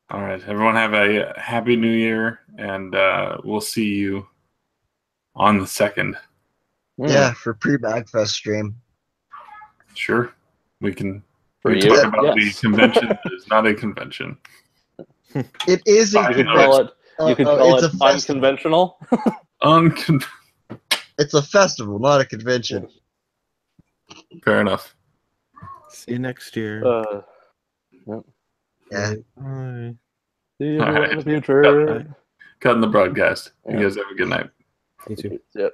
[SPEAKER 1] All right, everyone have a happy new year, and we'll see you on the 2nd.
[SPEAKER 4] Yeah, for pre-Bagfest stream.
[SPEAKER 1] Sure, we can
[SPEAKER 3] For you?
[SPEAKER 1] talk about
[SPEAKER 3] Yes.
[SPEAKER 1] the convention that is not a convention.
[SPEAKER 4] It is a
[SPEAKER 3] You could call it. You could call
[SPEAKER 4] it's
[SPEAKER 3] it
[SPEAKER 4] a festival.
[SPEAKER 3] unconventional.
[SPEAKER 4] It's a festival, not a convention.
[SPEAKER 1] Fair enough.
[SPEAKER 5] See you next year.
[SPEAKER 4] Yeah.
[SPEAKER 5] Bye.
[SPEAKER 3] See you
[SPEAKER 1] All right.
[SPEAKER 3] in the future.
[SPEAKER 1] Cutting the broadcast. You guys have a good night.
[SPEAKER 8] You too.
[SPEAKER 3] Yep.